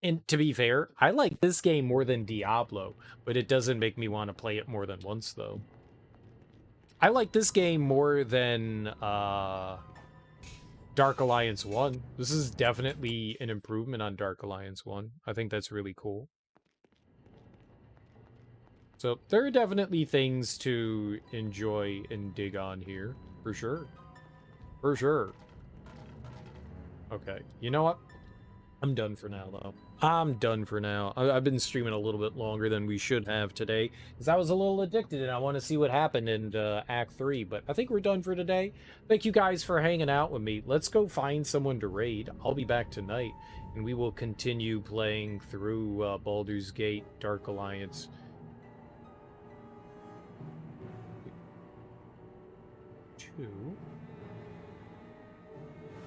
And to be fair, I like this game more than Diablo, but it doesn't make me want to play it more than once, though. I like this game more than, Dark Alliance 1. This is definitely an improvement on Dark Alliance 1. I think that's really cool. So, there are definitely things to enjoy and dig on here, for sure. For sure. Okay, you know what? I'm done for now, though. I'm done for now. I've been streaming a little bit longer than we should have today, because I was a little addicted and I want to see what happened in Act 3, but I think we're done for today. Thank you guys for hanging out with me. Let's go find someone to raid. I'll be back tonight, and we will continue playing through Baldur's Gate, Dark Alliance.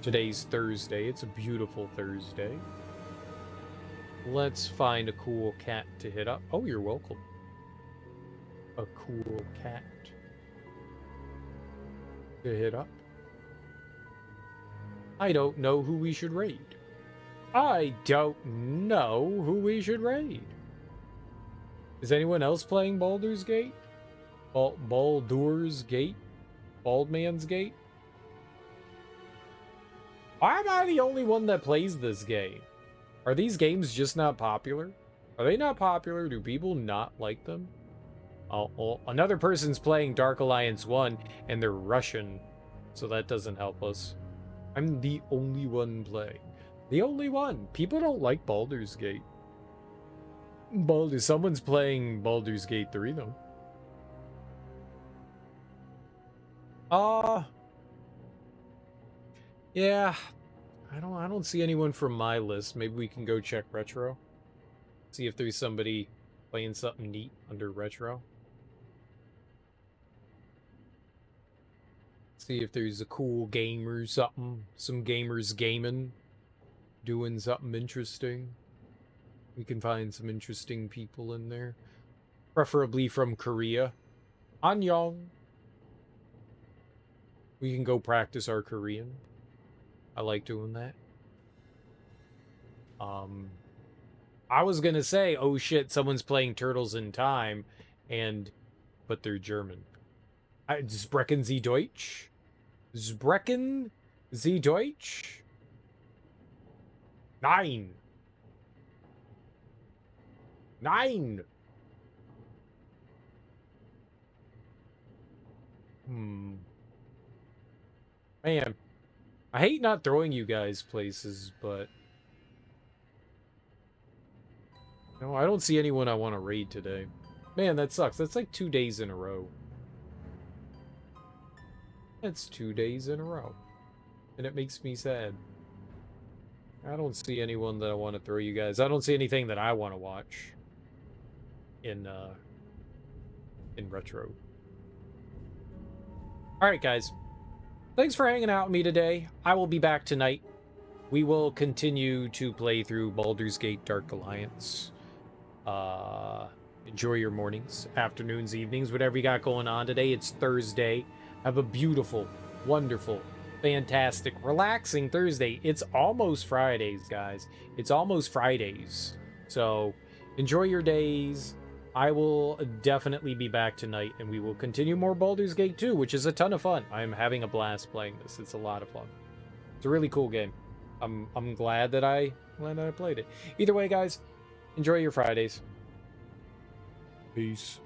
Today's Thursday. It's a beautiful Thursday. Let's find a cool cat to hit up. Oh, you're welcome. A cool cat to hit up. I don't know who we should raid. I don't know who we should raid. Is anyone else playing Baldur's Gate? Baldur's Gate? Baldman's Gate? Why am I the only one that plays this game? Are these games just not popular? Are they not popular? Do people not like them? Oh, well, another person's playing Dark Alliance 1, and they're Russian, so that doesn't help us. I'm the only one playing. The only one. People don't like Baldur's Gate. Someone's playing Baldur's Gate 3, though. Yeah. I don't see anyone from my list. Maybe we can go check Retro. See if there's somebody playing something neat under Retro. See if there's a cool gamer or something. Some gamers gaming. Doing something interesting. We can find some interesting people in there. Preferably from Korea. Annyeong. We can go practice our Korean. I like doing that. I was gonna say, oh shit, someone's playing Turtles in Time, but they're German. Sprechen Sie Deutsch? Sprechen Sie Deutsch? Nein! Nein! Man. I hate not throwing you guys places, but... No, I don't see anyone I want to raid today. Man, that sucks. That's like 2 days in a row. That's 2 days in a row. And it makes me sad. I don't see anyone that I want to throw you guys. I don't see anything that I want to watch. In Retro. Alright, guys. thanks for hanging out with me today. I will be back tonight. We will continue to play through Baldur's Gate Dark Alliance. Enjoy your mornings, afternoons, evenings, whatever you got going on today. It's Thursday. Have a beautiful, wonderful, fantastic, relaxing Thursday. It's almost Fridays, guys. It's almost Fridays. So enjoy your days. I will definitely be back tonight, and we will continue more Baldur's Gate 2, which is a ton of fun. I'm having a blast playing this. It's a lot of fun. It's a really cool game. I'm glad that I played it. Either way, guys, enjoy your Fridays. Peace.